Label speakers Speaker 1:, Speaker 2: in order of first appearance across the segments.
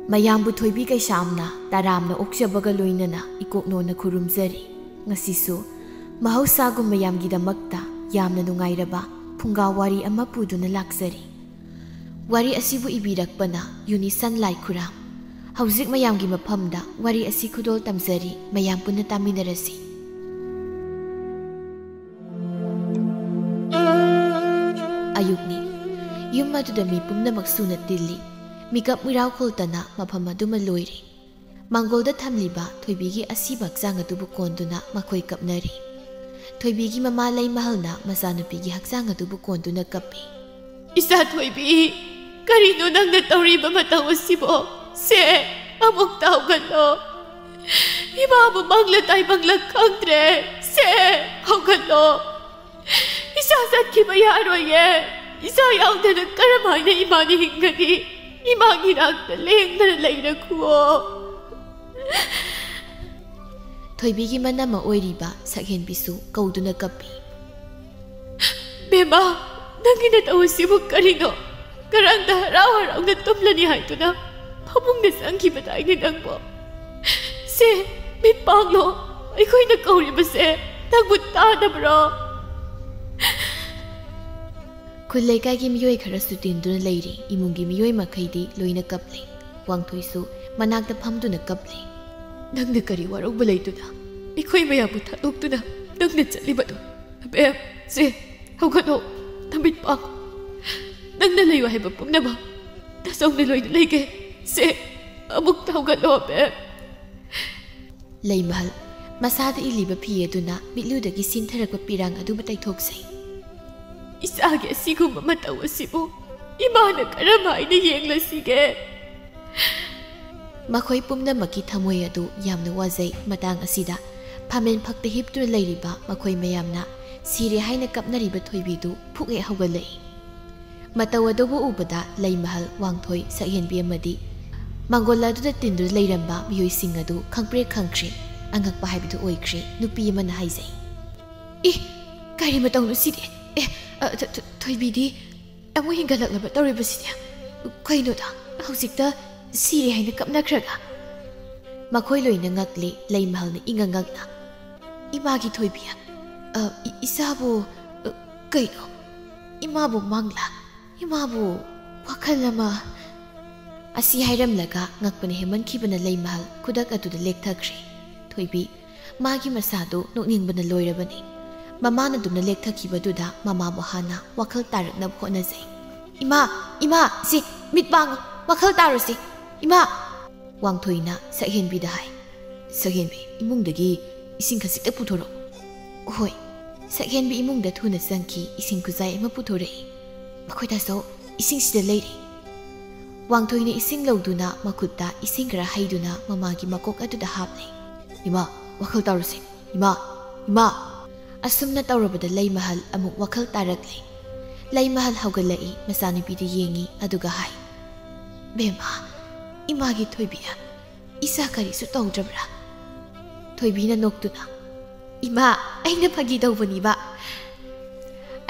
Speaker 1: ꯃꯌꯥꯝꯕꯨ ꯊꯣꯏꯕꯤ ꯀꯩꯁꯥꯝꯅ ꯇꯔꯥꯝꯅ ꯑꯣꯛꯆꯕꯒ ꯂꯣꯏꯅꯅ ꯏꯀꯣꯛꯅꯣꯅ ꯈꯨꯔꯨꯝꯖꯔꯤ ꯉꯁꯤꯁꯨ ꯃꯍꯧꯁꯥꯒꯨꯝ ꯃꯌꯥꯝꯒꯤꯗꯃꯛꯇ ꯌꯥꯝꯅ ꯅꯨꯡꯉꯥꯏꯔꯕ ꯐꯨꯡꯒꯥ ꯋꯥꯔꯤ ꯑꯃ ꯄꯨꯗꯨꯅ ꯂꯥꯛꯆꯔꯤ ꯋꯥꯔꯤ ꯑꯁꯤꯕꯨ ꯏꯕꯤꯔꯛꯄꯅ ꯌꯨꯅꯤꯁꯟ ꯂꯥꯏꯈꯨꯔꯥꯝ ꯍꯧꯖꯤꯛ ꯃꯌꯥꯝꯒꯤ ꯃꯐꯝꯗ ꯋꯥꯔꯤ ꯑꯁꯤ ꯈꯨꯗꯣꯜ ꯇꯝꯖꯔꯤ ꯃꯌꯥꯝ ꯄꯨꯟꯅ ꯇꯥꯃꯤꯟꯅꯔꯁꯤ ꯑꯌꯨꯛꯅꯤ ꯌꯨꯝ ꯑꯗꯨꯗ ꯃꯤ ꯄꯨꯝꯅꯃꯛ ꯁꯨꯅ ꯇꯤꯜꯂꯤ ꯃꯤꯀꯞ ꯃꯤꯔꯥꯎ ꯈꯨꯜꯇꯅ ꯃꯐꯝ ꯑꯗꯨꯃ ꯂꯣꯏꯔꯤ ꯃꯥꯡꯒꯣꯜꯗ ꯊꯝꯂꯤꯕ ꯊꯣꯏꯕꯤꯒꯤ ꯑꯁꯤꯕ ꯍꯛꯆꯥꯡ ꯑꯗꯨꯕꯨ ꯀꯣꯟꯗꯨꯅ ꯃꯈꯣꯏ ꯀꯞꯅꯔꯤ ꯊꯣꯏꯕꯤꯒꯤ ꯃꯃꯥ ꯂꯩꯃꯍꯜꯅ ꯃꯆꯥꯅꯨꯄꯤꯒꯤ ꯍꯛꯆꯥꯡ ꯑꯗꯨꯕꯨ ꯀꯣꯟꯗꯨꯅ ꯀꯞꯄꯤ
Speaker 2: ꯏꯆꯥ ꯊꯣꯏꯕꯤ ꯀꯔꯤꯅꯣ ꯅꯪꯅ ꯇꯧꯔꯤꯕ ꯃꯇꯧ ꯑꯁꯤꯕꯣ ꯁꯦ ꯑꯃꯨꯛꯇ ꯍꯧꯒꯠꯂꯣ ꯏꯃꯥꯕꯨ ꯃꯪꯂ ꯇꯥꯏꯕꯪꯂ ꯈꯪꯗ꯭ꯔꯦ ꯁꯦ ꯍꯧꯒꯠꯂꯣ ꯏꯆꯥ ꯆꯠꯈꯤꯕ ꯌꯥꯔꯣꯏꯌꯦ ꯏꯆꯥ ꯌꯥꯎꯗꯅ ꯀꯔꯝꯍꯥꯏꯅ ꯏꯃꯥꯅ ꯍꯤꯡꯒꯅꯤ 이마기 락다 랭나를 레이라쿠오
Speaker 1: 토이비기 만나마 오이리바 사겐비수 거우두나 까피
Speaker 2: 메마 낭기나 따오시부 까리노 까랑다 라와랑나 똠라니 하이두나 파붕나 쌍기바다 아이네 낭보 세 밑방로 아이코이나 까우리바세 낭부 따다브로
Speaker 1: ꯈꯨꯜꯂꯩꯀꯥꯏꯒꯤ ꯃꯤꯑꯣꯏ ꯈꯔꯁꯨ ꯇꯤꯟꯗꯨꯅ ꯂꯩꯔꯤ ꯏꯃꯨꯡꯒꯤ ꯃꯤꯑꯣꯏ ꯃꯈꯩꯗꯤ ꯂꯣꯏꯅ ꯀꯞꯂꯤ ꯋꯥꯡꯊꯣꯏꯁꯨ ꯃꯅꯥꯛꯇ ꯐꯝꯗꯨꯅ ꯀꯞꯂꯤ
Speaker 2: ꯅꯪꯅ ꯀꯔꯤ ꯋꯥꯔꯧꯕ ꯂꯩꯇꯨꯅ ꯑꯩꯈꯣꯏ ꯃꯌꯥꯝꯕꯨ ꯊꯥꯗꯣꯛꯇꯨꯅ ꯅꯪꯅ ꯆꯠꯂꯤꯕꯗꯣ ꯑꯕꯦꯝ ꯁꯦ ꯍꯧꯒꯠꯂꯣ ꯅꯃꯤꯠ ꯄꯥꯡꯉꯣ ꯅꯪꯅ ꯂꯩꯌꯨ ꯍꯥꯏꯕ ꯄꯨꯝꯅꯃꯛ ꯅꯁꯧꯅ ꯂꯣꯏꯅ ꯂꯩꯒꯦ ꯁꯦ ꯑꯃꯨꯛꯇ ꯍꯧꯒꯠꯂꯣ ꯑꯕꯦꯝ
Speaker 1: ꯂꯩꯃꯍꯜ ꯃꯁꯥꯗ ꯏꯜꯂꯤꯕ ꯐꯤ ꯑꯗꯨꯅ ꯃꯤꯠꯂꯨꯗꯒꯤ ꯁꯤꯟꯊꯔꯛꯄ ꯄꯤꯔꯥꯡ ꯑꯗꯨꯕꯨ ꯇꯩꯊꯣꯛꯆꯩ
Speaker 2: 이사게 시구만 맞다오시고 이마는 그라마이네 ꯌꯦꯡꯂꯁꯤꯒꯦ
Speaker 1: ꯃꯈꯣꯏ ꯄꯨꯝꯅꯃꯛꯀꯤ ꯊꯃꯣꯏ ꯑꯗꯨ ꯌꯥꯝꯅ ꯋꯥꯖꯩ ꯃꯇꯥꯡ ꯑꯁꯤꯗ ꯐꯥꯃꯦꯟ ꯐꯛꯇ ꯍꯤꯞꯇꯨꯅ ꯂꯩꯔꯤꯕ ꯃꯈꯣꯏ ꯃꯌꯥꯝꯅ ꯁꯤꯔꯦ ꯍꯥꯏꯅ ꯀꯞꯅꯔꯤꯕ ꯊꯣꯏꯕꯤꯗꯨ ꯐꯨꯛꯍꯦꯛ ꯍꯧꯒꯠꯂꯛꯏ ꯃꯇꯧ ꯑꯗꯨꯕꯨ ꯎꯕꯗ ꯂꯩꯃꯍꯜ ꯋꯥꯡꯊꯣꯏ ꯁꯛꯍꯦꯟꯕꯤ ꯑꯃꯗꯤ ꯃꯥꯡꯒꯣꯜ ꯑꯗꯨꯗ ꯇꯤꯟꯗꯨꯅ ꯂꯩꯔꯝꯕ ꯃꯤꯑꯣꯏꯁꯤꯡ ꯑꯗꯨ ꯈꯪꯄ꯭ꯔꯦꯛ ꯈꯪꯈ꯭ꯔꯦ ꯑꯉꯛꯄ ꯍꯥꯏꯕꯗꯨ ꯑꯣꯏꯈ꯭ꯔꯦ ꯅꯨꯄꯤ ꯑꯃꯅ ꯍꯥꯏꯖꯩ
Speaker 2: ꯏ ꯀꯔꯤ ꯃꯇꯧꯅꯣ ꯁꯤꯗꯤ 토이비디 아무 hingalakla tawribasidia kainoda hausikta sire haina kapnakhraga
Speaker 1: makhoi loina ngakli leimahalna ingangakna imagi thoibia isabu kaino imabu mangla imabu wakhalama asi hairamlaga ngakpane heman khibana leimahal kudak atuda lekthakre thoibi magi masadu nokningbana loirabani Mama na dumna lekthakibadudha mama bo hana wakhal tarakna honazai ima si mitbang wakhal tarusi ima wangthoina sakhenbi da hai sakhenbi imungdagi ising khasik puthoro hoi sakhenbi imungda thuna sangki ising kuzai ma puthorei makhoida so ising sida leiri wangthoina ising loduna makutta ising gra haiduna mama gi makok atuda hapne ima wakhal tarusi ima asumna tawrabada leimahal amuk wakhal tarakli leimahal haugalai masanupida yengi aduga hai bema imagi thoibia isa kari su tawdrabra thoibina noktuna ima aina phagi dawbani ba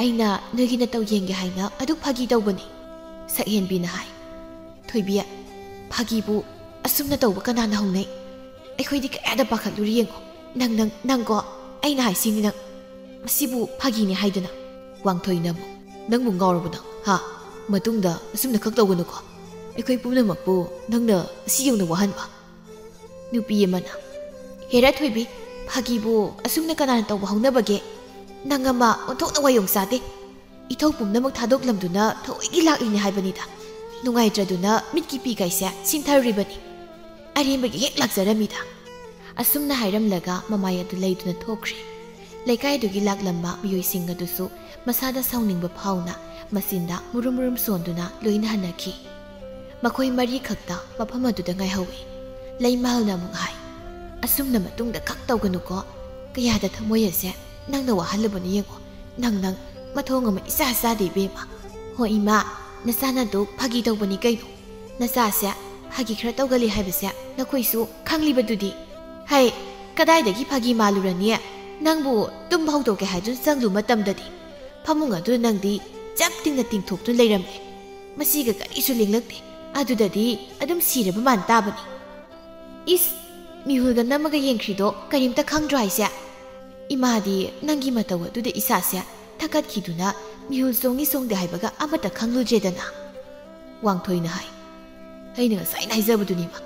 Speaker 1: aina nagina taw yenge haina aduk phagi dawbani sakhenbina hai thoibia phagi bu asumna tawba kanana hongnai akhoi kayada pakhatluri yengo nang ko aina hai sini nang masibu phagini haidana wangthoina mu nangbu ngawrabuna ha matungda asumna khaktaugunu ko ekhoi pumnamakpu nangna siyongna wahanba nupi yamana hera thoibi phagibu asumna kanana tawba haunabage nangama onthokna wayong sade ithau pumnamak thadoklamduna thoigi laklini haibanida nungaitraduna mitki pi kaisa sintharibani arembagi hek lakjaramida asumna hairamlaga mamaya du leiduna thokre ꯂꯩꯀꯥꯏꯗꯨꯒꯤ ꯂꯥꯛꯂꯝꯕ ꯃꯤꯑꯣꯏꯁꯤꯡ ꯑꯗꯨꯁꯨ ꯃꯁꯥꯗ ꯁꯥꯎꯅꯤꯡꯕ ꯐꯥꯎꯅ ꯃꯆꯤꯟꯗ ꯃꯨꯔꯨꯝ ꯁꯣꯟꯗꯨꯅ ꯂꯣꯏꯅ ꯍꯟꯅꯈꯤ ꯃꯈꯣꯏ ꯃꯔꯤ ꯈꯛꯇ ꯃꯐꯝ ꯑꯗꯨꯗ ꯉꯥꯏꯍꯧꯏ ꯂꯩꯃꯍꯜꯅ ꯑꯃꯨꯛ ꯍꯥꯏ ꯑꯁꯨꯝꯅ ꯃꯇꯨꯡꯗ ꯈꯛ ꯇꯧꯒꯅꯨꯀꯣ ꯀꯌꯥꯗ ꯊꯃꯣꯏ ꯑꯁꯦ ꯅꯪꯅ ꯋꯥꯍꯜꯂꯕꯅꯤ ꯌꯦꯡꯉꯣ ꯅꯪ ꯃꯊꯣꯡ ꯑꯃ ꯏꯆꯥ ꯆꯥꯗꯦ ꯏꯕꯦꯝꯃ ꯍꯣꯏ ꯏꯃꯥ ꯅꯆꯥꯅꯗꯨ ꯐꯥꯒꯤ ꯇꯧꯕꯅꯤ ꯀꯩꯅꯣ ꯅꯆꯥꯁꯦ ꯐꯥꯒꯤ ꯈꯔ ꯇꯧꯒꯜꯂꯤ ꯍꯥꯏꯕꯁꯦ ꯅꯈꯣꯏꯁꯨ ꯈꯪꯂꯤꯕꯗꯨꯗꯤ ꯍꯩ ꯀꯗꯥꯏꯗꯒꯤ ꯐꯥꯒꯤ ꯃꯥꯜꯂꯨꯔꯅꯤ ꯅꯪꯕꯨ ꯇꯨꯝꯕ ꯍꯧꯗꯣꯛꯀꯦ ꯍꯥꯏꯗꯨꯅ ꯆꯪꯂꯨ ꯃꯇꯝꯗꯗꯤ ꯐꯃꯨꯡ ꯑꯗꯨ ꯅꯪꯗꯤ ꯆꯞ ꯇꯤꯡꯅ ꯇꯤꯡꯊꯣꯛꯇꯨꯅ ꯂꯩꯔꯝꯃꯦ ꯃꯁꯤꯒ ꯀꯔꯤꯁꯨ ꯂꯦꯡꯂꯛꯇꯦ ꯑꯗꯨꯗꯗꯤ ꯑꯗꯨꯝ ꯁꯤꯔꯕ ꯃꯥꯟ ꯇꯥꯕꯅꯤ ꯏꯁ ꯃꯤꯍꯨꯜꯒ ꯅꯝꯃꯒ ꯌꯦꯡꯈ꯭ꯔꯤꯗꯣ ꯀꯔꯤꯝꯇ ꯈꯪꯗ꯭ꯔꯣ ꯍꯥꯏꯁꯦ ꯏꯃꯥꯗꯤ ꯅꯪꯒꯤ ꯃꯇꯧ ꯑꯗꯨꯗ ꯏꯁꯥꯁꯦ ꯊꯛꯀꯠꯈꯤꯗꯨꯅ ꯃꯤꯍꯨꯜ ꯆꯣꯡꯉꯤ ꯆꯣꯡꯗꯦ ꯍꯥꯏꯕꯒ ꯑꯃꯠꯇ ꯈꯪꯂꯨꯗ꯭ꯔꯦꯗꯅ ꯋꯥꯡꯊꯣꯏꯅ ꯍꯥꯏ ꯑꯩꯅ ꯉꯁꯥꯏꯅ ꯍꯥꯏꯖꯕꯗꯨꯅꯤꯃ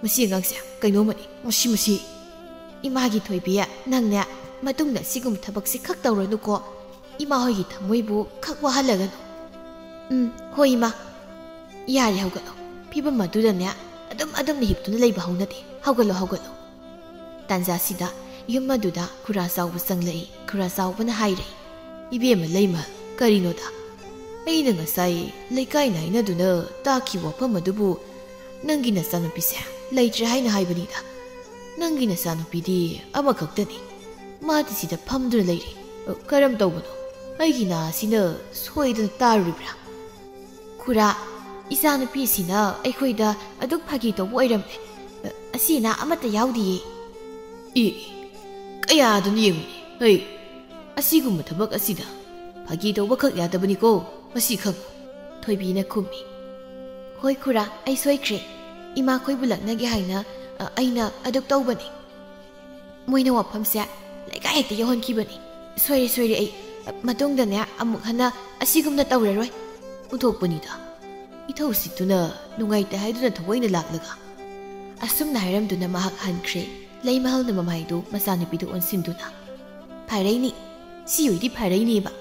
Speaker 1: ꯃꯁꯤ ꯑꯉꯥꯡꯁꯦ ꯀꯩꯅꯣꯃꯅꯤ ꯃꯁꯤ 이마기 토이비야 낭냐 마둥나 시금 타박시 칵 떠오르누고 이마 허이 타모이부 칵 와할라가노 호이마 야리 하우가노 피번 마두다냐 아듬 힙두나 레이바 하우나디 하우갈로 단자시다 윤마두다 쿠라사우부 쌍레이 쿠라사우부나 하이레 이비에마 레이마 까리노다 에이는 가사이 레이카이나 이나두나 따키 와파마두부 낭기나 사누피세 레이트리 하이나 하이바니다 ꯅꯪꯒꯤ ꯅꯆꯥꯅꯨꯄꯤꯗꯤ ꯑꯃꯈꯛꯇꯅꯤ ꯃꯥꯗꯤ ꯁꯤꯗ ꯐꯝꯗꯨꯅ ꯂꯩꯔꯤ ꯀꯔꯝ ꯇꯧꯕꯅꯣ ꯑꯩꯒꯤ ꯅꯥꯁꯤꯅ ꯁꯣꯏꯗꯅ ꯇꯥꯔꯨꯔꯤꯕ꯭ꯔꯥ ꯈꯨꯔꯥ ꯏꯆꯥꯅꯨꯄꯤꯁꯤꯅ ꯑꯩꯈꯣꯏꯗ ꯑꯗꯨꯛ ꯐꯥꯒꯤ ꯇꯧꯕ ꯑꯣꯏꯔꯝꯂꯦ ꯑꯁꯤ ꯑꯅꯥ ꯑꯃꯠꯇ ꯌꯥꯎꯗꯤꯌꯦ ꯀꯌꯥꯗꯨꯅ ꯌꯦꯡꯉꯨꯅꯤ ꯍꯩ ꯑꯁꯤꯒꯨꯝꯕ ꯊꯕꯛ ꯑꯁꯤꯗ ꯐꯥꯒꯤ ꯇꯧꯕꯈꯛ ꯌꯥꯗꯕꯅꯤꯀꯣ ꯃꯁꯤ ꯈꯪꯉꯨ ꯊꯣꯏꯕꯤꯅ ꯈꯨꯝꯃꯤ ꯍꯣꯏ ꯈꯨꯔꯥ ꯑꯩ ꯁꯣꯏꯈ꯭ꯔꯦ ꯏꯃꯥꯈꯣꯏꯕꯨ ꯂꯛꯅꯒꯦ ꯍꯥꯏꯅ ꯑꯩꯅ ꯑꯗꯨꯛ ꯇꯧꯕꯅꯤ ꯃꯣꯏꯅ ꯋꯥꯐꯝꯁꯦ ꯂꯩꯀꯥꯏ ꯍꯦꯛꯇ ꯌꯧꯍꯟꯈꯤꯕꯅꯤ ꯁꯣꯏꯔꯦ ꯑꯩ ꯃꯇꯨꯡꯗꯅꯦ ꯑꯃꯨꯛ ꯍꯟꯅ ꯑꯁꯤꯒꯨꯝꯅ ꯇꯧꯔꯔꯣꯏ ꯎꯊꯣꯛꯄꯅꯤꯗ ꯏꯊꯧꯁꯤꯠꯇꯨꯅ ꯅꯨꯡꯉꯥꯏꯇꯦ ꯍꯥꯏꯗꯨꯅ ꯊꯑꯣꯏꯅ ꯂꯥꯛꯂꯒ ꯑꯁꯨꯝꯅ ꯍꯥꯏꯔꯝꯗꯨꯅ ꯃꯍꯥꯛ ꯍꯟꯈ꯭ꯔꯦ ꯂꯩꯃꯍꯜꯅ ꯃꯃꯥꯏꯗꯨ ꯃꯆꯥꯅꯨꯄꯤꯗꯨ ꯑꯣꯟꯁꯤꯟꯗꯨꯅ ꯐꯔꯩꯅꯤ ꯁꯤ ꯑꯣꯏꯗꯤ ꯐꯔꯩꯅꯦꯕ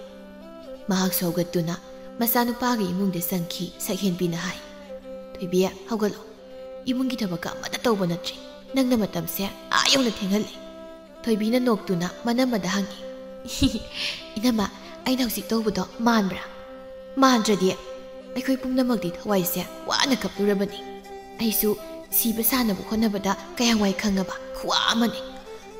Speaker 1: ꯃꯍꯥꯛꯁꯨ ꯍꯧꯒꯠꯇꯨꯅ ꯃꯆꯥꯅꯨꯄꯥꯒꯤ ꯏꯃꯨꯡꯗ ꯆꯪꯈꯤ ꯁꯛꯍꯦꯟꯕꯤꯅ ꯍꯥꯏ ꯊꯣꯏꯕꯤ ꯍꯧꯒꯠꯂꯣ 이문기 더버가 아무다 떠보냈지 낭나 마땀새 아용나 탱할래 토이비나 녹두나 마나마다 항이 이나마 아이나 혹시 떠보도 만브라 만드라디 아이코이 뿜나먹디 더와이새 와나 갑루라버니 아이수 시바 사나부 혼나보다 가양와이 강가봐 쿠아마니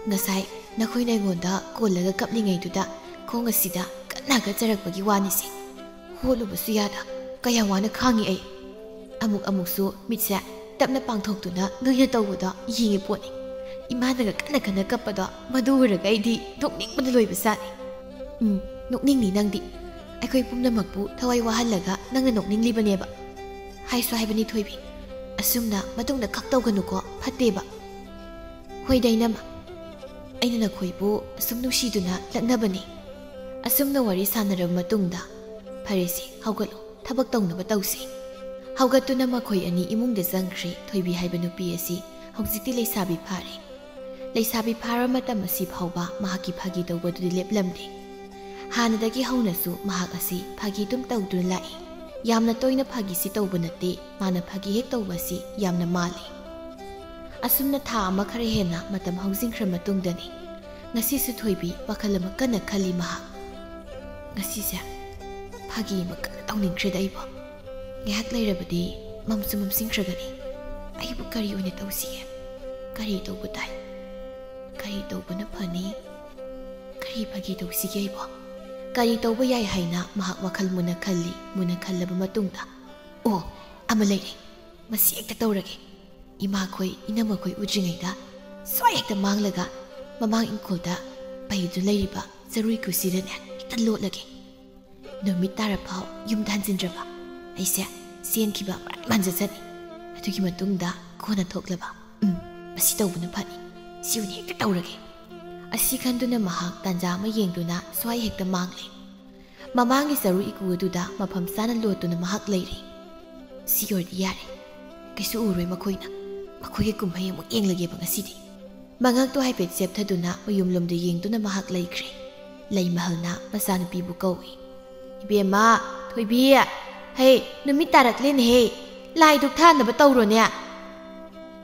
Speaker 1: 나사이 나코이나 이곤다 꼴라가 갑링아이두다 공가시다 끝나가 자락버기 와니시 홀로부수 야다 가양와나 강이 에이 아묵수 밑새 ꯇꯞꯅ ꯄꯥꯡꯊꯣꯛꯇꯨꯅ ꯅꯣꯏꯅ ꯇꯧꯕꯗꯣ ꯌꯦꯡꯉꯦ ꯄꯣꯠꯅꯤ ꯏꯃꯥꯅꯒ ꯀꯟꯅ ꯀꯞꯄꯗꯣ ꯃꯗꯨ ꯑꯣꯏꯔꯒ ꯑꯩꯗꯤ ꯅꯣꯛꯅꯤꯡꯕꯅ ꯂꯣꯏꯕ ꯆꯥꯅꯤ ꯅꯣꯛꯅꯤꯡꯅꯤ ꯅꯪꯗꯤ ꯑꯩꯈꯣꯏ ꯄꯨꯝꯅꯃꯛꯄꯨ ꯊꯋꯥꯏ ꯋꯥꯍꯜꯂꯒ ꯅꯪꯅ ꯅꯣꯛꯅꯤꯡꯂꯤꯕꯅꯦꯕ ꯍꯥꯏꯁꯨ ꯍꯥꯏꯕꯅꯤ ꯊꯣꯏꯕꯤ ꯑꯁꯨꯝꯅ ꯃꯇꯨꯡꯗ ꯈꯛ ꯇꯧꯒꯅꯨꯀꯣ ꯐꯠꯇꯦꯕ ꯍꯣꯏꯗ ꯏꯅꯝꯃ ꯑꯩꯅ ꯅꯈꯣꯏꯕꯨ ꯑꯁꯨꯝ ꯅꯨꯡꯁꯤꯗꯨꯅ ꯂꯛꯅꯕꯅꯤ ꯑꯁꯨꯝꯅ ꯋꯥꯔꯤ ꯁꯥꯟꯅꯔꯕ ꯃꯇꯨꯡꯗ ꯐꯔꯦꯁꯤ ꯍꯧꯒꯠꯂꯣ ꯊꯕꯛ ꯇꯧꯅꯕ ꯇꯧꯁꯤ ꯍꯧꯒꯠꯇꯨꯅ ꯃꯈꯣꯏ ꯑꯅꯤ ꯏꯃꯨꯡꯗ ꯆꯪꯈ꯭ꯔꯦ ꯊꯣꯏꯕꯤ ꯍꯥꯏꯕ ꯅꯨꯄꯤ ꯑꯁꯤ ꯍꯧꯖꯤꯛꯇꯤ ꯂꯩꯁꯥꯕꯤ ꯐꯥꯔꯦ ꯂꯩꯁꯥꯕꯤ ꯐꯥꯔꯕ ꯃꯇꯝ ꯑꯁꯤ ꯐꯥꯎꯕ ꯃꯍꯥꯛꯀꯤ ꯐꯥꯒꯤ ꯇꯧꯕꯗꯨꯗꯤ ꯂꯦꯞꯂꯝꯗꯦ ꯍꯥꯟꯅꯗꯒꯤ ꯍꯧꯅꯁꯨ ꯃꯍꯥꯛ ꯑꯁꯤ ꯐꯥꯒꯤ ꯑꯗꯨꯝ ꯇꯧꯗꯨꯅ ꯂꯥꯛꯏ ꯌꯥꯝꯅ ꯇꯣꯏꯅ ꯐꯥꯒꯤꯁꯤ ꯇꯧꯕ ꯅꯠꯇꯦ ꯃꯥꯅ ꯐꯥꯒꯤ ꯍꯦꯛ ꯇꯧꯕ ꯑꯁꯤ ꯌꯥꯝꯅ ꯃꯥꯜꯂꯤ ꯑꯁꯨꯝꯅ ꯊꯥ ꯑꯃ ꯈꯔ ꯍꯦꯟꯅ ꯃꯇꯝ ꯍꯧꯖꯤꯟꯈ꯭ꯔ ꯃꯇꯨꯡꯗꯅꯤ ꯉꯁꯤꯁꯨ ꯊꯣꯏꯕꯤ ꯋꯥꯈꯜ ꯑꯃ ꯀꯟꯅ ꯈꯜꯂꯤ ꯃꯍꯥꯛ ꯉꯁꯤꯁꯦ ꯐꯥꯒꯤ ꯑꯃ ꯀꯟꯅ ꯇꯧꯅꯤꯡꯈ꯭ꯔꯦꯗ ꯑꯩꯕꯨ ꯉꯥꯏꯍꯥꯛ ꯂꯩꯔꯕꯗꯤ ꯃꯝꯁꯨ ꯃꯝꯁꯤꯟꯈ꯭ꯔꯒꯅꯤ ꯑꯩꯕꯨ ꯀꯔꯤ ꯑꯣꯏꯅ ꯇꯧꯁꯤꯒꯦ ꯀꯔꯤ ꯇꯧꯕ ꯇꯥꯏ ꯀꯔꯤ ꯇꯧꯕꯅ ꯐꯅꯤ ꯀꯔꯤ ꯐꯥꯒꯤ ꯇꯧꯁꯤꯒꯦ ꯑꯩꯕꯨ ꯀꯔꯤ ꯇꯧꯕ ꯌꯥꯏ ꯍꯥꯏꯅ ꯃꯍꯥꯛ ꯋꯥꯈꯜ ꯃꯨꯟꯅ ꯈꯜꯂꯕ ꯃꯇꯨꯡꯗ ꯑꯣ ꯑꯃ ꯂꯩꯔꯦ ꯃꯁꯤ ꯍꯦꯛꯇ ꯇꯧꯔꯒꯦ ꯏꯃꯥꯈꯣꯏ ꯏꯅꯝꯃꯈꯣꯏ ꯎꯗ꯭ꯔꯤꯉꯩꯗ ꯁ꯭ꯋꯥꯏ ꯍꯦꯛꯇ ꯃꯥꯡꯂꯒ ꯃꯃꯥꯡ ꯏꯪꯈꯣꯜꯗ ꯄꯩꯗꯨ ꯂꯩꯔꯤꯕ ꯆꯔꯨꯏ ꯀꯨꯁꯤꯗꯅꯦ ꯍꯦꯛꯇ ꯂꯣꯠꯂꯒꯦ ꯅꯨꯃꯤꯠ ꯇꯥꯔꯐꯥꯎ ꯌꯨꯝꯗ ꯍꯟꯖꯤꯟꯗ꯭ꯔꯕ ꯑꯩꯁꯦ ꯆꯦꯟꯈꯤꯕ ꯃꯥꯟꯖꯖꯅꯤ ꯑꯗꯨꯒꯤ ꯃꯇꯨꯡꯗ ꯀꯣꯟꯅ ꯊꯣꯛꯂꯕ ꯃꯁꯤ ꯇꯧꯕꯅ ꯐꯅꯤ ꯁꯤ ꯑꯣꯏꯅ ꯍꯦꯛꯇ ꯇꯧꯔꯒꯦ ꯑꯁꯤ ꯈꯟꯗꯨꯅ ꯃꯍꯥꯛ ꯇꯥꯟꯖꯥ ꯑꯃ ꯌꯦꯡꯗꯨꯅ ꯁ꯭ꯋꯥꯏ ꯍꯦꯛꯇ ꯃꯥꯡꯂꯦ ꯃꯃꯥꯡꯒꯤ ꯆꯔꯨ ꯏꯀꯨ ꯑꯗꯨꯗ ꯃꯐꯝ ꯆꯥꯅ ꯂꯣꯠꯇꯨꯅ ꯃꯍꯥꯛ ꯂꯩꯔꯤ ꯁꯤ ꯑꯣꯏꯔꯗꯤ ꯌꯥꯔꯦ ꯀꯩꯁꯨ ꯎꯔꯣꯏ ꯃꯈꯣꯏꯒꯤ ꯀꯨꯝꯍꯩ ꯑꯃꯨꯛ ꯌꯦꯡꯂꯒꯦꯕ ꯉꯁꯤꯗꯤ ꯃꯉꯛꯇꯣ ꯍꯥꯏꯐꯦꯠ ꯆꯦꯞꯊꯗꯨꯅ ꯃꯌꯨꯝꯂꯣꯝꯗ ꯌꯦꯡꯗꯨꯅ ꯃꯍꯥꯛ ꯂꯩꯈ꯭ꯔꯦ ꯂꯩꯃꯍꯜꯅ ꯃꯆꯥꯅꯨꯄꯤꯕꯨ ꯀꯧꯏ ꯏꯕꯦꯝꯃ ꯊꯣꯏꯕꯤ ꯍꯩ ꯅꯨꯃꯤꯠ ꯇꯥꯔꯛꯂꯦꯅꯦꯍꯦ ꯂꯥꯏ ꯙꯨꯛ ꯊꯥꯅꯕ ꯇꯧꯔꯣꯅꯦ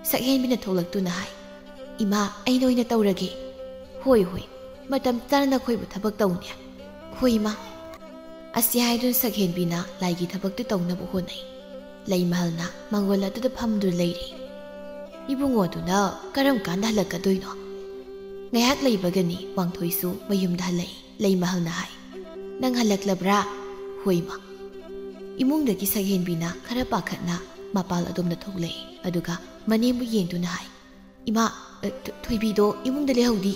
Speaker 1: ꯁꯛꯍꯦꯟꯕꯤꯅ ꯊꯣꯛꯂꯛꯇꯨꯅ ꯍꯥꯏ ꯏꯃꯥ ꯑꯩꯅ ꯑꯣꯏꯅ ꯇꯧꯔꯒꯦ ꯍꯣꯏ ꯃꯇꯝ ꯆꯥꯅ ꯅꯈꯣꯏꯕꯨ ꯊꯕꯛ ꯇꯧꯅꯦ ꯍꯣꯏ ꯏꯃꯥ ꯑꯁꯤ ꯍꯥꯏꯗꯨꯅ ꯁꯛꯍꯦꯟꯕꯤꯅ ꯂꯥꯏꯒꯤ ꯊꯕꯛꯇꯨ ꯇꯧꯅꯕ ꯍꯣꯠꯅꯩ ꯂꯩꯃꯍꯜꯅ ꯃꯪꯒꯣꯜ ꯑꯗꯨꯗ ꯐꯝꯗꯨꯅ ꯂꯩꯔꯤ ꯏꯕꯨꯡꯉꯣꯗꯨꯅ ꯀꯔꯝ ꯀꯥꯟꯗ ꯍꯜꯂꯛꯀꯗꯣꯏꯅꯣ ꯉꯥꯏꯍꯥꯛ ꯂꯩꯕꯒꯅꯤ ꯋꯥꯡꯊꯣꯏꯁꯨ ꯃꯌꯨꯝꯗ ꯍꯜꯂꯛꯏ ꯂꯩꯃꯍꯜꯅ ꯍꯥꯏ ꯅꯪ ꯍꯜꯂꯛꯂꯕ꯭ꯔꯥ ꯍꯣꯏ ꯏꯃꯥ ꯏꯃꯨꯡꯗꯒꯤ ꯁꯛꯍꯦꯟꯕꯤꯅ ꯈꯔ ꯄꯥꯈꯠꯅ ꯃꯄꯥꯜ ꯑꯗꯣꯝꯗ ꯊꯣꯛꯂꯛꯏ ꯑꯗꯨꯒ ꯃꯅꯦꯝꯕꯨ ꯌꯦꯡꯗꯨꯅ ꯍꯥꯏ ꯏꯃꯥ ꯊꯣꯏꯕꯤꯗꯣ ꯏꯃꯨꯡꯗ ꯂꯩꯍꯧꯗꯤ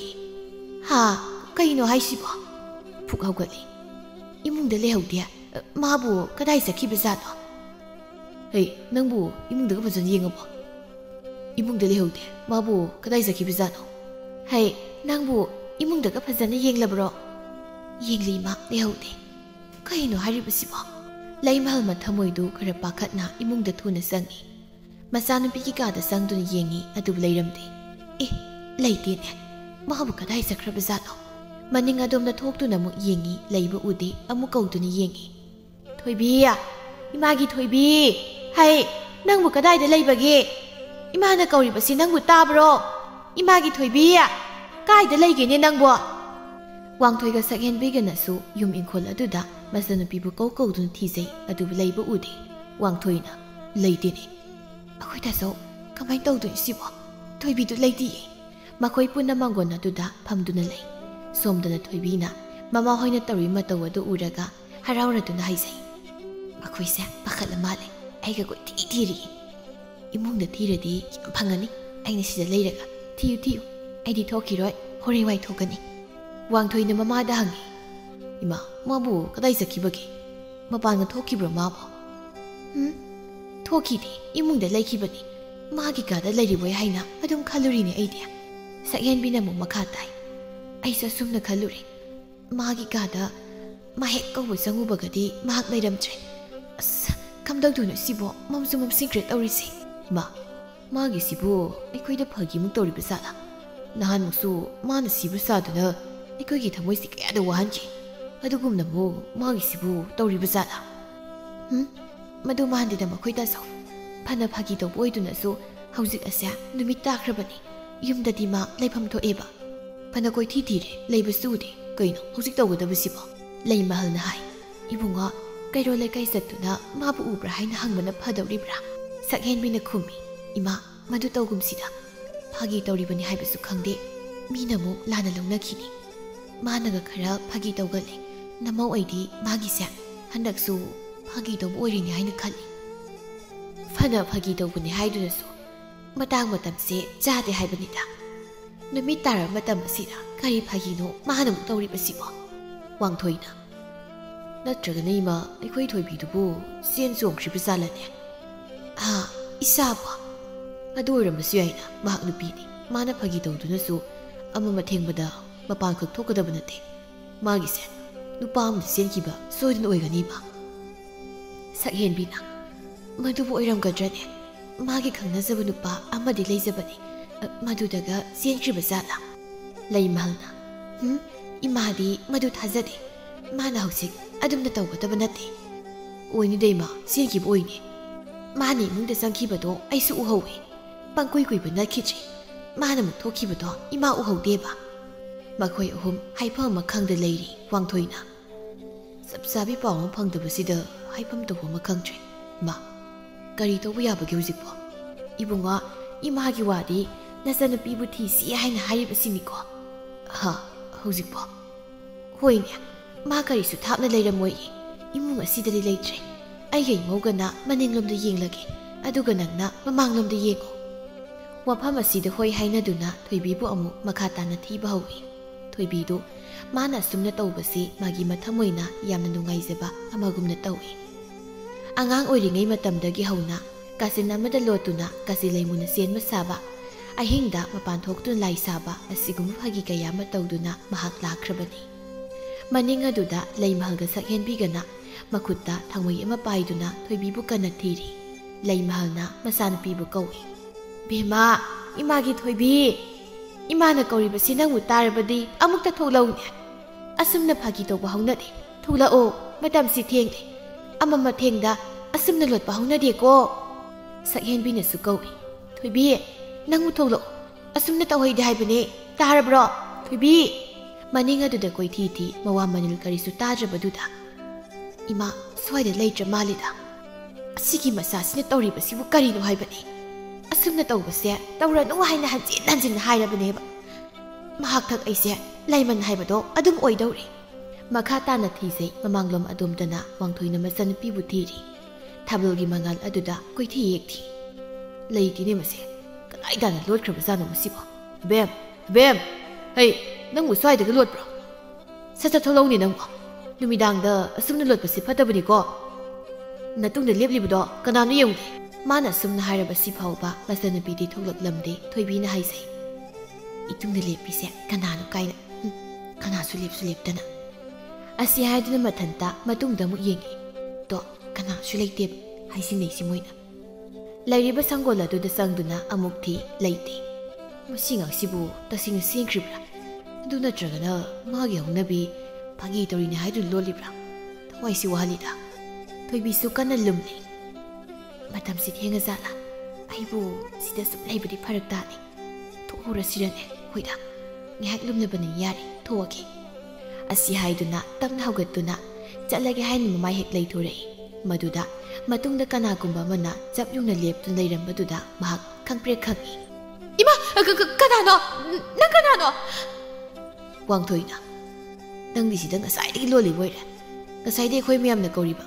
Speaker 1: ꯍꯥ ꯀꯩꯅꯣ ꯍꯥꯏꯁꯤꯕꯣ ꯐꯨꯛ ꯍꯧꯒꯠꯂꯤ ꯏꯃꯨꯡꯗ ꯂꯩꯍꯧꯗꯦ ꯃꯥꯕꯨ ꯀꯗꯥꯏ ꯆꯠꯈꯤꯕꯖꯥꯠꯅꯣ Hey, nangbu imungda ka fazana yengabo. Imungda lehaude. Mabu kadai zakibizano. Hey, nangbu imungda ka fazana yenglabro. Yengli ma lehaude. Kaino haribasibo. Laimahal mathamoidu khara pakhatna imungda thuna sangi. Masanupi ka da sangduna yengi adu leiramde. Leitene. Mabu kadai zakrabizano. Maning adomda thoktuna mu yengi leiba ude amu kauduna yengi. Thoibiya. Imagi thoibi. Hey, nangbu kadai da leibage. Imana kauribasi nangbu tabro. Imagi thoibiya. Kai da leigene nangbu. Wangthoi sakhen bigana su yum inkhol aduda masanupi bu kauduna thizai adu leiba ude. Wangthoi na leitene. Akhoi da so kamai tawdun sibo. Thoibi du leiti. Makhoi punna mangona duda phamduna lei. Somdana thoibina mama hoina tari mataw adu uraga harawraduna haisai. Makoise pakhala male aiga ko tiri imungda tiradi phangani aina sida leiraga thiu aidi thokiroi hore wai thokani wangthoina mama da hangi ima mabu kadai sakibagi mapanga thokibro mabo thokidi imungda laikibani magi gada lairiboi haina adum khalurine aidi sakhen bina mu makha tai aisa sumna khaluri magi gada mahek ko sangu bagadi mahak lairamtre kamdagduna sibo mamsum secret aurisi ma magi sibo aikoida phagi mu tori bisala nahan musu mana sibu saduna aikogi thamoi si kaya da wahanji adugumna mo magi sibu tori bisala madu mahandi da makoida so phana phagi to boiduna so hauzik asya numit takrabani yumda di ma leifam tho eba phana koi thire leibasu de kaino hauzik tawgada bisibo leimahal na hai ibunga kairo lekai satuna mabu ubra haina hangmana phadawribra sakhen bina khumi ima madu tawgumsida phagi tawribani haibasu khangde mina mu lana longna khini managa khara phagi tawgale namau aidi magi sa handaksu phagi taw oirini haina khali phana phagi tawbani haiduna su matang matamse jade haibanida numi tara matam asida kari phagi no mahana mu tawribasibo wangthoina natragana ima aikhoi thoibidubu sen zongkribazalane isaba adu oiramasu yaina mahak nupini mana phagi tawdunasu ama mathengmada mapan khak thokadaba nate magi se nupa amna senkiba soidin oigani ma sakhen bina madubu oiramgadrane magi khangnazaba nupa amadi leizabani madudaga senkribazala leimalna imadi madu thazade mana hausik adumna tawgada banate oini deima senki boini mani mungda sangkibado aisu uhowe pangkoi koi bana khichi mana mu thokibado ima uhodeba makhoi ahum haipa makhangda leiri wangthoina sabsabi pawang phangdabasida haipam to makhangtre ma kari to buya bagi hujikpo ibunga imagi wadi nasana pibu thi si haina haribasini ko hujikpo hoine ma kari su thapna leiramoi imung asidari leitre aigai mogana maninglomda yenglage aduga nangna mamanglomda yengo wafam asida hoi hainaduna thoibibu amu makhatana thiba hawi thoibidu mana sumna tawbasi magi mathamoina yamna nungaizaba amagumna tawi angang oiringai matamdagi hauna kasin amada lotuna kasilaimuna senma saba ahingda mapan thoktun lai saba asigum phagi kaya matawduna mahak lakrabani maning aduda leimahalga sakhen bigana makutta thangmai ama paiduna thoibibu kana thiri leimahalna masanapibu kawi bema imagi thoibi imana kauribasi nangmu tarabadi amukta tholawne asumna phagi tawba haunade thulao matam si thengde amama thengda asumna lotba haunade ko sakhen bina su kawi thoibi nangmu tholo asumna tawhai haibane tarabro thoibi maning aduda koi thi mawa manil karisu tadrabaduda ima soida leitra malida asigi masasine tawribasibu karino haibane asumna tawbase tawranu haina hanjin hairabaneba mahak thak aise laiman haibado adum oidawri makha tana thisei mamanglom adumdana wangthoina masan pibu thiri thabulgi mangal aduda koi thi yek thi leitine mase kalai dana lotkrabazano masibo bem hey nangmu swaidaga lotbro sata tholongni nangko numidangda asumna lotbasi phatabani ko ꯅꯇꯨꯡꯗ ꯂꯦꯞꯂꯤꯕꯗꯣ ꯀꯅꯥꯅꯣ ꯌꯦꯡꯉꯨꯅꯦ ꯃꯥꯅ ꯁꯨꯝꯅ ꯍꯥꯏꯔꯕꯁꯤ ꯐꯥꯎꯕ ꯃꯆꯟꯅꯨꯄꯤꯗꯤ ꯊꯣꯛꯂꯛꯂꯝꯗꯦ ꯊꯣꯏꯕꯤꯅ ꯍꯥꯏꯖꯩ ꯏꯇꯨꯡꯗ ꯂꯦꯞꯄꯤꯁꯦ ꯀꯅꯥꯅꯣ ꯀꯥꯏꯅ ꯀꯅꯥꯁꯨ ꯂꯦꯞꯁꯨ ꯂꯦꯞꯇꯅ ꯑꯁꯤ ꯍꯥꯏꯗꯨꯅ ꯃꯊꯟꯇ ꯃꯇꯨꯡꯗ ꯑꯃꯨꯛ ꯌꯦꯡꯉꯤ ꯇꯣ ꯀꯅꯥꯁꯨ ꯂꯩꯇꯦꯕ ꯍꯥꯏꯁꯤꯟꯅꯩꯁꯤ ꯃꯣꯏꯅ ꯂꯩꯔꯤꯕ ꯁꯪꯒꯣꯜ ꯑꯗꯨꯗ ꯆꯪꯗꯨꯅ ꯑꯃꯨꯛ ꯊꯤ ꯂꯩꯇꯦ ꯃꯁꯤ ꯉꯥꯛꯁꯤꯕꯨ ꯇꯁꯦꯡꯅ ꯆꯦꯟꯈ꯭ꯔꯤꯕ꯭ꯔꯥ ꯑꯗꯨ ꯅꯠꯇ꯭ꯔꯒꯅ ꯃꯥꯒꯤ ꯍꯧꯅꯕꯤ ꯐꯥꯒꯤ ꯇꯧꯔꯤꯅꯦ ꯍꯥꯏꯗꯨꯅ ꯂꯣꯜꯂꯤꯕ꯭ꯔꯥ ꯊꯋꯥꯏꯁꯤ ꯋꯥꯍꯜꯂꯤꯗ ꯊꯣꯏꯕꯤꯁꯨ ꯀꯟꯅ ꯂꯨꯝꯂꯤ ꯃꯇꯝꯁꯤ ꯊꯦꯡꯉꯖꯥꯠꯂꯥ ꯑꯩꯕꯨ ꯁꯤꯗ ꯁꯨꯝ ꯂꯩꯕꯗꯤ ꯐꯔꯛ ꯇꯥꯅꯤ ꯊꯣꯛꯎꯔꯁꯤꯔꯅꯦ ꯍꯣꯏꯗ ꯉꯥꯏꯍꯥꯛ ꯂꯨꯝꯂꯕꯅꯤ ꯌꯥꯔꯦ ꯊꯣꯛꯑꯒꯦ ꯑꯁꯤ ꯍꯥꯏꯗꯨꯅ ꯇꯞꯅ ꯍꯧꯒꯠꯇꯨꯅ ꯆꯠꯂꯒꯦ ꯍꯥꯏꯅ ꯃꯃꯥꯏ ꯍꯦꯛ ꯂꯩꯊꯣꯔꯛꯏ ꯃꯗꯨꯗ ꯃꯇꯨꯡꯗ ꯀꯅꯥꯒꯨꯝꯕ ꯑꯃꯅ ꯆꯞ ꯌꯨꯡꯅ ꯂꯦꯞꯇꯨꯅ ꯂꯩꯔꯝꯕꯗꯨꯗ ꯃꯍꯥꯛ ꯈꯪꯄ꯭ꯔꯦꯛ ꯈꯪꯏ
Speaker 2: 이마 그나너 난 그나너
Speaker 1: ꯋꯥꯡꯊꯣꯏꯅ ꯅꯪꯗꯤ ꯁꯤꯗ ꯉꯁꯥꯏꯗꯒꯤ ꯂꯣꯜꯂꯤꯕ ꯑꯣꯏꯔꯦ ꯉꯁꯥꯏꯗꯤ ꯑꯩꯈꯣꯏ ꯃꯌꯥꯝꯅ ꯀꯧꯔꯤꯕ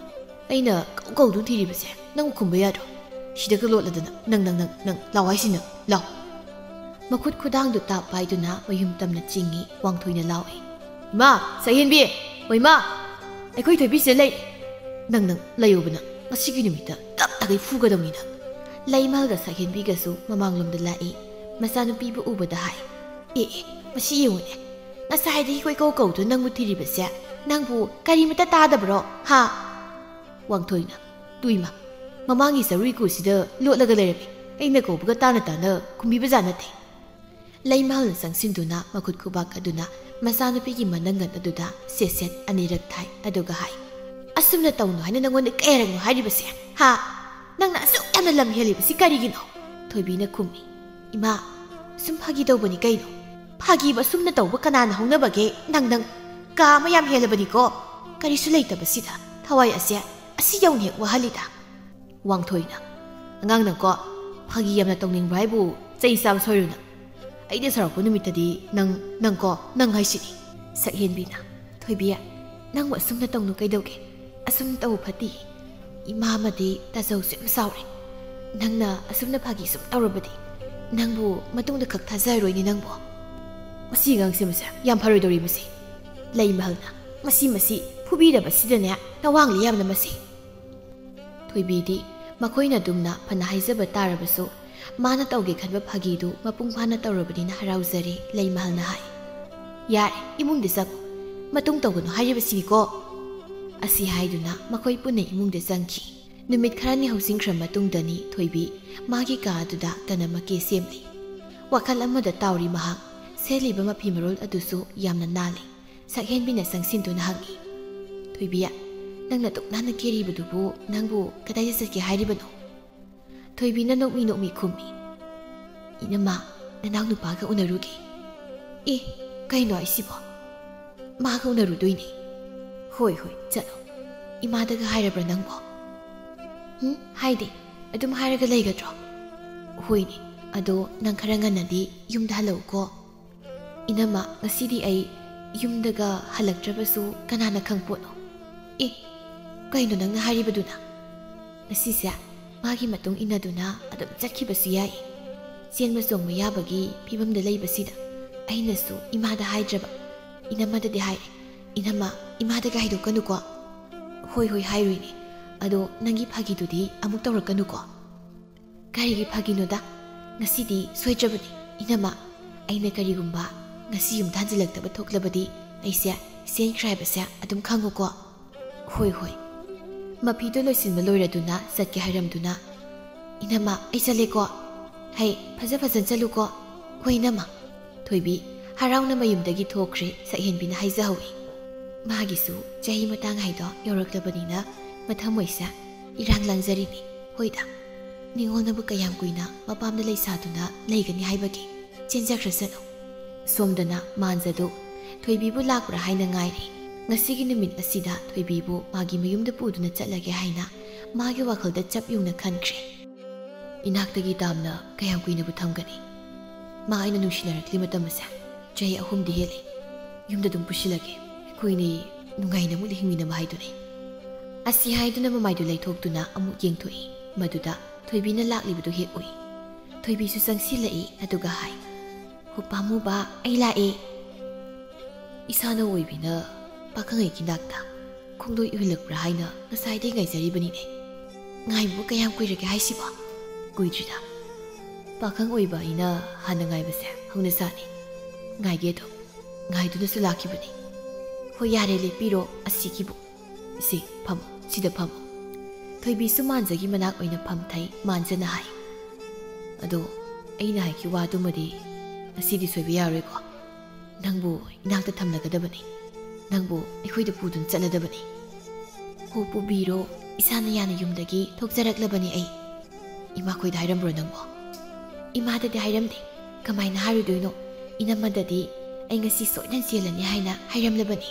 Speaker 1: ꯑꯩꯅ ꯀꯧꯗꯨꯅ ꯊꯤꯔꯤꯕꯁꯦ ꯅꯪ ꯈꯨꯝꯕ ꯌꯥꯗ꯭ꯔꯣ ꯁꯤꯗꯒ ꯂꯣꯠꯂꯗꯅ ꯅꯪ ꯂꯥꯎ ꯍꯥꯏꯁꯤꯅ ꯂꯥꯎ ꯃꯈꯨꯠ ꯈꯨꯗꯥꯡꯗꯨ ꯇꯥꯞ ꯄꯥꯏꯗꯨꯅ ꯃꯌꯨꯝ ꯇꯝꯅ ꯆꯤꯡꯉꯤ ꯋꯥꯡꯊꯣꯏꯅ ꯂꯥꯎꯏ ꯏꯃꯥ ꯁꯛꯍꯦꯟꯕꯤ ꯍꯣꯏ ꯏꯃꯥ ꯑꯩꯈꯣꯏ ꯊꯣꯏꯕꯤꯁꯤꯗ ꯂꯩ ꯅꯪ ꯂꯩꯌꯣꯕꯅ ꯉꯁꯤꯒꯤ ꯅꯨꯃꯤꯠꯇ ꯇꯞꯅꯒꯩ ꯐꯨꯒꯗꯧꯅꯤꯅ ꯂꯩꯃꯜꯒ ꯁꯛꯍꯦꯟꯕꯤꯒꯁꯨ ꯃꯃꯥꯡꯂꯣꯝꯗ ꯂꯥꯛꯏ ꯃꯆꯥꯅꯨꯄꯤꯕꯨ ꯎꯕꯗ ꯍꯥꯏ ꯃꯁꯤ ꯌꯦꯡꯉꯨꯅꯦ ꯉꯁꯥꯏꯗꯒꯤ ꯀꯣꯏꯀꯧ ꯀꯧꯗꯨꯅ ꯅꯪꯕꯨ ꯊꯤꯔꯤꯕꯁꯦ ꯅꯪꯕꯨ ꯀꯔꯤꯃꯇ ꯇꯥꯗꯕ꯭ꯔꯣ ꯍꯥ ꯋꯥꯡꯊꯣꯏꯅ ꯇꯨꯏꯃ ꯃꯃꯥꯡꯒꯤ ꯆꯔꯨꯏ ꯀꯨꯁꯤꯗ ꯂꯣꯠꯂꯒ ꯂꯩꯔꯝꯃꯤ ꯑꯩꯅ ꯀꯧꯕꯒ ꯇꯥꯅ ꯈꯨꯝꯕꯤꯕꯖꯥꯠ ꯅꯠꯇꯦ ꯂꯩꯃꯜꯅ ꯆꯪꯁꯤꯟꯗꯨꯅ ꯃꯈꯨꯠ ꯈꯨꯕꯥꯛ ꯑꯗꯨꯅ ꯃꯆꯥꯅꯨꯄꯤꯒꯤ ꯃꯅꯪꯒꯟ ꯑꯗꯨꯗ ꯁꯦꯠ ꯑꯅꯤꯔꯛ ꯊꯥꯏ ꯑꯗꯨꯒ ꯍꯥꯏ ꯑꯁꯨꯝꯅ ꯇꯧꯅꯣ ꯍꯥꯏꯅ ꯅꯪꯉꯣꯟꯗ ꯀꯌꯥꯔꯛꯅꯣ ꯍꯥꯏꯔꯤꯕꯁꯦ ꯍꯥ ꯅꯪꯅ ꯑꯁꯨꯛ ꯌꯥꯝꯅ ꯂꯝ ꯍꯦꯜꯂꯤꯕꯁꯤ ꯀꯔꯤꯒꯤꯅꯣ ꯊꯣꯏꯕꯤꯅ ꯈꯨꯝꯃꯤ ꯏꯃꯥ ꯁꯨꯝ ꯐꯥꯒꯤ ꯇꯧꯕꯅꯤ ꯀꯩꯅꯣ ꯐꯥꯒꯤꯕ ꯁꯨꯝꯅ ꯇꯧꯕ ꯀꯅꯥꯅ ꯍꯧꯅꯕꯒꯦ ꯅꯪ ꯀꯥ ꯑꯃ ꯌꯥꯝ ꯍꯦꯜꯂꯕꯅꯤꯀꯣ ꯀꯔꯤꯁꯨ ꯂꯩꯇꯕꯁꯤꯗ ꯊꯋꯥꯏ ꯑꯁꯤ ꯌꯧꯅ ꯍꯦꯛ ꯋꯥꯍꯜꯂꯤꯗ ꯋꯥꯡꯊꯣꯏꯅ ꯑꯉꯥꯡ ꯅꯪꯀꯣ ꯐꯥꯒꯤ ꯌꯥꯝꯅ ꯇꯧꯅꯤꯡꯕ꯭ꯔꯥ ꯍꯥꯏꯕꯨ ꯆꯩ ꯆꯥꯕ ꯁꯣꯏꯔꯨꯅ ꯑꯩꯅ ꯁꯥꯎꯔꯛꯄ ꯅꯨꯃꯤꯠꯇꯗꯤ ꯅꯪ ꯍꯥꯏꯁꯤꯅꯤ ꯁꯛꯍꯦꯟꯕꯤꯅ ꯊꯣꯏꯕꯤ ꯅꯪꯕꯨ ꯑꯁꯨꯝꯅ ꯇꯧꯅꯨ ꯀꯩꯗꯧꯒꯦ ꯑꯁꯨꯝ ꯇꯧ ꯐꯠꯇꯤ ꯏꯃꯥ ꯑꯃꯗꯤ ꯇꯥꯖꯧꯁꯨ ꯌꯥꯝ ꯁꯥꯎꯔꯦ ꯅꯪꯅ ꯑꯁꯨꯝꯅ ꯐꯥꯒꯤ ꯁꯨꯝ ꯇꯧꯔꯕꯗꯤ ꯅꯪꯕꯨ ꯃꯇꯨꯡꯗ ꯈꯛ ꯊꯥꯖꯔꯣꯏꯅꯤ ꯅꯪꯕꯨ ꯃꯁꯤ ꯑꯉꯥꯡꯁꯦ ꯃꯁꯦ ꯌꯥꯝ ꯐꯔꯣꯏꯗꯧꯔꯤ ꯃꯁꯤ ꯂꯩꯃꯍꯜꯅ ꯃꯁꯤ ꯐꯨꯕꯤꯔꯕꯁꯤꯗꯅꯦ ꯇꯋꯥꯡꯂꯤ ꯌꯥꯝꯅ ꯃꯁꯤ ꯊꯣꯏꯕꯤꯗꯤ ꯃꯈꯣꯏꯅ ꯑꯗꯨꯝꯅ ꯐꯅ ꯍꯥꯏꯖꯕ ꯇꯥꯔꯕꯁꯨ ꯃꯥꯅ ꯇꯧꯒꯦ ꯈꯟꯕ ꯐꯥꯒꯤꯗꯨ ꯃꯄꯨꯡ ꯐꯥꯅ ꯇꯧꯔꯕꯅꯤꯅ ꯍꯔꯥꯎꯖꯔꯦ ꯂꯩꯃꯍꯜꯅ ꯍꯥꯏ ꯌꯥꯔꯦ ꯏꯃꯨꯡꯗ ꯆꯪꯉꯨ ꯃꯇꯨꯡ ꯇꯧꯒꯅꯨ ꯍꯥꯏꯔꯤꯕꯁꯤꯅꯤꯀꯣ ꯑꯁꯤ ꯍꯥꯏꯗꯨꯅ ꯃꯈꯣꯏ ꯄꯨꯟꯅ ꯏꯃꯨꯡꯗ ꯆꯪꯈꯤ ꯅꯨꯃꯤꯠ ꯈꯔꯅꯤ ꯍꯧꯖꯤꯟꯈ꯭ꯔ ꯃꯇꯨꯡꯗꯅꯤ ꯊꯣꯏꯕꯤ ꯃꯥꯒꯤ ꯀꯥ ꯑꯗꯨꯗ ꯇꯅꯃꯛꯀꯤ ꯁꯦꯝꯂꯤ ꯋꯥꯈꯜ ꯑꯃꯗ ꯇꯥꯎꯔꯤ ꯃꯍꯥꯛ ꯁꯦꯠꯂꯤꯕ ꯃꯐꯤ ꯃꯔꯣꯜ ꯑꯗꯨꯁꯨ ꯌꯥꯝꯅ ꯅꯥꯜꯂꯤ ꯁꯛꯍꯦꯟꯕꯤꯅ ꯆꯪꯁꯤꯟꯗꯨꯅ ꯍꯪꯉꯤ ꯊꯣꯏꯕꯤ ꯅꯪꯅ ꯗꯨꯛ ꯅꯥꯟꯅ ꯀꯦꯔꯤꯕꯗꯨꯕꯨ ꯅꯪꯕꯨ ꯀꯗꯥꯏꯗ ꯆꯠꯀꯦ ꯍꯥꯏꯔꯤꯕꯅꯣ ꯊꯣꯏꯕꯤꯅ ꯅꯣꯛꯃꯤ ꯈꯨꯝꯃꯤ ꯏꯅꯝꯃ ꯅꯅꯥꯎ ꯅꯨꯄꯥꯒ ꯎꯅꯔꯨꯒꯦ ꯀꯩꯅꯣ ꯑꯩꯁꯤꯕꯣ ꯃꯥꯒ ꯎꯅꯔꯨꯗꯣꯏꯅꯤ ꯍꯣꯏ ꯆꯠꯂꯣ ꯏꯃꯥꯗꯒ ꯍꯥꯏꯔꯕ꯭ꯔꯥ ꯅꯪꯕꯣ ꯍꯥꯏꯗꯦ ꯑꯗꯨꯝ ꯍꯥꯏꯔꯒ ꯂꯩꯒꯗ꯭ꯔꯣ ꯍꯣꯏꯅꯦ ꯑꯗꯣ ꯅꯪ ꯈꯔ ꯉꯟꯅꯗꯤ ꯌꯨꯝꯗ ꯍꯜꯂꯛꯎꯀꯣ ꯏꯅꯝꯃ ꯉꯁꯤꯗꯤ ꯑꯩ ꯌꯨꯝꯗꯒ ꯍꯜꯂꯛꯇ꯭ꯔꯕꯁꯨ ꯀꯅꯥꯅ ꯈꯪꯄꯣꯠꯅꯣ ꯀꯩꯅꯣ ꯅꯪꯅ ꯍꯥꯏꯔꯤꯕꯗꯨꯅ ꯉꯁꯤꯁꯦ ꯃꯥꯒꯤ ꯃꯇꯨꯡ ꯏꯟꯅꯗꯨꯅ ꯑꯗꯨꯝ ꯆꯠꯈꯤꯕꯁꯨ ꯌꯥꯏ ꯆꯦꯟꯕ ꯆꯣꯡꯕ ꯌꯥꯕꯒꯤ ꯐꯤꯕꯝꯗ ꯂꯩꯕꯁꯤꯗ ꯑꯩꯅꯁꯨ ꯏꯃꯥꯗ ꯍꯥꯏꯗ꯭ꯔꯕ ꯏꯅꯝꯃꯗꯗꯤ ꯍꯥꯏꯔꯦ 이나마 이마다가 하이도까누고 호이 하이루이니 아도 낭기 파기도디 아묵 떠올까누고 가리기 파기노다 ngasi디 소이저버니 이나마 아이나 가리군바 ngasi yum 단질락다바 톡라바디 아이세 센크라이바세 아둠 칸고고 호이 마피도 로이신바 로이라두나 삿게 하람두나 이나마 아이살레고 하이 파자파잔 짤루고 호이 이나마 토이비 하라우나 마윰다기 토크리 사현비나 하이자호이 마기수 자히 마땅 하이도 여럭다버니나 마타모이사 이랑 랑자리니 호이다 닝원나부 kayam kuina mapamda leisaduna leigani haibagi chenjakrasano somdana manjadu thoibibu lakpra haina ngairi ngasigi numit asida thoibibu magi mayumda puduna chatlage haina magi wakhalda chap yungna khankhre inaktagi tamna kayam kuina bu thamgani ma aina nungshinarakli matamasa chahi ahum di hele yumda dum pushilage kuini nungaina mu hingmina mahaidune asi haiduna mamaidu leithokduna amu yengthoi maduda thoibina laklibadu he oi thoibisu sangsilai aduga hai hupamuba ai lae isana oibina pakangai kinakta khongdoi uilakpra haina ngasai de ngai jari bani ne ꯉꯥꯏꯕꯨ ꯀꯌꯥꯝ ꯀꯨꯏꯔꯒꯦ ꯍꯥꯏꯁꯤꯕꯣ? ꯀꯨꯏꯗ꯭ꯔꯤꯗ ꯄꯥꯈꯪ ꯑꯣꯏꯕ ꯑꯩꯅ ꯍꯥꯟꯅ ꯉꯥꯏꯕꯁꯦ ꯍꯧꯅꯁꯥꯅꯤ ꯉꯥꯏꯒꯦ ꯑꯗꯨꯝ ꯉꯥꯏꯗꯨꯅꯁꯨ ꯂꯥꯛꯈꯤꯕꯅꯤ ꯍꯣꯏ ꯌꯥꯔꯦ ꯂꯦꯞꯄꯤꯔꯣ ꯑꯁꯤꯒꯤꯕꯨ ꯏꯁꯤ ꯐꯝꯃꯣ ꯁꯤꯗ ꯐꯝꯃꯣ ꯊꯣꯏꯕꯤꯁꯨ ꯃꯥꯟꯖꯒꯤ ꯃꯅꯥꯛ ꯑꯣꯏꯅ ꯐꯝꯊꯩ ꯃꯥꯟꯖꯅ ꯍꯥꯏ ꯑꯗꯣ ꯑꯩꯅ ꯍꯥꯏꯈꯤ ꯋꯥꯗꯨꯃꯗꯤ ꯉꯁꯤꯗꯤ ꯁꯣꯏꯕ ꯌꯥꯔꯣꯏꯀꯣ ꯅꯪꯕꯨ ꯏꯅꯥꯛꯇ ꯊꯝꯂꯒꯗꯕꯅꯤ ꯅꯪꯕु ꯑꯩꯈꯣꯏꯗ ꯄꯨꯗꯨꯅ ꯆꯠꯂꯗꯕꯅꯤ ꯍꯣ ꯄꯨꯕꯤꯔꯣ ꯏꯁꯥꯅ ꯌꯥꯅ ꯌꯨꯝꯗꯒꯤ ꯊꯣꯛꯆꯔꯛꯂꯕꯅꯤ ꯑꯩ ꯏꯃꯥꯈꯣꯏꯗ ꯍꯥꯏꯔꯝꯕ꯭ꯔꯣ ꯅꯪꯕꯣ ꯏꯃꯥꯗꯗꯤ ꯍꯥꯏꯔꯝꯗꯦ ꯀꯃꯥꯏꯅ ꯍꯥꯏꯔꯨꯗꯣꯏꯅꯣ ꯏꯅꯝꯃꯗꯗꯤ ꯑꯩ ꯉꯁꯤ ꯁꯣꯏꯗꯅ ꯆꯦꯜꯂꯅꯤ ꯍꯥꯏꯅ ꯍꯥꯏꯔꯝꯂꯕꯅꯤ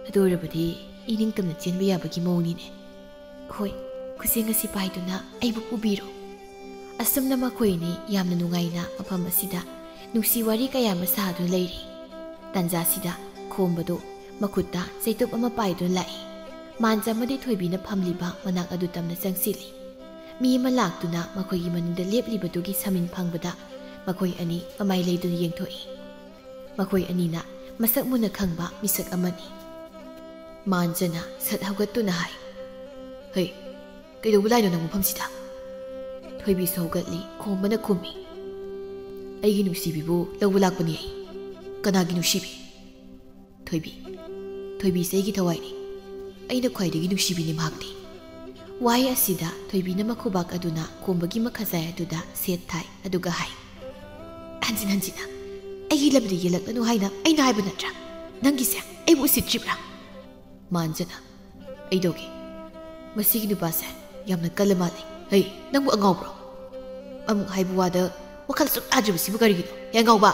Speaker 1: ꯑꯗꯨ ꯑꯣꯏꯔꯕꯗꯤ ꯏꯅꯤꯡꯇꯝꯅ ꯆꯦꯟꯕ ꯌꯥꯕꯒꯤ ꯃꯑꯣꯡꯅꯤꯅꯦ ꯍꯣꯏ ꯈꯨꯠꯁꯦꯡ ꯑꯁꯤ ꯄꯥꯏꯗꯨꯅ ꯑꯩꯕꯨ ꯄꯨꯕꯤꯔꯣ ꯑꯁꯨꯝꯅ ꯃꯈꯣꯏꯅꯤ ꯌꯥꯝꯅ ꯅꯨꯡꯉꯥꯏꯅ ꯃꯐꯝ ꯑꯁꯤꯗ ꯅꯨꯡꯁꯤ ꯋꯥꯔꯤ ꯀꯌꯥ ꯑꯃ ꯁꯥꯗꯨꯅ ꯂꯩꯔꯤ ꯇꯟꯖꯥꯁꯤꯗ ꯈꯣꯝꯕꯗꯨ ꯃꯈꯨꯠꯇ ꯆꯩꯇꯨꯞ ꯑꯃ ꯄꯥꯏꯗꯨꯅ ꯂꯥꯛꯏ ꯃꯥꯟꯖ ꯑꯃꯗꯤ ꯊꯣꯏꯕꯤꯅ ꯐꯝꯂꯤꯕ ꯃꯅꯥꯛ ꯑꯗꯨ ꯇꯝꯅ ꯆꯪꯁꯤꯜꯂꯤ ꯃꯤ ꯑꯃ ꯂꯥꯛꯇꯨꯅ ꯃꯈꯣꯏꯒꯤ ꯃꯅꯤꯡꯗ ꯂꯦꯞꯂꯤꯕꯗꯨꯒꯤ ꯁꯃꯤꯟ ꯐꯪꯕꯗ ꯃꯈꯣꯏ ꯑꯅꯤ ꯃꯃꯥꯏ ꯂꯩꯗꯨꯅ ꯌꯦꯡꯊꯣꯛꯏ ꯃꯈꯣꯏ ꯑꯅꯤꯅ ꯃꯁꯛ ꯃꯨꯟꯅ ꯈꯪꯕ ꯃꯤꯁꯛ ꯑꯃꯅꯤ ꯃꯥꯟꯖꯅ ꯁꯠ ꯍꯧꯒꯠꯇꯨꯅ ꯍꯥꯏ ꯍꯩ ꯀꯩꯗꯧꯕ ꯂꯥꯛꯏꯅꯣ ꯅꯪ ꯃꯐꯝꯁꯤꯗ ꯊꯣꯏꯕꯤꯁꯨ ꯍꯧꯒꯠꯂꯤ ꯈꯣꯝꯕꯅ ꯈꯨꯝꯃꯤ ꯑꯩꯒꯤ ꯅꯨꯡꯁꯤꯕꯤꯕꯨ ꯂꯧꯕ ꯂꯥꯛꯄꯅꯤ ꯑꯩ ꯀꯅꯥꯒꯤ ꯅꯨꯡꯁꯤꯕꯤ ꯊꯣꯏꯕꯤꯁꯦ ꯑꯩꯒꯤ ꯊꯋꯥꯏꯅꯤ ꯑꯩꯅ ꯈ꯭ꯋꯥꯏꯗꯒꯤ ꯅꯨꯡꯁꯤꯕꯤꯅꯤ ꯃꯍꯥꯛꯇꯤ ꯋꯥꯍꯩ ꯑꯁꯤꯗ ꯊꯣꯏꯕꯤꯅ ꯃꯈꯨꯕꯥꯛ ꯑꯗꯨꯅ ꯈꯣꯝꯕꯒꯤ ꯃꯈꯖꯥꯏ ꯑꯗꯨꯗ ꯁꯦꯠ ꯊꯥꯏ ꯑꯗꯨꯒ ꯍꯥꯏ ꯍꯟꯖꯤꯟ ꯍꯟꯖꯤꯟꯅ ꯑꯩꯒꯤ ꯂꯝꯗ ꯌꯦꯜꯂꯛꯂꯅꯨ ꯍꯥꯏꯅ ꯑꯩꯅ ꯍꯥꯏꯕ ꯅꯠꯇ꯭ꯔꯥ ꯅꯪꯒꯤꯁꯦ ꯑꯩꯕꯨ ꯎꯁꯤꯠꯇ꯭ꯔꯤꯕ꯭ꯔꯥ ꯃꯥꯟꯖꯅ ꯑꯩꯗꯧꯒꯦ ꯃꯁꯤꯒꯤ ꯅꯨꯄꯥꯁꯦ ꯌꯥꯝꯅ ꯀꯜꯂ ꯃꯥꯜꯂꯤ ꯍꯩ ꯅꯪꯕꯨ ꯑꯉꯥꯎꯕ꯭ꯔꯣ ꯑꯃꯨꯛ ꯍꯥꯏꯕ ꯋꯥꯗ ꯋꯥꯈꯜ ꯁꯨꯛ ꯇꯥꯗ꯭ꯔꯤꯕꯁꯤꯕꯨ ꯀꯔꯤꯒꯤꯅꯣ ꯑꯉꯥꯎꯕ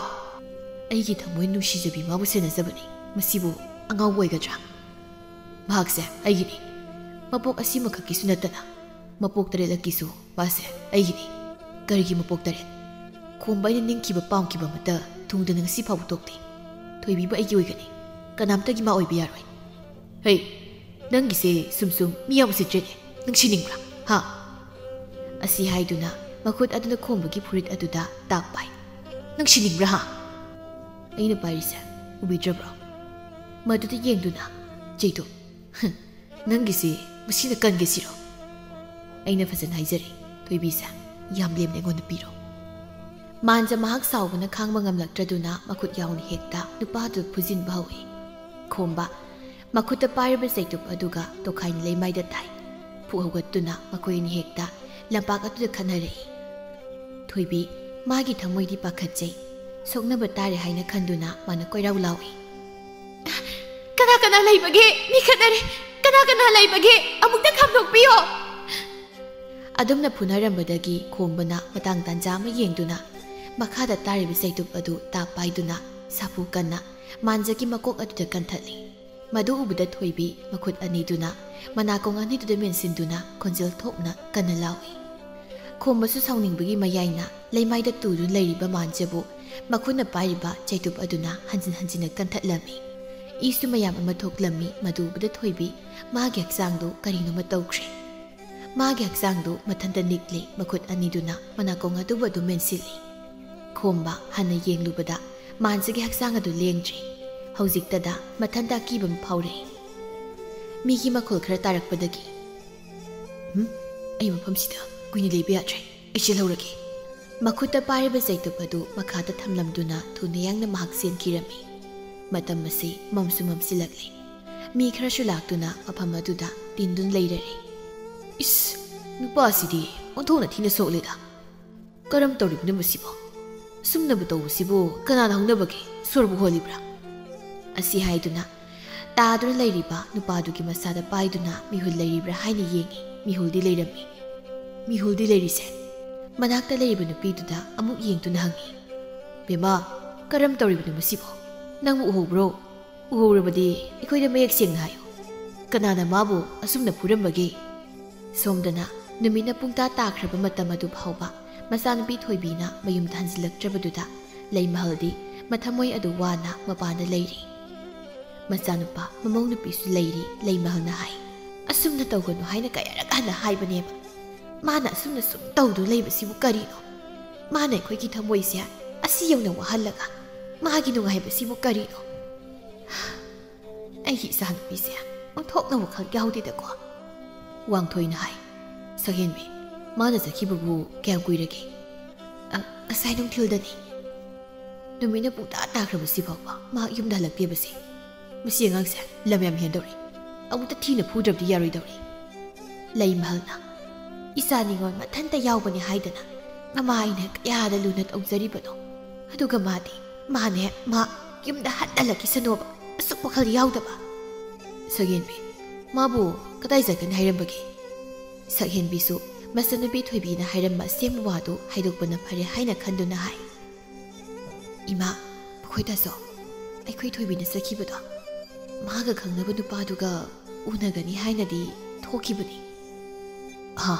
Speaker 1: ꯑꯩꯒꯤ ꯊꯃꯣꯏ ꯅꯨꯡꯁꯤꯖꯕꯤ ꯃꯥꯕꯨ ꯁꯦꯟꯅꯖꯕꯅꯤ ꯃꯁꯤꯕꯨ ꯑꯉꯥꯎꯕ ꯑꯣꯏꯒꯗ꯭ꯔꯥ ꯃꯍꯥꯛꯁꯦ ꯑꯩꯒꯤꯅꯤ ꯃꯄꯣꯛ ꯑꯁꯤꯃꯈꯛꯀꯤꯁꯨ ꯅꯠꯇꯅ ꯃꯄꯣꯛ 3ꯂꯛꯀꯤꯁꯨ ꯃꯥꯁꯦ ꯑꯩꯒꯤꯅꯤ ꯀꯔꯤꯒꯤ ꯃꯄꯣꯛ 3 ꯈꯣꯝꯕ ꯑꯩꯅ ꯅꯤꯡꯈꯤꯕ ꯄꯥꯝꯈꯤꯕ ꯑꯃꯠꯇ ꯊꯨꯡꯗꯅ ꯉꯁꯤ ꯐꯥꯎꯕ ꯇꯣꯛꯇꯦ ꯊꯣꯏꯕꯤꯕꯨ ꯑꯩꯒꯤ ꯑꯣꯏꯒꯅꯤ ꯀꯅꯥꯝꯇꯒꯤ ꯃꯥ ꯑꯣꯏꯕ ꯌꯥꯔꯣꯏ ꯍꯩ ꯅꯪꯒꯤꯁꯦ ꯁꯨꯝ ꯃꯤ ꯌꯥꯝ ꯎꯁꯤꯠꯇ꯭ꯔꯦꯅꯦ ꯅꯨꯡꯁꯤꯅꯤꯡꯕ꯭ꯔꯥ ꯍꯥ ꯑꯁꯤ ꯍꯥꯏꯗꯨꯅ ꯃꯈꯨꯠ ꯑꯗꯨꯅ ꯈꯣꯝꯕꯒꯤ ꯐꯨꯔꯤꯠ ꯑꯗꯨꯗ ꯇꯥꯛ ꯄꯥꯏ ꯅꯨꯡꯁꯤꯅꯤꯡꯕ꯭ꯔꯥ ꯍꯥ ꯑꯩꯅ ꯄꯥꯏꯔꯤꯁꯦ ꯎꯕꯤꯗ꯭ꯔꯕ꯭ꯔꯣ ꯃꯗꯨꯗ ꯌꯦꯡꯗꯨꯅ ꯆꯩꯇꯨ ꯅꯪꯒꯤꯁꯤ ꯃꯁꯤꯅ ꯀꯟꯒꯦꯁꯤꯔꯣ ꯑꯩꯅ ꯐꯖꯅ ꯍꯥꯏꯖꯔꯤ ꯊꯣꯏꯕꯤꯁꯦ ꯌꯥꯝ ꯂꯦꯝꯅ ꯑꯩꯉꯣꯟꯗ ꯄꯤꯔꯣ ꯃꯥꯟꯖ ꯃꯍꯥꯛ ꯁꯥꯎꯕꯅ ꯈꯥꯡꯕ ꯉꯝꯂꯛꯇ꯭ꯔꯗꯨꯅ ꯃꯈꯨꯠ ꯌꯥꯎꯅ ꯍꯦꯛꯇ ꯅꯨꯄꯥꯗꯨ ꯐꯨꯖꯤꯟꯕ ꯍꯧꯏ ꯈꯣꯝꯕ ꯃꯈꯨꯠꯇ ꯄꯥꯏꯔꯤꯕ ꯆꯩꯇꯨꯞ ꯑꯗꯨꯒ ꯇꯣꯈꯥꯏꯅ ꯂꯩꯃꯥꯏꯗ ꯊꯥꯏ ꯐꯨ ꯍꯧꯒꯠꯇꯨꯅ ꯃꯈꯣꯏ ꯑꯅꯤ ꯍꯦꯛꯇ ꯂꯝꯄꯥꯛ ꯑꯗꯨꯗ ꯈꯠꯅꯔꯛꯏ ꯊꯣꯏꯕꯤ ꯃꯥꯒꯤ ꯊꯃꯣꯏꯗꯤ ꯄꯥꯈꯠꯆꯩ ꯁꯣꯛꯅꯕ ꯇꯥꯔꯦ ꯍꯥꯏꯅ ꯈꯟꯗꯨꯅ ꯃꯥꯅ ꯀꯣꯏꯔꯥꯎ ꯂꯥꯎꯏ
Speaker 2: ꯀꯅꯥ ꯂꯩꯕꯒꯦ ꯃꯤ ꯈꯠꯅꯔꯦ ꯀꯅꯥ ꯂꯩꯕꯒꯦ ꯑꯃꯨꯛꯇ ꯈꯥꯝꯗꯣꯛꯄꯤꯌꯣ
Speaker 1: ꯑꯗꯨꯝꯅ ꯐꯨꯅꯔꯝꯕꯗꯒꯤ ꯈꯣꯝꯕꯅ ꯃꯇꯥꯡ ꯇꯥꯟꯖꯥ ꯑꯃ ꯌꯦꯡꯗꯨꯅ ꯃꯈꯥꯗ ꯇꯥꯔꯤꯕ ꯆꯩꯇꯨꯞ ꯑꯗꯨ ꯇꯥꯞ ꯄꯥꯏꯗꯨꯅ ꯁꯥꯐꯨ ꯀꯟꯅ ꯃꯥꯟꯖꯒꯤ ꯃꯀꯣꯛ ꯑꯗꯨꯗ ꯀꯟꯊꯠꯂꯤ ꯃꯗꯨ ꯎꯕꯗ ꯊꯣꯏꯕꯤ ꯃꯈꯨꯠ ꯑꯅꯤꯗꯨꯅ ꯃꯅꯥꯀꯣꯡ ꯑꯅꯤꯗꯨꯗ ꯃꯦꯟꯁꯤꯟꯗꯨꯅ ꯈꯣꯟꯖꯦꯜ ꯊꯣꯛꯅ ꯀꯟꯅ ꯂꯥꯎꯏ ꯈꯣꯝꯕꯁꯨ ꯁꯥꯎꯅꯤꯡꯕꯒꯤ ꯃꯌꯥꯏꯅ ꯂꯩꯃꯥꯏꯗ ꯇꯨꯗꯨꯅ ꯂꯩꯔꯤꯕ ꯃꯥꯟꯖꯕꯨ ꯃꯈꯨꯠꯅ ꯄꯥꯏꯔꯤꯕ ꯆꯩꯇꯨꯞ ꯑꯗꯨꯅ ꯍꯟꯖꯤꯟ ꯍꯟꯖꯤꯟꯅ ꯀꯟꯊꯠꯂꯝꯃꯤ ꯏꯁꯨ ꯃꯌꯥꯝ ꯑꯃ ꯊꯣꯛꯂꯝꯃꯤ ꯃꯗꯨ ꯎꯕꯗ ꯊꯣꯏꯕꯤ ꯃꯥꯒꯤ ꯍꯛꯆꯥꯡꯗꯨ ꯀꯔꯤꯅꯣꯃ ꯇꯧꯈ꯭ꯔꯦ ꯃꯥꯒꯤ ꯍꯛꯆꯥꯡꯗꯨ ꯃꯊꯟꯇ ꯅꯤꯛꯂꯤ ꯃꯈꯨꯠ ꯑꯅꯤꯗꯨꯅ ꯃꯅꯥꯀꯣꯡ ꯑꯗꯨꯕꯨ ꯑꯗꯨꯝ ꯃꯦꯟꯁꯤꯜꯂꯤ ꯈꯣꯝꯕ ꯍꯟꯅ ꯌꯦꯡꯂꯨꯕꯗ ꯃꯥꯟꯖꯒꯤ ꯍꯛꯆꯥꯡ ꯑꯗꯨ ꯂꯦꯡꯗ꯭ꯔꯤ ꯍꯧꯖꯤꯛꯇꯗ ꯃꯊꯟꯇ ꯑꯀꯤꯕ ꯑꯃ ꯐꯥꯎꯔꯛꯏ ꯃꯤꯒꯤ ꯃꯈꯣꯜ ꯈꯔ ꯇꯥꯔꯛꯄꯗꯒꯤ ꯑꯩ ꯃꯐꯝꯁꯤꯗ ꯀꯨꯏꯅ ꯂꯩꯕ ꯌꯥꯗ꯭ꯔꯦ ꯑꯩ ꯆꯦꯜꯍꯧꯔꯒꯦ ꯃꯈꯨꯠꯇ ꯄꯥꯏꯔꯤꯕ ꯆꯩꯇꯨꯞ ꯑꯗꯨ ꯃꯈꯥꯗ ꯊꯝꯂꯝꯗꯨꯅ ꯊꯨꯅ ꯌꯥꯡꯅ ꯃꯍꯥꯛ ꯆꯦꯟꯈꯤꯔꯝꯃꯤ ꯃꯇꯝ ꯑꯁꯤ ꯃꯝꯁꯨ ꯃꯝꯁꯤꯜꯂꯛꯂꯤ ꯃꯤ ꯈꯔꯁꯨ ꯂꯥꯛꯇꯨꯅ ꯃꯐꯝ ꯑꯗꯨꯗ ꯇꯤꯟꯗꯨꯅ ꯂꯩꯔꯔꯤ ꯏꯁ ꯅꯨꯄꯥꯁꯤꯗꯤ ꯑꯣꯟꯊꯣꯛꯅ ꯊꯤꯅ ꯁꯣꯛꯂꯦꯗ ꯀꯔꯝ ꯇꯧꯔꯤꯕꯅꯣ ꯃꯁꯤꯕꯣ ꯁꯨꯝꯅꯕꯨ ꯇꯧꯕꯁꯤꯕꯨ ꯀꯅꯥꯅ ꯍꯧꯅꯕꯒꯦ ꯁꯣꯔꯕꯨ ꯍꯣꯜꯂꯤꯕ꯭ꯔꯥ ꯑꯁꯤ ꯍꯥꯏꯗꯨꯅ ꯇꯥꯗꯨꯅ ꯂꯩꯔꯤꯕ ꯅꯨꯄꯥꯗꯨꯒꯤ ꯃꯁꯥꯗ ꯄꯥꯏꯗꯨꯅ ꯃꯤꯍꯨꯜ ꯂꯩꯔꯤꯕ꯭ꯔꯥ ꯍꯥꯏꯅ ꯌꯦꯡꯉꯤ ꯃꯤꯍꯨꯜꯗꯤ ꯂꯩꯔꯝꯃꯤ ꯃꯤꯍꯨꯜꯗꯤ ꯂꯩꯔꯤꯁꯦ ꯃꯅꯥꯛꯇ ꯂꯩꯔꯤꯕ ꯅꯨꯄꯤꯗꯨꯗ ꯑꯃꯨꯛ ꯌꯦꯡꯗꯨꯅ ꯍꯪꯉꯤ ꯕꯦꯃꯥ ꯀꯔꯝ ꯇꯧꯔꯤꯕꯅꯣ ꯃꯁꯤꯕꯣ ꯅꯪꯕꯨ ꯎꯍꯧꯕ꯭ꯔꯣ ꯎꯍꯧꯔꯕꯗꯤ ꯑꯩꯈꯣꯏꯗ ꯃꯌꯦꯛ ꯁꯦꯡꯅ ꯍꯥꯏꯌꯨ ꯀꯅꯥꯅ ꯃꯥꯕꯨ ꯑꯁꯨꯝꯅ ꯐꯨꯔꯝꯕꯒꯦ ꯁꯣꯝꯗꯅ ꯅꯨꯃꯤꯠꯅ ꯄꯨꯡꯇꯥ ꯇꯥꯈ꯭ꯔꯕ ꯃꯇꯝ ꯑꯗꯨ ꯐꯥꯎꯕ ꯃꯆꯥꯅꯨꯄꯤ ꯊꯣꯏꯕꯤꯅ ꯃꯌꯨꯝꯗ ꯍꯟꯖꯤꯜꯂꯛꯇ꯭ꯔꯕꯗꯨꯗ ꯂꯩꯃꯍꯜꯗꯤ ꯃꯊꯃꯣꯏ ꯑꯗꯨ ꯋꯥꯅ ꯃꯄꯥꯟꯗ ꯂꯩꯔꯤ ꯃꯆꯥꯅꯨꯄꯥ ꯃꯃꯧ ꯅꯨꯄꯤꯁꯨ ꯂꯩꯔꯤ ꯂꯩꯃꯍꯜꯅ ꯍꯥꯏ ꯑꯁꯨꯝꯅ ꯇꯧꯒꯅꯨ ꯍꯥꯏꯅ ꯀꯌꯥꯔꯛ ꯍꯟꯅ ꯍꯥꯏꯕꯅꯦꯕ ꯃꯥꯅ ꯑꯁꯨꯝꯅ ꯁꯨꯝ ꯇꯧꯗꯨꯅ ꯂꯩꯕꯁꯤꯕꯨ ꯀꯔꯤꯅꯣ ꯃꯥꯅ ꯑꯩꯈꯣꯏꯒꯤ ꯊꯃꯣꯏꯁꯦ ꯑꯁꯤ ꯌꯧꯅ ꯋꯥꯍꯜꯂꯒ ꯃꯥꯒꯤ ꯅꯨꯡꯉꯥꯏꯕꯁꯤꯕꯨ ꯀꯔꯤꯅꯣ ꯑꯩꯒꯤ ꯏꯆꯥꯅꯨꯄꯤꯁꯦ ꯑꯣꯟꯊꯣꯛꯅ ꯋꯥꯈꯜ ꯌꯥꯎꯗꯦꯗꯀꯣ ꯋꯥꯡꯊꯣꯏꯅ ꯍꯥꯏ Sakhenbi mana zakhibabu kyam kuirage asai nungthildani numina puta takrabasi bawba ma yumda lakpebasi masi angangse lamyam hendori amuta thina phudrabdi yaroi dori lei mahalna isani ngon mathanta yawbani haidana mama ina yada luna tawjari bado aduga madi mane ma yumda hadalaki sanoba asuk wakhal yawdaba Sakhenbi mabu kadai zakan hairambagi Sakhenbi su masanabi thoibina hairamma semu wadu haidokbana phare haina khanduna hai Ima khoida so ai khoi thoibina sakhibado maga khangnaba nupaduga unagani hainadi thokibani ha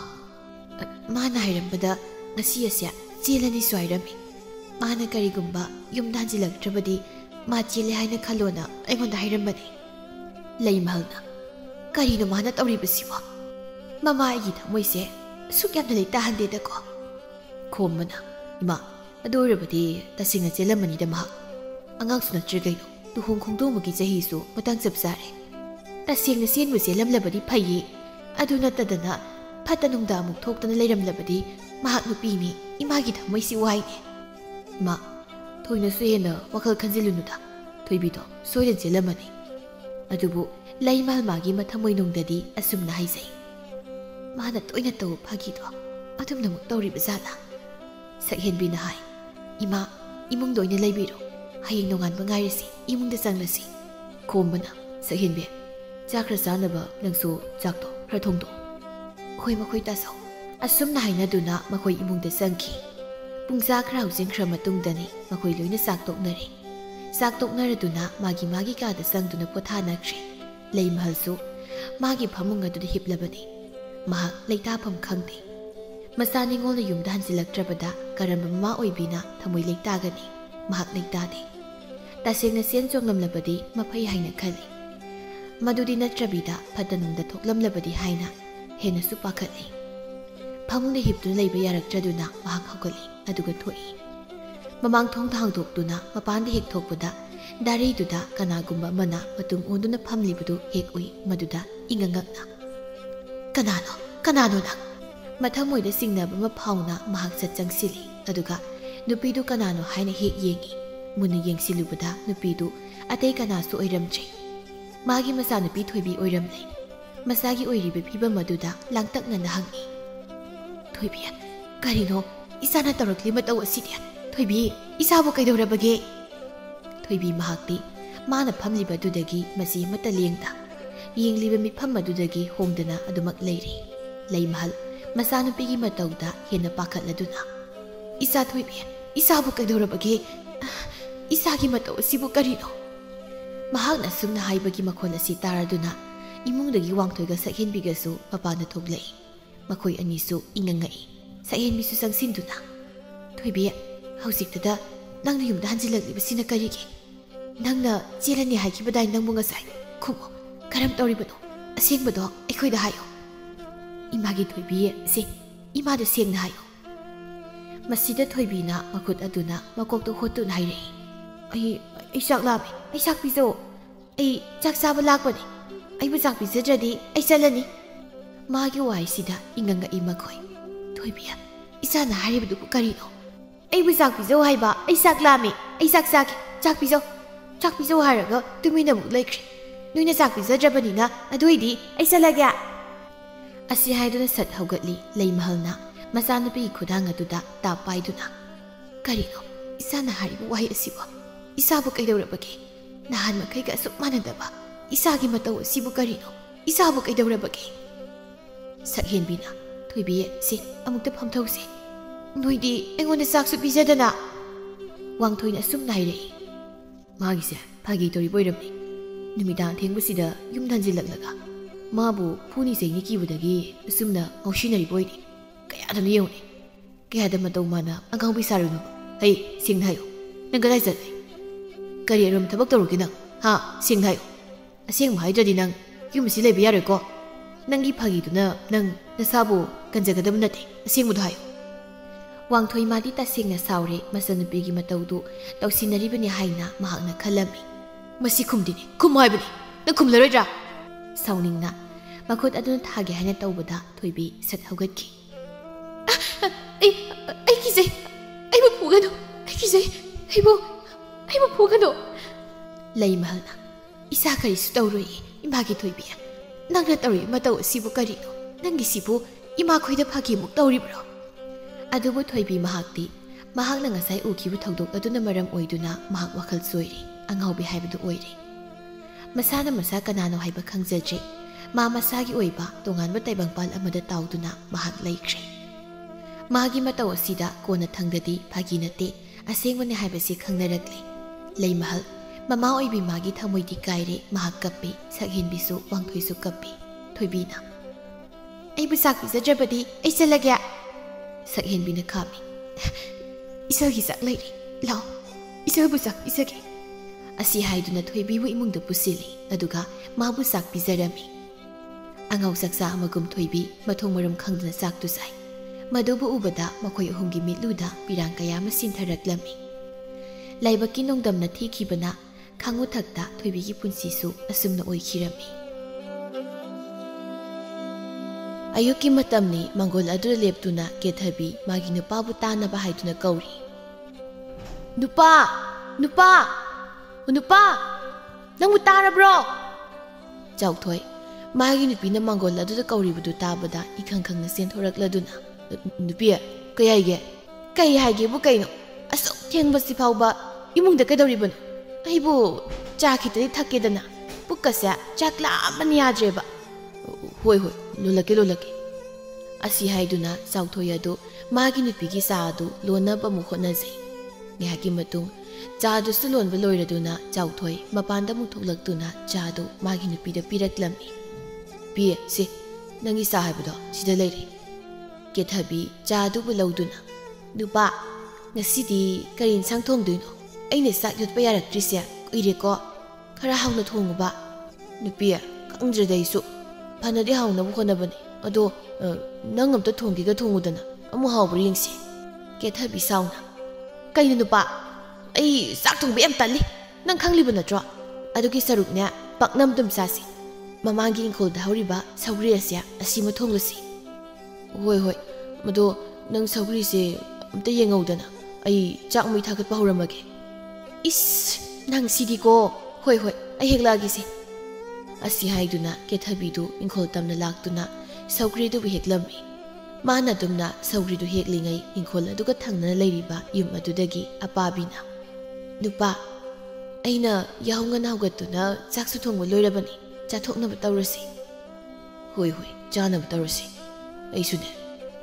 Speaker 1: mana hairambada ngasi asya chelani swairami mana karigumba yumdanjilaktrabadi ma chele haina khalona aigonda hairambani leimalna karino mana tawribasiwa mama agi thamoise sukyamna leita handeda ko khomana ima adorabadi tasinga chelamani dama angang suna trigaido duhong khongdomagi jahi su matang chapsare tasingna senbu chelamlabadi phayi aduna tadana phatanungda amuk thoktana leiramlabadi mahak nupini imagi thamoisi waine ma thoina suena wakhal khanjilunuda thoibido soiren chelamani adubu leimal magi mathamoi nungdadi asumna haisai mana toina to phagido adumna muk tawri bazala Sakhenbi na hai ima imung doina leibiro hayeng nongan bangairisi imungda changlasi khombana Sakhenbi chakra sanaba nangsu chakto khra thongdo khoi makhoi ta so asumna haina duna makhoi imungda changki pungsa khra hujing khra matungdani makhoi loina saktoknaraduna magi ka da sangduna pothana khri leimalsu magi phamung adu hiplabani ma leita pham khangni masani ngolna yumda hansilaktrabada karamba ma oibina thamoi leita gani ma leita de tasengna sen chonglamlabadi maphai haina khali madudi natrabida phatanungda thoklamlabadi haina hena su pakhali phamungna hiptuna leiba yarakraduna ma khakali aduga thoi mamang thong thangdokduna mapanda hek thokpada dari duda kanagumba mana matung onduna phamlibudu hek ui maduda ingangakna kanano na mathamoida singnaba ma phauna mahak changsili aduga nupidu kanano haina hek yengi muna yengsilubada nupidu atei kanasu oiramjai magi masa nupi thoibi oiramlei masagi oiribe phiba maduda langtakna na hangi thoibi karino isana tarokli mataw asidia thoibi isabu kaidorabage thoibi mahakti mana phamliba dudagi masi mata lengda yengliba mifam madudagi hongdana adumak leiri leimahal masanupigi matawda hena pakhatladuna isa thoibi isabu kaidorabage isagi mataw sibu karino mahakna sumna haibagi makhol asi taraduna imungdagi wangthoiga Sakhenbigasu mapana thoglei makhoi anisu ingangai Sakhenbisu sangsinduna thoibi hausiktada nangna yumda hanjilakibasina karige nangna chelani haikibadai nangbu ngasai khumo karam tawribado asengbado aikhoida hayo imagi thoibi se imada sengna hayo masida thoibina makut aduna makokto hotun haire ai sak labi ai sak pizo ai chak saba lakbani ai bu chak pizadradi ai chalani magi wai sida inganga imakhoi thoibi isana haribadu karino ai bu chak pizo haiba ai sak lami ai sak chak pizo haraga tumina mu laikri nuina chak pizadrabanina aduidi ai chalaga asi haiduna sat haugatli leimahalna masanupi khudang aduda ta paiduna karino isana haribu wai asiba isabu kaidorabage nahan makai ga asuk manadaba isagi mataw asibu karino isabu kaidorabage Sakhenbina thoibi se amukta phamthause noidi engona saksu bijadana wangthoina sum naire magise phagi tori boiramni numidang thengbusida yumdanjilaknaga mabu phuni seini kibudagi sumna ngausinari boidi kayadana yewni kayada mataw mana angau bisarunu hey singhayo nangadai jadai kariyerom thabak torugina ha singhayo aseng maidradi nang yumsi lebe yare ko nangi phagi duna nang nasabu kanjagadam nate aseng mudhayo wangthoi madi tasengna saure masanupigi matawdu tawsinaribani haina mahakna khalami masi khumdini khumhaibani na khumlaroidra sauningna Makut aduna thage haina tawbada thoibi sat haugatki.
Speaker 2: Ai kizai. Ai bu phugano. Ai kizai. Ai bu phugano.
Speaker 1: Lay mahalna. Isa kari su tawroi imagi thoibi. Nangna tawri mataw sibu kari no. Nangi sibu ima khoida phagi muk tawri bro. Adubu thoibi mahakti. Mahakna ngasai ukibu thawdok aduna maram oiduna mahak wakal soiri. Angaubi haibadu oiri. Masana masa kanano haiba khangjaje. Ma masagi oiba tonganba taibangpal amada tawduna mahak laikre. Magi mataw asida kona thangdadi phagi nate asengmane haibasi khangnarakle. Lay mahal mama oibi magi thamoidi kaire mahak kappi sakhin bisu wangthoisu kappi thoibina. Aibu sak bizajabadi ai selagya. Sakhin bina khami. Isagi sak lairi. Law. Isabu sak isagi. Asi haiduna thoibi bu imungda pusili aduga mabu sak bizarami. Angau saksa amagum thoibi mathong maram khangdana sak tu sai. Madubu ubada makhoi ahumgi mitluda pirang kaya masin tharaklami. Laibaki nongdamna thikibana khangu thakta thoibi gi punsisu asumna oikhirami. Ayuki matamni mangol adu leptuna kethabi magi nupabu tanaba haiduna kauri. Nupa nangbu tarabro. Chauthoi magi nupina mangol adu kauri budu tabada ikhang khang na sen thorakladuna. Nupia kay haige bu kaino asok thengba sifauba imungda kadoribano aibu chakitari thakkedana pukasa chakla amani yadreba hoi lolake asi haiduna sauthoya do magi nupigi saadu lonaba mu khonase ngaki matung chadu sulon beloiraduna chauthoi mapanda mu thoklaktuna chadu magi nupida piraklami pi se nangi sahaibdo sida leire Kethabi chadu bulauduna. Nupa, ngasidi karin sang thong duino. Aine sak yot payarak trisya ire ko. Khara hauna thonguba. Nupia kangjradai su. Phanadi hauna bu khonabani. Ado nangam ta thonggi ga thongudana. Amu hawbri yingsi. Kethabi sauna. Kaina nupa. Ai sak thongbe am tali. Nang khangli natro. Adugi saruknya paknam dum sasi. Mamangi ingkol da hawriba sawri asya asima thonglasi. Hoi mado nang sauri se amta yengaudana ai chak mui thakat pahramage is nang sidi ko hoi ai heklagi se asi haiduna kethabi du ingkhol tamna laktuna saugri du heklami mana dumna saugri du heklingai ingkhol aduga thangna leiriba yum adudagi apabina nupa aina yaunga nawgatuna chaksu thongwa loirabani chathokna batawrasi hoi chana batawrasi Aisune,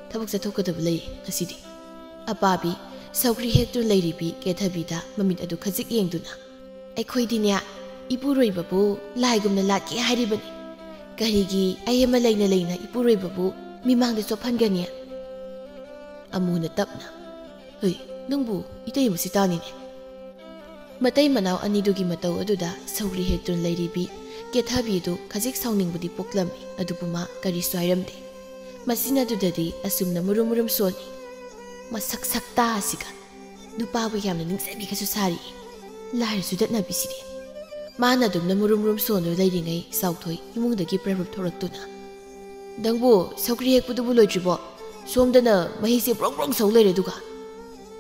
Speaker 1: tabak sa thokadab lay asidi. Apabi, saukri hektur layribi kethabida mamit adu khazik yengduna. Aikhoi dinya ipuroi babu laigumna latki haribani. Karigi ayama layna ipuroi babu mimangda sophangania. Amuna tapna. Hei, nangbu itay mo sitani ne. Matay manaw anidugi mataw aduda saukri hektur layribi kethabidu khazik sauningbudi poklami adupuma kari swairamde. Masina dudadi asumna murum soni. Masak sakta asiga. Nupabu yamna ningsabi kasu sari. Lahir sudat na bisidi. Mana dumna murum sono layringai sauthoi imungdagi prabhab thoraktuna. Dangbo saukri hekpudubu loitribo. Somdana mahise brong sau laire duga.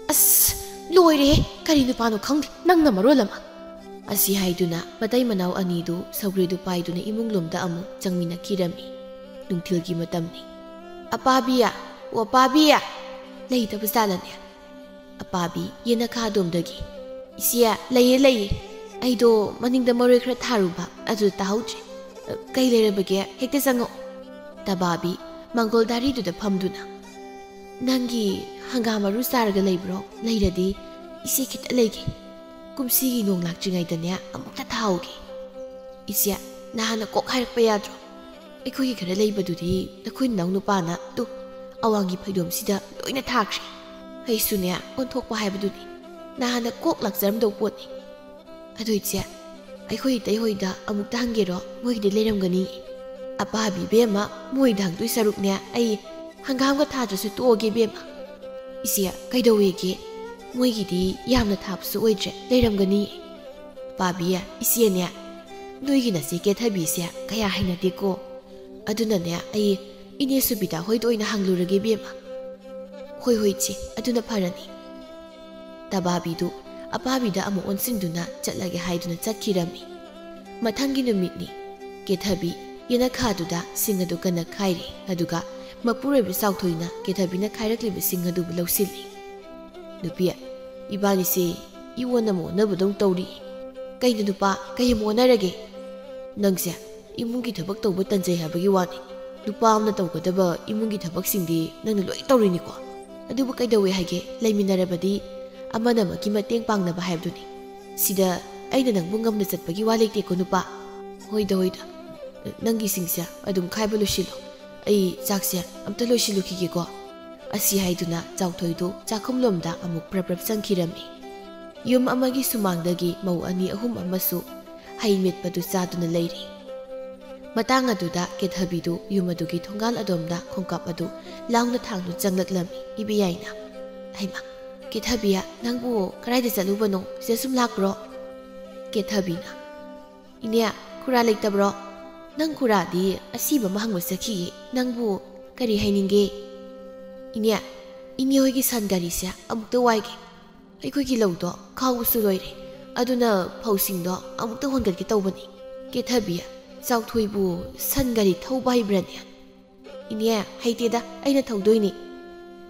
Speaker 1: As loire kari nupano khangdi nangna marolama. Asi haiduna matay manaw anidu saukri du paiduna imunglomda amu changmina kirami. Nungthilgi matamni. Apabiya, wapabiya. Lay ta basalane. Apabi yena khadomdagi. Isia laye. Aido maningda maroi khra tharuba adu tahauji. Kai lerebage hekte sango. Tababi mangoldari du da phamduna. Nangi hangamaru sarga leibro leiradi isi khit lege. Kumsigi nong lakjingai danya amukta thaugi. Isia nahana kok harak payadro. Aikoi khara leibadudi nakhoi nang nupana tu awangi phaidom sida loina thakri hei sunya onthokpa haibaduni nahana kok lakjaram do potni aduicha aikoi tai hoida amuk tangero moide leramgani apabi bema moidang tui saruknya ai hangam ga thadrasu toge bema isia kaidowege moigidi yamna thapsu oidre leramgani pabiya isienya noigina se ke thabisia kaya haina deko ꯑꯗꯨꯅꯅꯦ ꯑꯩ ꯏꯅꯦ ꯁꯨꯕꯤꯗ ꯍꯣꯏꯗ ꯑꯣꯏꯅ ꯍꯪꯂꯨꯔꯒꯦ ꯕꯦꯝꯃ ꯍꯣꯏ ꯍꯣꯏ ꯏꯆꯦ ꯑꯗꯨꯅ ꯐꯔꯅꯤ ꯇꯕꯥꯕꯤꯗꯨ ꯑꯄꯥꯕꯤꯗ ꯑꯃꯨꯛ ꯑꯣꯟꯁꯤꯟꯗꯨꯅ ꯆꯠꯂꯒꯦ ꯍꯥꯏꯗꯨꯅ ꯆꯠꯈꯤꯔꯝꯃꯤ ꯃꯊꯪꯒꯤ ꯅꯨꯃꯤꯠꯅꯤ ꯀꯦꯊꯕꯤ ꯌꯦꯅꯈꯥꯗꯨꯗ ꯁꯤꯡ ꯑꯗꯨ ꯀꯟꯅ ꯈꯥꯏꯔꯤ ꯑꯗꯨꯒ ꯃꯄꯨꯔꯣꯏꯕ ꯆꯥꯎꯊꯣꯏꯅ ꯀꯦꯊꯕꯤꯅ ꯈꯥꯏꯔꯛꯂꯤꯕ ꯁꯤꯡ ꯑꯗꯨꯕꯨ ꯂꯧꯁꯤꯜꯂꯤ ꯅꯨꯄꯤ ꯏꯕꯥꯅꯤꯁꯦ ꯏꯋꯣꯟ ꯑꯃ ꯑꯣꯟꯅꯕꯗꯧ ꯇꯧꯔꯤ ꯀꯩꯅꯣ ꯅꯨꯄꯥ ꯀꯩ ꯑꯃ ꯑꯣꯟꯅꯔꯒꯦ ꯅꯪꯁꯦ ꯏꯃꯨꯡꯒꯤ ꯊꯕꯛ ꯇꯧꯕ ꯇꯟꯖꯩ ꯍꯥꯏꯕꯒꯤ ꯋꯥꯅꯤ ꯅꯨꯄꯥ ꯑꯃꯅ ꯇꯧꯒꯗꯕ ꯏꯃꯨꯡꯒꯤ ꯊꯕꯛꯁꯤꯡꯗꯤ ꯅꯪꯅ ꯂꯣꯏ ꯇꯧꯔꯤꯅꯤꯀꯣ ꯑꯗꯨꯕꯨ ꯀꯩꯗꯧꯋꯦ ꯍꯥꯏꯒꯦ ꯂꯩꯃꯤꯟꯅꯔꯕꯗꯤ ꯑꯃꯅ ꯑꯃꯒꯤ ꯃꯇꯦꯡ ꯄꯥꯡꯅꯕ ꯍꯥꯏꯕꯗꯨꯅꯤ ꯁꯤꯗ ꯑꯩꯅ ꯅꯪꯕꯨ ꯉꯝꯅ ꯆꯠꯄꯒꯤ ꯋꯥ ꯂꯩꯇꯦꯀꯣ ꯅꯨꯄꯥ ꯍꯣꯏꯗ ꯅꯪꯒꯤ ꯁꯤꯡꯁꯦ ꯑꯗꯨꯝ ꯈꯥꯏꯕ ꯂꯣꯏꯁꯤꯜꯂꯣ ꯑꯩ ꯆꯥꯛꯁꯦ ꯑꯝꯇ ꯂꯣꯏꯁꯤꯜꯂꯨꯈꯤꯒꯦꯀꯣ ꯑꯁꯤ ꯍꯥꯏꯗꯨꯅ ꯆꯥꯎꯊꯣꯏꯗꯨ ꯆꯥꯛꯈꯨꯝꯂꯣꯝꯗ ꯑꯃꯨꯛ ꯄ꯭ꯔꯞ ꯆꯪꯈꯤꯔꯝꯃꯤ ꯌꯨꯝ ꯑꯃꯒꯤ ꯁꯨꯃꯥꯡꯗꯒꯤ ꯃꯧ ꯑꯅꯤ ꯑꯍꯨꯝ ꯑꯃꯁꯨ ꯍꯩ ꯃꯦꯠꯄꯗꯨ ꯆꯥꯗꯨꯅ ꯂꯩꯔꯤ ꯃꯇꯥꯡ ꯑꯗꯨꯗ ꯀꯦꯊꯕꯤꯗꯨ ꯌꯨꯝ ꯑꯗꯨꯒꯤ ꯊꯣꯡꯒꯥꯜ ꯑꯗꯣꯝꯗ ꯈꯣꯡꯀꯥꯞ ꯑꯗꯨ ꯂꯥꯎꯅ ꯊꯥꯡꯗꯨ ꯆꯪꯂꯛꯂꯝꯃꯤ ꯏꯕꯦꯌꯥꯏꯅ ꯍꯩꯃꯥ ꯀꯦꯊꯕꯤꯌꯥ ꯅꯪꯕꯨ ꯀꯗꯥꯏꯗ ꯆꯠꯂꯨꯕꯅꯣ ꯁꯤꯗ ꯁꯨꯝ ꯂꯥꯛꯄ꯭ꯔꯣ ꯀꯦꯊꯕꯤꯅ ꯏꯅꯦ ꯈꯨꯔꯥ ꯂꯩꯇꯕ꯭ꯔꯣ ꯅꯪ ꯈꯨꯔꯥꯗꯤ ꯑꯁꯤꯕ ꯑꯃ ꯍꯪꯕ ꯆꯠꯈꯤꯌꯦ ꯅꯪꯕꯨ ꯀꯔꯤ ꯍꯥꯏꯅꯤꯡꯒꯦ ꯏꯅꯦ ꯍꯣꯏꯒꯤ ꯁꯟ ꯒꯥꯔꯤꯁꯦ ꯑꯃꯨꯛꯇ ꯋꯥꯏꯒꯦ ꯑꯩꯈꯣꯏꯒꯤ ꯂꯧꯗꯣ ꯈꯥꯎꯕꯁꯨ ꯂꯣꯏꯔꯦ ꯑꯗꯨꯅ ꯐꯧꯁꯤꯡꯗꯣ ꯑꯃꯨꯛꯇ ꯍꯣꯟꯒꯠꯀꯦ ꯇꯧꯕꯅꯤ ꯀꯦꯊꯕꯤ ꯆꯥꯎꯊꯣꯏꯕꯨ ꯁꯟ ꯒꯥꯔꯤ ꯊꯧꯕ ꯍꯩꯕ꯭ꯔꯅꯦ ꯏꯅꯦ ꯍꯩꯇꯦꯗ ꯑꯩꯅ ꯊꯧꯗꯣꯏꯅꯤ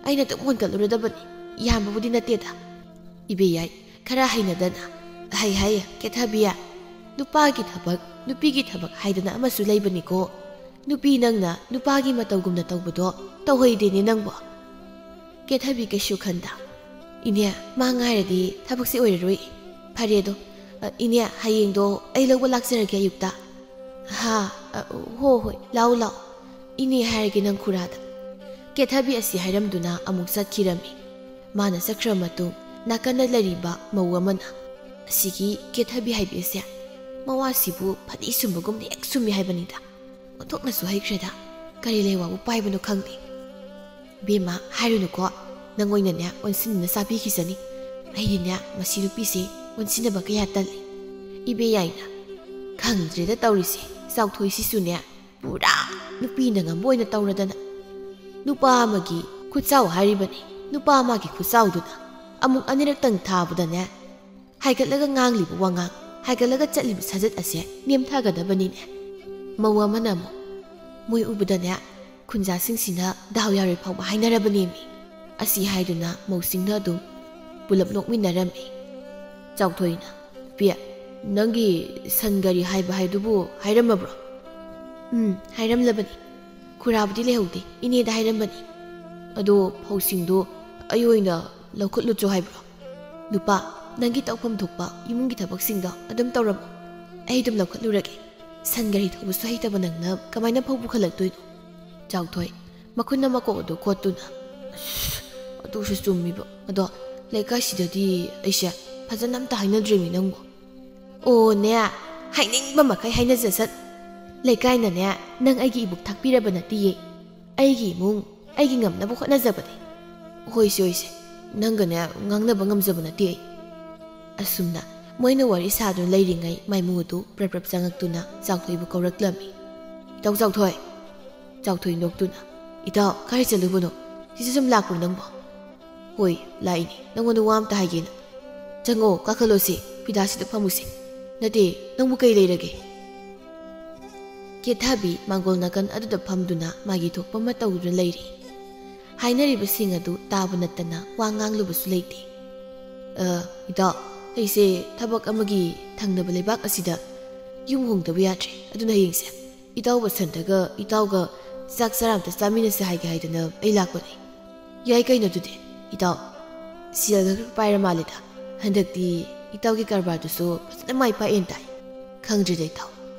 Speaker 1: ꯑꯩꯅ ꯑꯗꯨꯝ ꯍꯣꯟꯒꯠꯂꯨꯔꯗꯕꯅꯤ ꯌꯥꯝꯕꯕꯨꯗꯤ ꯅꯠꯇꯦꯗ ꯏꯕꯦꯌꯥꯏ ꯈꯔ ꯍꯩꯅꯗꯅ ꯍꯩ ꯀꯦꯊꯕꯤꯌꯥ ꯅꯨꯄꯥꯒꯤ ꯊꯕꯛ ꯅꯨꯄꯤꯒꯤ ꯊꯕꯛ ꯍꯥꯏꯗꯅ ꯑꯃꯁꯨ ꯂꯩꯕꯅꯤꯀꯣ ꯅꯨꯄꯤ ꯅꯪꯅ ꯅꯨꯄꯥꯒꯤ ꯃꯇꯧꯒꯨꯝꯅ ꯇꯧꯕꯗꯣ ꯇꯧꯍꯩꯗꯦꯅꯦ ꯅꯪꯕꯣ ꯀꯦꯊꯕꯤ ꯀꯩꯁꯨ ꯈꯟꯗ ꯏꯅꯦ ꯃꯥ ꯉꯥꯏꯔꯗꯤ ꯊꯕꯛꯁꯦ ꯑꯣꯏꯔꯔꯣꯏ ꯐꯔꯦꯗꯣ ꯏꯅꯦ ꯍꯌꯦꯡꯗꯣ ꯑꯩ ꯂꯧꯕ ꯂꯥꯛꯆꯔꯒꯦ ꯑꯌꯨꯛꯇ ꯍꯣꯏ ꯂꯥꯛꯑꯣ ꯏꯅꯦ ꯍꯥꯏꯔꯒꯦ ꯅꯪ ꯈꯨꯔꯥꯗ ꯀꯦꯊꯕꯤ ꯑꯁꯤ ꯍꯥꯏꯔꯝꯗꯨꯅ ꯑꯃꯨꯛ ꯆꯠꯈꯤꯔꯝꯃꯤ ꯃꯥꯅ ꯆꯠꯈ꯭ꯔ ꯃꯇꯨꯡ ꯅꯥꯀꯟꯗ ꯂꯩꯔꯤꯕ ꯃꯧ ꯑꯃꯅ ꯑꯁꯤꯒꯤ ꯀꯦꯊꯕꯤ ꯍꯥꯏꯕꯤꯁꯦ ꯃꯋꯥꯁꯤꯕꯨ ꯐꯗꯤ ꯁꯨꯝꯕꯒꯨꯝꯅ ꯍꯦꯛ ꯁꯨꯝꯃꯤ ꯍꯥꯏꯕꯅꯤꯗ ꯑꯣꯟꯊꯣꯛꯅꯁꯨ ꯍꯩꯈ꯭ꯔꯦꯗ ꯀꯔꯤ ꯂꯩꯋꯥꯕꯨ ꯄꯥꯏꯕꯅꯣ ꯈꯪꯗꯦ ꯕꯦꯝꯃ ꯍꯥꯏꯔꯨꯅꯨꯀꯣ ꯅꯪ ꯑꯣꯏꯅꯅꯦ ꯑꯣꯟꯁꯤꯟꯅ ꯆꯥꯕꯤꯈꯤꯁꯅꯤ ꯑꯩꯗꯤꯅꯦ ꯃꯁꯤ ꯅꯨꯄꯤꯁꯦ ꯑꯣꯟꯁꯤꯟꯅꯕ ꯀꯌꯥ ꯇꯜꯂꯤ ꯏꯕꯦꯌꯥꯏꯅ ꯈꯪꯗ꯭ꯔꯦꯗ ꯇꯧꯔꯤꯁꯦ ꯆꯥꯎꯊꯣꯏꯁꯤꯁꯨꯅꯦ ꯄꯨꯔꯥ ꯅꯨꯄꯤꯅ ꯉꯝꯕ ꯑꯣꯏꯅ ꯇꯧꯔꯗꯅ ꯅꯨꯄꯥ ꯑꯃꯒꯤ ꯈꯨꯠꯆꯥꯎ ꯍꯥꯏꯔꯤꯕꯅꯤ ꯅꯨꯄꯥ ꯑꯃꯒꯤ ꯈꯨꯠꯆꯥꯎꯗꯨꯅ ꯑꯃꯨꯛ ꯑꯅꯤꯔꯛꯇꯪ ꯊꯥꯕꯗꯅꯦ ꯍꯥꯏꯒꯠꯂꯒ ꯉꯥꯡꯂꯤꯕ ꯋꯥꯉꯥꯡ ꯍꯥꯏꯒꯠꯂꯒ ꯆꯠꯂꯤꯕ ꯁꯥꯖꯠ ꯑꯁꯦ ꯅꯦꯝꯊꯒꯗꯕꯅꯤꯅꯦ ꯃꯧ ꯑꯃꯅ ꯑꯃꯨꯛ ꯃꯣꯏ ꯎꯕꯗꯅꯦ ꯈꯨꯟꯖꯥꯁꯤꯡꯁꯤꯅ ꯗꯥꯎ ꯌꯥꯔꯣꯏ ꯐꯥꯎꯕ ꯍꯥꯏꯅꯔꯕꯅꯦꯃꯤ ꯑꯁꯤ ꯍꯥꯏꯗꯨꯅ ꯃꯧꯁꯤꯡꯅ ꯑꯗꯨꯝ ꯄꯨꯂꯞ ꯅꯣꯛꯃꯤꯟꯅꯔꯝꯃꯤ ꯆꯥꯎꯊꯣꯏꯅ ꯄꯤ ꯅꯪꯒꯤ ꯁꯟ ꯒꯥꯔꯤ ꯍꯥꯏꯕꯗꯨꯕꯨ ꯍꯥꯏꯔꯝꯃꯕ꯭ꯔꯣ ꯍꯥꯏꯔꯝꯂꯕꯅꯤ ꯈꯨꯔꯥꯕꯨꯗꯤ ꯂꯩꯍꯧꯗꯦ ꯏꯅꯦꯗ ꯍꯥꯏꯔꯝꯕꯅꯤ ꯑꯗꯣ ꯐꯧꯁꯤꯡꯗꯣ ꯑꯩ ꯑꯣꯏꯅ ꯂꯧꯈꯠꯂꯨꯆꯣ ꯍꯥꯏꯕ꯭ꯔꯣ ꯅꯨꯄꯥ ꯅꯪꯒꯤ ꯇꯧꯐꯝ ꯊꯣꯛꯄ ꯏꯃꯨꯡꯒꯤ ꯊꯕꯛꯁꯤꯡꯗꯣ ꯑꯗꯨꯝ ꯇꯧꯔꯝꯃꯣ ꯑꯩ ꯑꯗꯨꯝ ꯂꯧꯈꯠꯂꯨꯔꯒꯦ ꯁꯟ ꯒꯥꯔꯤ ꯊꯧꯕꯁꯨ ꯍꯩꯇꯕ ꯅꯪꯅ ꯀꯃꯥꯏꯅ ꯐꯧ ꯄꯨꯈꯠꯂꯛꯇꯣꯏꯅꯣ ꯆꯥꯎꯊꯣꯏ ꯃꯈꯨꯟꯅ ꯃꯀꯣꯛ ꯑꯗꯨ ꯈꯣꯠꯇꯨꯅ ꯑꯗꯨꯁꯨ ꯆꯨꯝꯃꯤꯕ ꯑꯗꯣ ꯂꯩꯀꯥꯏꯁꯤꯗꯗꯤ ꯑꯩꯁꯦ ꯐꯖꯅ ꯑꯝꯇ ꯍꯥꯏꯅꯗ꯭ꯔꯤꯃꯤ ꯅꯪꯕꯨ ꯑꯣꯅꯦ ꯍꯥꯏꯅꯤꯡꯕ ꯃꯈꯩ ꯍꯥꯏꯅꯖꯁꯠ ꯂꯩꯀꯥꯏꯅꯅꯦ ꯅꯪ ꯑꯩꯒꯤ ꯏꯕꯨꯛ ꯊꯥꯛꯄꯤꯔꯕ ꯅꯠꯇꯤꯌꯦ ꯑꯩꯒꯤ ꯏꯃꯨꯡ ꯑꯩꯒꯤ ꯉꯝꯅꯕ ꯍꯣꯠꯅꯖꯕꯅꯤ ꯍꯣꯏꯁꯦ ꯅꯪꯒꯅꯦ ꯉꯥꯡꯅꯕ ꯉꯝꯖꯕ ꯅꯠꯇꯦ ꯑꯩ ꯑꯁꯨꯝꯅ ꯃꯣꯏꯅ ꯋꯥꯔꯤ ꯁꯥꯗꯨꯅ ꯂꯩꯔꯤꯉꯩ ꯃꯥꯏꯃꯨ ꯑꯗꯨ ꯄ꯭ꯔꯞ ꯆꯪꯉꯛꯇꯨꯅ ꯆꯥꯎꯊꯣꯏꯕꯨ ꯀꯧꯔꯛꯂꯝꯃꯤ ꯏꯇꯥꯎ ꯆꯥꯎꯊꯣꯏ ꯆꯥꯎꯊꯣꯏ ꯅꯣꯛꯇꯨꯅ ꯏꯇꯥꯎ ꯀꯥꯏ ꯆꯠꯂꯨꯕꯅꯣ ꯁꯤꯁꯨ ꯁꯨꯝ ꯂꯥꯛꯄ꯭ꯔꯣ ꯅꯪꯕꯣ ꯍꯣꯏ ꯂꯥꯛꯏꯅꯤ ꯅꯪꯉꯣꯟꯗ ꯋꯥ ꯑꯝꯇ ꯍꯥꯏꯒꯦꯅ ꯆꯪꯉꯣ ꯀꯥꯈꯠꯂꯣꯁꯤ ꯐꯤꯗꯥꯁꯤꯗ ꯐꯝꯃꯨꯁꯤ ꯅꯠꯇꯦ ꯅꯪꯕꯨ ꯀꯩ ꯂꯩꯔꯒꯦ ꯀꯦꯊꯕꯤ ꯃꯥꯡꯒꯣꯜ ꯅꯥꯀꯟ ꯑꯗꯨꯗ ꯐꯝꯗꯨꯅ ꯃꯥꯒꯤ ꯊꯣꯛꯄ ꯑꯃ ꯇꯧꯗꯨꯅ ꯂꯩꯔꯤ ꯍꯥꯏꯅꯔꯤꯕꯁꯤꯡ ꯑꯗꯨ ꯇꯥꯕ ꯅꯠꯇꯅ ꯋꯥ ꯉꯥꯡꯂꯨꯕꯁꯨ ꯂꯩꯇꯦ ꯏꯇꯥꯎ ꯑꯩꯁꯦ ꯊꯕꯛ ꯑꯃꯒꯤ ꯊꯪꯅꯕ ꯂꯩꯕꯥꯛ ꯑꯁꯤꯗ ꯌꯨꯝ ꯍꯣꯡꯗꯕ ꯌꯥꯗ꯭ꯔꯦ ꯑꯗꯨꯅ ꯍꯌꯦꯡꯁꯦ ꯏꯇꯥꯎ ꯕꯁꯟꯇꯒ ꯏꯇꯥꯎꯒ ꯆꯥꯛ ꯆꯔꯥ ꯑꯝꯇ ꯆꯥꯃꯤꯟꯅꯁꯦ ꯍꯥꯏꯒꯦ ꯍꯥꯏꯗꯅ ꯑꯩ ꯂꯥꯛꯄꯅꯤ ꯌꯥꯏ ꯀꯩꯅꯣ ꯑꯗꯨꯗꯤ ꯏꯇꯥꯎ ꯁꯦꯜꯒ ꯈꯔ ꯄꯥꯏꯔ ꯃꯥꯜꯂꯦꯗ ꯍꯟꯗꯛꯇꯤ ꯏꯇꯥꯎꯒꯤ ꯀꯔꯕꯥꯔꯗꯨꯁꯨ ꯐꯖꯅ ꯃꯥꯏ ꯄꯥꯛꯑꯦꯅ ꯇꯥꯏ ꯈꯪꯗ꯭ꯔꯤꯗ ꯏꯇꯥꯎ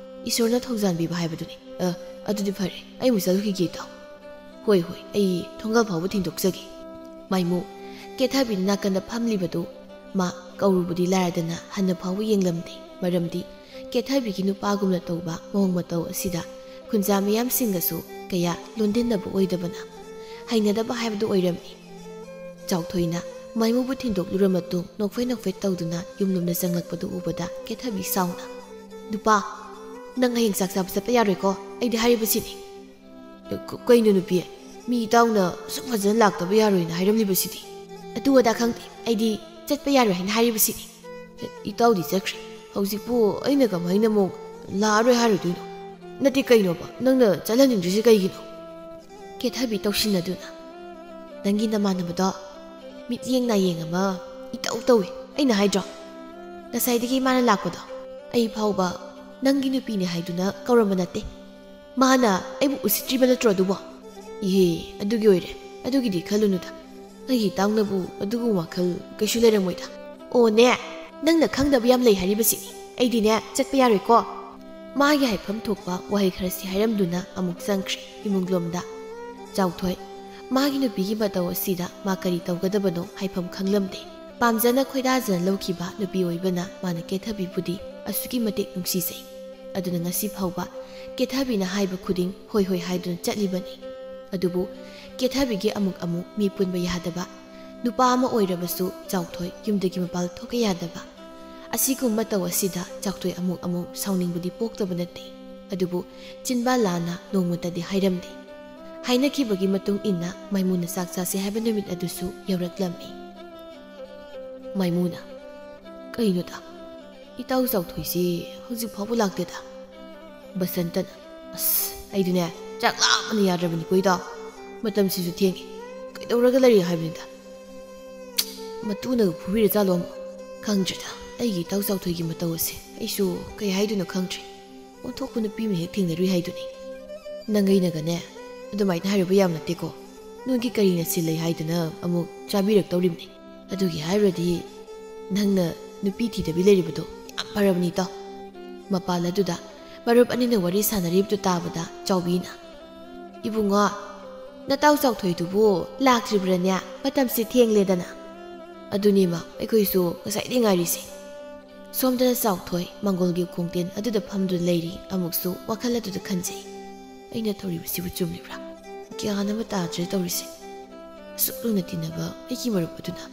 Speaker 1: ꯏꯁꯣꯔꯅ ꯊꯧꯖꯥꯟꯕꯤꯕ ꯍꯥꯏꯕꯗꯨꯅꯤ ꯑꯗꯨꯗꯤ ꯐꯔꯦ ꯑꯩ ꯑꯃꯨꯛ ꯆꯠꯂꯨꯈꯤꯒꯦ ꯏꯇꯥꯎ ꯍꯣꯏ ꯑꯩ ꯊꯣꯡꯒꯥꯜ ꯐꯥꯎꯕ ꯊꯤꯟꯗꯣꯛꯆꯒꯦ ꯃꯥꯏꯃꯨ ꯀꯦꯊꯕꯤꯅ ꯅꯥꯀꯟꯗ ꯐꯝꯂꯤꯕꯗꯨ ꯃꯥ ꯀꯧꯔꯨꯕꯗꯤ ꯂꯥꯏꯔꯗꯅ ꯍꯟꯅ ꯐꯥꯎꯕ ꯌꯦꯡꯂꯝꯗꯦ ꯃꯔꯝꯗꯤ ꯀꯦꯊꯕꯤꯒꯤ ꯅꯨꯄꯥꯒꯨꯝꯅ ꯇꯧꯕ ꯃꯑꯣꯡ ꯃꯇꯧ ꯑꯁꯤꯗ ꯈꯨꯟꯖꯥ ꯃꯤꯌꯥꯝꯁꯤꯡꯒꯁꯨ ꯀꯌꯥ ꯂꯣꯟꯗꯤꯟꯅꯕ ꯑꯣꯏꯗꯕꯅ ꯍꯩꯅꯗꯕ ꯍꯥꯏꯕꯗꯨ ꯑꯣꯏꯔꯝꯃꯤ ꯆꯥꯎꯊꯣꯏꯅ ꯃꯥꯏꯃꯨꯕꯨ ꯊꯤꯟꯗꯣꯛꯂꯨꯔ ꯃꯇꯨꯡ ꯅꯣꯛꯐꯦꯠ ꯇꯧꯗꯨꯅ ꯌꯨꯝꯂꯣꯝꯗ ꯆꯪꯂꯛꯄꯗꯨ ꯎꯕꯗ ꯀꯦꯊꯕꯤ ꯁꯥꯎꯅ ꯅꯨꯄꯥ ꯅꯪ ꯍꯌꯦꯡ ꯆꯥꯛ ꯆꯥꯕ ꯆꯠꯄ ꯌꯥꯔꯣꯏꯀꯣ ꯑꯩꯗꯤ ꯍꯥꯏꯔꯤꯕꯁꯤꯅꯤ ꯀꯩꯅꯣ ꯅꯨꯄꯤ ꯃꯤ ꯏꯇꯥꯎꯅ ꯁꯨꯛ ꯐꯖꯅ ꯂꯥꯛꯇꯕ ꯌꯥꯔꯣꯏꯅ ꯍꯥꯏꯔꯝꯂꯤꯕꯁꯤꯗꯤ ꯑꯗꯨ ꯑꯗꯥ ꯈꯪꯗꯦ ꯑꯩꯗꯤ ꯆꯠꯄ ꯌꯥꯔꯣꯏ ꯍꯥꯏꯅ ꯍꯥꯏꯔꯤꯕꯁꯤꯗꯤ ꯏꯇꯥꯎꯗꯤ ꯆꯠꯈ꯭ꯔꯦ ꯍꯧꯖꯤꯛꯄꯨ ꯑꯩꯅ ꯀꯃꯥꯏꯅ ꯑꯃꯨꯛ ꯂꯥꯛꯑꯔꯣꯏ ꯍꯥꯏꯔꯨꯗꯣꯏꯅꯣ ꯅꯠꯇꯦ ꯀꯩꯅꯣꯕ ꯅꯪꯅ ꯆꯠꯍꯟꯅꯤꯡꯗ꯭ꯔꯤꯁꯤ ꯀꯩꯒꯤꯅꯣ ꯀꯦꯊꯕꯤ ꯇꯧꯁꯤꯟꯅꯗꯨꯅ ꯅꯪꯒꯤ ꯅꯃꯥꯟꯅꯕꯗꯣ ꯃꯤꯠꯌꯦꯡ ꯅꯥꯌꯦꯡ ꯑꯃ ꯏꯇꯧ ꯇꯧꯏ ꯑꯩꯅ ꯍꯥꯏꯗ꯭ꯔꯣ ꯉꯁꯥꯏꯗꯒꯤ ꯃꯥꯅ ꯂꯥꯛꯄꯗꯣ ꯑꯩ ꯐꯥꯎꯕ ꯅꯪꯒꯤ ꯅꯨꯄꯤꯅꯦ ꯍꯥꯏꯗꯨꯅ ꯀꯧꯔꯝꯕ ꯅꯠꯇꯦ ꯃꯥꯅ ꯑꯩꯕꯨ ꯎꯁꯤꯠꯇ꯭ꯔꯤꯕ ꯅꯠꯇ꯭ꯔꯣ ꯑꯗꯨꯕꯣ ꯏꯍꯦ ꯑꯗꯨꯒꯤ ꯑꯣꯏꯔꯦ ꯑꯗꯨꯒꯤꯗꯤ ꯈꯜꯂꯨꯅꯨꯗ ꯑꯩꯒꯤ ꯏꯇꯥꯎꯅꯕꯨ ꯑꯗꯨꯒꯨꯝꯕ ꯋꯥꯈꯜ ꯀꯩꯁꯨ ꯂꯩꯔꯝꯃꯣꯏꯗ ꯑꯣꯅꯦ ꯅꯪꯅ ꯈꯪꯗꯕ ꯌꯥꯝ ꯂꯩ ꯍꯥꯏꯔꯤꯕꯁꯤꯅꯤ ꯑꯩꯗꯤꯅꯦ ꯆꯠꯄ ꯌꯥꯔꯣꯏꯀꯣ ꯃꯥꯒꯤ ꯍꯥꯏꯐꯝ ꯊꯣꯛꯄ ꯋꯥꯍꯩ ꯈꯔꯁꯤ ꯍꯥꯏꯔꯝꯗꯨꯅ ꯑꯃꯨꯛ ꯆꯪꯈ꯭ꯔꯦ ꯏꯃꯨꯡꯂꯣꯝꯗ ꯆꯥꯎꯊꯣꯏ ꯃꯥꯒꯤ ꯅꯨꯄꯤꯒꯤ ꯃꯇꯧ ꯑꯁꯤꯗ ꯃꯥ ꯀꯔꯤ ꯇꯧꯒꯗꯕꯅꯣ ꯍꯥꯏꯐꯝ ꯈꯪꯂꯝꯗꯦ ꯄꯥꯝꯖꯅ ꯈꯣꯏꯗꯥꯖꯅ ꯂꯧꯈꯤꯕ ꯅꯨꯄꯤ ꯑꯣꯏꯕꯅ ꯃꯥꯅ ꯀꯦꯊꯕꯤꯕꯨꯗꯤ ꯑꯁꯨꯛꯀꯤ ꯃꯇꯤꯛ ꯅꯨꯡꯁꯤꯖꯩ ꯑꯗꯨꯅ ꯉꯁꯤ ꯐꯥꯎꯕ ꯀꯦꯊꯕꯤꯅ ꯍꯥꯏꯕ ꯈꯨꯗꯤꯡ ꯍꯣꯏ ꯍꯣꯏ ꯍꯥꯏꯗꯨꯅ ꯆꯠꯂꯤꯕꯅꯤ ꯑꯗꯨꯕꯨ ꯀꯦꯊꯕꯤꯒꯤ ꯑꯃꯨꯛ ꯑꯃꯨꯛ ꯃꯤ ꯄꯨꯟꯕ ꯌꯥꯗꯕ ꯅꯨꯄꯥ ꯑꯃ ꯑꯣꯏꯔꯕꯁꯨ ꯆꯥꯎꯊꯣꯏ ꯌꯨꯝꯗꯒꯤ ꯃꯄꯥꯜ ꯊꯣꯛꯄ ꯌꯥꯗꯕ ꯑꯁꯤꯒꯨꯝꯕ ꯃꯇꯧ ꯑꯁꯤꯗ ꯆꯥꯎꯊꯣꯏ ꯑꯃꯨꯛ ꯑꯃꯨꯛ ꯁꯥꯎꯅꯤꯡꯕꯗꯤ ꯄꯣꯛꯇꯕ ꯅꯠꯇꯦ ꯑꯗꯨꯕꯨ ꯆꯤꯟꯕꯥ ꯂꯥꯟꯅ ꯅꯣꯡꯃꯇꯗꯤ ꯍꯥꯏꯔꯝꯗꯦ ꯍꯥꯏꯅꯈꯤꯕꯒꯤ ꯃꯇꯨꯡ ꯏꯟꯅ ꯃꯥꯏꯃꯨꯅ ꯆꯥꯛ ꯆꯥꯁꯦ ꯍꯥꯏꯕ ꯅꯨꯃꯤꯠ ꯑꯗꯨꯁꯨ ꯌꯧꯔꯛꯂꯝꯃꯤ ꯃꯥꯏꯃꯨꯅ ꯀꯩꯅꯣꯗ ꯏꯇꯥꯎ ꯆꯥꯎꯊꯣꯏꯁꯤ ꯍꯧꯖꯤꯛ ꯐꯥꯎꯕ ꯂꯥꯛꯇꯦꯗ ꯕꯁꯟꯇꯅ ꯑꯁ ꯑꯩꯗꯨꯅꯦ ꯆꯥꯛ ꯂꯥꯝꯕꯅ ꯌꯥꯗ꯭ꯔꯕꯅꯤꯀꯣ ꯏꯇꯥꯎ ꯃꯇꯝꯁꯤꯁꯨ ꯊꯦꯡꯉꯦ ꯀꯩꯗꯧꯔꯒ ꯂꯩꯔꯤ ꯍꯥꯏꯕꯅꯤꯗ ꯃꯇꯨꯅꯒ ꯐꯨꯕꯤꯔ ꯆꯥꯂꯣ ꯑꯃꯨꯛ ꯈꯪꯗ꯭ꯔꯦꯗ ꯑꯩꯒꯤ ꯏꯇꯥꯎ ꯆꯥꯎꯊꯣꯏꯒꯤ ꯃꯇꯧ ꯑꯁꯦ ꯑꯩꯁꯨ ꯀꯩ ꯍꯥꯏꯗꯣꯏꯅꯣ ꯈꯪꯗ꯭ꯔꯦ ꯑꯣꯟꯊꯣꯛꯄ ꯅꯨꯄꯤ ꯑꯃ ꯍꯦꯛ ꯊꯦꯡꯅꯔꯨꯏ ꯍꯥꯏꯗꯨꯅꯤ ꯅꯪꯒꯩꯅꯒꯅꯦ ꯑꯗꯨꯃꯥꯏꯅ ꯍꯥꯏꯔꯨꯕ ꯌꯥꯝ ꯅꯠꯇꯦꯀꯣ ꯅꯣꯏꯒꯤ ꯀꯔꯤꯅ ꯁꯤꯜꯂꯩ ꯍꯥꯏꯗꯅ ꯑꯃꯨꯛ ꯆꯥꯕꯤꯔꯛꯇꯧꯔꯤꯕꯅꯤ ꯑꯗꯨꯒꯤ ꯍꯥꯏꯔꯨꯔꯗꯤ ꯅꯪꯅ ꯅꯨꯄꯤ ꯊꯤꯗꯕꯤ ꯂꯩꯔꯤꯕꯗꯣ ꯌꯥꯝ ꯐꯔꯕꯅꯤ ꯏꯇꯥꯎ ꯃꯄꯥꯜ ꯑꯗꯨꯗ ꯃꯔꯨꯞ ꯑꯅꯤꯅ ꯋꯥꯔꯤ ꯁꯥꯟꯅꯔꯤꯕꯗꯨ ꯇꯥꯕꯗ ꯆꯥꯎꯕꯤꯅ ꯏꯕꯨꯡꯉꯣ ꯅꯇꯥꯎ ꯆꯥꯎꯊꯣꯏꯗꯨꯕꯨ ꯂꯥꯛꯇ꯭ꯔꯤꯕ꯭ꯔꯅꯦ ꯃꯇꯝꯁꯤ ꯊꯦꯡꯂꯦꯗꯅ ꯑꯗꯨꯅꯤꯃ ꯑꯩꯈꯣꯏꯁꯨ ꯉꯁꯥꯏꯗꯩ ꯉꯥꯏꯔꯤꯁꯤ ꯁꯣꯝꯗꯅ ꯆꯥꯎꯊꯣꯏ ꯃꯪꯒꯣꯜꯒꯤ ꯈꯣꯡꯇꯦꯟ ꯑꯗꯨꯗ ꯐꯝꯗꯨꯅ ꯂꯩꯔꯤ ꯑꯃꯨꯛꯁꯨ ꯋꯥꯈꯜ ꯑꯗꯨꯗ ꯈꯟꯖꯩ ꯑꯩꯅ ꯇꯧꯔꯤꯕꯁꯤꯕꯨ ꯆꯨꯝꯂꯤꯕ꯭ꯔꯥ ꯒ꯭ꯌꯥꯟ ꯑꯃ ꯇꯥꯗ꯭ꯔꯦ ꯇꯧꯔꯤꯁꯦ ꯑꯁꯨꯛ ꯂꯨꯅ ꯇꯤꯟꯅꯕ ꯑꯩꯒꯤ ꯃꯔꯨꯞ ꯑꯗꯨꯅ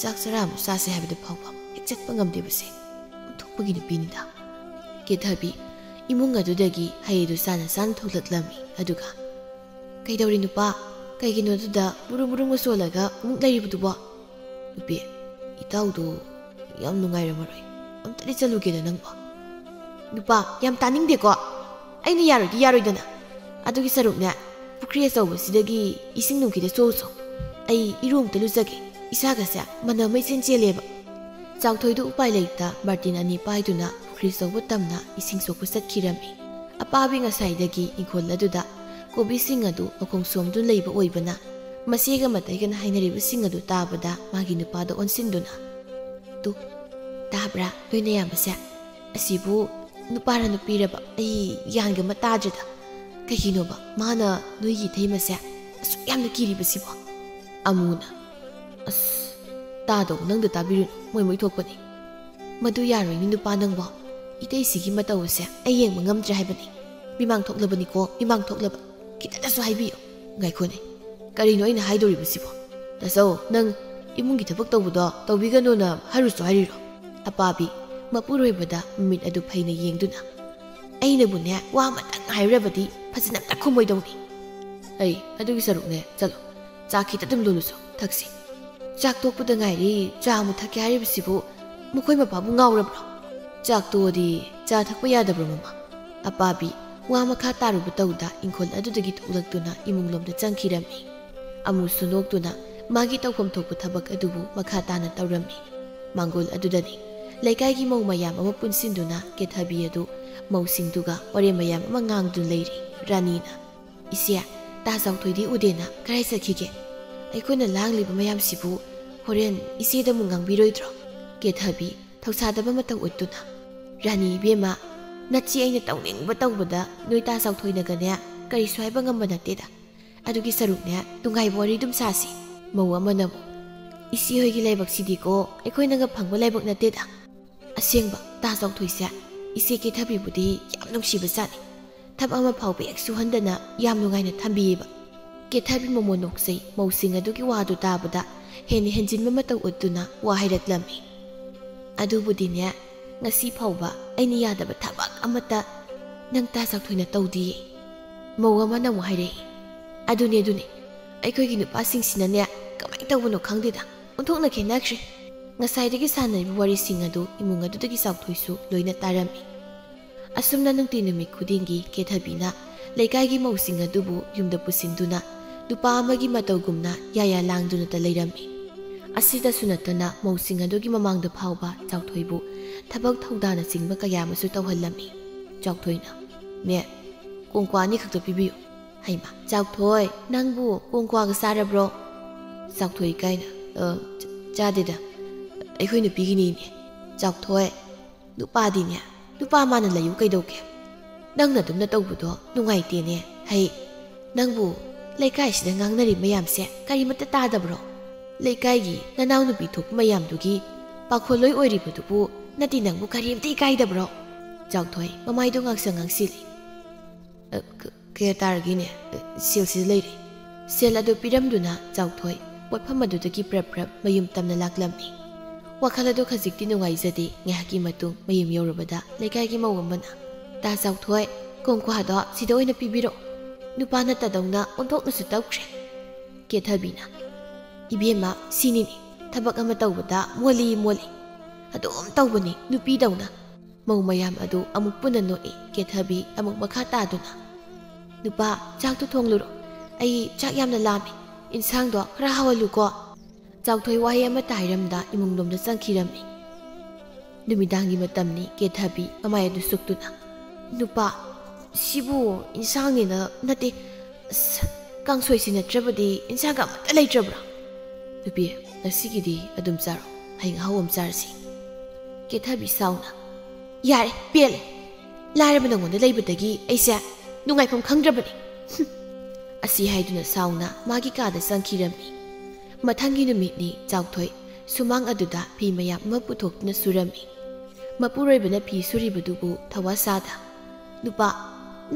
Speaker 1: ꯆꯥꯛ ꯆꯔꯥ ꯑꯃ ꯆꯥꯁꯦ ꯍꯥꯏꯕꯗ ꯐꯥꯎꯕ ꯍꯦꯛ ꯆꯠꯄ ꯉꯝꯗꯦꯕꯁꯦ ꯑꯣꯟꯊꯣꯛꯄꯒꯤ ꯅꯨꯄꯤꯅꯤꯗ ꯀꯦꯊꯕꯤ ꯏꯃꯨꯡ ꯑꯗꯨꯗꯒꯤ ꯍꯩꯗꯨ ꯆꯥꯅ ꯆꯥꯅ ꯊꯣꯛꯂꯛꯂꯝꯃꯤ ꯑꯗꯨꯒ ꯀꯩꯗꯧꯔꯤ ꯅꯨꯄꯥ ꯀꯩꯒꯤꯅꯣ ꯑꯗꯨꯗ ꯕꯨꯔꯨꯡ ꯕꯨꯔꯨꯡꯒ ꯆꯣꯜꯂꯒ ꯑꯃꯨꯛ ꯂꯩꯔꯤꯕꯗꯨꯕꯣ ꯅꯨꯄꯤ ꯏꯇꯥꯎꯗꯣ ꯌꯥꯝ ꯅꯨꯡꯉꯥꯏꯔꯝꯃꯔꯣꯏ ꯑꯝꯇꯗꯤ ꯆꯠꯂꯨꯒꯦꯗ ꯅꯪꯕꯣ ꯅꯨꯄꯥ ꯌꯥꯝ ꯇꯥꯅꯤꯡꯗꯦꯀꯣ ꯑꯩꯅ ꯌꯥꯔꯣꯏꯗꯤ ꯌꯥꯔꯣꯏꯗꯅ ꯑꯗꯨꯒꯤ ꯁꯔꯨꯛꯅꯦ ꯄꯨꯈ꯭ꯔꯤ ꯑꯆꯧꯕꯁꯤꯗꯒꯤ ꯏꯁꯤꯡ ꯅꯨꯡꯈꯤꯗ ꯆꯣꯜꯁꯨ ꯑꯩ ꯏꯔꯨ ꯑꯝꯇ ꯂꯨꯖꯒꯦ ꯏꯁꯥꯒꯁꯦ ꯃꯅꯝ ꯑꯃ ꯏꯆꯦꯟ ꯆꯦꯜꯂꯦꯕ ꯆꯥꯎꯊꯣꯏꯗꯨ ꯎꯄꯥꯏ ꯂꯩꯇ ꯕꯥꯔꯇꯤꯟ ꯑꯅꯤ ꯄꯥꯏꯗꯨꯅ ꯄꯨꯈ꯭ꯔꯤ ꯑꯆꯧꯕ ꯇꯝꯅ ꯏꯁꯤꯡ ꯁꯣꯛꯄ ꯆꯠꯈꯤꯔꯝꯃꯤ ꯑꯄꯥꯕꯤ ꯉꯁꯥꯏꯗꯒꯤ ꯏꯪꯈꯣꯜ ꯑꯗꯨꯗ ꯀꯣꯕꯤꯁꯤꯡ ꯑꯗꯨ ꯃꯈꯣꯡ ꯁꯣꯝꯗꯨꯅ ꯂꯩꯕ ꯑꯣꯏꯕꯅ ꯃꯆꯦꯒ ꯃꯇꯩꯒꯅ ꯍꯥꯏꯅꯔꯤꯕꯁꯤꯡ ꯑꯗꯨ ꯇꯥꯕꯗ ꯃꯥꯒꯤ ꯅꯨꯄꯥꯗ ꯑꯣꯟꯁꯤꯟꯗꯨꯅ ꯇꯨ ꯇꯥꯕ꯭ꯔꯥ ꯅꯣꯏꯅ ꯌꯥꯝꯕꯁꯦ ꯑꯁꯤꯕꯨ ꯅꯨꯄꯥꯔ ꯅꯨꯄꯤꯔꯕ ꯑꯩ ꯒ꯭ꯌꯥꯟꯒ ꯑꯃ ꯇꯥꯗ꯭ꯔꯦꯗ ꯀꯩꯒꯤꯅꯣꯕ ꯃꯥꯅ ꯅꯣꯏꯒꯤ ꯏꯇꯩꯃꯁꯦ ꯑꯁꯨꯛ ꯌꯥꯝꯅ ꯀꯤꯔꯤꯕꯁꯤꯕꯣ ꯑꯃꯨꯅ ꯑꯁ ꯇꯥꯗꯧ ꯅꯪꯗ ꯇꯥꯕꯤꯔꯨꯅꯨ ꯃꯣꯏ ꯊꯣꯛꯄꯅꯤ ꯃꯗꯨ ꯌꯥꯔꯣꯏꯅꯤ ꯅꯨꯄꯥ ꯅꯪꯕꯣ ꯏꯇꯩꯁꯤꯒꯤ ꯃꯇꯧ ꯑꯁꯦ ꯑꯩ ꯌꯦꯡꯕ ꯉꯝꯗ꯭ꯔꯦ ꯍꯥꯏꯕꯅꯤ ꯃꯤꯃꯥꯡ ꯊꯣꯛꯂꯕꯅꯤꯀꯣ ꯃꯤꯃꯥꯡ ꯊꯣꯛꯂꯕ ꯈꯤꯇꯪꯁꯨ ꯍꯥꯏꯕꯤꯌꯨ ꯉꯥꯏꯈꯣꯅꯦ ꯀꯔꯤꯅꯣ ꯑꯩꯅ ꯍꯥꯏꯗꯣꯔꯤꯕꯁꯤꯕꯣ ꯇꯥꯆꯧ ꯅꯪ ꯏꯃꯨꯡꯒꯤ ꯊꯕꯛ ꯇꯧꯕꯗꯣ ꯇꯧꯕꯤꯒꯅꯨꯅ ꯍꯥꯏꯔꯨꯁꯨ ꯍꯥꯏꯔꯤꯔꯣ ꯑꯄꯥꯕꯤ ꯃꯄꯨꯔꯣꯏꯕꯗ ꯃꯃꯤꯠ ꯑꯗꯨ ꯐꯩꯅ ꯌꯦꯡꯗꯨꯅ ꯑꯩꯅꯕꯨꯅꯦ ꯋꯥ ꯑꯃꯇꯪ ꯍꯥꯏꯔꯕꯗꯤ ꯐꯖꯅ ꯑꯝꯇ ꯈꯨꯝꯃꯣꯏꯗꯧꯅꯤ ꯑꯩ ꯑꯗꯨꯒꯤ ꯁꯔꯨꯛꯅꯦ ꯆꯠꯂꯣ ꯆꯥ ꯈꯤꯇ ꯑꯗꯨꯝ ꯂꯣꯜꯂꯨꯁꯨ ꯊꯛꯁꯤ ꯆꯥꯛ ꯇꯣꯛꯄꯗ ꯉꯥꯏꯔꯤ ꯆꯥ ꯑꯃꯨꯛ ꯊꯛꯀꯦ ꯍꯥꯏꯔꯤꯕꯁꯤꯕꯨ ꯃꯈꯣꯏ ꯃꯄꯥꯕꯨ ꯉꯥꯎꯔꯕ꯭ꯔꯣ ꯆꯥꯛ ꯇꯣꯛꯑꯗꯤ ꯆꯥ ꯊꯛꯄ ꯌꯥꯗꯕ꯭ꯔꯣ ꯃꯃꯥ ꯑꯄꯥꯕꯤ ꯋꯥ ꯃꯈꯥ ꯇꯥꯔꯨꯕ ꯇꯧꯗ ꯏꯪꯈꯣꯜ ꯑꯗꯨꯗꯒꯤ ꯊꯣꯛꯂꯛꯇꯨꯅ ꯏꯃꯨꯡꯂꯣꯝꯗ ꯆꯪꯈꯤꯔꯝꯃꯤ ꯑꯃꯨꯛꯁꯨ ꯅꯣꯛꯇꯨꯅ ꯃꯥꯒꯤ ꯇꯧꯐꯝ ꯊꯣꯛꯄ ꯊꯕꯛ ꯑꯗꯨꯕꯨ ꯃꯈꯥ ꯇꯥꯅ ꯇꯧꯔꯝꯃꯤ ꯃꯥꯡꯒꯣꯜ ꯑꯗꯨꯗꯅꯤ ꯂꯩꯀꯥꯏꯒꯤ ꯃꯧ ꯃꯌꯥꯝ ꯑꯃ ꯄꯨꯟꯁꯤꯟꯗꯨꯅ ꯀꯦꯊꯕꯤ ꯑꯗꯨ ꯃꯧꯁꯤꯡꯗꯨꯒ ꯋꯥꯔꯦꯝ ꯃꯌꯥꯝ ꯑꯃ ꯉꯥꯡꯗꯨꯅ ꯂꯩꯔꯤ ꯔꯥꯅꯤꯅ ꯏꯆꯦ ꯇꯥ ꯆꯥꯎꯊꯣꯏꯗꯤ ꯎꯗꯦꯅ ꯀꯔꯥꯏ ꯆꯠꯈꯤꯒꯦ ꯑꯩꯈꯣꯏꯅ ꯂꯥꯡꯂꯤꯕ ꯃꯌꯥꯝꯁꯤꯕꯨ ꯍꯣꯔꯦꯟ ꯏꯆꯦꯗ ꯑꯃꯨꯛ ꯉꯥꯡꯕꯤꯔꯣꯏꯗ꯭ꯔꯣ ꯀꯦꯊꯕꯤ ꯊꯧꯁꯥꯗꯕ ꯃꯇꯧ ꯎꯠꯇꯨꯅ ꯔꯥꯅꯤ ꯏꯕꯦꯝꯃ ꯅꯆꯦ ꯑꯩꯅ ꯇꯧꯅꯤꯡꯕ ꯇꯧꯕꯗ ꯅꯣꯏ ꯇꯥ ꯆꯥꯎꯊꯣꯏꯅꯒꯅꯦ ꯀꯔꯤꯁꯨ ꯍꯥꯏꯕ ꯉꯝꯕ ꯅꯠꯇꯦꯗ ꯑꯗꯨꯒꯤ ꯁꯔꯨꯛꯅꯦ ꯇꯨꯡꯉꯥꯏꯕ ꯋꯥꯔꯤ ꯑꯗꯨꯝ ꯁꯥꯁꯤ ꯃꯧ ꯑꯃꯅ ꯏꯆꯦ ꯍꯣꯏꯒꯤ ꯂꯥꯏꯕꯛꯁꯤꯗꯤꯀꯣ ꯑꯩꯈꯣꯏꯅꯒ ꯐꯪꯕ ꯂꯥꯏꯕꯛ ꯅꯠꯇꯦꯗ ꯑꯁꯦꯡꯕ ꯇꯥ ꯆꯥꯎꯊꯣꯏꯁꯦ ꯏꯆꯦ ꯀꯦꯊꯕꯤꯕꯨꯗꯤ ꯌꯥꯝ ꯅꯨꯡꯁꯤꯕ ꯖꯥꯠꯅꯤ ꯊꯕꯛ ꯑꯃ ꯐꯥꯎꯕ ꯍꯦꯛ ꯁꯨꯍꯟꯗꯅ ꯌꯥꯝ ꯅꯨꯡꯉꯥꯏꯅ ꯊꯝꯕꯤꯌꯦꯕ ꯀꯦꯊꯕꯤ ꯃꯃꯣꯟ ꯅꯣꯛꯆꯩ ꯃꯧꯁꯤꯡ ꯑꯗꯨꯒꯤ ꯋꯥꯗꯨ ꯇꯥꯕꯗ ꯍꯦꯟꯅ ꯍꯦꯟꯖꯤꯟꯕ ꯃꯇꯧ ꯎꯠꯇꯨꯅ ꯋꯥ ꯍꯥꯏꯔꯛꯂꯝꯃꯤ ꯑꯗꯨꯕꯨꯗꯤꯅꯦ ꯉꯁꯤ ꯐꯥꯎꯕ ꯑꯩꯅ ꯌꯥꯗꯕ ꯊꯕꯛ ꯑꯃꯠꯇ ꯅꯪ ꯇꯥ ꯆꯥꯎꯊꯣꯏꯅ ꯇꯧꯗꯤꯌꯦ ꯃꯧ ꯑꯃꯅ ꯑꯃꯨꯛ ꯍꯥꯏꯔꯛꯏ ꯑꯗꯨꯅꯦ ꯑꯩꯈꯣꯏꯒꯤ ꯅꯨꯄꯥꯁꯤꯡꯁꯤꯅꯅꯦ ꯀꯃꯥꯏꯅ ꯇꯧꯕꯅꯣ ꯈꯪꯗꯦꯗ ꯑꯣꯟꯊꯣꯛꯅ ꯈꯦꯠꯅꯈ꯭ꯔꯦ ꯉꯁꯥꯏꯗꯒꯤ ꯁꯥꯟꯅꯔꯤꯕ ꯋꯥꯔꯤꯁꯤꯡ ꯑꯗꯨ ꯏꯃꯨꯡ ꯑꯗꯨꯗꯒꯤ ꯆꯥꯎꯊꯣꯏꯁꯨ ꯂꯣꯏꯅ ꯇꯥꯔꯝꯃꯤ ꯑꯁꯨꯝꯅ ꯅꯨꯡꯇꯤ ꯅꯨꯃꯤꯠ ꯈꯨꯗꯤꯡꯒꯤ ꯀꯦꯊꯕꯤꯅ ꯂꯩꯀꯥꯏꯒꯤ ꯃꯧꯁꯤꯡ ꯑꯗꯨꯕꯨ ꯌꯨꯝꯗ ꯄꯨꯁꯤꯟꯗꯨꯅ ꯅꯨꯄꯥ ꯑꯃꯒꯤ ꯃꯇꯧꯒꯨꯝꯅ ꯌꯥꯌꯥ ꯂꯥꯡꯗꯨꯅꯇ ꯂꯩꯔꯝꯃꯤ ꯑꯁꯤꯗꯁꯨ ꯅꯠꯇꯅ ꯃꯧꯁꯤꯡ ꯑꯗꯨꯒꯤ ꯃꯃꯥꯡꯗ ꯐꯥꯎꯕ ꯆꯥꯎꯊꯣꯏꯕꯨ ꯊꯕꯛ ꯊꯧꯗꯥꯅꯆꯤꯡꯕ ꯀꯌꯥ ꯑꯃꯁꯨ ꯇꯧꯍꯜꯂꯝꯃꯤ ꯆꯥꯎꯊꯣꯏꯅ ꯅꯦ ꯀꯣꯡꯀ꯭ꯋꯥ ꯑꯅꯤ ꯈꯛꯇ ꯄꯤꯕꯤꯌꯨ ꯍꯩꯃꯥ ꯆꯥꯎꯊꯣꯏ ꯅꯪꯕꯨ ꯀꯣꯡꯀ꯭ꯋꯥꯒ ꯆꯥꯔꯕ꯭ꯔꯣ ꯆꯥꯎꯊꯣꯏ ꯀꯥꯏꯅ ꯆꯥꯗꯦꯗ ꯑꯩꯈꯣꯏ ꯅꯨꯄꯤꯒꯤꯅꯤꯅꯦ ꯆꯥꯎꯊꯣꯏ ꯅꯨꯄꯥꯗꯤꯅꯦ ꯅꯨꯄꯥ ꯃꯥꯅ ꯂꯩꯌꯨ ꯀꯩꯗꯧꯒꯦ ꯅꯪꯅ ꯑꯗꯨꯝꯅ ꯇꯧꯕꯗꯣ ꯅꯨꯡꯉꯥꯏꯇꯦꯅꯦ ꯍꯩ ꯅꯪꯕꯨ ꯂꯩꯀꯥꯏꯁꯤꯗ ꯉꯥꯡꯅꯔꯤ ꯃꯌꯥꯝꯁꯦ ꯀꯔꯤꯃꯠꯇ ꯇꯥꯗꯕ꯭ꯔꯣ ꯂꯩꯀꯥꯏꯒꯤ ꯅꯅꯥꯎ ꯅꯨꯄꯤ ꯊꯣꯛꯄ ꯃꯌꯥꯝꯗꯨꯒꯤ ꯄꯥꯈꯣꯜꯂꯣꯏ ꯑꯣꯏꯔꯤꯕꯗꯨꯕꯨ ꯅꯠꯇꯦ ꯅꯪꯕꯨ ꯀꯔꯤꯝꯇ ꯏꯀꯥꯏꯗꯕ꯭ꯔꯣ ꯆꯥꯎꯊꯣꯏ ꯃꯃꯥꯏꯗꯣ ꯉꯥꯡꯁꯤꯜꯂꯤ ꯀꯌꯥ ꯇꯥꯔꯒꯦꯅꯦ ꯁꯦꯜꯁꯤꯗ ꯂꯩꯔꯦ ꯁꯦꯜ ꯑꯗꯨ ꯄꯤꯔꯝꯗꯨꯅ ꯆꯥꯎꯊꯣꯏ ꯄꯣꯠꯐꯝ ꯑꯗꯨꯗꯒꯤ ꯄ꯭ꯔꯞ ꯃꯌꯨꯝ ꯇꯝꯅ ꯂꯥꯛꯂꯝꯃꯤ ꯋꯥꯈꯜ ꯑꯗꯨ ꯈꯖꯤꯛꯇꯤ ꯅꯨꯡꯉꯥꯏꯖꯗꯦ ꯉꯥꯏꯍꯥꯛꯀꯤ ꯃꯇꯨꯡ ꯃꯌꯨꯝ ꯌꯧꯔꯕꯗ ꯂꯩꯀꯥꯏꯒꯤ ꯃꯧ ꯑꯃꯅ ꯇꯥ ꯆꯥꯎꯊꯣꯏ ꯀꯣꯡꯀ꯭ꯋꯥꯗꯣ ꯁꯤꯗ ꯑꯣꯏꯅ ꯄꯤꯕꯤꯔꯛꯑꯣ ꯅꯨꯄꯥ ꯅꯠꯇꯗꯧꯅ ꯑꯣꯟꯊꯣꯛꯅꯁꯨ ꯇꯧꯈ꯭ꯔꯦ ꯀꯦꯊꯕꯤꯅ ꯏꯕꯦꯝꯃ ꯁꯤꯅꯤꯅꯦ ꯊꯕꯛ ꯑꯃ ꯇꯧꯕꯗ ꯃꯣꯜꯂꯤ ꯑꯗꯨꯝ ꯇꯧꯕꯅꯤ ꯅꯨꯄꯤꯗꯧꯅ ꯃꯧ ꯃꯌꯥꯝ ꯑꯗꯨ ꯑꯃꯨꯛ ꯄꯨꯟꯅ ꯅꯣꯛꯏ ꯀꯦꯊꯕꯤ ꯑꯃꯨꯛ ꯃꯈꯥ ꯇꯥꯗꯨꯅ ꯅꯨꯄꯥ ꯆꯥꯛꯇꯨ ꯊꯣꯡꯂꯨꯔꯣ ꯑꯩ ꯆꯥꯛ ꯌꯥꯝꯅ ꯂꯥꯝꯃꯤ ꯏꯟꯁꯥꯡꯗꯣ ꯈꯔ ꯍꯥꯎꯍꯜꯂꯨꯀꯣ ꯆꯥꯎꯊꯣꯏ ꯋꯥꯍꯩ ꯑꯃꯠꯇ ꯍꯥꯏꯔꯝꯗ ꯏꯃꯨꯡꯂꯣꯝꯗ ꯆꯪꯈꯤꯔꯝꯃꯤ ꯅꯨꯃꯤꯗꯥꯡꯒꯤ ꯃꯇꯝꯅꯤ ꯀꯦꯊꯕꯤ ꯃꯃꯥꯏ ꯑꯗꯨ ꯁꯨꯛꯇꯨꯅ ꯅꯨꯄꯥ ꯁꯤꯕꯨ ꯏꯟꯁꯥꯡꯅꯤꯅ ꯅꯠꯇꯦ ꯀꯥꯡꯁꯣꯏꯁꯤ ꯅꯠꯇ꯭ꯔꯕꯗꯤ ꯏꯟꯁꯥꯡꯒ ꯑꯃꯠꯇ ꯂꯩꯇ꯭ꯔꯕ꯭ꯔꯥ ꯅꯨꯄꯤ ꯉꯁꯤꯒꯤꯗꯤ ꯑꯗꯨꯝ ꯆꯥꯔꯣ ꯍꯌꯦꯡ ꯑꯍꯥꯎ ꯑꯃ ꯆꯥꯔꯁꯤ ꯀꯦꯊꯕꯤ ꯁꯥꯎꯅ ꯌꯥꯔꯦ ꯄꯦꯜꯂꯦ ꯂꯥꯏꯔꯕ ꯅꯉꯣꯟꯗ ꯂꯩꯕꯗꯒꯤ ꯑꯩꯁꯦ ꯅꯨꯡꯉꯥꯏꯐꯝ ꯈꯪꯗ꯭ꯔꯕꯅꯤ ꯑꯁꯤ ꯍꯥꯏꯗꯨꯅ ꯁꯥꯎꯅ ꯃꯥꯒꯤ ꯀꯥꯗ ꯆꯪꯈꯤꯔꯝꯃꯤ ꯃꯊꯪꯒꯤ ꯅꯨꯃꯤꯠꯅꯤ ꯆꯥꯎꯊꯣꯏ ꯁꯨꯃꯥꯡ ꯑꯗꯨꯗ ꯐꯤ ꯃꯌꯥꯝ ꯑꯃ ꯄꯨꯊꯣꯛꯇꯨꯅ ꯁꯨꯔꯝꯃꯤ ꯃꯄꯨꯔꯣꯏꯕꯅ ꯐꯤ ꯁꯨꯔꯤꯕꯗꯨꯕꯨ ꯊꯋꯥꯁꯥꯗ ꯅꯨꯄꯥ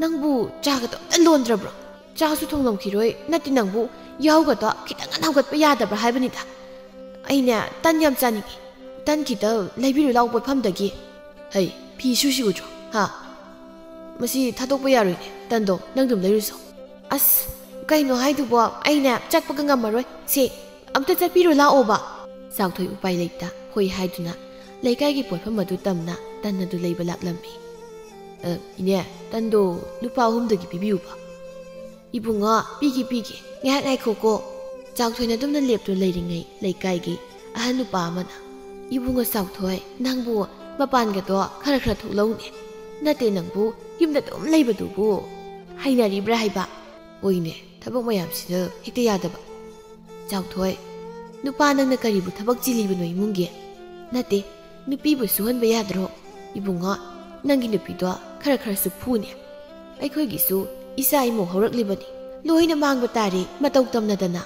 Speaker 1: ꯅꯪꯕꯨ ꯆꯥꯒꯗꯣ ꯑꯝꯇ ꯂꯣꯟꯗ꯭ꯔꯕ꯭ꯔꯣ ꯆꯥꯁꯨ ꯊꯣꯡꯂꯝꯈꯤꯔꯣꯏ ꯅꯠꯇꯦ ꯅꯪꯕꯨ ꯌꯥꯎꯒꯗꯣ ꯈꯤꯇꯪ ꯍꯧꯒꯠꯄ ꯌꯥꯗꯕ꯭ꯔꯥ ꯍꯥꯏꯕꯅꯤꯗ ꯑꯩꯅꯦ ꯇꯟ ꯌꯥꯝ ꯆꯥꯅꯤꯡꯉꯤ ꯇꯟ ꯈꯤꯇ ꯂꯩꯕꯤꯔꯨ ꯂꯥꯎ ꯄꯣꯠꯐꯝꯗꯒꯤ ꯍꯩ ꯐꯤ ꯁꯨꯁꯤ ꯎꯗ꯭ꯔꯣ ꯍꯥ ꯃꯁꯤ ꯊꯥꯗꯣꯛꯄ ꯌꯥꯔꯣꯏꯅꯦ ꯇꯟꯗꯣ ꯅꯪ ꯑꯗꯨꯝ ꯂꯩꯔꯨꯁꯣ ꯑꯁ ꯀꯩꯅꯣ ꯍꯥꯏꯗꯨꯕꯣ ꯑꯩꯅꯦ ꯆꯠꯄꯒ ꯉꯝꯃꯔꯣꯏ ꯁꯤ ꯑꯝꯇ ꯆꯠꯄꯤꯔꯨ ꯂꯥꯛꯑꯣꯕ ꯆꯥꯎꯊꯣꯏ ꯎꯄꯥꯏ ꯂꯩꯇ ꯍꯣꯏ ꯍꯥꯏꯗꯨꯅ ꯂꯩꯀꯥꯏꯒꯤ ꯄꯣꯠꯐꯝ ꯑꯗꯨ ꯇꯝꯅ ꯇꯟ ꯑꯗꯨ ꯂꯩꯕ ꯂꯥꯛꯂꯝꯃꯤ ꯏꯅꯦ ꯇꯟꯗꯣ ꯂꯨꯄꯥ 3ꯗꯒꯤ ꯄꯤꯕꯤꯌꯨꯕ 이붕아 삐기 ꯉꯥꯏꯈꯣꯀꯣ ꯆꯥꯎꯊꯣꯏꯅ ꯑꯗꯨꯝꯅ ꯂꯦꯞꯇꯨꯅ ꯂꯩꯔꯤꯉꯩ ꯂꯩꯀꯥꯏꯒꯤ ꯑꯍꯟ ꯅꯨꯄꯥ ꯑꯃꯅ 이붕아 ꯆꯥꯎꯊꯣꯏ ꯅꯪꯕꯨ ꯃꯄꯥꯟꯒꯗꯣ ꯈꯔ ꯊꯣꯛꯂꯧꯅꯦ ꯅꯠꯇꯦ ꯅꯪꯕꯨ ꯌꯨꯝꯗ ꯑꯗꯨꯝ ꯂꯩꯕꯗꯨꯕꯨ ꯍꯩꯅꯔꯤꯕ꯭ꯔꯥ ꯍꯥꯏꯕ ꯑꯣꯏꯅꯦ ꯊꯕꯛ ꯃꯌꯥꯝꯁꯤꯗ ꯍꯦꯛꯇ ꯌꯥꯗꯕ ꯆꯥꯎꯊꯣꯏ ꯅꯨꯄꯥ ꯅꯪꯅ ꯀꯔꯤꯕꯨ ꯊꯕꯛ ꯆꯤꯜꯂꯤꯕꯅꯣ 이munꯒꯤ ꯅꯠꯇꯦ ꯅꯨꯄꯤꯕꯨ ꯁꯨꯍꯟꯕ ꯌꯥꯗ꯭ꯔꯣ 이붕아 ꯅꯪꯒꯤ ꯅꯨꯄꯤꯗꯣ ꯈꯔꯁꯨ ꯐꯨꯅꯦ ꯑꯩꯈꯣꯏꯒꯤꯁꯨ ꯏꯆꯥ ꯏꯃꯧ ꯍꯧꯔꯛꯂꯤꯕꯅꯤ ꯂꯣꯏꯅ ꯃꯥꯡꯕ ꯇꯥꯔꯦ ꯃꯇꯧ ꯇꯝꯅꯗꯅ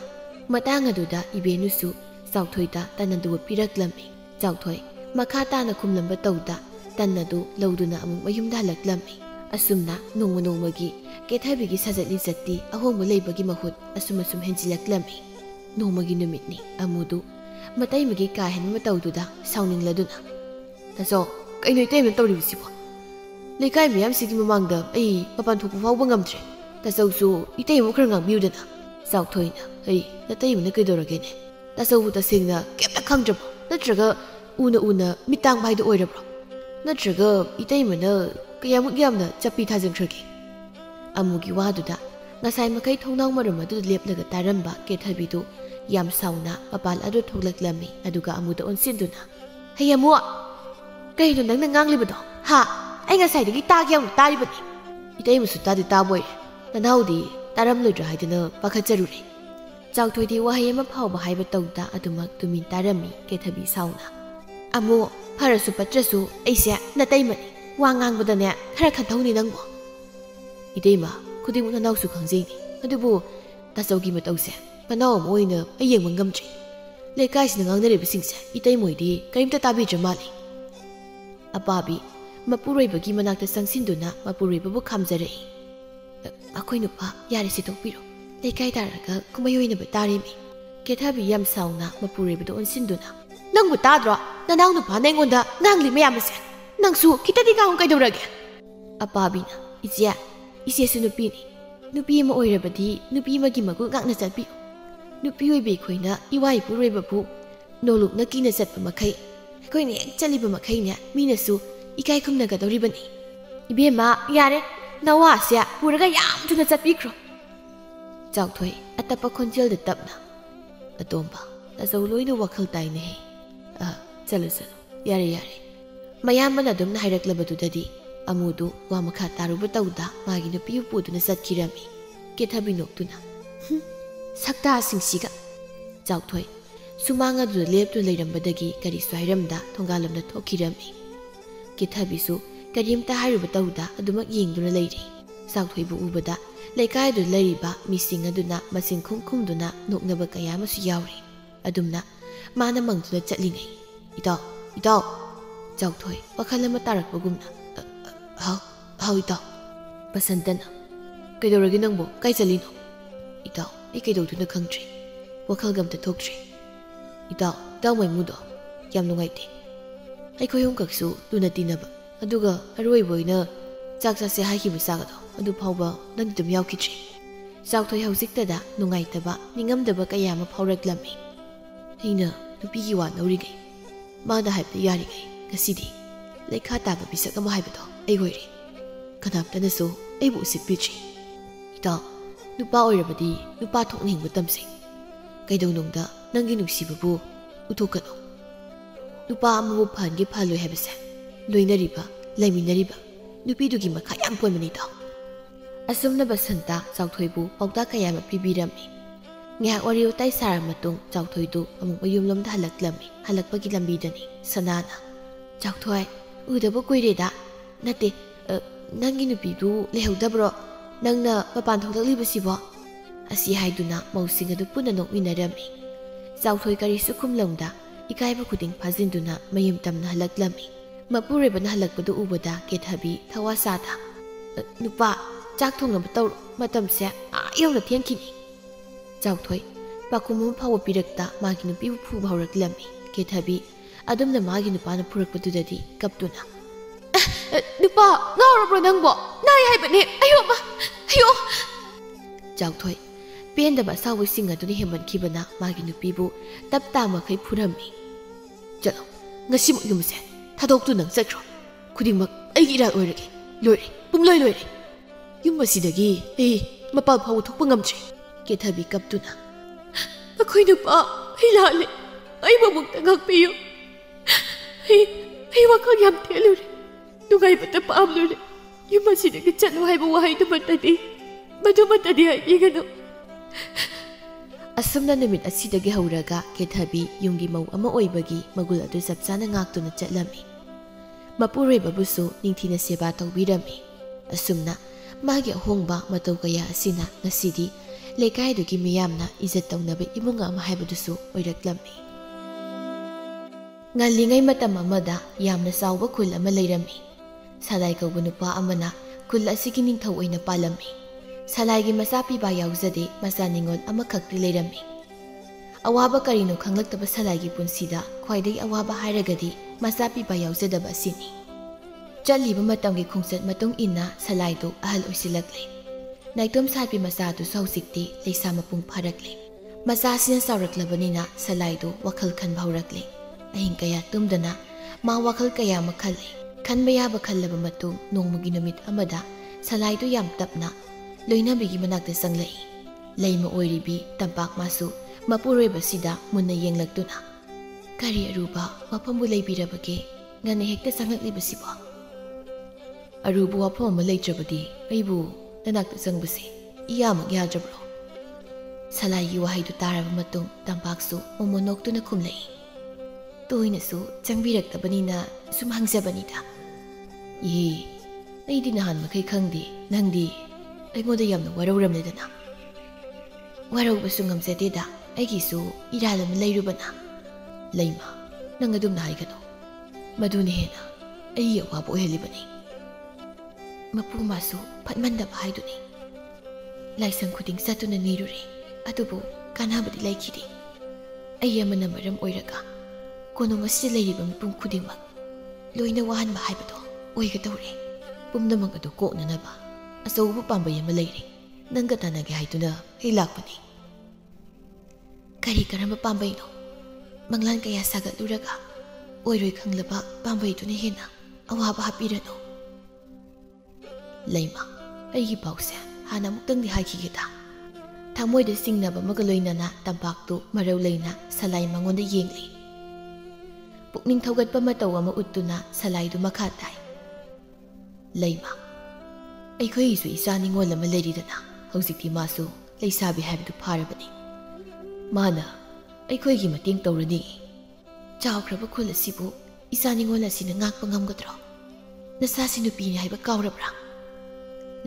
Speaker 1: ꯃꯇꯥꯡ ꯑꯗꯨꯗ ꯏꯕꯦꯟꯅꯨꯁꯨ ꯆꯥꯎꯊꯣꯏꯗ ꯇꯟ ꯑꯗꯨ ꯄꯤꯔꯛꯂꯝꯃꯤ ꯆꯥꯎꯊꯣꯏ ꯃꯈꯥ ꯇꯥꯅ ꯈꯨꯝꯂꯝꯕ ꯇꯧꯗ ꯇꯟ ꯑꯗꯨ ꯂꯧꯗꯨꯅ ꯑꯃꯨꯛ ꯃꯌꯨꯝꯗ ꯍꯜꯂꯛꯂꯝꯃꯤ ꯑꯁꯨꯝꯅ ꯅꯣꯡꯃꯒꯤ ꯀꯦꯊꯕꯤꯒꯤ ꯁꯥꯖꯠ ꯂꯤꯆꯠꯇꯤ ꯑꯍꯣꯡꯕ ꯂꯩꯕꯒꯤ ꯃꯍꯨꯠ ꯑꯁꯨꯝ ꯍꯦꯟꯖꯤꯜꯂꯛꯂꯝꯃꯤ ꯅꯣꯡꯃꯒꯤ ꯅꯨꯃꯤꯠꯅꯤ ꯑꯃꯨꯗꯨ ꯃꯇꯩꯃꯒꯤ ꯀꯥ ꯍꯦꯟꯕ ꯃꯇꯧꯗꯨꯗ ꯁꯥꯎꯅꯤꯡꯂꯗꯨꯅ ꯇꯥꯆꯧ ꯀꯩꯅꯣ ꯏꯇꯩꯃꯅ ꯇꯧꯔꯤꯕꯁꯤꯕꯣ ꯂꯩꯀꯥꯏ ꯃꯌꯥꯝꯁꯤꯒꯤ ꯃꯃꯥꯡꯗ ꯑꯩ ꯃꯄꯥꯟ ꯊꯣꯛꯄ ꯐꯥꯎꯕ ꯉꯝꯗ꯭ꯔꯦ ꯇꯥꯆꯧꯁꯨ ꯏꯇꯩꯃ ꯈꯔ ꯉꯥꯡꯕꯤꯌꯨꯗꯅ ꯆꯥꯎꯊꯣꯏꯅ ꯑꯩ ꯅꯇꯩꯃꯅ ꯀꯩꯗꯧꯔꯒꯦꯅꯦ ꯇꯥꯆꯧꯕꯨ ꯇꯁꯦꯡꯅ ꯀꯩꯝꯇ ꯈꯪꯗ꯭ꯔꯕꯣ ꯅꯠꯇ꯭ꯔꯒ ꯎꯅ ꯃꯤꯇꯥꯡꯕ ꯍꯥꯏꯗꯣ ꯑꯣꯏꯔꯕ꯭ꯔꯣ ꯅꯠꯇ꯭ꯔꯒ ꯏꯇꯩꯃꯅ ꯀꯌꯥꯃꯨꯛ ꯌꯥꯝꯅ ꯆꯞꯄꯤ ꯊꯥꯖꯤꯟꯈ꯭ꯔꯒꯦ ꯑꯃꯨꯒꯤ ꯋꯥꯗꯨꯗ ꯉꯁꯥꯏ ꯃꯈꯩ ꯊꯣꯡꯅꯥꯎ ꯃꯔꯨꯝ ꯑꯗꯨꯗ ꯂꯦꯞꯂꯒ ꯇꯥꯔꯝꯕ ꯀꯦꯊꯕꯤꯗꯨ ꯌꯥꯝ ꯁꯥꯎꯅ ꯃꯄꯥꯟ ꯑꯗꯨ ꯊꯣꯛꯂꯛꯂꯝꯃꯤ ꯑꯗꯨꯒ ꯑꯃꯨꯗ ꯑꯣꯟꯁꯤꯟꯗꯨꯅ ꯍꯩ ꯑꯃꯨ ꯀꯩꯅꯣ ꯅꯪꯅ ꯉꯥꯡꯂꯤꯕꯗꯣ ꯍꯥ ꯑꯩ ꯉꯁꯥꯏꯗꯒꯤ ꯇꯥꯒꯦ ꯌꯥꯝꯅ ꯇꯥꯔꯤꯕꯅꯤ ꯏꯇꯩꯃꯁꯨ ꯇꯥꯕꯣꯏꯔꯦ ꯅꯅꯥꯎꯗꯤ ꯇꯥꯔꯝꯂꯣꯏꯗ꯭ꯔꯥ ꯍꯥꯏꯗꯅ ꯄꯥꯈꯠꯆꯔꯨꯔꯦ ꯆꯥꯎꯊꯣꯏꯗꯤ ꯋꯥꯍꯩ ꯑꯃ ꯐꯥꯎꯕ ꯍꯥꯏꯕ ꯇꯧꯗ ꯑꯗꯨꯃꯛ ꯇꯨꯃꯤꯟ ꯇꯥꯔꯝꯃꯤ ꯀꯦꯊꯕꯤ ꯁꯥꯎꯅ ꯑꯃꯨ ꯐꯔꯁꯨ ꯄꯠꯇ꯭ꯔꯁꯨ ꯑꯩꯁꯦ ꯅꯇꯩꯃꯅꯤ ꯋꯥ ꯉꯥꯡꯕꯗꯅꯦ ꯈꯔ ꯈꯟꯊꯧꯅꯤ ꯅꯪꯕꯣ 이대마 ꯈꯨꯗꯤꯡꯃꯛ ꯅꯅꯥꯎꯁꯨ ꯈꯪꯖꯩꯅꯤ ꯑꯗꯨꯕꯨ ꯇꯥꯆꯧꯒꯤ ꯃꯇꯧꯁꯦ ꯃꯅꯥꯎ ꯑꯃ ꯑꯣꯏꯅ ꯑꯩ ꯌꯦꯡꯕ ꯉꯝꯗ꯭ꯔꯤ ꯂꯩꯀꯥꯏꯁꯤꯅ ꯉꯥꯡꯅꯔꯤꯕꯁꯤꯡꯁꯦ ꯏꯇꯩꯃꯣꯏꯗꯤ ꯀꯔꯤꯝꯇ ꯇꯥꯕꯤꯗ꯭ꯔ ꯃꯥꯜꯂꯤ ꯑꯄꯥꯕꯤ ꯃꯄꯨꯔꯣꯏꯕꯒꯤ ꯃꯅꯥꯛꯇ ꯆꯪꯁꯤꯟꯗꯨꯅ ꯃꯄꯨꯔꯣꯏꯕꯕꯨ ꯈꯥꯝꯖꯔꯛꯏ ꯑꯩꯈꯣꯏ ꯅꯨꯄꯥ ꯌꯥꯔꯦ ꯁꯤꯗꯣꯛꯄꯤꯔꯣ ꯂꯩꯀꯥꯏ ꯇꯥꯔꯒ ꯀꯨꯝꯍꯩ ꯑꯣꯏꯅꯕ ꯇꯥꯔꯤꯃꯤ ꯀꯦꯊꯕꯤ ꯌꯥꯝ ꯁꯥꯎꯅ ꯃꯄꯨꯔꯣꯏꯕꯗ ꯑꯣꯟꯁꯤꯟꯗꯨꯅ ꯅꯪꯕꯨ ꯇꯥꯗ꯭ꯔꯣ ꯅꯅꯥꯎ ꯅꯨꯄꯥꯅ ꯑꯩꯉꯣꯟꯗ ꯉꯥꯡꯂꯤ ꯃꯌꯥꯝ ꯑꯁꯦ ꯅꯪꯁꯨ ꯈꯤꯇꯗꯤ ꯉꯥꯡꯉꯨ ꯀꯩꯗꯧꯔꯒꯦ ꯑꯄꯥꯕꯤꯅ ꯏꯆꯦꯁꯨ ꯅꯨꯄꯤꯅꯤ nupi ama oirabadi nupi magi magu ngakna chatpi nupi oibe khoina iwai puroiba bu noluk nakina chatpa makai khoi ne chaliba makai ne minasu ikai khumna ga doribani ibema yare nawa sia puraga yam thuna chatpi khro chawthoi atapa khonjel de tapna atomba tasau loina wakhal tai ne chalo yare yare mayamana dumna hairaklabadu dadi amudu wa makha taruba tauda magi nupi puduna satkirami kethabi noktuna sakta singsiga chawthoi sumanga du leptu leirambadagi kari swairamda thongalamna thokirami kethabi su karimta hairuba tauda adumak yengduna leiri chawthoi bu ubada leikai du leiriba mising aduna masing khumduna noknaba kaya masu yauri adumna mana mangduna chatlingai itaw chawthoi wakhalama tarakpagumna how itaw basantana kaidoragi nangbo kai chalino itaw ai kaidoduna khangtri wakhal gamta thoktri itaw mai mudo yam nungaite ai khoyong kaksu tuna tinaba aduga aroi boina chak chase haikibu sagado adu phawba nang dum yaukitri chawthoi hausiktada nungaitaba ningamdaba kaya ma phawraklami aina nupigi wa naurigai mada haibda yarigai gasidi lekha taba bisak ama haibdo ai goiri kanaptana so ai bu sipitri ita nupa oirabadi nupa thokning butamse kaidonungda nangi nusibabu uthokano nupa amabu phangi phaloi habase loinariba laiminariba nupidugi makha yam ponmani ta asumna basanta chawthoibu pawta kayama pibirami ngah wariu tai sara matung chawthoidu amuk mayumlomda halaklami halakpagi lambidani sanana chawthoi udabu koireda nate nangi nupidu lehudabro nangna mapan thoklibasibo asi haiduna mausing adu puna nokminarami chawthoi kari sukhumlongda ikaiba khuding phajinduna mayum tamna halaklami mapureba na halakpadu ubada kethabi thawasada nupa chak thongnaba taw matamse yawna thengkini chawthoi pakumu phawa pirakta magi nupi phu bhawraklami kethabi adumna magi nupana phurakpadudadi kaptuna nupa ngawrabro nangbo nai haibane ayo chawthoi pendaba sawi singa duni heman kibana magi nupibu tapta makai phurami chalo ngasimu yumse thadoktu nang chakro khudingmak aigi iral oirage loire pumloi yumasidagi mapal phaw thokpa ngamtre kethabi kaptuna akhoi nupa hilale ai babukta ngakpiyo ai wakhal yam thelure nugai bata pamlure yumasidagi chalo haiba wahai du matadi haigano asumna numit asidagi hauraga kethabi yungi mau ama oibagi magul adu sapchana ngaktuna chatlami mapurei babusu ningthina seba tawbirami asumna magi hongba matau kaya asina ngasidi lekai dugi miyamna izat tawnaba imunga ama haibadusu oiraklami ngalingai matam amada yamna sawba khul ama leirami salai kauba nupa amana khul asigi ningthau oina palami salai gi masa piba yauzade masa ningol ama khakti leirami awaba karino khanglaktaba salai gi punsida khwaidai awaba hairagadi masa piba yauzadaba sini chaliba matamgi khungsat matung inna salai do ahal oisilakle naitom sapi masa du sausikti leisa mapung pharakle masa sin sauraklabanina salai do wakhal khan bhaurakle ahin kaya tumdana ma wakhal kaya makhale khanba yaba khallaba matung nongmugi numit amada salai do yam tapna loinabigi manakta sanglai leima oiribi tampak masu mapureba sida munna yenglaktuna kari aruba wapambu leibirabage ngane hekta sanglakliba arubu wapam ama leitrabadi aibu nanakta sangbase iyamak yadrabro salai gi wahai du taraba matung tampaksu momonoktuna khumlei toinasu changbiraktabanina sum hangjabanida aidi nahan makai khangdi nangdi aingoda yamna warauramledana waraubasu ngamjadeda aigisu iralam leirubana leima nang adumna haigano maduni hena ai awabo helibani mapu masu phatmandaba haiduni laisang khuding satuna nirure adubu kanabadi laikidi ai amana maram oiraga kono ngasi leiriba mipum khudingmak loina wahanba haibado oiga tawre pumnamang adu koknanaba asaubu pambay ama leiri ꯅꯪꯒ ꯇꯥꯟꯅꯒꯦ ꯍꯥꯏꯗꯨꯅ ꯑꯩ ꯂꯥꯛꯄꯅꯤ ꯀꯔꯤ ꯀꯔꯝꯕ ꯄꯥꯝꯕꯩꯅꯣ ꯃꯪꯂꯥꯟ ꯀꯌꯥ ꯁꯥꯒꯠꯂꯨꯔꯒ ꯑꯣꯏꯔꯣꯏ ꯈꯪꯂꯕ ꯄꯥꯝꯕꯩꯗꯨꯅ ꯍꯦꯟꯅ ꯑꯋꯥꯕ ꯍꯥꯞꯄꯤꯔꯅꯨ ꯂꯩꯃ ꯑꯩꯒꯤ ꯄꯥꯎꯁꯦ ꯍꯥꯟꯅ ꯑꯃꯨꯛꯇꯪꯗꯤ ꯍꯥꯏꯈꯤꯒꯦꯗ ꯊꯃꯣꯏꯗ ꯆꯤꯡꯅꯕ ꯑꯃꯒ ꯂꯣꯏꯅꯅ ꯇꯝꯄꯥꯛꯇꯨ ꯃꯔꯧ ꯂꯩꯅ ꯁꯂꯥꯏ ꯃꯉꯣꯟꯗ ꯌꯦꯡꯂꯤ ꯄꯨꯛꯅꯤꯡ ꯊꯧꯒꯠꯄ ꯃꯇꯧ ꯑꯃ ꯎꯠꯇꯨꯅ ꯁꯂꯥꯏꯗꯨ ꯃꯈꯥ ꯇꯥꯏ ꯂꯩꯃ ꯑꯩꯈꯣꯏꯒꯤꯁꯨ ꯏꯆꯥ ꯅꯤꯡꯉꯣꯜ ꯑꯃ ꯂꯩꯔꯤꯗꯅ ꯍꯧꯖꯤꯛꯇꯤ ꯃꯥꯁꯨ ꯂꯩꯁꯥꯕꯤ ꯍꯥꯏꯕꯗꯨ ꯐꯥꯔꯕꯅꯤ ꯃꯥꯅ ꯑꯩꯈꯣꯏꯒꯤ ꯃꯇꯦꯡ ꯇꯧꯔꯅꯤ ꯆꯥꯎꯈ꯭ꯔꯕ ꯈꯨꯜ ꯑꯁꯤꯕꯨ ꯏꯆꯥ ꯅꯤꯡꯉꯣꯜ ꯑꯁꯤꯅ ꯉꯥꯛꯄ ꯉꯝꯒꯗ꯭ꯔꯣ ꯅꯆꯥꯁꯤ ꯅꯨꯄꯤꯅꯤ ꯍꯥꯏꯕ ꯀꯥꯎꯔꯕ꯭ꯔꯥ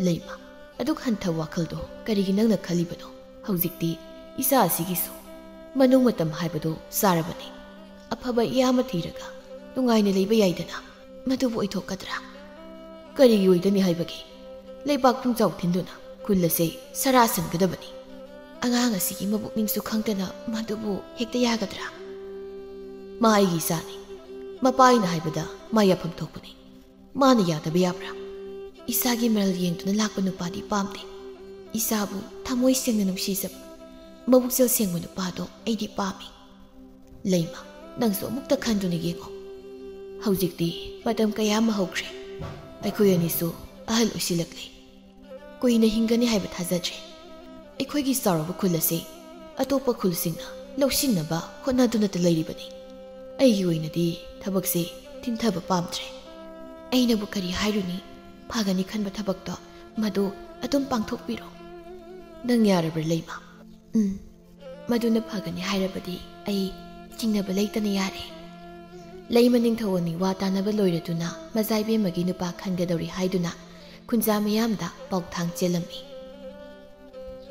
Speaker 1: ꯂꯩꯃ ꯑꯗꯨꯛ ꯍꯟꯊꯕ ꯋꯥꯈꯜꯗꯣ ꯀꯔꯤꯒꯤ ꯅꯪꯅ ꯈꯜꯂꯤꯕꯅꯣ ꯍꯧꯖꯤꯛꯇꯤ ꯏꯆꯥ ꯑꯁꯤꯒꯤꯁꯨ ꯃꯅꯨꯡ ꯃꯇꯝ ꯍꯥꯏꯕꯗꯣ ꯆꯥꯔꯕꯅꯤ ꯑꯐꯕ ꯏꯌꯥ ꯑꯃ ꯊꯤꯔꯒ ꯅꯨꯡꯉꯥꯏꯅ ꯂꯩꯕ ꯌꯥꯏꯗꯅ ꯃꯗꯨꯕꯨ ꯑꯣꯏꯊꯣꯛꯀꯗ꯭ꯔꯥ ꯀꯔꯤꯒꯤ ꯑꯣꯏꯗꯅꯤ ꯍꯥꯏꯕꯒꯤ ꯂꯩꯕꯥꯛ ꯄꯨꯡꯆꯥꯎ ꯊꯤꯟꯗꯨꯅ ꯈꯨꯜ ꯑꯁꯤ ꯁꯔꯥꯁꯟꯒꯗꯕꯅꯤ ꯑꯉꯥꯡ ꯑꯁꯤꯒꯤ ꯃꯕꯨꯛꯅꯤꯡꯁꯨ ꯈꯪꯗꯅ ꯃꯗꯨꯕꯨ ꯍꯦꯛꯇ ꯌꯥꯒꯗ꯭ꯔꯥ ꯃꯥ ꯑꯩꯒꯤ ꯏꯆꯥꯅꯤ ꯃꯄꯥ ꯑꯩꯅ ꯍꯥꯏꯕꯗ ꯃꯥ ꯌꯥꯐꯝ ꯊꯣꯛꯄꯅꯤ ꯃꯥꯅ ꯌꯥꯗꯕ ꯌꯥꯕ꯭ꯔꯥ ꯏꯆꯥꯒꯤ ꯃꯔꯜ ꯌꯦꯡꯗꯨꯅ ꯂꯥꯛꯄ ꯅꯨꯄꯥꯗꯤ ꯄꯥꯝꯗꯦ ꯏꯆꯥꯕꯨ ꯊꯃꯣꯏ ꯁꯦꯡꯅ ꯅꯨꯡꯁꯤꯖꯕ ꯃꯕꯨꯛꯆꯦꯜ ꯁꯦꯡꯕ ꯅꯨꯄꯥꯗꯣ ꯑꯩꯗꯤ ꯄꯥꯝꯃꯤ ꯂꯩꯃ ꯅꯪꯁꯨ ꯑꯃꯨꯛꯇ ꯈꯟꯗꯨꯅ ꯌꯦꯡꯉꯣ ꯍꯧꯖꯤꯛꯇꯤ ꯃꯇꯝ ꯀꯌꯥ ꯑꯃ ꯍꯧꯈ꯭ꯔꯦ ꯑꯩꯈꯣꯏ ꯑꯅꯤꯁꯨ ꯑꯍꯜ ꯑꯣꯏꯁꯤꯜꯂꯛꯂꯤ ꯀꯨꯏꯅ ꯍꯤꯡꯒꯅꯤ ꯍꯥꯏꯕ ꯊꯥꯖꯗ꯭ꯔꯦ ꯑꯩꯈꯣꯏꯒꯤ ꯆꯥꯎꯔꯕ ꯈꯨꯜ ꯑꯁꯤ ꯑꯇꯣꯞꯄ ꯈꯨꯜꯁꯤꯡꯅ ꯂꯧꯁꯤꯟꯅꯕ ꯍꯣꯠꯅꯗꯨꯅꯇ ꯂꯩꯔꯤꯕꯅꯤ ꯑꯩꯒꯤ ꯑꯣꯏꯅꯗꯤ ꯊꯕꯛꯁꯤ ꯊꯤꯟꯊꯕ ꯄꯥꯝꯗ꯭ꯔꯦ ꯑꯩꯅꯕꯨ ꯀꯔꯤ ꯍꯥꯏꯔꯨꯅꯤ ꯐꯒꯅꯤ ꯈꯟꯕ ꯊꯕꯛꯇꯣ ꯃꯗꯨ ꯑꯗꯨꯝ ꯄꯥꯡꯊꯣꯛꯄꯤꯔꯣ ꯅꯪ ꯌꯥꯔꯕ꯭ꯔꯥ ꯂꯩꯃ ꯃꯗꯨꯅ ꯐꯒꯅꯤ ꯍꯥꯏꯔꯕꯗꯤ ꯑꯩ ꯆꯤꯡꯅꯕ ꯂꯩꯇꯅ ꯌꯥꯔꯦ ꯂꯩꯃ ꯅꯤꯡꯊꯧ ꯑꯅꯤ ꯋꯥ ꯇꯥꯅꯕ ꯂꯣꯏꯔꯗꯨꯅ ꯃꯖꯥꯏꯕꯦꯝꯃꯒꯤ ꯅꯨꯄꯥ ꯈꯟꯒꯗꯧꯔꯤ ꯍꯥꯏꯗꯨꯅ ꯈꯨꯟꯖꯥ ꯃꯤꯌꯥꯝꯗ ꯄꯥꯎꯊꯥꯡ ꯆꯦꯜꯂꯝꯃꯤ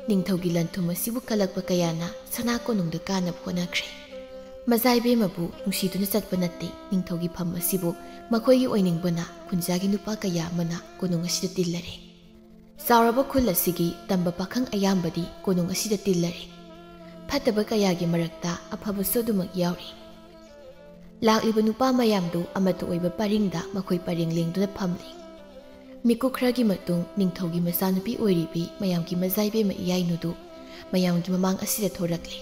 Speaker 1: ꯅꯤꯡꯊꯧꯒꯤ ꯂꯟꯊꯨꯝ ꯑꯁꯤꯕꯨ ꯀꯜꯂꯛꯄ ꯀꯌꯥꯅ ꯁꯅꯥ ꯀꯣꯅꯨꯡꯗ ꯀꯥꯅꯕ ꯍꯣꯠꯅꯈ꯭ꯔꯦ ꯃꯖꯥꯏꯕꯦꯝꯃꯕꯨ ꯅꯨꯡꯁꯤꯗꯨꯅ ꯆꯠꯄ ꯅꯠꯇꯦ ꯅꯤꯡꯊꯧꯒꯤ ꯐꯝ ꯑꯁꯤꯕꯨ ꯃꯈꯣꯏꯒꯤ ꯑꯣꯏꯅꯤꯡꯕꯅ ꯈꯨꯟꯖꯥꯒꯤ ꯅꯨꯄꯥ ꯀꯌꯥ ꯑꯃꯅ ꯀꯣꯅꯨꯡ ꯑꯁꯤꯗ ꯇꯤꯜꯂꯔꯦ ꯆꯥꯎꯔꯕ ꯈꯨꯜ ꯑꯁꯤꯒꯤ ꯇꯝꯕ ꯄꯥꯈꯪ ꯑꯌꯥꯝꯕꯗꯤ ꯀꯣꯅꯨꯡ ꯑꯁꯤꯗ ꯇꯤꯜꯂꯔꯦ ꯐꯠꯇꯕ ꯀꯌꯥꯒꯤ ꯃꯔꯛꯇ ꯑꯐꯕꯁꯨ ꯑꯗꯨꯃꯛ ꯌꯥꯎꯔꯤ ꯂꯥꯛꯂꯤꯕ ꯅꯨꯄꯥ ꯃꯌꯥꯝꯗꯨ ꯑꯃꯠꯇ ꯑꯣꯏꯕ ꯄꯔꯤꯡꯗ ꯃꯈꯣꯏ ꯄꯔꯦꯡ ꯂꯦꯡꯗꯨꯅ ꯐꯝꯂꯤ ꯃꯤꯀꯨꯞ ꯈꯔꯒꯤ ꯃꯇꯨꯡ ꯅꯤꯡꯊꯧꯒꯤ ꯃꯆꯥꯅꯨꯄꯤ ꯑꯣꯏꯔꯤꯕꯤ ꯃꯌꯥꯝꯒꯤ ꯃꯖꯥꯏꯕꯦꯝꯃ ꯏꯌꯥꯏꯅꯨꯗꯨ ꯃꯌꯥꯝꯒꯤ ꯃꯃꯥꯡ ꯑꯁꯤꯗ ꯊꯣꯔꯛꯂꯤ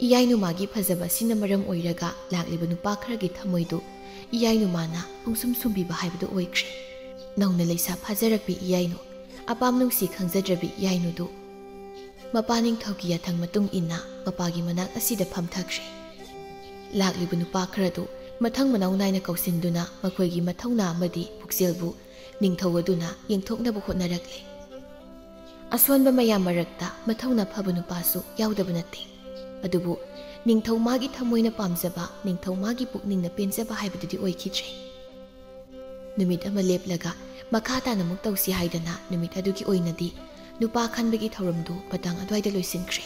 Speaker 1: ꯏꯌꯥꯏꯅꯨ ꯃꯥꯒꯤ ꯐꯖꯕ ꯑꯁꯤꯅ ꯃꯔꯝ ꯑꯣꯏꯔꯒ ꯂꯥꯛꯂꯤꯕ ꯅꯨꯄꯥ ꯈꯔꯒꯤ ꯊꯃꯣꯏꯗꯨ ꯏꯌꯥꯏꯅꯨ ꯃꯥꯅ ꯄꯨꯡꯁꯨꯝ ꯁꯨꯝꯕꯤꯕ ꯍꯥꯏꯕꯗꯨ ꯑꯣꯏꯈ꯭ꯔꯦ ꯅꯧꯅ ꯂꯩꯁꯥ ꯐꯥꯖꯔꯛꯄꯤ ꯏꯌꯥꯏꯅꯨ ꯑꯄꯥꯝ ꯅꯨꯡꯁꯤ ꯈꯪꯖꯗ꯭ꯔꯕꯤ ꯏꯌꯥꯏꯅꯨꯗꯨ ꯃꯄꯥ ꯅꯤꯡꯊꯧꯒꯤ ꯌꯥꯊꯪ ꯃꯇꯨꯡ ꯏꯟꯅ ꯃꯄꯥꯒꯤ ꯃꯅꯥꯛ ꯑꯁꯤꯗ ꯐꯝꯊꯈ꯭ꯔꯦ ꯂꯥꯛꯂꯤꯕ ꯅꯨꯄꯥ ꯈꯔꯗꯨ ꯃꯊꯪ ꯃꯅꯥꯎ ナꯏꯅ ꯀꯧꯁꯤꯟꯗꯨꯅ ꯃꯈꯣꯏꯒꯤ ꯃꯊꯧꯅꯥ ꯑꯃꯗꯤ ꯄꯨꯛꯆꯦꯜꯕꯨ ꯅꯤꯡꯊꯧ ꯑꯗꯨꯅ ꯌꯦꯡꯊꯣꯛꯅꯕ ꯍꯣꯠꯅꯔꯛꯂꯤ ꯑꯁꯣꯟꯕ ꯃꯌꯥꯝ ꯃꯔꯛꯇ ꯃꯊꯧꯅꯥ ꯐꯕ ꯅꯨꯄꯥꯁꯨ ꯌꯥꯎꯗꯕ ꯅꯠꯇꯦ ꯑꯗꯨꯕꯨ ꯅꯤꯡꯊꯧ ꯃꯥꯒꯤ ꯊꯃꯣꯏꯅ ꯄꯥꯝꯖꯕ ꯅꯤꯡꯊꯧ ꯃꯥꯒꯤ ꯄꯨꯛꯅꯤꯡꯅ ꯄꯦꯟꯖꯕ ꯍꯥꯏꯕꯗꯨꯗꯤ ꯑꯣꯏꯈꯤꯗ꯭ꯔꯦ ꯅꯨꯃꯤꯠ ꯑꯃ ꯂꯦꯞꯂꯒ ꯃꯈꯥ ꯇꯥꯅ ꯑꯃꯨꯛ ꯇꯧꯁꯤ ꯍꯥꯏꯗꯅ ꯅꯨꯃꯤꯠ ꯑꯗꯨꯒꯤ ꯑꯣꯏꯅꯗꯤ ꯅꯨꯄꯥ ꯈꯟꯕꯒꯤ ꯊꯧꯔꯝꯗꯨ ꯃꯇꯥꯡ ꯑꯗꯨꯋꯥꯏꯗ ꯂꯣꯏꯁꯤꯟꯈ꯭ꯔꯦ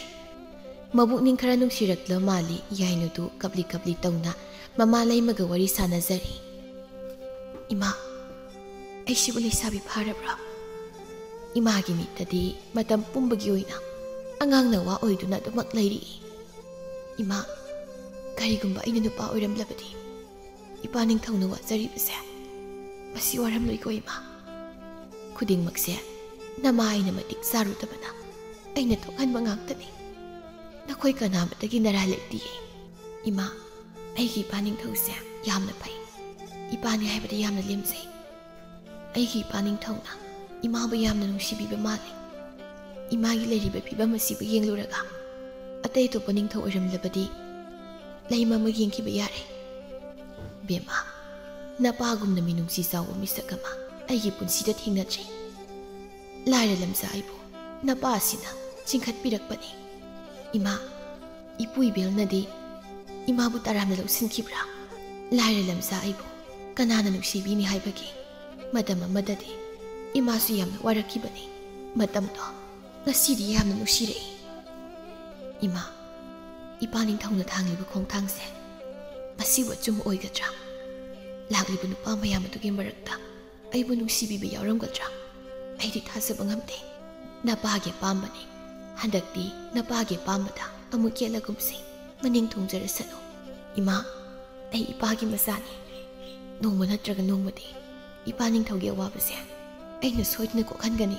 Speaker 1: ꯃꯕꯨꯛꯅꯤꯡ ꯈꯔ ꯅꯨꯡꯁꯤꯔꯛꯂ ꯃꯥꯜꯂꯤ ꯏꯌꯥꯏꯅꯨꯗꯨ ꯀꯞꯂꯤ ꯀꯞꯂꯤ ꯇꯧꯅ ꯃꯃꯥ ꯂꯩꯃꯒ ꯋꯥꯔꯤ ꯁꯥꯟꯅꯖꯔꯤ ꯏꯃꯥ ꯑꯩꯁꯤꯕꯨ ꯂꯩꯁꯥꯕꯤ ꯐꯥꯔꯕ꯭ꯔꯥ ꯏꯃꯥꯒꯤ ꯃꯤꯠꯇꯗꯤ ꯃꯇꯝ ꯄꯨꯝꯕꯒꯤ ꯑꯣꯏꯅ ꯑꯉꯥꯡ ꯅꯋꯥ ꯑꯣꯏꯗꯨꯅ ꯑꯗꯨꯃꯛ ꯂꯩꯔꯤ ꯏꯃꯥ ꯀꯔꯤꯒꯨꯝꯕ ꯑꯩꯅ ꯅꯨꯄꯥ ꯑꯣꯏꯔꯝꯂꯕꯗꯤ ꯏꯄꯥ ꯅꯤꯡꯊꯧꯅ ꯋꯥꯖꯔꯤꯕꯁꯦ ꯃꯁꯤ ꯋꯥꯔꯝꯂꯣꯏꯀꯣ ꯏꯃꯥ ꯈꯨꯗꯤꯡꯃꯛꯁꯦ ꯅꯃꯥ ꯑꯩꯅ ꯃꯇꯤꯛ ꯆꯥꯔꯨꯗꯕꯅ ꯑꯩꯅ ꯊꯣꯛꯍꯟꯕ ꯉꯥꯛꯇꯅꯤ ꯅꯈꯣꯏ ꯀꯅꯥꯃꯇꯒꯤ ꯅꯔꯥ ꯂꯩꯇꯤꯌꯦ ꯏꯃꯥ ꯑꯩꯒꯤ ꯏꯄꯥ ꯅꯤꯡꯊꯧꯁꯦ ꯌꯥꯝꯅ ꯐꯩ ꯏꯄꯥꯅꯤ ꯍꯥꯏꯕꯗ ꯌꯥꯝꯅ ꯂꯦꯝꯖꯩ ꯑꯩꯒꯤ ꯏꯄꯥ ꯅꯤꯡꯊꯧꯅ ꯏꯃꯥꯕꯨ ꯌꯥꯝꯅ ꯅꯨꯡꯁꯤꯕꯤꯕ ꯃꯥꯜꯂꯤ ꯏꯃꯥꯒꯤ ꯂꯩꯔꯤꯕ ꯐꯤꯕꯝ ꯑꯁꯤꯕꯨ ꯌꯦꯡꯂꯨꯔꯒ ꯑꯇꯩ ꯑꯇꯣꯞꯄ ꯅꯤꯡꯊꯧ ꯑꯣꯏꯔꯝꯂꯕꯗꯤ ꯂꯩꯃ ꯑꯃ ꯌꯦꯡꯈꯤꯕ ꯌꯥꯔꯦ ꯕꯦꯝꯃ ꯅꯄꯥꯒꯨꯝꯅ ꯃꯤꯅꯨꯡꯁꯤ ꯆꯥꯎꯕ ꯃꯤꯁꯛ ꯑꯃ ꯑꯩꯒꯤ ꯄꯨꯟꯁꯤꯗ ꯊꯦꯡꯅꯗ꯭ꯔꯤ ꯂꯥꯏꯔ ꯂꯝꯖꯥ ꯑꯩꯕꯨ ꯅꯄꯥ ꯑꯁꯤꯅ ꯆꯤꯡꯈꯠꯄꯤꯔꯛꯄꯅꯤ ꯏꯃꯥ ꯏꯄꯨ ꯏꯕꯦꯜꯅꯗꯤ ꯏꯃꯥꯕꯨ ꯇꯔꯥꯝꯅ ꯂꯧꯁꯤꯟꯈꯤꯕ꯭ꯔꯥ ꯂꯥꯏꯔ ꯂꯝꯖꯥ ꯑꯩꯕꯨ ꯀꯅꯥꯅ ꯅꯨꯡꯁꯤꯕꯤꯅꯤ ꯍꯥꯏꯕꯒꯤ ꯃꯇꯝ ꯑꯃꯗꯗꯤ ꯏꯃꯥꯁꯨ ꯌꯥꯝꯅ ꯋꯥꯔꯛꯈꯤꯕꯅꯤ ꯃꯇꯝꯗꯣ ꯉꯁꯤꯗꯤ ꯌꯥꯝꯅ ꯅꯨꯡꯁꯤꯔꯛꯏ ꯏꯃꯥ ꯏꯄꯥ ꯅꯤꯡꯊꯧꯅ ꯊꯥꯡꯂꯤꯕ ꯈꯣꯡꯊꯥꯡꯁꯦ ꯃꯁꯤꯕꯨ ꯑꯆꯨꯝꯕ ꯑꯣꯏꯒꯗ꯭ꯔꯥ ꯂꯥꯛꯂꯤꯕ ꯅꯨꯄꯥ ꯃꯌꯥꯝ ꯑꯗꯨꯒꯤ ꯃꯔꯛꯇ ꯑꯩꯕꯨ ꯅꯨꯡꯁꯤꯕꯤꯕ ꯌꯥꯎꯔꯝꯒꯗ꯭ꯔꯥ ꯑꯩꯗꯤ ꯊꯥꯖꯕ ꯉꯝꯗꯦ ꯅꯄꯥꯒꯤ ꯑꯄꯥꯝꯕꯅꯤ ꯍꯟꯗꯛꯇꯤ ꯅꯄꯥꯒꯤ ꯑꯄꯥꯝꯕꯗ ꯑꯃꯨꯛ ꯌꯦꯠꯂꯒꯨꯝꯁꯤ ꯃꯅꯤꯡ ꯊꯨꯡꯖꯔꯁꯅꯨ ꯏꯃꯥ ꯑꯩ ꯏꯄꯥꯒꯤ ꯃꯆꯥꯅꯤ ꯅꯣꯡꯃ ꯅꯠꯇ꯭ꯔꯒ ꯅꯣꯡꯃꯗꯤ ꯏꯄꯥ ꯅꯤꯡꯊꯧꯒꯤ ꯑꯋꯥꯕꯁꯦ ꯑꯩꯅ ꯁꯣꯏꯗꯅ ꯀꯣꯛꯍꯟꯒꯅꯤ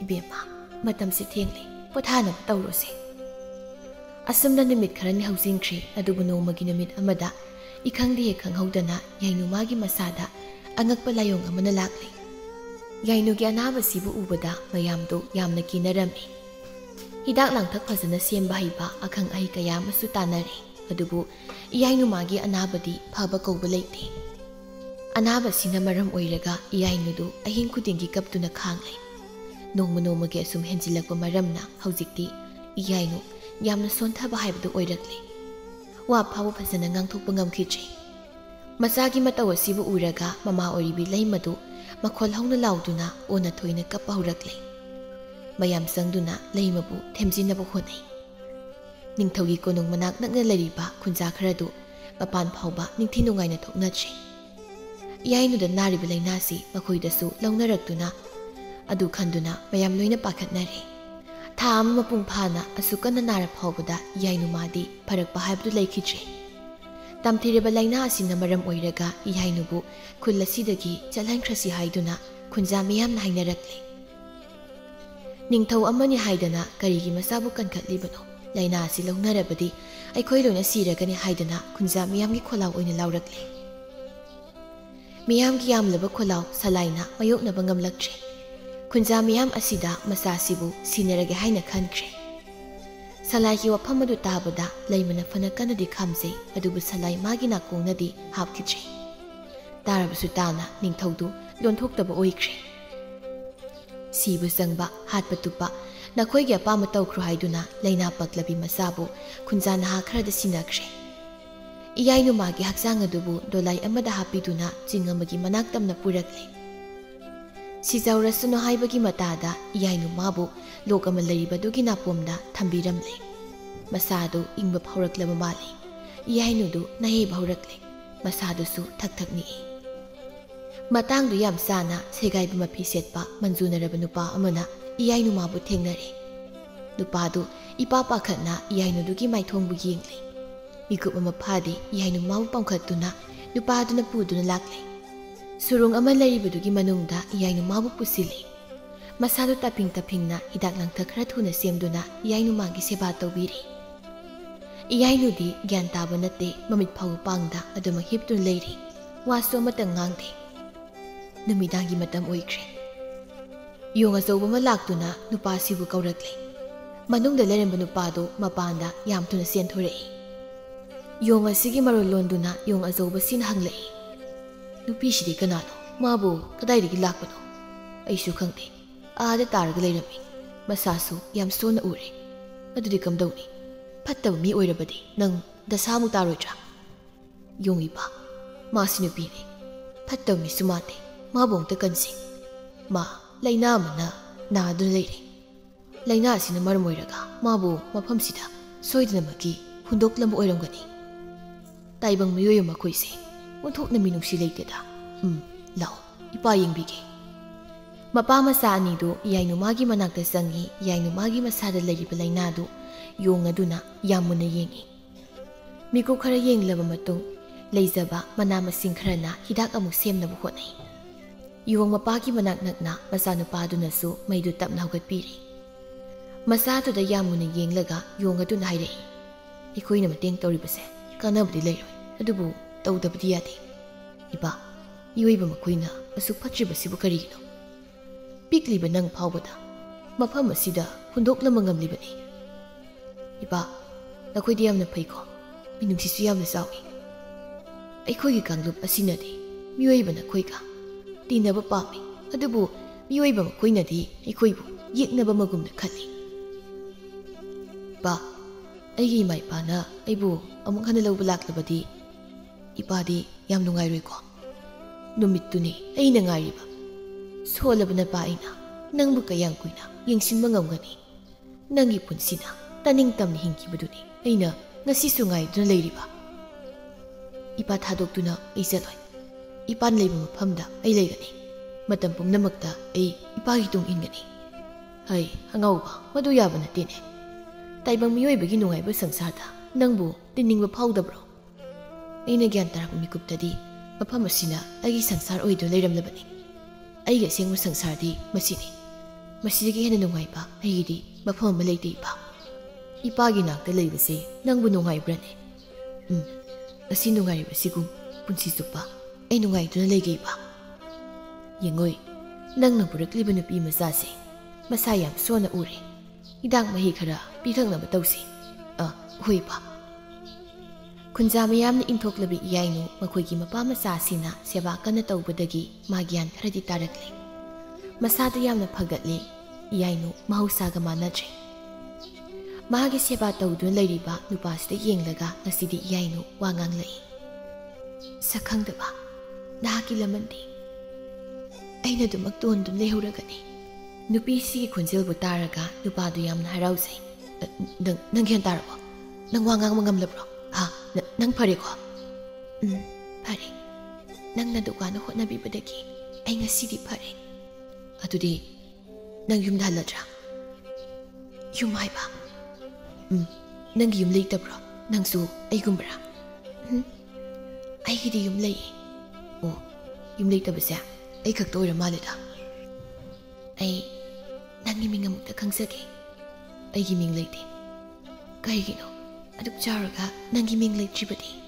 Speaker 1: Ibema, matamse thengli, pothanaba tawrose. Asumna numit kharani hausingkhri, adubu nomagi numit amada, ikhangdi he khanghaudana yainu magi masada, angakpa layong amana lakli. Yainu gi anaba sibu ubada mayamdo yamna kinarami. Hidak langthak phajana semba haiba akhang ahi kaya masu tanari, adubu yainu magi anabadi phaba kouba leite. Anaba sina maram oiraga yainudu ahing kudingi kaptuna khanglai. Nongma nomagi asum henjilakpa maramna haujikti yainu yamna sonthaba haibadu oirakli. Wa phaba phajana ngangthokpa ngamkhitri. Masagi mataw asibu uraga mama oribi leimadu makhol hauna lauduna ona thoina kappa hurakli. Mayam sangduna leimabu themjinaba honai. Ningthogi konong manak nakna lariba khunja kharadu mapan phauba ningthi nungaina thoknachri. Yainuda nariba lainasi makhoidasu launaraktuna adu khanduna mayam loina pakhatnari. Tha ama mapung phana asukana nara phaubada yainu madi pharakpa haibdu laikhichri. Tamthireba laina asina maram oiraga yainubu khullasidagi chalhankrasi haiduna khunja miyamna hainarakli. Ningthau amani haidana karigi masabu kankhatlibano laina asi launarabadi aikhoi loina siragani haidana khunja miyamgi kholau oina laurakli. Miyamgi yamlaba kholau salaina mayoknaba ngamlaktre. Khunja miyam asida masasibu sinarage haina khankre. Salai ki wafam adu tabada laimana fana kanadi khamse adubu salai magi nakongnadi hapkitre. Tarabasu tana ningthaudu lonthokdaba oikre. Sibu sangba hatpa tupa nakhoi gi apama tawkhru haiduna laina paklabi masabu khunja naha kharada sinakre. Iyainu magi hakjang adubu dolai amada hapiduna chingamagi manaktamna purakle. Sizaurasuno haibagi matada iyainu mabu lokama laribadugi napomda thambiramle. Masado ingba phauраklaba mali. Iyainudu nahe bhaurakle. Masadusu thak-thakni. Matangdu yam sana segaiba mapi setpa manjunaraba nupa amana iyainu mabu thengnare. Nupadu ipa pakhatna iyainudugi maithongbu yengli. Mikup ama phadi iyainu mabu pamkhatuna nupaduna puduna lakle. Surung ama laribadugi manungda iyainu mabu pusili. Masado taping-tapingna hidak langthak khara thuna semduna iyainu magi seba tawbiri. Iyainudi gyan taba nate mamit phau pangda aduma hiptun leiri. Waso amatang ngangde. Numidangi matam oikre. Yung azoba malaktuna nupa sibu kaurakle. Manungda leremba nupado mapanda yamtuna senthorei. Yung asigi marolonduna yung azoba sinhanglei. Nupi sidi kanano mabu kadairigi lakpano. Aisu khangde. Aada taraga leirami. Masasu yam sona ure. Adudi kamdawni. Pattaba mi oirabadi nang dasamu taroidra. Yung ipa. Masi nupini. Pattaba mi sumate. Mabong takansing. Ma, laina mana na adun leiri. Laina asina maramoiraga. Mabu mapamsida. Soidana magi hundok lambu oiramgani. Taibang miyoyo makoise. Unthok na minungsi leiteda. Lao. Ipa yengbige. Mapa masa anidu iyainu magi manakta sangi iyainu magi masada leriba lainadu yung aduna yamuna yengi. Miku khara yenglaba matung leizaba manamasing khara na hidak amuk semnabu honai. Yung mapagi manaknakna masanupadu su maidu tapna hugatpiri. Masado da yamuna yenglaga yung aduna hairei. Ikoi na mateng tauribase kanabudi leiroi adubu tawdabudi yate. Iba, iyoiba makoina asuk patribasibu karigino. Pikliba nang phawbada mafam asida hundoklama ngamlibani. Iba, nakoidi yamna phaiko minungsisu yamna sawi. Aikhoigi kanglup asinadi miyoiba nakoiga tinaba pami adubu miyoiba makoinadi aikhoibu yeknaba magumna khali. Ba, aigi imai pana aibu amuk hana lawba laklabadi ipadi yam nungairoiko. Numituni aina ngairiba. Solabana paina nangbu kayang kuina yengsinba ngamgani. Nangi punsina taning tamni hingkibaduni aina ngasisu ngaiduna leiriba. Ipa thadokduna ai jaloi. Ipan leiba mafamda ai leigani. Matam pumnamakta ai ipagi tung ingani. Hai hangauba madu yaba natene. Taibang miyoibagi nungaiba sangsarda nangbu tiningba phawdabro. Aina gyan tarapa mikuptadi mafam asina agi sangsar oido leiramlabani. Aiga sengmu sangsardi masini. Masigi hena nungai ba aigidi mafam ama leite ipa. Ipagi nakta leibase nangbu nungai brane. Asi nungai basigum punsi supa ai nungai tuna leige ipa. Yengoi nang na purakliba nupi masase masayam sona uri. Hidang mahi khara pithang na batausi. Hui pa. Kunja mayam na inthoklabi iyainu makoigi mapa masa sina seba kana taubadagi magyan kharadi tarakli. Masada yamna phagatli iyainu mahausaga manadri. Mahagi seba taudun lairiba nupasida yenglaga ngasidi iyainu wangang lai. Sakhangdaba nahaki lamandi. Aina dumak dun lehuragani. Nupi sigi khunjil bu taraga nupadu yamna harausai. Nang yan tarabo. Nang wangang mangamlabro. Nang pare ko. Pare. Nang nadukano hotnabibadagi ay ngasidi pare. Atudi nang yumda haladra. Yumay ba? Nang yumlay tabro. Nang su ay gumbra. Ay hidi yumlay. Yumlay tabasya ay kakto ora malida. Ay nang iming amukta kangsagi. Ay giming lay din. Kaya gino. Aduk charaga nang giming lay tribadi.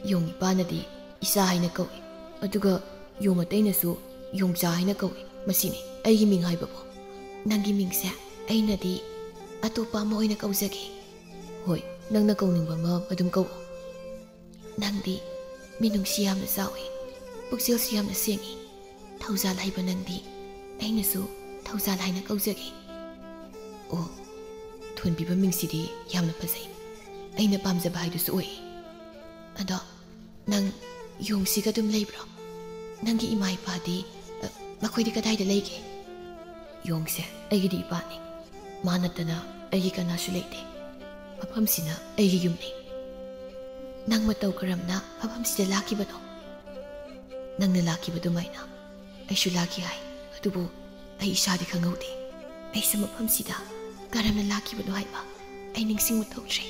Speaker 1: Yung ipa na di isa hay na kawi. Aduga yung atay na su yung sa hay na kawi. Masini ay giming hay babo. Nang giming siya ay na di ato pa mo ay nakausagi. Hoy, nang nakauning ba ma adum kawo. Nang di minung siyam na sawi. Pagsil siyam na singi. Tauzal hay ba nang di ay na su tauzal hay na kausagi. Thun biba mingsidi yamna pasay. Ay na pamzaba hay dusu uy. Ado, nang yung siga dum laybro. Nang gi imay pa di makoy di kaday da layge. Yung siya ay gidi ipa ni. Manata na ay gi ka nasulate. Papamsina ay gi yumni. Nang mataw karam na papamsida laki ba no? Nang nalaki ba dumay na? Ay sulaki hay. Atubo ay isa di kangaw di. Ay sa mapamsida. Karam na laki ba no hay ba? Ay ningsing mo tawd siya.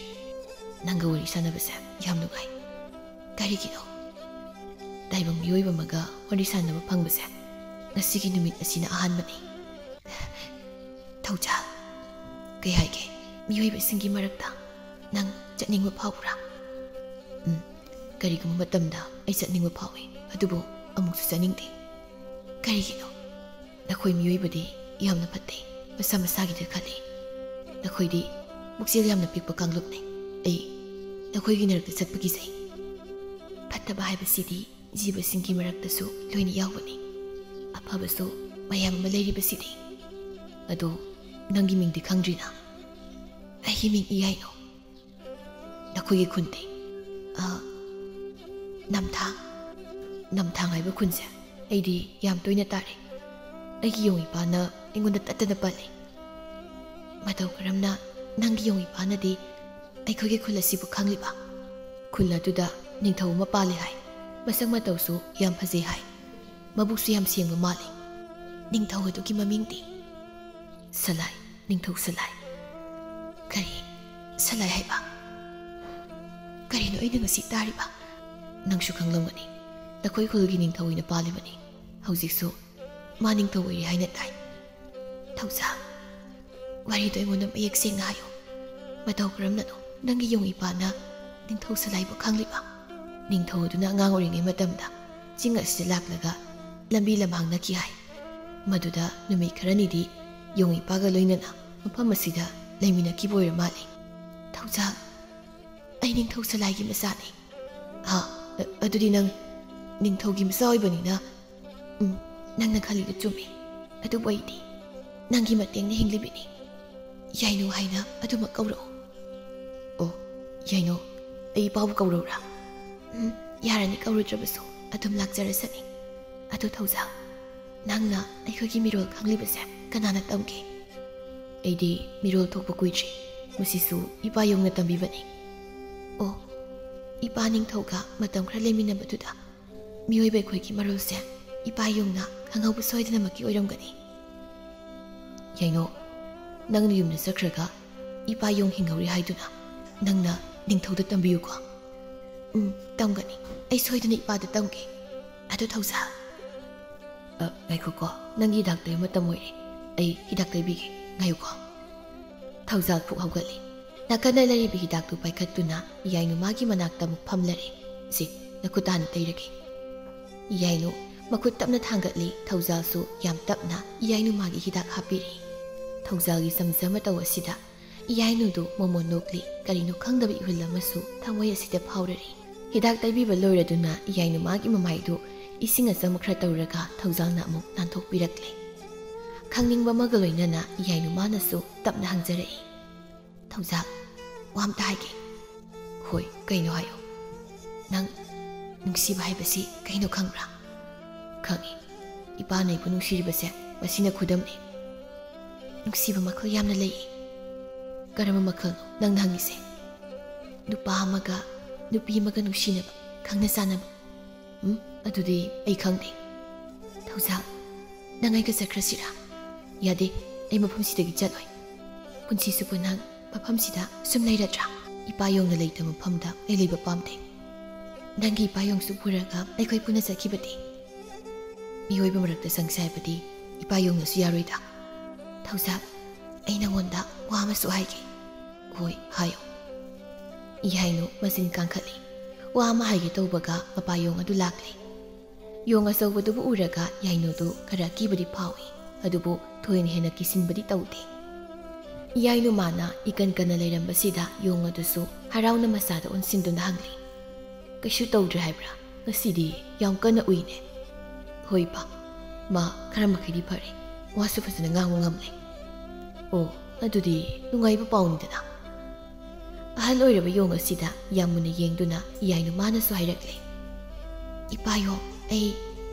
Speaker 1: Nanggawari sana ba siya yam nungay? Kari gino. Dahil bang miyoy ba maga wari sana mapang ba siya? Nasigi numit na sinaahan man eh. Tawja. Kaya hay ke, miyoy ba singgi maragta nang jatning mapawura? Kari ka mamatamda ay jatning mapawi. Adubo amok sa janing di. Kari gino. Nakoy miyoy ba di yam na patay. Masama-sagi da kali. Nakoy di buksil yam na pikpa kanglok na ay nakoy ginaragta sa pagisay. Pataba hay ba sidi jiba singgi maragta su loy ni yawa ni. Apa ba su mayam malayri ba sidi. Ado nang giming di kangdri na. Ay himing iyay no. Nakoy gikunti. Namthang ay ba kunsa. Ay di yam toy na tari. Ay giyong ipa na ingon at na pali. Mataw karam na nang giyong ipa na di ay koy kula sibu kangli ba. Kula tuda ning thaw mapali hay. Basang mataw su yam phaze hay. Mabuksu yam siyang mamali. Ning thaw ito ki maming di. Salay, ning thaw salay. Kari, salay hay ba? Kari no ay nangasi tari ba? Nang sukang lamani. Nakoy kulgi ning thaw na pali ba ni. Hausik su maning thaw ay hay na tay. Tawsa. Wari to ay mo na mayak siyang na hayo. Mataw karam na no. Nang iyong ipa na ningthaw salay ba kangli ba? Ningthaw ito na nganguring ay matamda. Singa sila laklaga. Lambi lamhang na kihay. Maduda numay karani di yung ipagaloy na na mapamasida laymi na kiboy ramali. Tawsa. Ay ningthaw salay gi masani. Ado di nang ningthaw gi masaway ba ni na? Nang naghalila tumi. Ado ba di? Nang gimateng na hinglibi ni. Yay no hay na ado magkauro. Yay no, ay ipaw kauro ra. Yara ni kauro trabaso adum lakjara sani. Ado tawsa. Nang na ay kogi mirol kangliba siya kanana tamke. Ay di mirol tokpa kuitri. Musisu ipa yung natambi ba ni. Ipa ning thaw ka matam kra lemin na batuda. Miyoy ba kogi marol siya. Ipa yung na kangaw pa soy na maki oiram gani. Yay no, nang niyum na sakra ka ipa yung hingawri hay na. Nang na ningthaw da tambiyo ko. Tamgani. Ay soy na ipa da tamke. Ado tawsa. Ngay ko ko, nang idag tayo matamoy. ꯑꯩ ꯍꯤꯗꯥꯛ ꯇꯩꯕꯤꯒꯦ ꯉꯥꯏꯌꯨꯀꯣ ꯊꯧꯖꯥꯜ ꯄꯨꯛ ꯍꯧꯒꯠꯂꯤ ꯅꯥꯀꯟꯗ ꯂꯩꯔꯤꯕ ꯍꯤꯗꯥꯛꯇꯨ ꯄꯥꯏꯈꯠꯇꯨꯅ ꯏꯌꯥꯏꯅꯨ ꯃꯥꯒꯤ ꯃꯅꯥꯛꯇ ꯑꯃꯨꯛ ꯐꯝꯂꯔꯦ ꯁꯤ ꯅꯈꯨꯠꯇ ꯍꯥꯟꯅ ꯇꯩꯔꯒꯦ ꯏꯌꯥꯏꯅꯨ ꯃꯈꯨꯠ ꯇꯞꯅ ꯊꯥꯡꯒꯠꯂꯤ ꯊꯧꯖꯥꯜꯁꯨ ꯌꯥꯝ ꯇꯞꯅ ꯏꯌꯥꯏꯅꯨ ꯃꯥꯒꯤ ꯍꯤꯗꯥꯛ ꯍꯥꯞꯄꯤꯔꯤ ꯊꯧꯖꯥꯜꯒꯤ ꯆꯝꯖ ꯃꯇꯧ ꯑꯁꯤꯗ ꯏꯌꯥꯏꯅꯨꯗꯨ ꯃꯣꯃꯣꯟ ꯅꯣꯛꯂꯤ ꯀꯔꯤꯅꯣ ꯈꯪꯗꯕ ꯏꯍꯨꯜ ꯑꯃꯁꯨ ꯊꯃꯣꯏ ꯑꯁꯤꯗ ꯐꯥꯎꯔꯔꯤ ꯍꯤꯗꯥꯛ ꯇꯩꯕꯤꯕ ꯂꯣꯏꯔꯗꯨꯅ ꯏꯌꯥꯏꯅꯨ ꯃꯥꯒꯤ ꯃꯃꯥꯏꯗꯨ ꯏꯁꯤꯡ ꯑꯆꯝꯕ ꯈꯔ ꯇꯧꯔꯒ ꯊꯧꯖꯥꯜꯅ ꯑꯃꯨꯛ ꯅꯥꯟꯊꯣꯛꯄꯤꯔꯛꯂꯦ ꯈꯪꯅꯤꯡꯕ ꯑꯃꯒ ꯂꯣꯏꯅꯅ ꯏꯌꯥꯏꯅꯨ ꯃꯥꯅꯁꯨ ꯇꯞꯅ ꯍꯪꯖꯔꯛꯏ ꯊꯧꯖꯥꯜ ꯋꯥ ꯑꯝꯇ ꯍꯥꯏꯒꯦ ꯍꯣꯏ ꯀꯩꯅꯣ ꯍꯥꯏꯌꯣ ꯅꯪ ꯅꯨꯡꯁꯤꯕ ꯍꯥꯏꯕꯁꯤ ꯀꯩꯅꯣ ꯈꯪꯕ꯭ꯔꯥ ꯈꯪꯉꯤ ꯏꯄꯥꯅ ꯑꯩꯕꯨ ꯅꯨꯡꯁꯤꯔꯤꯕꯁꯦ ꯃꯁꯤꯅ ꯈꯨꯗꯝꯅꯤ ꯅꯨꯡꯁꯤꯕ ꯃꯈꯜ ꯌꯥꯝꯅ ꯂꯩꯌꯦ ꯀꯔꯝꯕ ꯃꯈꯜꯅꯣ ꯅꯪꯅ ꯍꯪꯉꯤꯁꯦ ꯅꯨꯄꯥ ꯑꯃꯒ ꯅꯨꯄꯤ ꯑꯃꯒ ꯅꯨꯡꯁꯤꯅꯕ ꯈꯪꯅ ꯆꯥꯟꯅꯕ ꯑꯗꯨꯗꯤ ꯑꯩ ꯈꯪꯗꯦ ꯊꯧꯖꯥꯜ ꯅꯪ ꯑꯩꯒ ꯆꯠꯈ꯭ꯔꯁꯤꯔꯥ ꯌꯥꯗꯦ ꯑꯩ ꯃꯐꯝꯁꯤꯗꯒꯤ ꯆꯠꯂꯣꯏ ꯄꯨꯟꯁꯤ ꯆꯨꯞꯄ ꯅꯪ ꯃꯐꯝꯁꯤꯗ ꯁꯨꯝ ꯂꯩꯔꯗ꯭ꯔꯥ ꯏꯄꯥꯌꯣꯡꯅ ꯂꯩꯇꯕ ꯃꯐꯝꯗ ꯑꯩ ꯂꯩꯕ ꯄꯥꯝꯗꯦ ꯅꯪꯒꯤ ꯏꯄꯥꯌꯣꯡꯁꯨ ꯄꯨꯔꯒ ꯑꯩꯈꯣꯏ ꯄꯨꯟꯅ ꯆꯠꯈꯤꯕꯗꯤ ꯃꯤꯑꯣꯏꯕ ꯃꯔꯛꯇ ꯆꯪꯁꯦ ꯍꯥꯏꯕꯗꯤ ꯏꯄꯥꯌꯣꯡꯅꯁꯨ ꯌꯥꯔꯣꯏꯗ ꯊꯧꯖꯥꯜ ꯑꯩ ꯅꯉꯣꯟꯗ ꯋꯥ ꯑꯃꯁꯨ ꯍꯥꯏꯒꯦ ꯍꯣꯏ ꯍꯥꯏꯌꯣ ꯏꯌꯥꯏꯅꯨ ꯃꯆꯤꯟ ꯀꯥꯡꯈꯠꯂꯤ ꯋꯥ ꯑꯃ ꯍꯥꯏꯒꯦ ꯇꯧꯕꯒ ꯃꯄꯥꯌꯣꯡ ꯑꯗꯨ ꯂꯥꯛꯂꯤ ꯌꯣꯡ ꯑꯆꯧꯕꯗꯨꯕꯨ ꯎꯔꯒ ꯏꯌꯥꯏꯅꯨꯗꯨ ꯈꯔ ꯀꯤꯕꯗꯤ ꯐꯥꯎꯏ ꯑꯗꯨꯕꯨ ꯊꯣꯏꯅ ꯍꯦꯟꯅ ꯀꯤꯁꯤꯟꯕꯗꯤ ꯇꯧꯗꯦ ꯏꯌꯥꯏꯅꯨ ꯃꯥꯅ ꯏꯀꯟ ꯀꯟꯅ ꯂꯩꯔꯝꯕꯁꯤꯗ ꯌꯣꯡ ꯑꯗꯨꯁꯨ ꯍꯔꯥꯎꯅ ꯃꯆꯥꯗ ꯑꯣꯟꯁꯤꯟꯗꯨꯅ ꯍꯪꯂꯤ ꯀꯩꯁꯨ ꯇꯧꯗ꯭ꯔꯦ ꯍꯥꯏꯕ꯭ꯔꯥ ꯉꯁꯤꯗꯤ ꯌꯥꯝ ꯀꯟꯅ ꯎꯏꯅꯦ ꯍꯣꯏ ꯄꯥ ꯃꯥ ꯈꯔ ꯃꯈꯩꯗꯤ ꯐꯔꯦ ꯋꯥꯁꯨ ꯐꯖꯅ ꯉꯥꯡꯕ ꯉꯝꯂꯦ ꯑꯣ ꯑꯗꯨꯗꯤ ꯅꯨꯡꯉꯥꯏꯕ ꯄꯥꯎꯅꯤꯗꯅ ꯑꯍꯜ ꯑꯣꯏꯔꯕ ꯌꯣꯡ ꯑꯁꯤꯗ ꯌꯥꯝ ꯃꯨꯟꯅ ꯌꯦꯡꯗꯨꯅ ꯏꯌꯥꯏꯅꯨ ꯃꯥꯅꯁꯨ ꯍꯥꯏꯔꯛꯂꯦ ꯏꯄꯥꯌꯣꯡ ꯑꯩ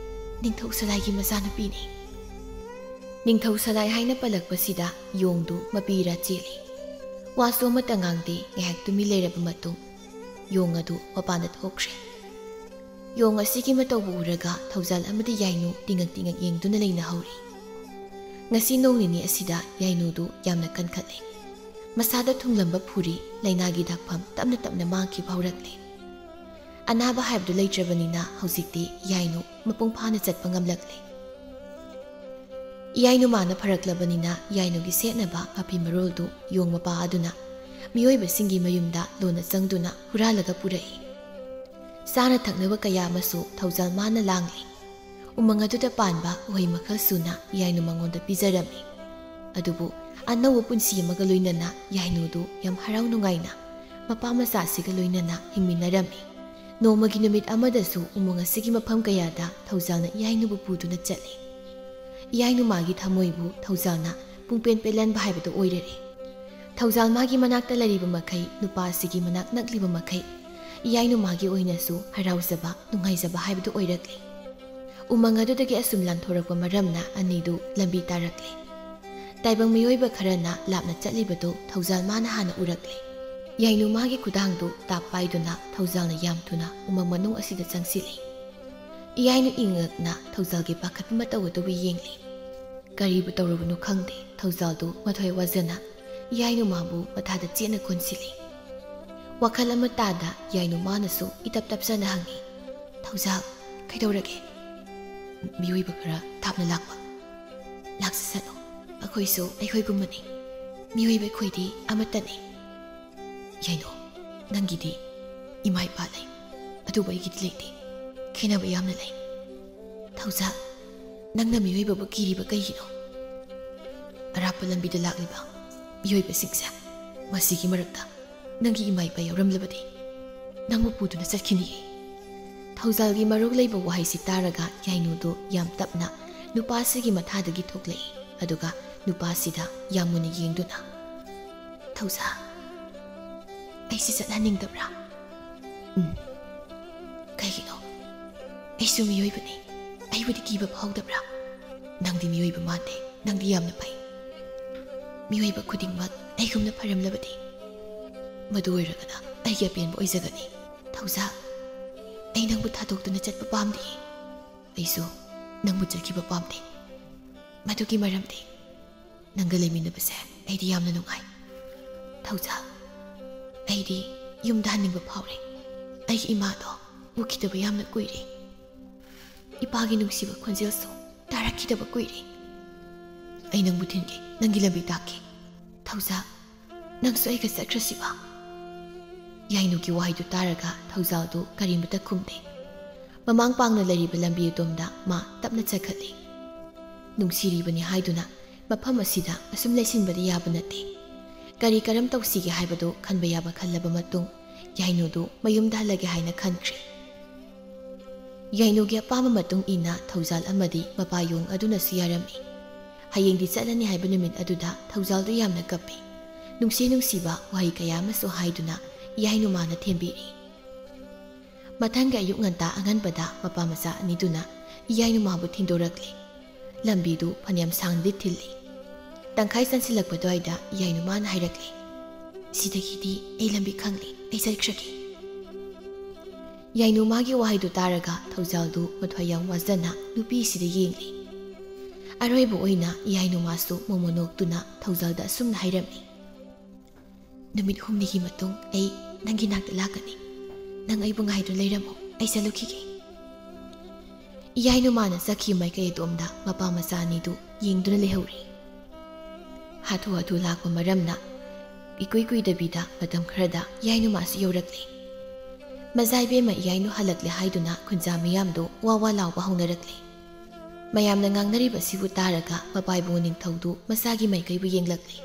Speaker 1: ꯅꯤꯡꯊꯧ ꯁꯂꯥꯏꯒꯤ ꯃꯆꯥꯅꯨꯄꯤꯅꯤ ꯅꯤꯡꯊꯧ ꯁꯂꯥꯏ ꯍꯥꯏꯅ ꯄꯜꯂꯛꯄꯁꯤꯗ ꯌꯣꯡꯗꯨ ꯃꯄꯤꯔꯥ ꯆꯦꯜꯂꯤ ꯋꯥꯁꯨ ꯑꯃꯠꯇ ꯉꯥꯡꯗꯦ ꯉꯥꯏꯍꯥꯛ ꯇꯨꯃꯤꯟ ꯂꯩꯔꯕ ꯃꯇꯨꯡ ꯌꯣꯡ ꯑꯗꯨ ꯃꯄꯥꯟꯗ ꯊꯣꯛꯈ꯭ꯔꯦ ꯌꯣꯡ ꯑꯁꯤꯒꯤ ꯃꯇꯧꯕꯨ ꯎꯔꯒ ꯊꯧꯖꯥꯜ ꯑꯃꯗꯤ ꯌꯥꯏꯅꯨ ꯇꯤꯡꯉꯛ ꯇꯤꯡꯉꯛ ꯌꯦꯡꯗꯨꯅ ꯂꯩꯅꯍꯧꯔꯤ ꯉꯁꯤ ꯅꯣꯡ ꯅꯤꯅꯤ ꯑꯁꯤꯗ ꯌꯥꯏꯅꯨꯗꯨ ꯌꯥꯝꯅ ꯀꯟꯈꯠꯂꯦ ꯃꯁꯥꯗ ꯊꯨꯡꯂꯝꯕ ꯐꯨꯔꯤ ꯂꯩꯅꯥꯒꯤ ꯗꯥꯛꯐꯝ ꯇꯞꯅ ꯇꯞꯅ ꯃꯥꯡꯈꯤꯕ ꯍꯧꯔꯛꯂꯦ ꯑꯅꯥꯕ ꯍꯥꯏꯕꯗꯨ ꯂꯩꯇ꯭ꯔꯕꯅꯤꯅ ꯍꯧꯖꯤꯛꯇꯤ ꯌꯥꯏꯅꯨ ꯃꯄꯨꯡ ꯐꯥꯅ ꯆꯠꯄ ꯉꯝꯂꯛꯂꯦ ꯏꯌꯥꯏꯅꯨ ꯃꯥꯅ ꯐꯔꯛꯂꯕꯅꯤꯅ ꯌꯥꯏꯅꯨꯒꯤ ꯁꯦꯠꯅꯕ ꯃꯐꯤ ꯃꯔꯣꯜꯗꯨ ꯌꯣꯡ ꯃꯄꯥ ꯑꯗꯨꯅ ꯃꯤꯑꯣꯏꯕꯁꯤꯡꯒꯤ ꯃꯌꯨꯝꯗ ꯂꯣꯟꯅ ꯆꯪꯗꯨꯅ ꯍꯨꯔꯥꯜꯂꯒ ꯄꯨꯔꯛꯏ ꯆꯥꯅ ꯊꯛꯅꯕ ꯀꯌా ꯑꯃꯁꯨ ꯊꯧꯖꯥꯜ ꯃꯥꯅ ꯂꯥꯡꯂꯤ ꯎꯃꯪ ꯑꯗꯨꯗ ꯄꯥꯟꯕ ꯎꯍꯩ ꯃꯈꯜ ꯁꯨꯅ ꯌꯥꯏꯅꯨ ꯃꯉꯣꯟꯗ ꯄꯤꯖꯔꯝꯃꯤ ꯑꯗꯨꯕꯨ ꯑꯅꯧꯕ ꯄꯨꯟꯁꯤ ꯑꯃꯒ ꯂꯣꯏꯅꯅ ꯌꯥꯏꯅꯨꯗꯨ ꯌꯥꯝ ꯍꯔꯥꯎ ꯅꯨꯡꯉꯥꯏꯅ ꯃꯄꯥ ꯃꯆꯥꯁꯤꯒ ꯂꯣꯏꯅꯅ ꯍꯤꯡꯃꯤꯟꯅꯔꯝꯃꯤ ꯅꯣꯡꯃꯒꯤ ꯅꯨꯃꯤꯠ ꯑꯃꯗꯁꯨ ꯎꯃꯪ ꯑꯁꯤꯒꯤ ꯃꯐꯝ ꯀꯌꯥꯗ ꯊꯧꯖꯥꯜꯅ ꯏꯌꯥꯏꯅꯨꯕꯨ ꯄꯨꯗꯨꯅ ꯆꯠꯂꯤ ꯏꯌꯥꯏꯅꯨ ꯃꯥꯒꯤ ꯊꯃꯣꯏꯕꯨ ꯊꯧꯖꯥꯜꯅ ꯄꯨꯡꯄꯦꯟ ꯄꯦꯟꯍꯟꯕ ꯍꯥꯏꯕꯗꯨ ꯑꯣꯏꯔꯔꯦ ꯊꯧꯖꯥꯜ ꯃꯥꯒꯤ ꯃꯅꯥꯛꯇ ꯂꯩꯔꯤꯕ ꯃꯈꯩ ꯅꯨꯄꯥ ꯑꯁꯤꯒꯤ ꯃꯅꯥꯛ ꯅꯛꯂꯤꯕ ꯃꯈꯩ ꯏꯌꯥꯏꯅꯨ ꯃꯥꯒꯤ ꯑꯣꯏꯅꯁꯨ ꯍꯔꯥꯎꯖꯕ ꯅꯨꯡꯉꯥꯏꯖꯕ ꯍꯥꯏꯕꯗꯨ ꯑꯣꯏꯔꯛꯂꯤ ꯎꯃꯪ ꯑꯗꯨꯗꯒꯤ ꯑꯁꯨꯝ ꯂꯥꯟꯊꯣꯔꯛꯄ ꯃꯔꯝꯅ ꯑꯅꯤꯗꯨ ꯂꯝꯕꯤ ꯇꯥꯔꯛꯂꯤ ꯇꯥꯏꯕꯪ ꯃꯤꯑꯣꯏꯕ ꯈꯔꯅ ꯂꯥꯞꯅ ꯆꯠꯂꯤꯕꯗꯨ ꯊꯧꯖꯥꯜ ꯃꯥꯅ ꯍꯥꯟꯅ ꯎꯔꯛꯂꯤ ꯌꯥꯏꯅꯨ ꯃꯥꯒꯤ ꯈꯨꯗꯥꯡꯗꯨ ꯇꯥꯞ ꯄꯥꯏꯗꯨꯅ ꯊꯧꯖꯥꯜꯅ ꯌꯥꯝ ꯊꯨꯅ ꯎꯃꯪ ꯃꯅꯨꯡ ꯑꯁꯤꯗ ꯆꯪꯁꯤꯜꯂꯤ ꯏꯌꯥꯏꯅꯨ ꯏꯉꯛꯅ ꯊꯧꯖꯥꯜꯒꯤ ꯄꯥꯈꯠꯄ ꯃꯇꯧ ꯑꯗꯨꯕꯨ ꯌꯦꯡꯂꯤ ꯀꯔꯤꯕꯨ ꯇꯧꯔꯕꯅꯣ ꯈꯪꯗꯦ ꯊꯧꯖꯥꯜꯗꯨ ꯃꯊ꯭ꯋꯥꯏ ꯋꯥꯖꯅ ꯏꯌꯥꯏꯅꯨ ꯃꯥꯕꯨ ꯃꯊꯥꯗ ꯆꯦꯠꯅ ꯀꯣꯟꯁꯤꯜꯂꯤ ꯋꯥꯈꯜ ꯑꯃ ꯇꯥꯗ ꯌꯥꯏꯅꯨ ꯃꯥꯅꯁꯨ ꯏꯇꯞ ꯇꯞꯆꯅ ꯍꯪꯉꯤ ꯊꯧꯖꯥꯜ ꯀꯩꯗꯧꯔꯒꯦ ꯃꯤꯑꯣꯏꯕ ꯈꯔ ꯊꯥꯞꯅ ꯂꯥꯛꯄ ꯂꯥꯛꯆꯁꯅꯨ ꯑꯩꯈꯣꯏꯁꯨ ꯑꯩꯈꯣꯏꯒꯨꯝꯕꯅꯤ ꯃꯤꯑꯣꯏꯕ ꯑꯩꯈꯣꯏꯗꯤ ꯑꯃꯠꯇꯅꯤ ꯌꯥꯏꯅꯨ ꯅꯪꯒꯤꯗꯤ ꯏꯃꯥ ꯏꯄꯥ ꯂꯩ ꯑꯗꯨꯕꯨ ꯑꯩꯒꯤꯗꯤ ꯂꯩꯇꯦ ꯈꯦꯟꯅꯕ ꯌꯥꯝꯅ ꯂꯩ ꯊꯧꯖꯥꯜ ꯅꯪꯅ ꯃꯤꯑꯣꯏꯕꯕꯨ ꯀꯤꯔꯤꯕ ꯀꯩꯒꯤꯅꯣ ꯑꯔꯥꯞꯄ ꯂꯝꯕꯤꯗ ꯂꯥꯛꯂꯤꯕ ꯃꯤꯑꯣꯏꯕꯁꯤꯡꯁꯦ ꯃꯁꯤꯒꯤ ꯃꯔꯛꯇ ꯅꯪꯒꯤ ꯏꯃꯥ ꯏꯄꯥ ꯌꯥꯎꯔꯝꯂꯕꯗꯤ ꯅꯪꯕꯨ ꯄꯨꯗꯨꯅ ꯆꯠꯈꯤꯅꯤꯌꯦ ꯊꯧꯖꯥꯜꯒꯤ ꯃꯔꯣꯛ ꯂꯩꯕ ꯋꯥꯍꯩꯁꯤ ꯇꯥꯔꯒ ꯌꯥꯏꯅꯨꯗꯨ ꯌꯥꯝ ꯇꯞꯅ ꯅꯨꯄꯥꯁꯤꯒꯤ ꯃꯊꯥꯗꯒꯤ ꯊꯣꯛꯂꯛꯏ ꯑꯗꯨꯒ ꯅꯨꯄꯥꯁꯤꯗ ꯌꯥꯝ ꯃꯨꯟꯅ ꯌꯦꯡꯗꯨꯅ ꯊꯧꯖꯥꯜ ꯑꯩꯁꯤ ꯆꯠꯍꯟꯅꯤꯡꯗꯕ꯭ꯔꯥ ꯀꯩꯒꯤꯅꯣ ꯑꯩꯁꯨ ꯃꯤꯑꯣꯏꯕꯅꯤ ꯑꯩꯕꯨꯗꯤ ꯀꯤꯕ ꯐꯥꯎꯗꯕ꯭ꯔꯥ ꯅꯪꯗꯤ ꯃꯤꯑꯣꯏꯕ ꯃꯥꯟꯗꯦ ꯅꯪꯗꯤ ꯌꯥꯝꯅ ꯐꯩ ꯃꯤꯑꯣꯏꯕ ꯈꯨꯗꯤꯡꯃꯛ ꯑꯩꯒꯨꯝꯅ ꯐꯔꯝꯂꯕꯗꯤ ꯃꯗꯨ ꯑꯣꯏꯔꯒꯅ ꯑꯩꯒꯤ ꯑꯄꯦꯟꯕ ꯑꯣꯏꯖꯒꯅꯤ ꯊꯧꯖꯥꯜ ꯑꯩ ꯅꯪꯕꯨ ꯊꯥꯗꯣꯛꯇꯨꯅ ꯆꯠꯄ ꯄꯥꯝꯗꯦ ꯑꯩꯁꯨ ꯅꯪꯕꯨ ꯆꯠꯈꯤꯕ ꯄꯥꯝꯗꯦ ꯃꯗꯨꯒꯤ ꯃꯔꯝꯗꯤ ꯅꯪꯒ ꯂꯩꯃꯤꯟꯅꯕꯁꯦ ꯑꯩꯗꯤ ꯌꯥꯝꯅ ꯅꯨꯡꯉꯥꯏ ꯊꯧꯖꯥꯜ ꯑꯩꯗꯤ ꯌꯨꯝꯗ ꯍꯟꯅꯤꯡꯕ ꯐꯥꯎꯔꯦ ꯑꯩꯒꯤ ꯏꯃꯥꯗꯣ ꯎꯈꯤꯗꯕ ꯌꯥꯝꯅ ꯀꯨꯏꯔꯦ ꯏꯄꯥꯒꯤ ꯅꯨꯡꯁꯤꯕ ꯈꯣꯟꯖꯦꯜꯁꯨ ꯇꯥꯔꯛꯈꯤꯗꯕ ꯀꯨꯏꯔꯦ ꯑꯩ ꯅꯪꯕꯨ ꯊꯤꯟꯒꯦ ꯅꯪꯒꯤ ꯂꯝꯕꯤ ꯇꯥꯛꯀꯦ ꯊꯧꯖꯥꯜ ꯅꯪꯁꯨ ꯑꯩꯒ ꯆꯠꯈ꯭ꯔꯁꯤꯕ ꯌꯥꯏꯅꯨꯒꯤ ꯋꯥꯍꯩꯗꯨ ꯇꯥꯔꯒ ꯊꯧꯖꯥꯜꯗꯨ ꯀꯔꯤꯃꯇ ꯈꯨꯝꯗꯦ ꯃꯃꯥꯡ ꯄꯥꯡꯅ ꯂꯩꯔꯤꯕ ꯂꯝꯕꯤ ꯑꯗꯣꯝꯗ ꯃꯥ ꯇꯞꯅ ꯆꯠꯈꯠꯂꯤ ꯅꯨꯡꯁꯤꯔꯤꯕꯅꯤ ꯍꯥꯏꯗꯨꯅ ꯃꯐꯝ ꯑꯁꯤꯗ ꯑꯁꯨꯝ ꯂꯩꯁꯤꯟꯕꯗꯤ ꯌꯥꯕ ꯅꯠꯇꯦ ꯀꯔꯤ ꯀꯔꯝ ꯇꯧꯁꯤꯒꯦ ꯍꯥꯏꯕꯗꯨ ꯈꯟꯕ ꯌꯥꯕ ꯈꯜꯂꯕ ꯃꯇꯨꯡ ꯌꯥꯏꯅꯨꯗꯨ ꯃꯌꯨꯝꯗ ꯍꯜꯂꯒꯦ ꯍꯥꯏꯅ ꯈꯟꯈ꯭ꯔꯦ ꯌꯥꯏꯅꯨꯒꯤ ꯑꯄꯥꯝꯕ ꯃꯇꯨꯡ ꯏꯟꯅ ꯊꯧꯖꯥꯜ ꯑꯃꯗꯤ ꯃꯄꯥꯌꯣꯡ ꯑꯗꯨꯅꯁꯨ ꯌꯥꯔꯝꯃꯤ ꯍꯌꯦꯡꯗꯤ ꯆꯠꯂꯅꯤ ꯍꯥꯏꯕ ꯅꯨꯃꯤꯠ ꯑꯗꯨꯗ ꯊꯧꯖꯥꯜꯗꯨ ꯌꯥꯝꯅ ꯀꯞꯄꯤ ꯅꯨꯡꯁꯤꯕ ꯋꯥꯍꯩ ꯀꯌꯥ ꯑꯃꯁꯨ ꯍꯥꯏꯗꯨꯅ ꯌꯥꯏꯅꯨ ꯃꯥꯅ ꯊꯦꯝꯕꯤꯔꯤ ꯃꯊꯪꯒꯤ ꯑꯌꯨꯛ ꯉꯟꯇꯥ ꯑꯉꯟꯕꯗ ꯃꯄꯥ ꯃꯆꯥ ꯑꯅꯤꯗꯨꯅ ꯌꯥꯏꯅꯨ ꯃꯥꯕꯨ ꯊꯤꯟꯗꯣꯔꯛꯂꯤ ꯂꯝꯕꯤꯗꯨ ꯐꯅꯌꯥꯝ ꯁꯥꯡꯅꯗꯤ ꯊꯤꯜꯂꯤ ꯇꯪꯈꯥꯏ ꯆꯪꯁꯤꯜꯂꯛꯄ ꯑꯗꯨꯋꯥꯏꯗ ꯌꯥꯏꯅꯨ ꯃꯥꯅ ꯍꯥꯏꯔꯛꯂꯤ ꯁꯤꯗꯒꯤꯗꯤ ꯑꯩ ꯂꯝꯕꯤ ꯈꯪꯂꯤ ꯑꯩ ꯆꯠꯈ꯭ꯔꯒꯦ ꯌꯥꯏꯅꯨ ꯃꯥꯒꯤ ꯋꯥꯍꯩꯗꯨ ꯇꯥꯔꯒ ꯊꯧꯖꯥꯜꯗꯨ ꯃꯊ꯭ꯋꯥꯏ ꯌꯥꯝ ꯋꯥꯖꯅ ꯅꯨꯄꯤꯁꯤꯗ ꯌꯦꯡꯂꯤ ꯑꯔꯣꯏꯕ ꯑꯣꯏꯅ ꯌꯥꯏꯅꯨ ꯃꯥꯁꯨ ꯃꯣꯃꯣꯅꯣꯛꯇꯨꯅ ꯊꯧꯖꯥꯜꯗ ꯑꯁꯨꯝꯅ ꯍꯥꯏꯔꯝꯃꯤ ꯅꯨꯃꯤꯠ ꯍꯨꯝꯅꯤꯒꯤ ꯃꯇꯨꯡ ꯑꯩ ꯅꯪꯒꯤ ꯅꯥꯛꯇ ꯂꯥꯛꯀꯅꯤ ꯅꯪ ꯑꯩꯕꯨ ꯉꯥꯏꯗꯨꯅ ꯂꯩꯔꯝꯃꯣ ꯑꯩ ꯆꯠꯂꯨꯈꯤꯒꯦ ꯌꯥꯏꯅꯨ ꯃꯥꯅ ꯆꯠꯈꯤꯕ ꯃꯥꯏꯀꯩ ꯑꯗꯣꯝꯗ ꯃꯄꯥ ꯃꯆꯥ ꯑꯅꯤꯗꯨ ꯌꯦꯡꯗꯨꯅ ꯂꯩꯍꯧꯔꯤ ꯍꯥꯊꯨ ꯍꯥꯊꯨ ꯂꯥꯛꯄ ꯃꯔꯝꯅ ꯏꯀꯨꯏ ꯀꯨꯏꯗꯕꯤꯗ ꯃꯇꯝ ꯈꯔꯗ ꯌꯥꯏꯅꯨ ꯃꯥꯁꯨ ꯌꯧꯔꯛꯂꯤ ꯃꯖꯥꯏꯕꯦꯝꯃ ꯌꯥꯏꯅꯨ ꯍꯜꯂꯛꯂꯦ ꯍꯥꯏꯗꯨꯅ ꯈꯨꯟꯖꯥ ꯃꯤꯌꯥꯝꯗꯨ ꯋꯥ ꯋꯥ ꯂꯥꯎꯕ ꯍꯧꯅꯔꯛꯂꯤ ꯃꯌꯥꯝꯅ ꯉꯥꯡꯅꯔꯤꯕꯁꯤꯕꯨ ꯇꯥꯔꯒ ꯃꯄꯥꯏꯕꯨꯡ ꯅꯤꯡꯊꯧꯗꯨ ꯃꯁꯥꯒꯤ ꯃꯥꯏꯀꯩꯕꯨ ꯌꯦꯡꯂꯛꯂꯤ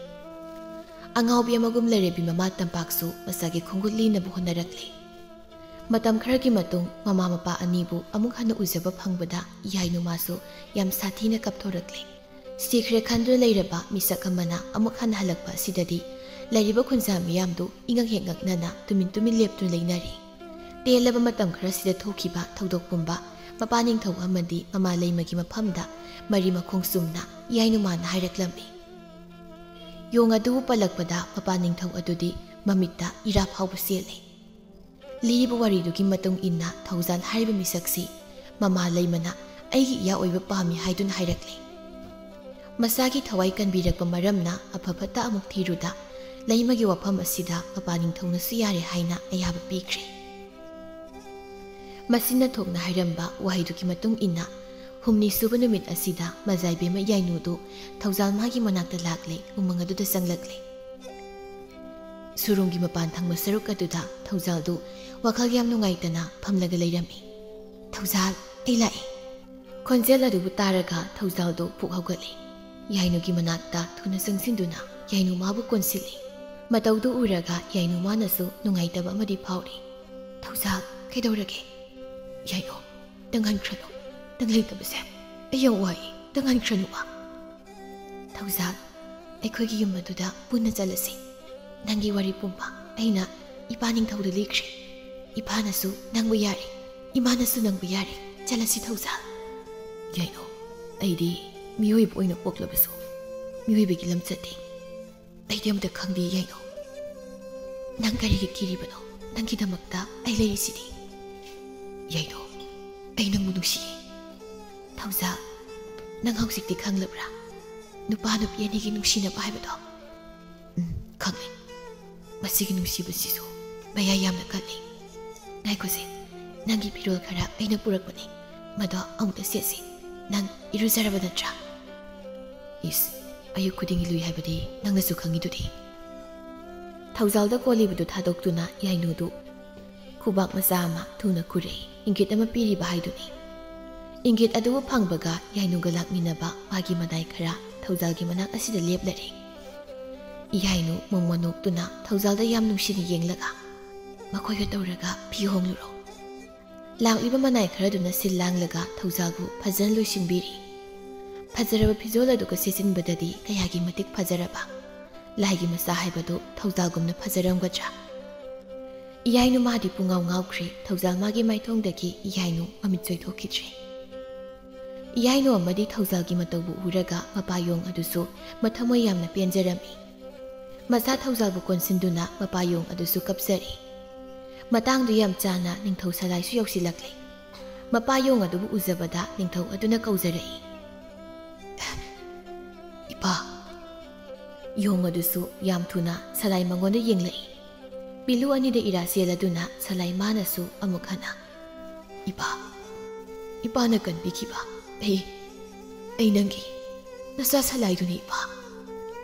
Speaker 1: ꯑꯉꯥꯎꯕꯤ ꯑꯃꯒꯨꯝ ꯂꯩꯔꯦꯕꯤ ꯃꯃꯥ ꯇꯝꯄꯥꯛꯁꯨ ꯃꯁꯥꯒꯤ ꯈꯣꯡꯒꯨꯠ ꯂꯤꯅꯕ ꯍꯣꯠꯅꯔꯛꯂꯤ ꯃꯇꯝ ꯈꯔꯒꯤ ꯃꯇꯨꯡ ꯃꯃꯥ ꯃꯄꯥ ꯑꯅꯤꯕꯨ ꯑꯃꯨꯛ ꯍꯟꯅ ꯎꯖꯕ ꯐꯪꯕꯗ ꯌꯥꯏꯅꯨ ꯃꯥꯁꯨ ꯌꯥꯝ ꯁꯥꯊꯤꯅ ꯀꯞꯊꯣꯔꯛꯂꯤ ꯁꯤꯈ꯭ꯔꯦ ꯈꯟꯗꯨꯅ ꯂꯩꯔꯕ ꯃꯤꯁꯛ ꯑꯃꯅ ꯑꯃꯨꯛ ꯍꯟꯅ ꯍꯜꯂꯛꯄ ꯑꯁꯤꯗꯗꯤ ꯂꯩꯔꯤꯕ ꯈꯨꯟꯖꯥ ꯃꯤꯌꯥꯝꯗꯨ ꯏꯉꯛ ꯍꯦꯛ ꯉꯛꯅꯅ ꯇꯨꯃꯤꯟ ꯂꯦꯞꯇꯨꯅ ꯂꯩꯅꯔꯤ ꯇꯦꯜꯂꯕ ꯃꯇꯝ ꯈꯔꯁꯤꯗ ꯊꯣꯛꯈꯤꯕ ꯊꯧꯗꯣꯛ ꯄꯨꯝꯕ ꯃꯄꯥ ꯅꯤꯡꯊꯧ ꯑꯃꯗꯤ ꯃꯃꯥ ꯂꯩꯃꯒꯤ ꯃꯐꯝꯗ ꯃꯔꯤ ꯃꯈꯣꯡ ꯆꯨꯝꯅ ꯌꯥꯏꯅꯨ ꯃꯥꯅ ꯍꯥꯏꯔꯛꯂꯝꯃꯤ ꯌꯣꯡ ꯑꯗꯨꯕꯨ ꯄꯜꯂꯛꯄꯗ ꯃꯄꯥ ꯅꯤꯡꯊꯧ ꯑꯗꯨꯗꯤ ꯃꯃꯤꯠꯇ ꯏꯔꯥ ꯐꯥꯎꯕ ꯆꯦꯜꯂꯤ ꯂꯤꯔꯤꯕ ꯋꯥꯔꯤꯗꯨꯒꯤ ꯃꯇꯨꯡ ꯏꯟꯅ ꯊꯧꯖꯥꯜ ꯍꯥꯏꯔꯤꯕ ꯃꯤꯁꯛꯁꯤ ꯃꯃꯥ ꯂꯩꯃꯅ ꯑꯩꯒꯤ ꯏꯌꯥ ꯑꯣꯏꯕ ꯄꯥꯝꯃꯤ ꯍꯥꯏꯗꯨꯅ ꯍꯥꯏꯔꯛꯂꯤ ꯃꯁꯥꯒꯤ ꯊꯋꯥꯏ ꯀꯟꯕꯤꯔꯛꯄ ꯃꯔꯝꯅ ꯑꯐ ꯐꯠꯇ ꯑꯃꯨꯛ ꯊꯤꯔꯨꯗ ꯂꯩꯃꯒꯤ ꯋꯥꯐꯝ ꯑꯁꯤꯗ ꯃꯄꯥ ꯅꯤꯡꯊꯧꯅꯁꯨ ꯌꯥꯔꯦ ꯍꯥꯏꯅ ꯑꯌꯥꯕ ꯄꯤꯈ꯭ꯔꯦ ꯃꯁꯤꯅ ꯊꯣꯛꯅ ꯍꯥꯏꯔꯝꯕ ꯋꯥꯍꯩꯗꯨꯒꯤ ꯃꯇꯨꯡ ꯏꯟꯅ ꯍꯨꯝꯅꯤ ꯁꯨꯕ ꯅꯨꯃꯤꯠ ꯑꯁꯤꯗ ꯃꯖꯥꯏꯕꯦꯝꯃ ꯌꯥꯏꯅꯨꯗꯨ ꯊꯧꯖꯥꯜ ꯃꯥꯒꯤ ꯃꯅꯥꯛꯇ ꯂꯥꯛꯂꯤ ꯎꯃꯪ ꯑꯗꯨꯗ ꯆꯪꯂꯛꯂꯤ ꯁꯨꯔꯨꯡꯒꯤ ꯃꯄꯥꯟ ꯊꯪꯕ ꯁꯔꯨꯛ ꯑꯗꯨꯗ ꯊꯧꯖꯥꯜꯗꯨ ꯋꯥꯈꯜ ꯌꯥꯝ ꯅꯨꯡꯉꯥꯏꯇꯅ ꯐꯝꯂꯒ ꯂꯩꯔꯝꯃꯤ ꯊꯧꯖꯥꯜ ꯑꯩ ꯂꯥꯛꯏ ꯈꯣꯟꯖꯦꯜ ꯑꯗꯨꯕꯨ ꯇꯥꯔꯒ ꯊꯧꯖꯥꯜꯗꯨ ꯄꯨꯛ ꯍꯧꯒꯠꯂꯤ ꯌꯥꯏꯅꯨꯒꯤ ꯃꯅꯥꯛꯇ ꯊꯨꯅ ꯆꯪꯁꯤꯟꯗꯨꯅ ꯌꯥꯏꯅꯨ ꯃꯥꯕꯨ ꯀꯣꯟꯁꯤꯜꯂꯤ ꯃꯇꯧꯗꯨ ꯎꯔꯒ ꯌꯥꯏꯅꯨ ꯃꯥꯅꯁꯨ ꯅꯨꯡꯉꯥꯏꯇꯕ ꯑꯃꯗꯤ ꯐꯥꯎꯔꯤ ꯊꯧꯖꯥꯜ ꯀꯩꯗꯧꯔꯒꯦ ꯌꯥꯏꯅꯨ ꯇꯪꯍꯟꯈ꯭ꯔꯅꯨ ꯅꯪ ꯂꯩꯇꯕꯁꯦ ꯑꯩ ꯌꯥꯝ ꯋꯥꯏ ꯇꯪꯍꯟꯈ꯭ꯔꯅꯨꯕ ꯊꯧꯖꯥꯜ ꯑꯩꯈꯣꯏꯒꯤ ꯌꯨꯝ ꯑꯗꯨꯗ ꯄꯨꯟꯅ ꯆꯠꯂꯁꯤ ꯅꯪꯒꯤ ꯋꯥꯔꯤ ꯄꯨꯝꯕ ꯑꯩꯅ ꯏꯄꯥ ꯅꯤꯡꯊꯧꯗ ꯂꯤꯈ꯭ꯔꯦ ꯏꯄꯥꯅꯁꯨ ꯅꯪꯕꯨ ꯌꯥꯔꯦ ꯏꯃꯥꯅꯁꯨ ꯅꯪꯕꯨ ꯌꯥꯔꯦ ꯆꯠꯂꯁꯤ ꯊꯧꯖꯥꯜ ꯌꯥꯏꯅꯨ ꯑꯩꯗꯤ ꯃꯤꯑꯣꯏꯕ ꯑꯣꯏꯅ ꯄꯣꯛꯂꯕꯁꯨ ꯃꯤꯑꯣꯏꯕꯒꯤ ꯂꯝꯆꯠꯇꯤ ꯑꯩꯗꯤ ꯑꯃꯇ ꯈꯪꯗꯦ ꯌꯥꯏꯅꯨ ꯅꯪ ꯀꯔꯤꯒꯤ ꯀꯤꯔꯤꯕꯅꯣ ꯅꯪꯒꯤꯗꯃꯛꯇ ꯑꯩ ꯂꯩꯔꯤꯁꯤꯗꯤ ꯌꯥꯏꯅꯨ ꯑꯩ ꯅꯪꯕꯨ ꯅꯨꯡꯁꯤꯌꯦ ꯊꯧꯖꯥꯜ ꯅꯪ ꯍꯧꯖꯤꯛꯇꯤ ꯈꯪꯂꯕ꯭ꯔꯥ ꯅꯨꯄꯥ ꯅꯨꯄꯤ ꯑꯅꯤꯒꯤ ꯅꯨꯡꯁꯤꯅꯕ ꯍꯥꯏꯕꯗꯣ ꯈꯪꯂꯦ ꯃꯁꯤꯒꯤ ꯅꯨꯡꯁꯤꯕꯁꯤꯁꯨ ꯃꯌꯥꯏ ꯌꯥꯝꯅ ꯀꯜꯂꯤ ꯉꯥꯏꯈꯣꯁꯦ ꯅꯪꯒꯤ ꯐꯤꯔꯣꯜ ꯈꯔ ꯑꯩꯅ ꯄꯨꯔꯛꯄꯅꯤ ꯃꯗꯣ ꯑꯃꯨꯛꯇ ꯁꯦꯠꯁꯤ ꯅꯪ ꯏꯔꯨꯖꯔꯕ ꯅꯠꯇ꯭ꯔꯥ ꯏꯁ ꯑꯌꯨꯛ ꯈꯨꯗꯤꯡꯒꯤ ꯂꯨꯏ ꯍꯥꯏꯕꯗꯤ ꯅꯪꯅꯁꯨ ꯈꯪꯉꯤꯗꯨꯗꯤ ꯊꯧꯖꯥꯜꯗ ꯀꯣꯜꯂꯤꯕꯗꯨ ꯊꯥꯗꯣꯛꯇꯨꯅ ꯌꯥꯏꯅꯨꯗꯨ ꯈꯨꯕꯥꯛ ꯃꯆꯥ ꯑꯃ ꯊꯨꯅ ꯈꯨꯔꯛꯏ ꯏꯪꯒꯤꯠ ꯑꯃ ꯄꯤꯔꯤꯕ ꯍꯥꯏꯗꯨꯅꯤ ꯏꯪꯒꯤꯠ ꯑꯗꯨꯕꯨ ꯐꯪꯕꯒ ꯌꯥꯏꯅꯨꯒ ꯂꯥꯛꯃꯤꯟꯅꯕ ꯃꯥꯒꯤ ꯃꯅꯥꯏ ꯈꯔ ꯊꯧꯖꯥꯜꯒꯤ ꯃꯅꯥꯛ ꯑꯁꯤꯗ ꯂꯦꯞꯂꯔꯦ ꯌꯥꯏꯅꯨ ꯃꯣꯃꯣ ꯅꯣꯛꯇꯨꯅ ꯊꯧꯖꯥꯜꯗ ꯌꯥꯝ ꯅꯨꯡꯁꯤꯅ ꯌꯦꯡꯂꯒ ꯃꯈꯣꯏꯒ ꯇꯧꯔꯒ ꯐꯤ ꯍꯣꯡꯂꯨꯔꯣ ꯂꯥꯛꯂꯤꯕ ꯃꯅꯥꯏ ꯈꯔꯗꯨꯅ ꯁꯤꯜ ꯂꯥꯡꯂꯒ ꯊꯧꯖꯥꯜꯕꯨ ꯐꯖꯅ ꯂꯣꯏꯁꯤꯟꯕꯤꯔꯤ ꯐꯖꯔꯕ ꯐꯤꯖꯣꯜ ꯑꯗꯨꯒ ꯁꯦꯠꯆꯤꯟꯕꯗꯗꯤ ꯀꯌꯥꯒꯤ ꯃꯇꯤꯛ ꯐꯖꯔꯕ ꯂꯥꯏꯒꯤ ꯃꯆꯥ ꯍꯥꯏꯕꯗꯨ ꯊꯧꯖꯥꯜꯒꯨꯝꯅ ꯐꯖꯔꯝꯒꯗ꯭ꯔꯥ ꯌꯥꯏꯅꯨ ꯃꯥꯗꯤ ꯄꯨꯡꯉꯥꯎ ꯉꯥꯎꯈ꯭ꯔꯦ ꯊꯧꯖꯥꯜ ꯃꯥꯒꯤ ꯃꯥꯏꯊꯣꯡꯗꯒꯤ ꯌꯥꯏꯅꯨ ꯃꯃꯤꯠ ꯆꯣꯏꯊꯣꯛꯈꯤꯗ꯭ꯔꯦ ꯌꯥꯏꯅꯨ ꯑꯃꯗꯤ ꯊꯧꯖꯥꯜꯒꯤ ꯃꯇꯧꯕꯨ ꯎꯔꯒ ꯃꯄꯥꯌꯣꯡ ꯑꯗꯨꯁꯨ ꯃꯊꯃꯣꯏ ꯌꯥꯝꯅ ꯄꯦꯟꯖꯔꯝꯃꯤ ꯃꯆꯥ ꯊꯧꯖꯥꯜꯕꯨ ꯀꯣꯟꯁꯤꯟꯗꯨꯅ ꯃꯄꯥꯌꯣꯡ ꯑꯗꯨꯁꯨ ꯀꯞꯆꯔꯤ ꯃꯇꯥꯡꯗꯨ ꯌꯥꯝ ꯆꯥꯅ ꯅꯤꯡꯊꯧ ꯁꯂꯥꯏꯁꯨ ꯌꯧꯁꯤꯜꯂꯛꯂꯤ ꯃꯄꯥꯌꯣꯡ ꯑꯗꯨꯕꯨ ꯎꯖꯕꯗ ꯅꯤꯡꯊꯧ ꯑꯗꯨꯅ ꯀꯧꯖꯔꯛꯏ ꯏꯄꯥ ꯌꯣꯡ ꯑꯗꯨꯁꯨ ꯌꯥꯝ ꯊꯨꯅ ꯁꯂꯥꯏ ꯃꯉꯣꯟꯗ ꯌꯦꯡꯂꯛꯏ ꯄꯤꯂꯨ ꯑꯅꯤꯗ ꯏꯔꯥ ꯆꯦꯜꯂꯗꯨꯅ ꯁꯂꯥꯏ ꯃꯥꯅꯁꯨ ꯑꯃꯨꯛ ꯍꯟꯅ ꯏꯄꯥꯅ ꯀꯟꯕꯤꯈꯤꯕ ꯑꯩ ꯅꯪꯒꯤ Nasa Salayduni ipa.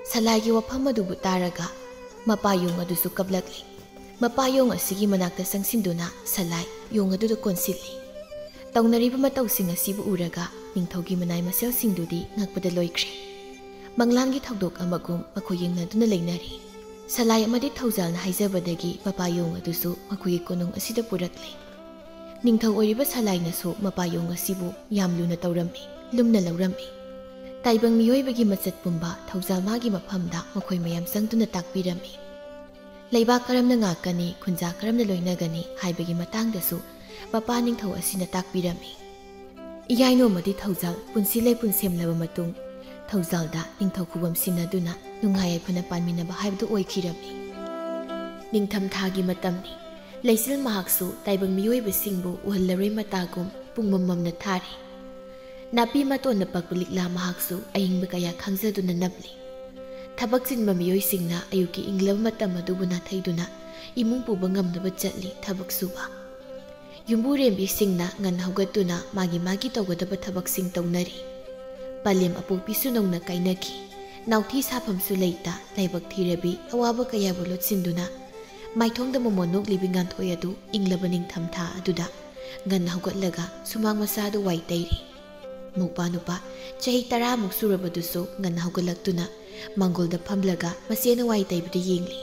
Speaker 1: Salaygi wafam adubu taraga mapayong adusu kablagli. Mapayong asigi manakta sangsinduna salay yung adudu konsilli. Taunariba matawsing asibu uraga ningthawgi manay masel singdudi ngakpada loikre. Manglangi thawdok amagum makoyeng naduna laynari. Salay amadi thawjal na haizabadagi mapayong adusu makoyi konong asida purakli. Ningthaw oriba salay naso mapayong asibu yamluna tawrami, lumna lawrami. Taibang miyoybagi matsat pumba thawjal magi maphamda makoy mayam sangduna takpirami. Laibak karamna ngakani khunja karamna loinagani haibagi matangdasu mapa ningthaw asina takpirami. Iyaino madi thawjal punsilay punsemlaba matung thawjalda ningthaw khubam sinaduna nunghayai phana panminaba haibdu oikhirami. Ningtham thagi matamni leisil mahaksu taibang miyoyba singbu uhallaroi matagum pungmamamna thari. Napi matona pagpulikla mahaksu ayingba kaya khangzaduna napli. Thabak sinba miyoy singna ayuki inglab matam adubu nathaiduna imung puba ngamnaba chatli thabak suba. Yumbu rembi singna ngan haugatuna magi tawgadaba thabak sing tawnari. Palim apupi sunongna kainaki. Nauthi sapham leita laibak thirabi awaba kaya bulot sinduna. Maithongda momonok libingan thoyadu inglaba ningtham tha aduda ngan haugatlaga sumang masadu wai tairi. Mukpa nupa chahi 10 muk surabadusu ngan haugatlagtuna mangolda phamlaga masena wai taibada yengli.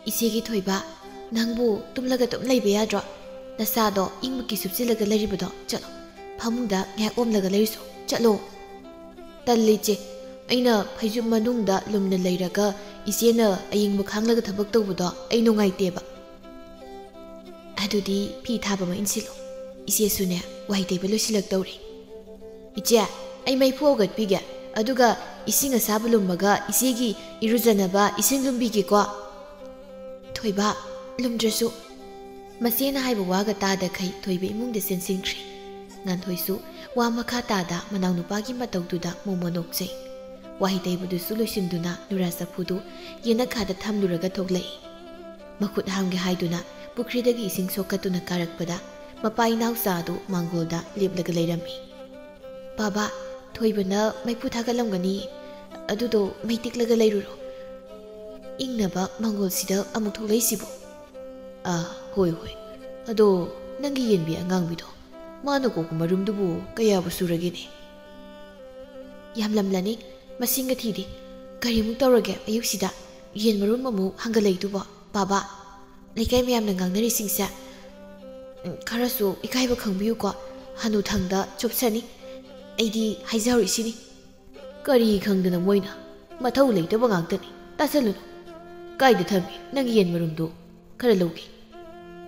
Speaker 1: Isegi thoiba nangbu tumlaga tum leiba yadro nasado ingmuki subsilaga leribado chalo phamungda ngyak omlaga leriso chalo talliche aina phaiju manungda lumna leiraga isena ayingmu khanglaga thabak tawbudo ai nungaiteba adudi phi thaba ma insilo ise sune wai taiba losilak tawri iche ai mai phogat piga aduga ising asaba lummaga isegi irujanaba ising lumbigi ko thoiba lumdrasu masena haiba waga tada khai thoibe imungda sensinkri ngan thoisu wa makha tada manaw nupagi matawduda momonokje wahi taibudu sulushinduna nurasa phudu yena khada thamluraga thoklai makut hamge haiduna pukridagi ising sokatuna karakpada mapai nausadu mangolda leplaga leirami baba thoibana maipu thagalamgani adudo maitiklaga leiruro ingnaba mangol sida amuk tholai sibu hoi ado nangi yenbi angangbido mano ko kumarumdubu kaya busuragini yamlamlani masinga thidi karimuk tawrage ayuksida yen marum mamu hangalaiduba baba lekai mayamna ngangnari singsa kharasu ikaiba khangbiyu ko hanu thangda chopsani aidi haizauri sini kari khangdana moina mathau leitaba ngangtani tasalunu kaida thami nangi yen marumdu khara lawgi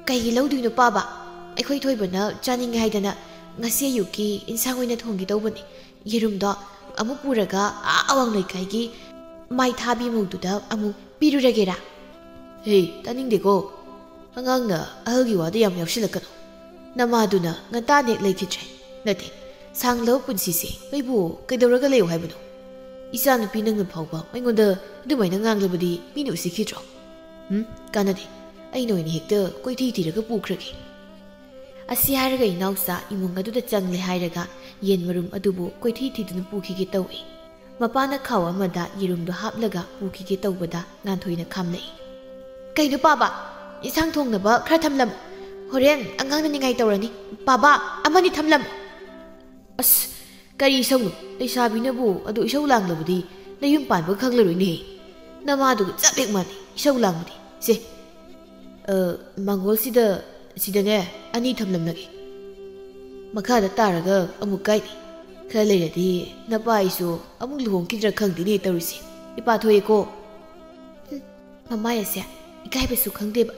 Speaker 1: kaigi lawduino paba aikhoi thoibana chaning haidana ngasi yuki insang oina thongi tawbani yerumdo amu puraga awang leikaigi mai thabi mugduda amu piruragera hey taningdego angangna ahagi wada yam yausilakano namaduna ngata nek leikhitre nate sanglo punsisi maibu kaidawraga leyo haibano isa nupi nangna phawba maingonda dumaina nganglabadi minu usikhidro kanade aino ini hekta koithi thiraga pukhrage asi haraga inausa imung aduda changle hairaga yen marum adubu koithi thiduna pukhige tawi mapana khaw amada yirumdo haplaga pukhige tawbada nanthoina khamlei kaino paba isang thongnaba khara thamlam horen angangna ningai tawrani paba amani thamlam as kari songnu leisabinabu adu isau langlabudi nayum panba khanglaroine namadu chabek mani isau langbudi se mangol sidane ani thamlamnagi makhada taraga amuk kaini khara leiradi napa isu amuk luhongkidra khangdini tawrisi ipa thoye ko mamaya se ikaibasu khangdeba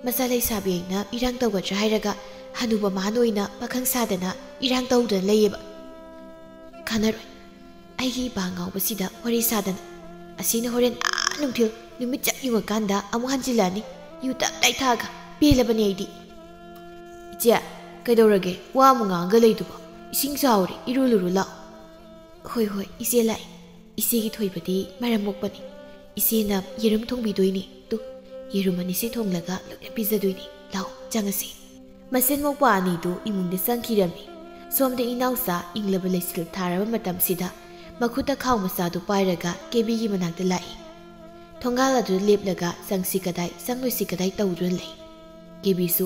Speaker 1: masa leisabiina irang tawgadra hairaga hanuba manoina pakhang sadana irang tawdana leyeba khanaroi aigi bangawbasida wari sadana asina horen nungthil numit chayunga kanda amu hanjilani yuta daithaga pelabani aidi icha kaidorage wa munganga leiduba ising sauri iruluru la hoi ise lai ise gi thoibadi maramokpani ise na yerum thongbidoini tu yerumani se thonglaga lokya pizadoini law changasi masen mokpa ani tu imungde sangkirami somde inausa inglaba lesil tharaba matam sida ꯃꯈꯨꯠꯇ ꯈꯥꯎ ꯃꯆꯥꯗꯨ ꯄꯥꯏꯔꯒ ꯀꯦꯕꯤꯒꯤ ꯃꯅꯥꯛꯇ ꯂꯥꯛꯏ ꯊꯣꯡꯒꯥꯜ ꯑꯗꯨꯗ ꯂꯦꯞꯂꯒ ꯆꯪꯁꯤ ꯀꯗꯥꯏ ꯆꯪꯂꯣꯏꯁꯤ ꯀꯗꯥꯏ ꯇꯧꯗꯨꯅ ꯂꯩ ꯀꯦꯕꯤꯁꯨ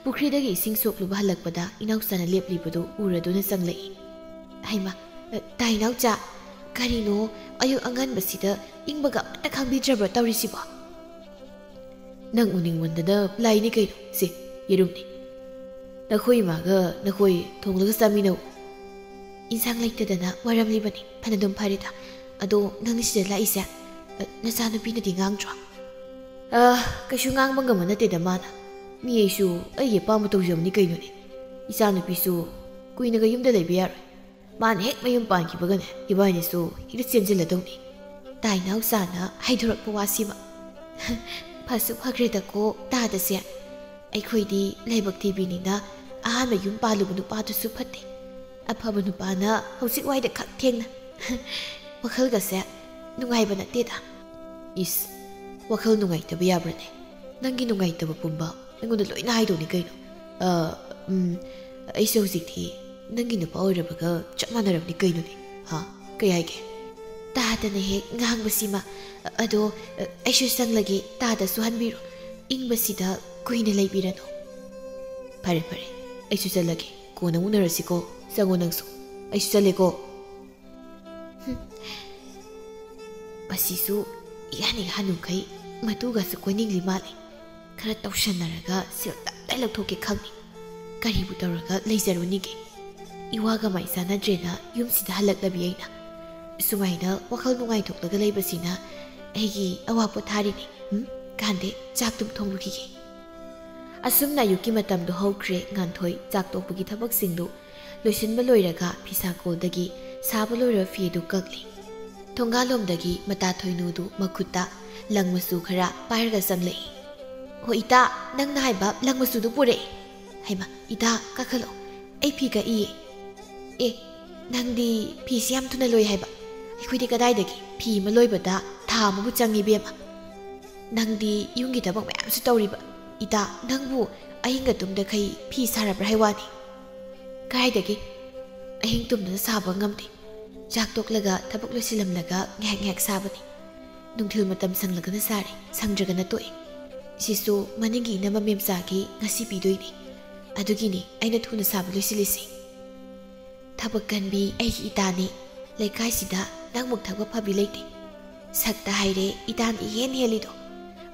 Speaker 1: ꯄꯨꯈ꯭ꯔꯤꯗꯒꯤ ꯏꯁꯤꯡ ꯁꯣꯛꯂꯨꯕ ꯍꯜꯂꯛꯄꯗ ꯏꯅꯥꯎꯆꯥꯅ ꯂꯦꯞꯂꯤꯕꯗꯨ ꯎꯔꯗꯨꯅ ꯆꯪꯂꯛꯏ ꯍꯩꯃ ꯇꯥ ꯏꯅꯥꯎꯆꯥ ꯀꯔꯤꯅꯣ ꯑꯌꯨꯛ ꯑꯉꯟꯕꯁꯤꯗ ꯏꯪꯕꯒ ꯑꯃꯠꯇ ꯈꯪꯕꯤꯗ꯭ꯔꯕ꯭ꯔꯥ ꯇꯧꯔꯤꯁꯤꯕꯣ ꯅꯪ ꯎꯅꯤꯡꯃꯟꯗꯅ ꯂꯥꯏꯅꯤ ꯀꯩꯅꯣ ꯁꯤ ꯌꯦꯔꯨꯝꯅꯤ ꯅꯈꯣꯏ ꯏꯃꯥꯒ ꯅꯈꯣꯏ ꯊꯣꯡꯂꯒ ꯆꯥꯃꯤꯟꯅꯧ ꯏꯟꯁꯥꯡ ꯂꯩꯇꯗꯅ ꯋꯥꯔꯝꯂꯤꯕꯅꯤ ꯐꯅꯗꯨꯝ ꯐꯔꯦꯗ ꯑꯗꯣ ꯅꯪꯅ ꯁꯤꯗ ꯂꯥꯛꯏꯁꯦ ꯅꯆꯥꯅꯨꯄꯤꯅꯗꯤ ꯉꯥꯡꯗ꯭ꯔꯣ ꯀꯩꯁꯨ ꯉꯥꯡꯕ ꯉꯝꯕ ꯅꯠꯇꯦꯗ ꯃꯥꯅ ꯃꯤ ꯑꯩꯁꯨ ꯑꯩꯒꯤ ꯑꯄꯥꯝꯕ ꯇꯧꯖꯕꯅꯤ ꯀꯩꯅꯣꯅꯦ ꯏꯆꯥꯅꯨꯄꯤꯁꯨ ꯀꯨꯏꯅꯒ ꯌꯨꯝꯗ ꯂꯩꯕ ꯌꯥꯔꯣꯏ ꯃꯥꯅ ꯍꯦꯛ ꯃꯌꯨꯝ ꯄꯥꯟꯈꯤꯕꯒꯅꯦ ꯏꯕꯥꯅꯤꯁꯨ ꯍꯦꯛꯇ ꯆꯦꯟꯁꯤꯜꯂꯗꯧꯅꯤ ꯇꯥ ꯏꯅꯥꯎꯆꯥꯅ ꯍꯥꯏꯗꯣꯔꯛꯄ ꯋꯥꯁꯤꯃ ꯐꯁꯨ ꯐꯈ꯭ꯔꯦꯗꯀꯣ ꯇꯥꯗꯁꯦ ꯑꯩꯈꯣꯏꯗꯤ ꯂꯥꯏꯕꯛ ꯊꯤꯕꯤꯅꯤꯅ ꯑꯍꯥꯟꯕ ꯌꯨꯝ ꯄꯥꯜꯂꯨꯕ ꯅꯨꯄꯥꯗꯨꯁꯨ ꯐꯠꯇꯦ ꯑꯐꯕ ꯅꯨꯄꯥꯅ ꯍꯧꯖꯤꯛ ꯋꯥꯏꯗ ꯈꯛ ꯊꯦꯡꯅ ꯋꯥꯈꯜꯒꯁꯦ ꯅꯨꯡꯉꯥꯏꯕ ꯅꯠꯇꯦꯗ ꯏꯁ ꯋꯥꯈꯜ ꯅꯨꯡꯉꯥꯏꯇꯕ ꯌꯥꯕ꯭ꯔꯅꯦ ꯅꯪꯒꯤ ꯅꯨꯡꯉꯥꯏꯇꯕ ꯄꯨꯝꯕ ꯑꯩꯉꯣꯟꯗ ꯂꯣꯏꯅ ꯍꯥꯏꯗꯧꯅꯤ ꯀꯩꯅꯣ ꯑꯩꯁꯨ ꯍꯧꯖꯤꯛꯇꯤ ꯅꯪꯒꯤ ꯅꯨꯄꯥ ꯑꯣꯏꯔꯕꯒ ꯆꯞ ꯃꯥꯟꯅꯔꯕꯅꯤ ꯀꯩꯅꯣꯅꯦ ꯀꯩ ꯍꯥꯏꯒꯦ ꯇꯥꯗꯅ ꯍꯦꯛ ꯉꯥꯡꯕꯁꯤꯃ ꯑꯗꯣ ꯑꯩꯁꯨ ꯆꯪꯂꯒꯦ ꯇꯥꯗꯁꯨ ꯍꯟꯕꯤꯔꯣ ꯏꯪꯕꯁꯤꯗ ꯀꯨꯏꯅ ꯂꯩꯕꯤꯔꯅꯨ ꯐꯔꯦ ꯐꯔꯦ ꯑꯩꯁꯨ ꯆꯠꯂꯒꯦ ꯀꯣꯟꯅ ꯎꯅꯔꯁꯤꯀꯣ ꯆꯪꯉꯣ ꯅꯪꯁꯨ ꯑꯩꯁꯨ ꯆꯠꯂꯦꯀꯣ ꯃꯁꯤꯁꯨ ꯌꯥꯅꯤ ꯍꯥꯟꯅꯨꯈꯩ ꯃꯇꯨꯒꯁꯨ ꯀꯣꯏꯅꯤꯡꯂꯤ ꯃꯥꯜꯂꯤ ꯈꯔ ꯇꯧꯁꯟꯅꯔꯒ ꯁꯦꯜ ꯇꯞꯇꯥꯏ ꯂꯧꯊꯣꯛꯀꯦ ꯈꯪꯅꯤ ꯀꯔꯤꯕꯨ ꯇꯧꯔꯒ ꯂꯩꯖꯔꯨꯅꯤꯒꯦ ꯏꯋꯥꯒ ꯃꯥꯏ ꯆꯥꯟꯅꯗ꯭ꯔꯦꯅ ꯌꯨꯝꯁꯤꯗ ꯍꯜꯂꯛꯂꯕꯤ ꯑꯩꯅ ꯁꯨꯃꯥꯏꯅ ꯋꯥꯈꯜ ꯅꯨꯡꯉꯥꯏꯊꯣꯛꯂꯒ ꯂꯩꯕꯁꯤꯅ ꯑꯩꯒꯤ ꯑꯋꯥ ꯄꯣꯊꯥꯔꯤꯅꯤ ꯀꯥꯟꯗꯦ ꯆꯥꯛꯇꯨꯝ ꯊꯣꯡꯂꯨꯈꯤꯒꯦ ꯑꯁꯨꯝꯅ ꯑꯌꯨꯛꯀꯤ ꯃꯇꯝꯗꯣ ꯍꯧꯈ꯭ꯔꯦ ꯉꯥꯟꯊꯣꯏ ꯆꯥꯛ ꯇꯣꯛꯄꯒꯤ ꯊꯕꯛꯁꯤꯡꯗꯨ ꯂꯣꯏꯁꯤꯟꯕ ꯂꯣꯏꯔꯒ ꯐꯤꯁꯥꯀꯣꯜꯗꯒꯤ ꯁꯥꯕ ꯂꯣꯏꯔꯕ ꯐꯤ ꯑꯗꯨ ꯀꯛꯂꯤ ꯊꯣꯡꯒꯥꯜꯂꯣꯝꯗꯒꯤ ꯃꯇꯥꯊꯣꯏꯅꯨꯗꯨ ꯃꯈꯨꯠꯇ ꯂꯪ ꯃꯆꯨ ꯈꯔ ꯄꯥꯏꯔꯒ ꯆꯪꯂꯛꯏ ꯍꯣꯏ ꯏꯇꯥ ꯅꯪꯅ ꯍꯥꯏꯕ ꯂꯪ ꯃꯆꯨꯗꯨ ꯄꯨꯔꯛꯏ ꯍꯩꯃ ꯏꯇꯥ ꯀꯥꯈꯠꯂꯣ ꯑꯩ ꯐꯤ ꯀꯛꯏꯌꯦ ꯑꯦ ꯅꯪꯗꯤ ꯐꯤꯁꯤ ꯌꯥꯝ ꯊꯨꯅ ꯂꯣꯏ ꯍꯥꯏꯕ ꯑꯩꯈꯣꯏꯗꯤ ꯀꯗꯥꯏꯗꯒꯤ ꯐꯤ ꯑꯃ ꯂꯣꯏꯕꯗ ꯊꯥ ꯑꯃꯕꯨ ꯆꯪꯉꯤ ꯏꯕꯦꯝꯃ ꯅꯪꯗꯤ ꯌꯨꯝꯒꯤ ꯊꯕꯛ ꯃꯌꯥꯝꯁꯨ ꯇꯧꯔꯤꯕ ꯏꯇꯥ ꯅꯪꯕꯨ ꯑꯍꯤꯡꯒ ꯇꯨꯝꯗꯈꯩ ꯐꯤ ꯁꯥꯔꯕ꯭ꯔꯥ ꯍꯥꯏꯋꯥꯅꯤ ꯀꯗꯥꯏꯗꯒꯤ ꯑꯍꯤꯡ ꯇꯨꯝꯗꯅ ꯁꯥꯕ ꯉꯝꯗꯦ ꯆꯥꯛ ꯇꯣꯛꯂꯒ ꯊꯕꯛ ꯂꯣꯏꯁꯤꯜꯂꯝꯂꯒ ꯉꯥꯏꯍꯥꯛ ꯉꯥꯏꯍꯥꯛ ꯁꯥꯕꯅꯤ ꯅꯨꯡꯊꯤꯜ ꯃꯇꯝ ꯁꯪꯂꯒꯅ ꯁꯥꯔꯦ ꯁꯪꯗ꯭ꯔꯒꯅ ꯇꯣꯛꯏ ꯁꯤꯁꯨ ꯃꯅꯤꯡꯒꯤ ꯏꯅꯝꯃ ꯃꯦꯝꯆꯥꯒꯤ ꯉꯁꯤ ꯄꯤꯗꯣꯏꯅꯤ ꯑꯗꯨꯒꯤꯅꯤ ꯑꯩꯅ ꯊꯨꯅ ꯁꯥꯕ ꯂꯣꯏꯁꯤꯜꯂꯤꯁꯤ ꯊꯕꯛ ꯀꯟꯕꯤ ꯑꯩꯒꯤ ꯏꯇꯥꯅꯤ ꯂꯩꯀꯥꯏꯁꯤꯗ ꯅꯪꯃꯨꯛ ꯊꯕꯛ ꯐꯕꯤ ꯂꯩꯇꯦ ꯁꯛꯇ ꯍꯥꯏꯔꯦ ꯏꯇꯥꯅ ꯏꯍꯦꯟ ꯍꯦꯜꯂꯤꯗꯣ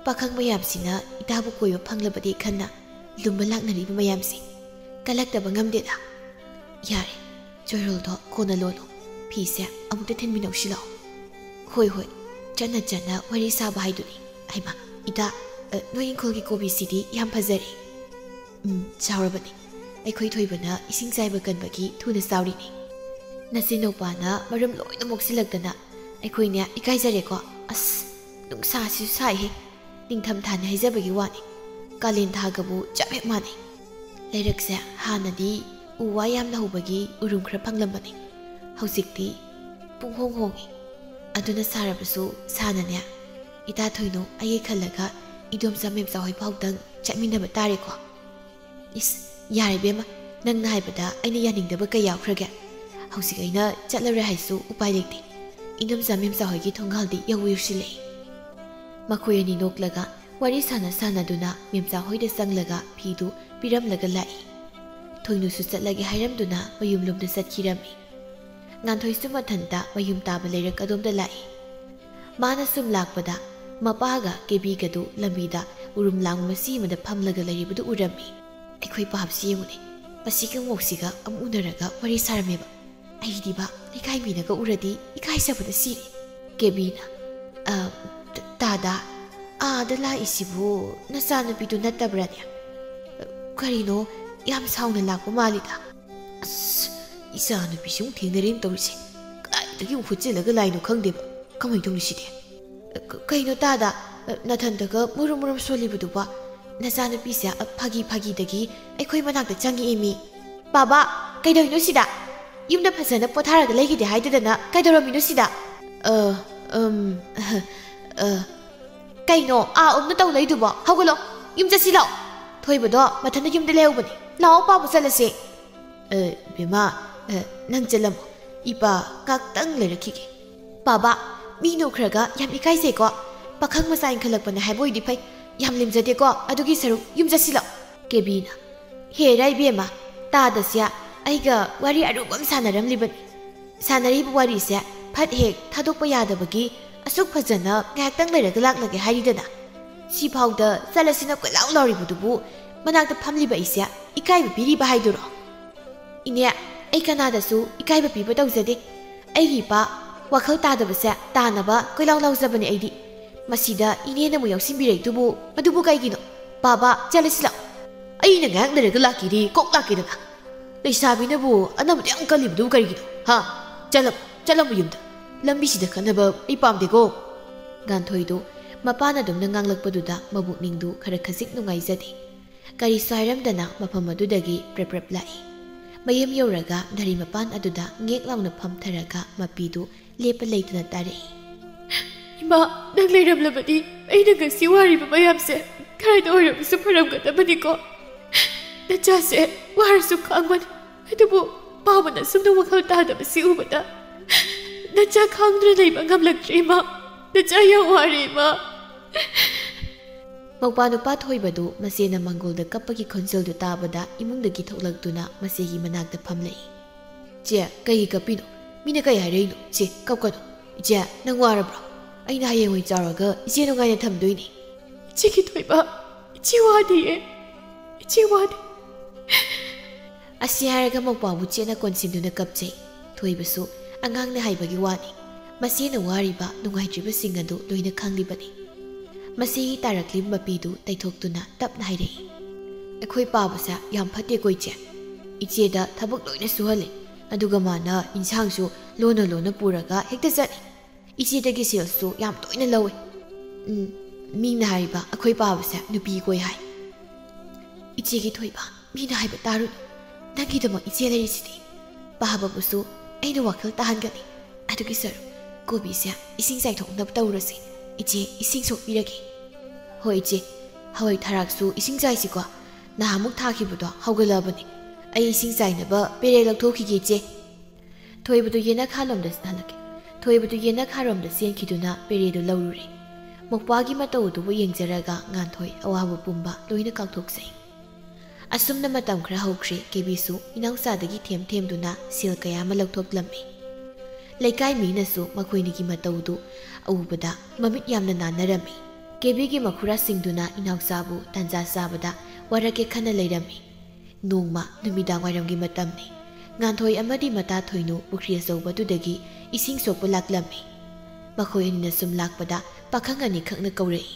Speaker 1: ꯄꯥꯈꯪ ꯃꯌꯥꯝꯁꯤꯅ ꯏꯇꯥꯕꯨ ꯀꯣꯏꯕ ꯐꯪꯂꯕꯗꯤ ꯈꯟꯅ ꯂꯨꯝꯕ ꯂꯥꯛꯅꯔꯤꯕ ꯃꯌꯥꯝꯁꯤ ꯀꯜꯂꯛꯇꯕ ꯉꯝꯗꯦꯗ ꯌꯥꯔꯦ ꯆꯣꯏꯔꯣꯜꯗꯣ ꯀꯣꯟꯅ ꯂꯣꯜꯂꯨ ꯐꯤꯁꯦ ꯑꯃꯨꯛꯇ ꯊꯤꯟꯃꯤꯟꯅꯧꯁꯤ ꯂꯥꯛꯑꯣ ꯍꯣꯏ ꯍꯣꯏ ꯆꯟꯅ ꯆꯟꯅ ꯋꯥꯔꯤ ꯁꯥꯕ ꯍꯥꯏꯗꯨꯅꯤ ꯍꯩꯃ ꯏꯇꯥ ꯅꯣꯏ ꯏꯪꯈꯣꯜꯒꯤ ꯀꯣꯕꯤꯁꯤꯗꯤ ꯌꯥꯝ ꯐꯖꯔꯦ ꯆꯥꯎꯔꯕꯅꯤ ꯑꯩꯈꯣꯏ ꯊꯣꯏꯕꯅ ꯏꯁꯤꯡ ꯆꯥꯏꯕ ꯀꯟꯕꯒꯤ ꯊꯨꯅ ꯆꯥꯎꯔꯤꯅꯤ ꯅꯆꯤꯟꯅꯧꯄꯥꯅ ꯃꯔꯝ ꯂꯣꯏꯅ ꯃꯣꯛꯁꯤꯜꯂꯛꯇꯅ ꯑꯩꯈꯣꯏꯅꯦ ꯏꯀꯥꯏꯖꯔꯦꯀꯣ ꯑꯁ ꯅꯨꯡꯁꯥꯁꯤꯁꯨ ꯁꯥꯏꯍꯦ ꯅꯤꯡꯊꯝꯊꯥꯅ ꯍꯥꯏꯖꯕꯒꯤ ꯋꯥꯅꯤ ꯀꯥꯂꯦꯟ ꯊꯥꯒꯕꯨ ꯆꯞ ꯍꯦꯛ ꯃꯥꯟꯅꯩ ꯂꯩꯔꯛꯁꯦ ꯍꯥꯟꯅꯗꯤ ꯎ ꯋꯥ ꯌꯥꯝꯅ ꯍꯧꯕꯒꯤ ꯎꯔꯨꯝ ꯈꯔ ꯐꯪꯂꯝꯕꯅꯤ ꯍꯧꯖꯤꯛꯇꯤ ꯄꯨꯡꯍꯣꯡ ꯍꯣꯡꯉꯤ ꯑꯗꯨꯅ ꯁꯥꯔꯕꯁꯨ ꯁꯥꯅꯅꯦ ꯏꯇꯥ ꯊꯣꯏꯅꯣ ꯑꯩꯒꯤ ꯈꯜꯂꯒ ꯏꯗꯣꯝꯆꯥ ꯃꯦꯝꯆꯥ ꯍꯣꯏ ꯐꯥꯎꯗꯪ ꯆꯠꯃꯤꯟꯅꯕ ꯇꯥꯔꯦꯀꯣ ꯏꯁ ꯌꯥꯔꯦ ꯕꯦꯝꯃ ꯅꯪꯅ ꯍꯥꯏꯕꯗ ꯑꯩꯅ ꯌꯥꯅꯤꯡꯗꯕ ꯀꯩ ꯌꯥꯎꯈ꯭ꯔꯒꯦ ꯍꯧꯖꯤꯛ ꯑꯩꯅ ꯆꯠꯂꯔꯣꯏ ꯍꯥꯏꯁꯨ ꯎꯄꯥꯏ ꯂꯩꯇꯦ ꯏꯗꯣꯝꯆꯥ ꯃꯦꯝꯆꯥ ꯍꯣꯏꯒꯤ ꯊꯣꯡꯒꯥꯜꯗꯤ ꯌꯧꯁꯤꯜꯂꯛꯏ ꯃꯈꯣꯏ ꯑꯅꯤ ꯅꯣꯛꯂꯒ ꯋꯥꯔꯤ ꯁꯥꯟꯅꯗꯨꯅ ꯃꯦꯝꯆꯥ ꯍꯣꯏꯗ ꯆꯪꯂꯒ ꯐꯤꯗꯨ ꯄꯤꯔꯝꯂꯒ ꯂꯥꯛꯏ ꯊꯣꯏꯅꯨꯁꯨ ꯆꯠꯂꯒꯦ ꯍꯥꯏꯔꯝꯗꯨꯅ ꯃꯌꯨꯝꯂꯣꯝꯗ ꯆꯠꯈꯤꯔꯝꯃꯤ ꯉꯥꯟꯊꯣꯏꯁꯨ ꯃꯊꯟꯇ ꯃꯌꯨꯝ ꯇꯥꯕ ꯂꯩꯔꯛ ꯑꯗꯣꯝꯗ ꯂꯥꯛꯏ ꯃꯥꯅ ꯁꯨꯝ ꯂꯥꯛꯄꯗ ꯃꯄꯥꯒ ꯀꯦꯕꯤꯒꯗꯨ ꯂꯝꯕꯤꯗ उरुम लांग मसी मद फमलगा लैरिबदु उरम्मी अखोई पापसी येमुने मसीगा मोक्सिगा अम उनरगा वरी सारमेबा अहिदिबा इकाई बिनगा उरदी इकाई सबदा सिरि केबीना तादा आदा ला इसिबु नसानु बिदु नत्तब्राने करिनो याम साउना लाको मालिदा अस इसानु बिसुं थेंनरिन तौरिसे काइदगी उखुचिलगा लाइनो खंगदेबा कमाई तौरिसिदे कइनो तादा नथनदगा मुरुम मुरुम सोलिबदुबा नजानु पिसा फागी फागीदगी अखोई मनाक्ता चंगी एमी बाबा कइदोइनो सिदा युमदा फजना पोथारगा लेगिदे हाइददना कइदोरमिनो सिदा कइनो आ उमना तौ लैदुबो हगुलो युम जसि लाओ थोइबदो मथना युमदा लेउबनी लाओ पाबु चलसे बेमा नंग चलम ipa ngaktang lerakige baba mino khraga yam ikai se ko pakhang masai khalak pana haiboi di phai yam limjade ko adugi saru yum jasila kebina he rai bema ta da sia aiga wari arugam sanaram liban sanari wari se phat hek thadok pa yadabagi asuk phajana ngaktang leraga laklage haridana si phawda salasina ko law lori budubu manakta phamli ba isya ikai ba biri ba haiduro ine ai kanada su ikai ba piba tawjade ai gi pa wakhal ta da basa ta na ba ko law law zabani aidi masida ine na mu yaksin birei tubu madubu kai gino baba jalasila ai na ngang leraga lakiri kok lakida na leisabi na bu anam yang kalib du kai gino ha chalam yumda lambi sida kanaba ai pamde ko gan thoido mapana dum nang nganglakpaduda mabuk ningdu khara khajik nungai jati kari sairam dana mafam adudagi prep lai mayam yoraga dari mapan aduda ngek launa pham tharaga mapidu lepa leituna tare
Speaker 2: ima nang leiram labadi aina ga siwari ba mayam se kai do ram su pharam ga tabani ko nacha se war su khangman adubu pawna sumna wakhal ta da si ubada nacha khangdra nei ba ngam lakri ma nacha ya wari ma
Speaker 1: Maupa nupa thoibadu masena mangolda kappagi khonseldu tabada imungdagi thoklaktuna masegi manakta phamlei che kai kapino mina kai hareino che kapkano che nang warabro aina hayengoi charaga iche no gaina thamdoini
Speaker 2: chiki thoiba ichi wadi
Speaker 1: asiaraga maupa bu chena konsinduna kapchei thoibasu angang na haibagi wani masena wariba nungaitriba singadu loina khanglibani masi taraklim mapidu taithokuna tapna hairei akhoi pabasa yam phate koiche icheda thabak loina suhale aduga mana insangsu lona puraga hekta jani ichedagi selsu yam toina lawe mingna haiba akhoi pabasa nupi koi hai ichegi thoiba mina haiba taru nangi dama iche leri sidi baba busu aina wakhal tahangani adugi sar kobi sia ising sai thok nab tawrasi iche ising sok piragi hoi iche hawai tharak su ising sai sikwa na hamuk thakibudo haugalabani ai ising sai na ba pere lakthokhi ge che thoibudu yena khalom das nanake thoibudu yena kharom da sen khiduna pere do lawruri mokpagi mataw du bu yengjaraga ngan thoi awabu pumba loina kakthok asumna matam khra hokri kebisu inausa dagi them duna sil kaya ma lakthok lammi laikai mina su makhoini gi mataudu awubada mamit yamna nanarami kebi gi makhura singduna inausabu tanja sabada warake khana leirami nongma numidang wairam gi matamni nganthoi amadi mata thoinu bukri asawbadu dagi ising sokpa laklammi makhoini na sum lakpada pakhang ani khakna kaurei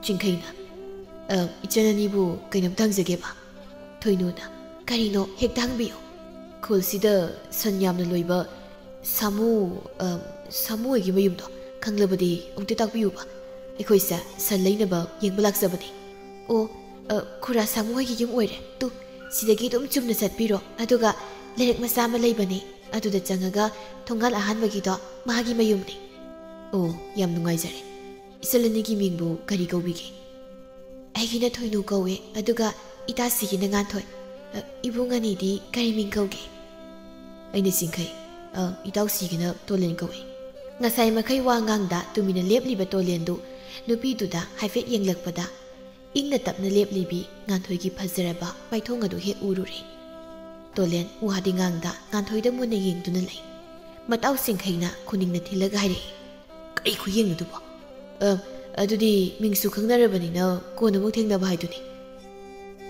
Speaker 1: chingkhaina ichanani bu kainam tangjage ba thoinuna karino hektang biyo khulsida sanyamna loiba samu egi mayumdo kanglabadi ongte takbiyu ba ekoisa sanlainaba yengbulak zabani o khura samu egi yum oire tu sidagi dum chumna satpiro aduga lerek masama leibani aduda changaga thongal ahanbagi do magi mayumni o yam nungai jare isalani gi mingbu kari kawbigi aigina thoinu kawe aduga itasi gi nangan thoi ibungani di kari ming kawge aina singkai itau sigina tolen kawe ngasai makai wangangda tumina lepliba tolendu nupi duda haifet yenglakpada ingna tapna leplibi nganthoi gi phazaraba paithong adu he ururi tolen uhadi ngangda nganthoi da munne yengduna lei matau singkhaina khuningna thilaga haire kai khu yengnu dubo adudi mingsu khangnarabani na kona mu thengna ba haiduni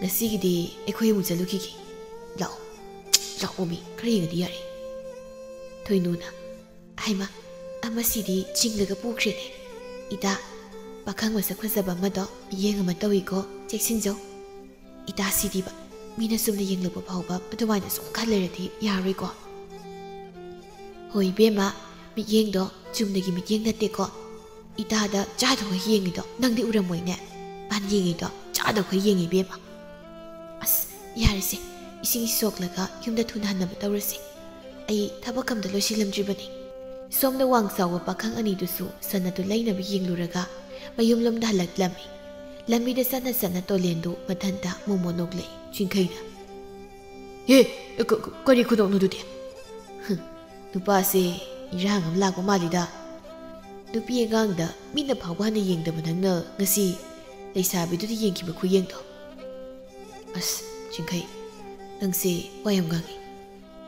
Speaker 1: ngasigidi ekhoi mu chaluki gi lao omi kring di yare thoinuna haima amasidi chinglaga pukrene ida pakhang masak phajaba mado yenga matawi ko cheksinjo ida sidi ba mina sumna yenglaba phawba aduwaina sum khalerati yaroi ko hoi bema mi yengdo chumnagi mi yengnate ko ida da chado ko yengido nangdi uramoine ban yengido chado ko yengi bema as yarese ising soklaga yumda thunhanaba tawrasi ai thabakamda loisilamdribani somna wangsawa pakhang ani dusu sanatu lainaba yengluraga mayumlomda halaklami lamida sana tolendu mathanta momonogle chingkhaina ye kari khudong nu de ꯅꯨꯄꯥꯁꯦ ꯏꯔꯥꯡ ꯑꯃ ꯂꯥꯛꯄ ꯃꯥꯜꯂꯤꯗ ꯅꯨꯄꯤ ꯑꯉꯥꯡꯗ ꯃꯤꯅ ꯐꯥꯎꯕ ꯍꯟꯅ ꯌꯦꯡꯗꯕ ꯅꯪꯅ ꯉꯁꯤ ꯂꯩꯁꯥꯕꯤꯗꯨꯗ ꯌꯦꯡꯈꯤꯕ ꯈꯨꯌꯦꯡꯗꯣ ꯑꯁ ꯆꯤꯡꯈꯩ ꯅꯪꯁꯦ ꯋꯥ ꯌꯥꯝ ꯉꯥꯡꯉꯤ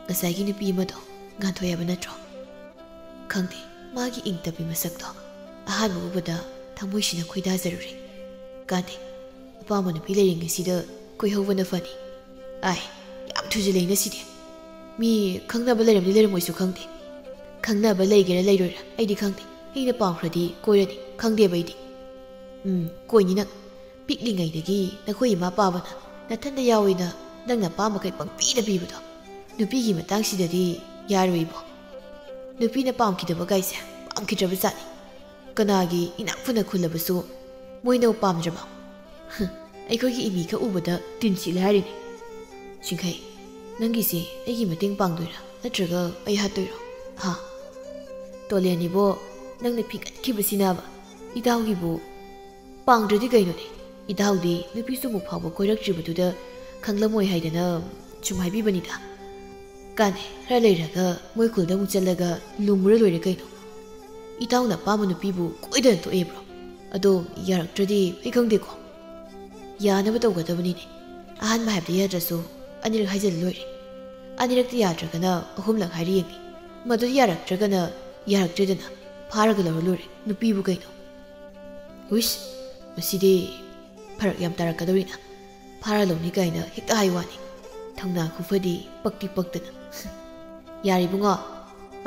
Speaker 1: ꯉꯁꯥꯏꯒꯤ ꯅꯨꯄꯤ ꯑꯃꯗꯣ ꯉꯥꯟꯊꯣꯏ ꯍꯥꯏꯕ ꯅꯠꯇ꯭ꯔꯣ ꯈꯪꯗꯦ ꯃꯥꯒꯤ ꯏꯪ ꯇꯞꯄꯤ ꯃꯁꯛꯇꯣ ꯑꯍꯥꯟꯕ ꯎꯕꯗ ꯊꯃꯣꯏꯁꯤꯅ ꯈꯣꯏꯗꯥꯖꯔꯨꯔꯦ ꯀꯥꯟꯗꯦ ꯑꯄꯥꯝꯕ ꯅꯨꯄꯤ ꯂꯩꯔꯤꯉꯩꯁꯤꯗ ꯀꯣꯏꯍꯧꯕꯅ ꯐꯅꯤ ꯑꯥꯏ ꯌꯥꯝ ꯊꯨꯖꯤꯜꯂꯛꯏ ꯉꯁꯤꯗꯤ ꯃꯤ ꯈꯪꯅꯕ ꯂꯩꯔꯝꯗꯤ ꯂꯩꯔꯝꯃꯣꯏꯁꯨ ꯈꯪꯗꯦ ꯈꯪꯅꯕ ꯂꯩꯒꯦꯔꯥ ꯂꯩꯔꯣꯏꯔꯥ ꯑꯩꯗꯤ ꯈꯪꯗꯦ ꯑꯩꯅ ꯄꯥꯝꯈ꯭ꯔꯗꯤ ꯀꯣꯏꯔꯅꯤ ꯈꯪꯗꯦꯕ ꯑꯩꯗꯤ ꯀꯣꯏꯅꯤ ꯅꯪ ꯄꯤꯛꯂꯤꯉꯩꯗꯒꯤ ꯅꯈꯣꯏ ꯏꯃꯥ ꯄꯥꯕꯅ ꯅꯊꯟꯗ ꯌꯥꯎꯏꯅ ꯅꯪꯅ ꯑꯄꯥꯝꯕꯈꯩ ꯄꯪꯄꯤꯗ ꯄꯤꯕꯗꯣ ꯅꯨꯄꯤꯒꯤ ꯃꯇꯥꯡꯁꯤꯗꯗꯤ ꯌꯥꯔꯣꯏꯕꯣ ꯅꯨꯄꯤꯅ ꯄꯥꯝꯈꯤꯗꯕ ꯒꯥꯏꯁꯦ ꯄꯥꯝꯈꯤꯗ꯭ꯔꯕ ꯖꯥꯠꯅꯤ ꯀꯅꯥꯒꯤ ꯏꯅꯥꯛ ꯈꯨꯟꯅ ꯈꯨꯜꯂꯕꯁꯨ ꯃꯣꯏꯅ ꯄꯥꯝꯗ꯭ꯔꯕ ꯑꯩꯈꯣꯏꯒꯤ ꯏꯃꯤ ꯈꯛ ꯎꯕꯗ ꯇꯤꯟ ꯁꯤꯠꯂꯦ ꯍꯥꯏꯔꯤꯅꯤ ꯆꯤꯡꯈꯩ ꯅꯪꯒꯤꯁꯦ ꯑꯩꯒꯤ ꯃꯇꯦꯡ ꯄꯥꯡꯗꯣꯏꯔꯥ ꯅꯠꯇ꯭ꯔꯒ ꯑꯩ ꯍꯥꯠꯇꯣꯏꯔꯣ ꯍꯥ ꯇꯣꯂꯦꯟꯅꯤꯕꯣ ꯅꯪꯅ ꯐꯤꯡꯒꯠꯈꯤꯕꯁꯤꯅꯕ ꯏꯇꯥꯎꯒꯤꯕꯨ ꯄꯥꯡꯗ꯭ꯔꯗꯤ ꯀꯩꯅꯣꯅꯦ ꯏꯇꯥꯎꯗꯤ ꯅꯨꯄꯤꯁꯨ ꯑꯃꯨꯛ ꯐꯥꯎꯕ ꯀꯣꯏꯔꯛꯇ꯭ꯔꯤꯕꯗꯨꯗ ꯈꯪꯂꯝꯃꯣꯏ ꯍꯥꯏꯗꯅ ꯁꯨꯝ ꯍꯥꯏꯕꯤꯕꯅꯤꯗ ꯀꯥꯟꯅꯦ ꯈꯔ ꯂꯩꯔꯒ ꯃꯣꯏ ꯈꯨꯜꯗ ꯑꯃꯨꯛ ꯆꯠꯂꯒ ꯂꯨꯝꯃꯨꯔ ꯂꯣꯏꯔꯦ ꯀꯩꯅꯣ ꯏꯇꯥꯎꯅ ꯑꯄꯥꯝꯕ ꯅꯨꯄꯤꯕꯨ ꯀꯣꯏꯗꯅ ꯊꯣꯛꯑꯦꯕ꯭ꯔꯣ ꯑꯗꯣ ꯌꯥꯔꯛꯇ꯭ꯔꯗꯤ ꯑꯩ ꯈꯪꯗꯦꯀꯣ ꯌꯥꯅꯕ ꯇꯧꯒꯗꯕꯅꯤꯅꯦ ꯑꯍꯥꯟꯕ ꯍꯥꯏꯕꯗ ꯌꯥꯗ꯭ꯔꯁꯨ ꯑꯅꯤꯔꯛ ꯍꯥꯏꯖꯜꯂ ꯂꯣꯏꯔꯦ ꯑꯅꯤꯔꯛꯇꯤ ꯌꯥꯗ꯭ꯔꯒꯅ ꯑꯍꯨꯝꯂꯛ ꯍꯥꯏꯔ ꯌꯦꯡꯉꯤ ꯃꯗꯨ ꯌꯥꯔꯛꯇ꯭ꯔꯒꯅ ꯌꯥꯔꯛꯇ꯭ꯔꯦꯗꯅ ꯐꯥꯔꯒ ꯂꯧꯔ ꯂꯣꯏꯔꯦ ꯅꯨꯄꯤꯕꯨ ꯀꯩꯅꯣ ꯎꯏꯁ ꯃꯁꯤꯗꯤ ꯐꯔꯛ ꯌꯥꯝ ꯇꯥꯔꯛꯀꯗꯧꯔꯤꯅ ꯐꯥꯔ ꯂꯧꯅꯤ ꯀꯥꯏꯅ ꯍꯦꯛꯇ ꯍꯥꯏ ꯋꯥꯅꯤ ꯊꯧꯅꯥ ꯈꯨꯐꯗꯤ ꯄꯛꯇꯤ ꯄꯛꯇꯅ ꯌꯥꯔꯤꯕꯨꯡꯉꯣ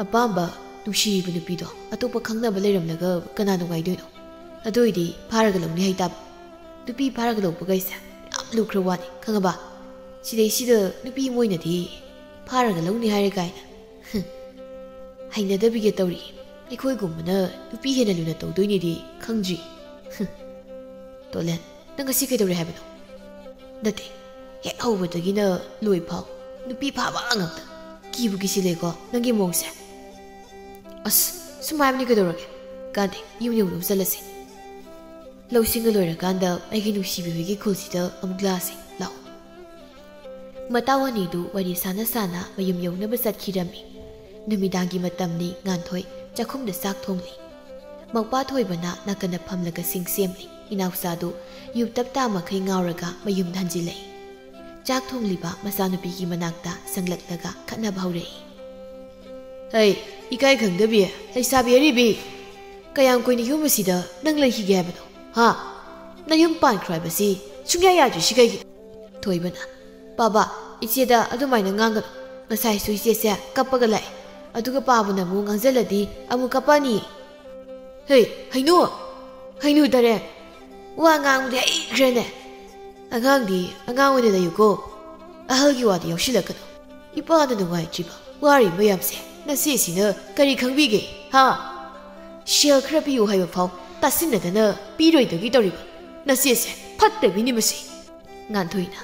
Speaker 1: ꯑꯄꯥꯝꯕ ꯅꯨꯡꯁꯤꯔꯤꯕ ꯅꯨꯄꯤꯗꯣ ꯑꯇꯣꯞꯄ ꯈꯪꯅꯕ ꯂꯩꯔꯝꯂꯒ ꯀꯅꯥ ꯅꯨꯡꯉꯥꯏꯗꯣꯏꯅꯣ ꯑꯗꯨ ꯑꯣꯏꯗꯤ ꯐꯥꯔꯒ ꯂꯧꯅꯤ ꯍꯥꯏꯇꯥꯕ ꯅꯨꯄꯤ ꯐꯥꯔꯒ ꯂꯧꯕꯒꯩꯁꯦ ꯌꯥꯝ ꯂꯨꯈ꯭ꯔ ꯋꯥꯅꯤ ꯈꯪꯉꯕ ꯁꯤꯗꯩꯁꯤꯗ ꯅꯨꯄꯤ ꯃꯣꯏꯅꯗꯤ ꯐꯥꯔꯒ ꯂꯧꯅꯤ ꯍꯥꯏꯔꯦ ꯀꯥꯏꯅ ꯍꯩꯅꯗꯕꯤꯒ ꯇꯧꯔꯤ ꯑꯩꯈꯣꯏꯒꯨꯝꯕꯅ ꯅꯨꯄꯤ ꯍꯦꯟꯅ ꯂꯨꯅ ꯇꯧꯗꯣꯏꯅꯤꯗꯤ ꯈꯪꯗ꯭ꯔꯤ ꯇꯣꯂꯦꯟ ꯅꯪ ꯉꯁꯤ ꯀꯩꯗꯧꯔꯦ ꯍꯥꯏꯕꯅꯣ ꯅꯠꯇꯦ ꯍꯦꯛ ꯍꯧꯕꯗꯒꯤꯅ ꯂꯣꯏ ꯐꯥꯎ ꯅꯨꯄꯤ ꯐꯥꯕ ꯉꯥꯛꯇ ꯀꯤꯕꯨ ꯀꯤꯁꯤꯜꯂꯦꯀꯣ ꯅꯪꯒꯤ ꯃꯑꯣꯡꯁꯦ ꯑꯁ ꯁꯨꯝ ꯍꯥꯏꯕꯅꯤ ꯀꯩꯗꯧꯔꯒꯦ ꯀꯥꯟꯗꯦ ꯌꯨꯝ ꯌꯧꯅꯕ ꯆꯠꯂꯁꯤ ꯂꯧꯁꯤꯡꯒ ꯂꯣꯏꯔꯀꯥꯟꯗ ꯑꯩꯒꯤ ꯅꯨꯡꯁꯤꯕꯤ ꯍꯣꯏꯒꯤ ꯈꯨꯜꯁꯤꯗ ꯑꯃꯨꯛ ꯂꯥꯛꯑꯁꯤ ꯂꯥꯛꯑꯣ ꯃꯇꯥꯎ ꯑꯅꯤꯗꯨ ꯋꯥꯔꯤ ꯁꯥꯅ ꯁꯥꯅ ꯃꯌꯨꯝ ꯌꯧꯅꯕ ꯆꯠꯈꯤꯔꯝꯃꯤ ꯅꯨꯃꯤꯗꯥꯡꯒꯤ ꯃꯇꯝꯅꯤ ꯉꯥꯟꯊꯣꯏ ꯆꯥꯛꯈꯨꯝꯗ ꯆꯥꯛ ꯊꯣꯡꯂꯤ ꯃꯧꯄꯥ ꯊꯣꯏꯕꯅ ꯅꯥꯀꯟꯗ ꯐꯝꯂꯒ ꯁꯤꯡ ꯁꯦꯝꯂꯤ ꯏꯅꯥꯎꯆꯥꯗꯨ ꯌꯨꯞꯇꯞ ꯇꯥꯃꯈꯩ ꯉꯥꯎꯔꯒ ꯃꯌꯨꯝꯗ ꯍꯟꯖꯤꯜꯂꯛꯏ ꯆꯥꯛ ꯊꯣꯡꯂꯤꯕ ꯃꯆꯥꯅꯨꯄꯤꯒꯤ ꯃꯅꯥꯛꯇ ꯆꯪꯂꯛꯂꯒ ꯈꯠꯅꯕ ꯍꯧꯔꯛꯏ ꯍꯩ ꯏꯀꯥꯏ ꯈꯪꯗꯕꯤ ꯂꯩꯁꯥꯕꯤ ꯑꯔꯤꯕꯤ ꯀꯌꯥꯝ ꯀꯨꯏꯅ ꯌꯨꯝ ꯑꯁꯤꯗ ꯅꯪ ꯂꯩꯈꯤꯒꯦ ꯍꯥꯏꯕꯅꯣ ꯍꯥ ꯅꯌꯨꯝ ꯄꯥꯟꯈ꯭ꯔꯣ ꯍꯥꯏꯕꯁꯤ ꯁꯨꯡꯌꯥ ꯌꯥꯗ꯭ꯔꯤꯁꯤ ꯀꯩꯒꯤꯅꯣ ꯊꯣꯏꯕꯅ ꯄꯥꯕ ꯏꯆꯦꯗ ꯑꯗꯨꯃꯥꯏꯅ ꯉꯥꯡꯒꯅꯨ ꯉꯁꯥꯏꯁꯨ ꯏꯆꯦꯁꯦ ꯀꯞꯄꯒ ꯂꯥꯛꯑꯦ ꯑꯗꯨꯒ ꯄꯥꯕꯅ ꯑꯃꯨꯛ ꯉꯥꯡꯖꯜꯂꯗꯤ ꯑꯃꯨꯛ ꯀꯞꯄꯅꯤ ꯍꯩ ꯍꯩꯅꯨ ꯇꯔꯦ ꯋꯥ ꯉꯥꯡꯕꯗꯤ ꯍꯩꯈ꯭ꯔꯦꯅꯦ ꯑꯉꯥꯡꯗꯤ ꯑꯉꯥꯡ ꯑꯣꯏꯅ ꯂꯩꯌꯨꯀꯣ ꯑꯍꯜꯒꯤ ꯋꯥꯗꯤ ꯌꯥꯎꯁꯤꯜꯂꯛꯀꯅꯨ ꯏꯄꯥꯅ ꯅꯨꯡꯉꯥꯏꯇ꯭ꯔꯤꯕ ꯋꯥꯔꯤ ꯃꯌꯥꯝꯁꯦ ꯅꯆꯦꯁꯤꯅ ꯀꯔꯤ ꯈꯪꯕꯤꯒꯦ ꯍꯥ ꯁꯦꯜ ꯈꯔ ꯄꯤꯌꯨ ꯍꯥꯏꯕ ꯐꯥꯎ ꯇꯥꯁꯤꯟꯅꯗꯅ ꯄꯤꯔꯣꯏꯗꯒꯤ ꯇꯧꯔꯤꯕ ꯅꯆꯦꯁꯦ ꯐꯠꯇꯕꯤꯅꯤ ꯃꯁꯤ ꯉꯥꯟꯊꯣꯏꯅ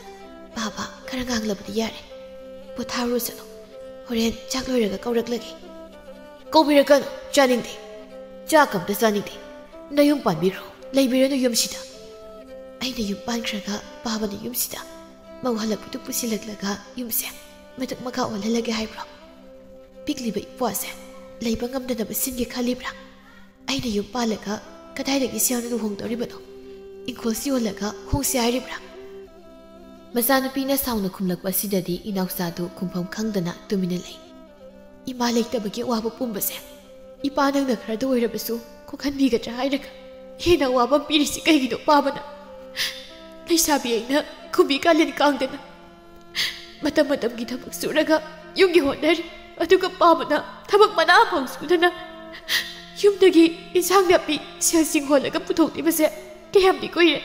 Speaker 1: ꯄꯥꯕ ꯈꯔ ꯉꯥꯡꯂꯕꯗꯤ ꯌꯥꯔꯦ ꯄꯣꯊꯥꯔꯨ ꯆꯠꯂꯣ ꯍꯣꯔꯦꯟ ꯆꯥꯛ ꯂꯣꯏꯔꯒ ꯀꯧꯔꯛꯂꯒꯦ ꯀꯧꯕꯤꯔꯛꯀꯅꯨ ꯆꯥꯅꯤꯡꯗꯦ ꯆꯥꯛ ꯑꯝꯇ ꯆꯥꯅꯤꯡꯗꯦ ꯅꯌꯨꯝ ꯄꯥꯟꯕꯤꯈ꯭ꯔꯣ ꯂꯩꯕꯤꯔꯅꯨ ꯌꯨꯝꯁꯤꯗ ꯑꯩꯅ ꯌꯨꯝ ꯄꯥꯟꯈ꯭ꯔꯒ ꯄꯥꯕꯅ ꯌꯨꯝꯁꯤꯗ ꯃꯧ ꯍꯜꯂꯛꯄꯗꯨ ꯄꯨꯁꯤꯜꯂꯛꯂꯒ ꯌꯨꯝꯁꯦ ꯃꯊꯛ ꯃꯈꯥ ꯑꯣꯜꯍꯜꯂꯒꯦ ꯍꯥꯏꯕ꯭ꯔꯣ ꯄꯤꯛꯂꯤꯕ ꯏꯄ꯭ꯋꯥꯁꯦ ꯂꯩꯕ ꯉꯝꯗꯅꯕ ꯁꯤꯟꯒꯦ ꯈꯜꯂꯤꯕ꯭ꯔꯥ ꯑꯩꯅ ꯌꯨꯝ ꯄꯥꯜꯂꯒ ꯀꯗꯥꯏꯗꯒꯤ ꯁꯦꯜꯅ ꯂꯨꯍꯣꯡꯗꯧꯔꯤꯕꯅꯣ ꯏꯪꯈꯣꯜꯁꯤ ꯌꯣꯜꯂꯒ ꯍꯣꯡꯁꯤ ꯍꯥꯏꯔꯤꯕ꯭ꯔꯥ ꯃꯆꯥꯅꯨꯄꯤꯅ ꯁꯥꯎꯅ ꯈꯨꯝꯂꯛꯄ ꯑꯁꯤꯗꯗꯤ ꯏꯅꯥꯎꯆꯥꯗꯨ ꯈꯨꯝꯐꯝ ꯈꯪꯗꯅ ꯇꯨꯃꯤꯟꯅ ꯂꯩ ꯏꯃꯥ ꯂꯩꯇꯕꯒꯤ ꯑꯋꯥꯕ ꯄꯨꯝꯕꯁꯦ ꯏꯄꯥ ꯅꯪꯅ ꯈꯔꯗ ꯑꯣꯏꯔꯕꯁꯨ ꯀꯣꯛꯍꯟꯕꯤꯒꯗ꯭ꯔꯥ ꯍꯥꯏꯔꯒ ꯍꯦꯟꯅ ꯑꯋꯥꯕ ꯄꯤꯔꯤꯁꯤ ꯀꯩꯒꯤꯅꯣ ꯄꯥꯕꯅ ꯂꯩꯁꯥꯕꯤ ꯑꯩꯅ ꯈꯨꯕꯤ ꯀꯥꯂꯦꯟ ꯀꯥꯡꯗꯅ ꯃꯇꯝ ꯃꯇꯝꯒꯤ ꯊꯕꯛ ꯁꯨꯔꯒ ꯌꯨꯝꯒꯤ ꯍꯣꯠꯅꯔꯤ ꯑꯗꯨꯒ ꯄꯥꯕꯅ ꯊꯕꯛ ꯃꯅꯥ ꯐꯥꯎ ꯁꯨꯗꯅ ꯌꯨꯝꯗꯒꯤ ꯏꯟꯁꯥꯡ ꯅꯥꯄꯤ ꯁꯦꯜꯁꯤꯡ ꯍꯣꯜꯂꯒ ꯄꯨꯊꯣꯛꯂꯤꯕꯁꯦ ꯀꯌꯥꯝꯗꯤ ꯀꯨꯏꯔꯦ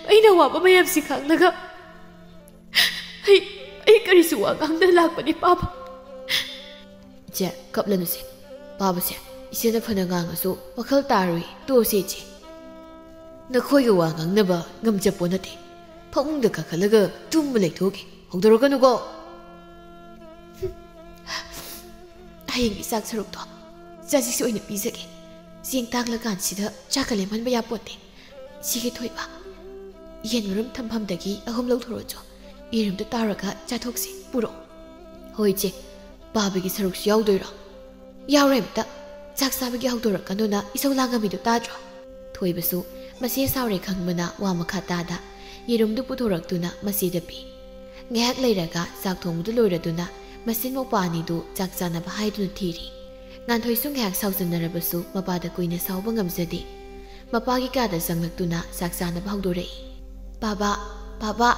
Speaker 1: ꯑꯩꯅ ꯋꯥꯕ ꯃꯌꯥꯝꯁꯤ ꯈꯪꯂꯒ ꯑꯩ ꯀꯔꯤꯁꯨ ꯋꯥ ꯉꯥꯡꯗꯅ ꯂꯥꯛꯄꯅꯤ ꯄꯥꯕ ꯏꯆꯦ ꯀꯞꯂꯅꯨꯁꯦ ꯄꯥꯕꯁꯦ ꯏꯆꯦꯅ ꯐꯅ ꯉꯥꯡꯉꯁꯨ ꯋꯥꯈꯜ ꯇꯥꯔꯣꯏ ꯇꯣꯛꯑꯁꯦ ꯏꯆꯦ ꯅꯈꯣꯏꯒ ꯋꯥ ꯉꯥꯡꯅꯕ ꯉꯝꯖꯄꯣ ꯅꯠꯇꯦ ꯐꯃꯨꯡꯗ ꯀꯥꯈꯠꯂꯒ ꯇꯨꯝꯕ ꯂꯩꯊꯣꯛꯀꯦ ꯍꯧꯗꯣꯔꯛꯀꯅꯨꯀꯣ ꯍꯌꯦꯡꯒꯤ ꯆꯥꯛ ꯁꯔꯨꯛꯇꯣ ꯆꯥꯖꯤꯛꯁꯨ ꯑꯣꯏꯅ ꯄꯤꯖꯒꯦ ꯆꯦꯡ ꯇꯥꯡꯂꯀꯥꯟꯁꯤꯗ ꯆꯥꯛꯀ ꯂꯦꯝꯍꯟꯕ ꯌꯥꯄꯣꯟꯇꯦ ꯁꯤꯒꯤ ꯊꯣꯏꯕ ꯌꯦꯟ ꯃꯔꯨꯝ ꯊꯝꯐꯝꯗꯒꯤ 3 ꯂꯧꯊꯣꯔꯛꯑꯣ ꯌꯦꯔꯨꯝꯗ ꯇꯥꯎꯔꯒ ꯆꯥꯊꯣꯛꯁꯤ ꯄꯨꯔꯛꯑꯣ ꯍꯣꯏ ꯏꯆꯦ ꯄꯥꯕꯒꯤ ꯁꯔꯨꯛꯁꯨ ꯌꯥꯎꯗꯣꯏꯔꯣ? ꯌꯥꯎꯔꯦ ꯑꯝꯇ ꯆꯥꯛ ꯆꯥꯕꯒꯤ ꯍꯧꯗꯣꯔꯛꯀꯅꯨꯅ ꯏꯁꯧ ꯂꯥꯡꯉꯝꯃꯤꯗꯣ ꯇꯥꯗ꯭ꯔꯣ? ꯊꯣꯏꯕꯁꯨ ꯃꯆꯦ ꯁꯥꯎꯔꯦ ꯈꯪꯕꯅ ꯋꯥ ꯃꯈꯥ ꯇꯥꯗ ꯌꯦꯔꯨꯝꯗꯨ ꯄꯨꯊꯣꯔꯛꯇꯨꯅ ꯃꯆꯦꯗ ꯄꯤ꯫ ꯉꯥꯏꯍꯥꯛ ꯂꯩꯔꯒ ꯆꯥꯛ ꯊꯣꯡꯕꯗꯨ ꯂꯣꯏꯔꯗꯨꯅ ꯃꯆꯤꯟ ꯃꯧꯄꯥ ꯑꯅꯤꯗꯨ ꯆꯥꯛ ꯆꯥꯅꯕ ꯍꯥꯏꯗꯨꯅ ꯊꯤꯔꯤ꯫ ꯉꯥꯟꯊꯣꯏꯁꯨ ꯉꯥꯏꯍꯥꯛ ꯁꯥꯎꯖꯟꯅꯔꯕꯁꯨ ꯃꯄꯥꯗ ꯀꯨꯏꯅ ꯁꯥꯎꯕ ꯉꯝꯖꯗꯦ꯫ ꯃꯄꯥꯒꯤ ꯀꯥꯗ ꯆꯪꯂꯛꯇꯨꯅ ꯆꯥꯛ ꯆꯥꯅꯕ ꯍꯧꯗꯣꯔꯛꯏ꯫ ꯕꯥꯕꯥ, ꯕꯥꯕꯥ,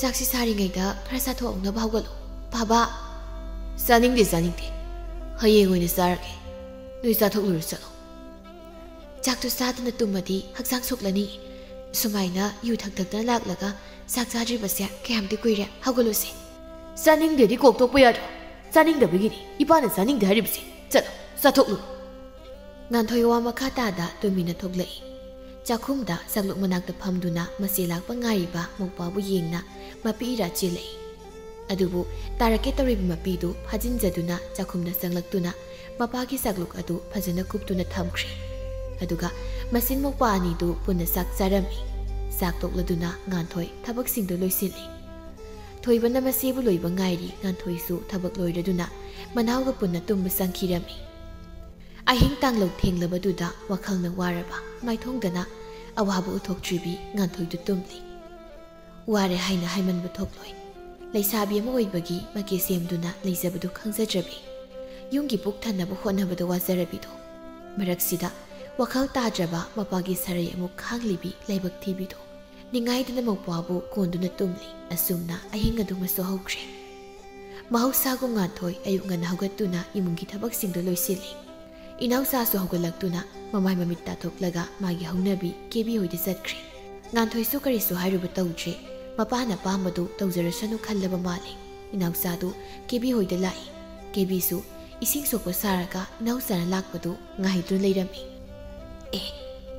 Speaker 1: ꯆꯥꯛꯁꯤ ꯁꯥꯔꯤꯉꯩꯗ ꯈꯔ ꯆꯥꯊꯣꯛꯅꯕ ꯍꯧꯒꯠꯂꯨ꯫ ꯕꯥꯕꯥ, ꯆꯥꯅꯤꯡꯗꯦ ꯆꯥꯅꯤꯡꯗꯦ, ꯍꯌꯦꯡ ꯑꯣꯏꯅ ꯆꯥꯔꯒꯦ, ꯅꯣꯏ ꯆꯥꯊꯣꯛꯂꯨꯔ ꯆꯠꯂꯣ꯫ ꯆꯥꯛꯇꯨ ꯆꯥꯗꯅ ꯇꯨꯝꯃꯗꯤ ꯍꯛꯆꯥꯡ ꯁꯣꯛꯂꯅꯤ꯫ ꯁꯨꯃꯥꯏꯅ ꯌꯨ ꯊꯛꯇꯅ ꯂꯥꯛꯂꯒ ꯆꯥꯛ ꯆꯥꯗ꯭ꯔꯤꯕꯁꯦ ꯀꯌꯥꯝꯗꯤ ꯀꯨꯏꯔꯦ, ꯍꯧꯒꯠꯂꯨꯁꯦ꯫ ꯆꯥꯅꯤꯡꯗꯦꯗꯤ ꯀꯣꯛꯇꯣꯛꯄ ꯌꯥꯗ꯭ꯔꯣ? ꯆꯥꯅꯤꯡꯗꯕꯒꯤꯅꯤ ꯏꯄꯥꯅ ꯆꯥꯅꯤꯡꯗꯦ ꯍꯥꯏꯔꯤꯕꯁꯦ, ꯆꯠꯂꯣ ꯆꯥꯊꯣꯛꯂꯨꯔꯣ꯫ ꯉꯥꯟꯊꯣꯏ ꯋꯥ ꯃꯈꯥ ꯇꯥꯗ ꯇꯨꯃꯤꯟꯅ ꯊꯣꯛꯂꯛꯏ꯫ ꯆꯥꯛꯈꯨꯝꯗ ꯆꯥꯛꯂꯨꯛ ꯃꯅꯥꯛꯇ ꯐꯝꯗꯨꯅ ꯃꯆꯦ ꯂꯥꯛꯄ ꯉꯥꯏꯔꯤꯕ ꯃꯧꯄꯥꯕꯨ ꯌꯦꯡꯅ ꯃꯄꯤ ꯏꯔꯥ ꯆꯦꯜꯂꯛꯏ꯫ ꯑꯗꯨꯕꯨ ꯇꯥꯔꯛꯀꯦ ꯇꯧꯔꯤꯕ ꯃꯄꯤꯗꯨ ꯐꯥꯖꯤꯟꯖꯗꯨꯅ ꯆꯥꯛꯈꯨꯝꯗ ꯆꯪꯂꯛꯇꯨꯅ ꯃꯄꯥꯒꯤ ꯆꯥꯛꯂꯨꯛ ꯑꯗꯨ ꯐꯖꯅ ꯀꯨꯞꯇꯨꯅ ꯊꯝꯈ꯭ꯔꯦ꯫ ꯑꯗꯨꯒ ꯃꯆꯤꯟ ꯃꯧꯄꯥ ꯑꯅꯤꯗꯨ ꯄꯨꯟꯅ ꯆꯥꯛ ꯆꯥꯔꯝꯃꯤ꯫ ꯆꯥꯛ ꯇꯣꯛꯂꯗꯨꯅ ꯉꯥꯟꯊꯣꯏ ꯊꯕꯛꯁꯤꯡꯗꯨ ꯂꯣꯏꯁꯤꯜꯂꯤ꯫ ꯊꯣꯏꯕꯅ ꯃꯆꯦꯕꯨ ꯂꯣꯏꯕ ꯉꯥꯏꯔꯤ ꯉꯥꯟꯊꯣꯏꯁꯨ ꯊꯕꯛ ꯂꯣꯏꯔꯗꯨꯅ ꯃꯅꯥꯎꯒ ꯄꯨꯟꯅ ꯇꯨꯝꯕ ꯆꯪꯈꯤꯔꯝꯃꯤ꯫ ꯑꯍꯤꯡ ꯇꯥꯡꯂꯧ ꯊꯦꯡꯂꯕꯗꯨꯗ ꯋꯥꯈꯜꯅ ꯋꯥꯔꯕ ꯃꯥꯏꯊꯣꯡꯗꯅ ꯑꯋꯥꯕ ꯎꯠꯊꯣꯛꯇ꯭ꯔꯤꯕꯤ ꯉꯥꯟꯊꯣꯏꯗꯨ ꯇꯨꯝꯂꯤ꯫ ꯋꯥꯔꯦ ꯍꯥꯏꯅ ꯍꯥꯏꯃꯟꯕ ꯊꯣꯛꯂꯣꯏ꯫ ꯂꯩꯁꯥꯕꯤ ꯑꯃ ꯑꯣꯏꯕꯒꯤ ꯃꯀꯦ ꯁꯦꯝꯗꯨꯅ ꯂꯩꯖꯕꯗꯨ ꯈꯪꯖꯗ꯭ꯔꯕꯤ ꯌꯨꯝꯒꯤ ꯄꯨꯛ ꯊꯟꯅꯕ ꯍꯣꯠꯅꯕꯗ ꯋꯥꯖꯔꯕꯤꯗꯣ ꯃꯔꯛꯁꯤꯗ ꯋꯥꯈꯜ ꯇꯥꯗ꯭ꯔꯕ ꯃꯄꯥꯒꯤ ꯁꯔꯩ ꯑꯃꯨꯛ ꯈꯥꯡꯂꯤꯕꯤ ꯂꯥꯏꯕꯛ ꯊꯤꯕꯤꯗꯣ ꯅꯤꯡꯉꯥꯏꯗꯅ ꯃꯧꯄꯥꯕꯨ ꯀꯣꯟꯗꯨꯅ ꯇꯨꯝꯂꯤ꯫ ꯑꯁꯨꯝꯅ ꯑꯍꯤꯡ ꯑꯗꯨꯃꯁꯨ ꯍꯧꯈ꯭ꯔꯦ꯫ ꯃꯍꯧꯁꯥꯒꯨꯝ ꯉꯥꯟꯊꯣꯏ ꯑꯌꯨꯛ ꯉꯟꯅ ꯍꯧꯒꯠꯇꯨꯅ ꯏꯃꯨꯡꯒꯤ ꯊꯕꯛꯁꯤꯡꯗꯨ ꯂꯣꯏꯁꯤꯜꯂꯤ꯫ ꯏꯅꯥꯎꯆꯥꯁꯨ ꯍꯧꯒꯠꯂꯛꯇꯨꯅ ꯃꯃꯥꯏ ꯃꯃꯤꯠ ꯇꯥꯊꯣꯛꯂꯒ ꯃꯥꯒꯤ ꯍꯧꯅꯕꯤ ꯀꯦꯕꯤ ꯍꯣꯏꯗ ꯆꯠꯈ꯭ꯔꯦ꯫ ꯉꯥꯟꯊꯣꯏꯁꯨ ꯀꯔꯤꯁꯨ ꯍꯥꯏꯔꯨꯕ ꯇꯧꯗ꯭ꯔꯦ꯫ ꯃꯄꯥꯅ ꯄꯥꯝꯕꯗꯨ ꯇꯧꯖꯔꯁꯅꯨ ꯈꯜꯂꯕ ꯃꯥꯜꯂꯤ꯫ ꯏꯅꯥꯎꯆꯥꯗꯨ ꯀꯦꯕꯤ ꯍꯣꯏꯗ ꯂꯥꯛꯏ꯫ ꯀꯦꯕꯤꯁꯨ ꯏꯁꯤꯡ ꯁꯣꯛꯄ ꯁꯥꯔꯒ ꯏꯅꯥꯎꯆꯥꯅ ꯂꯥꯛꯄꯗꯨ ꯉꯥꯏꯗꯨꯅ ꯂꯩꯔꯝꯃꯤ꯫ ꯑꯦ,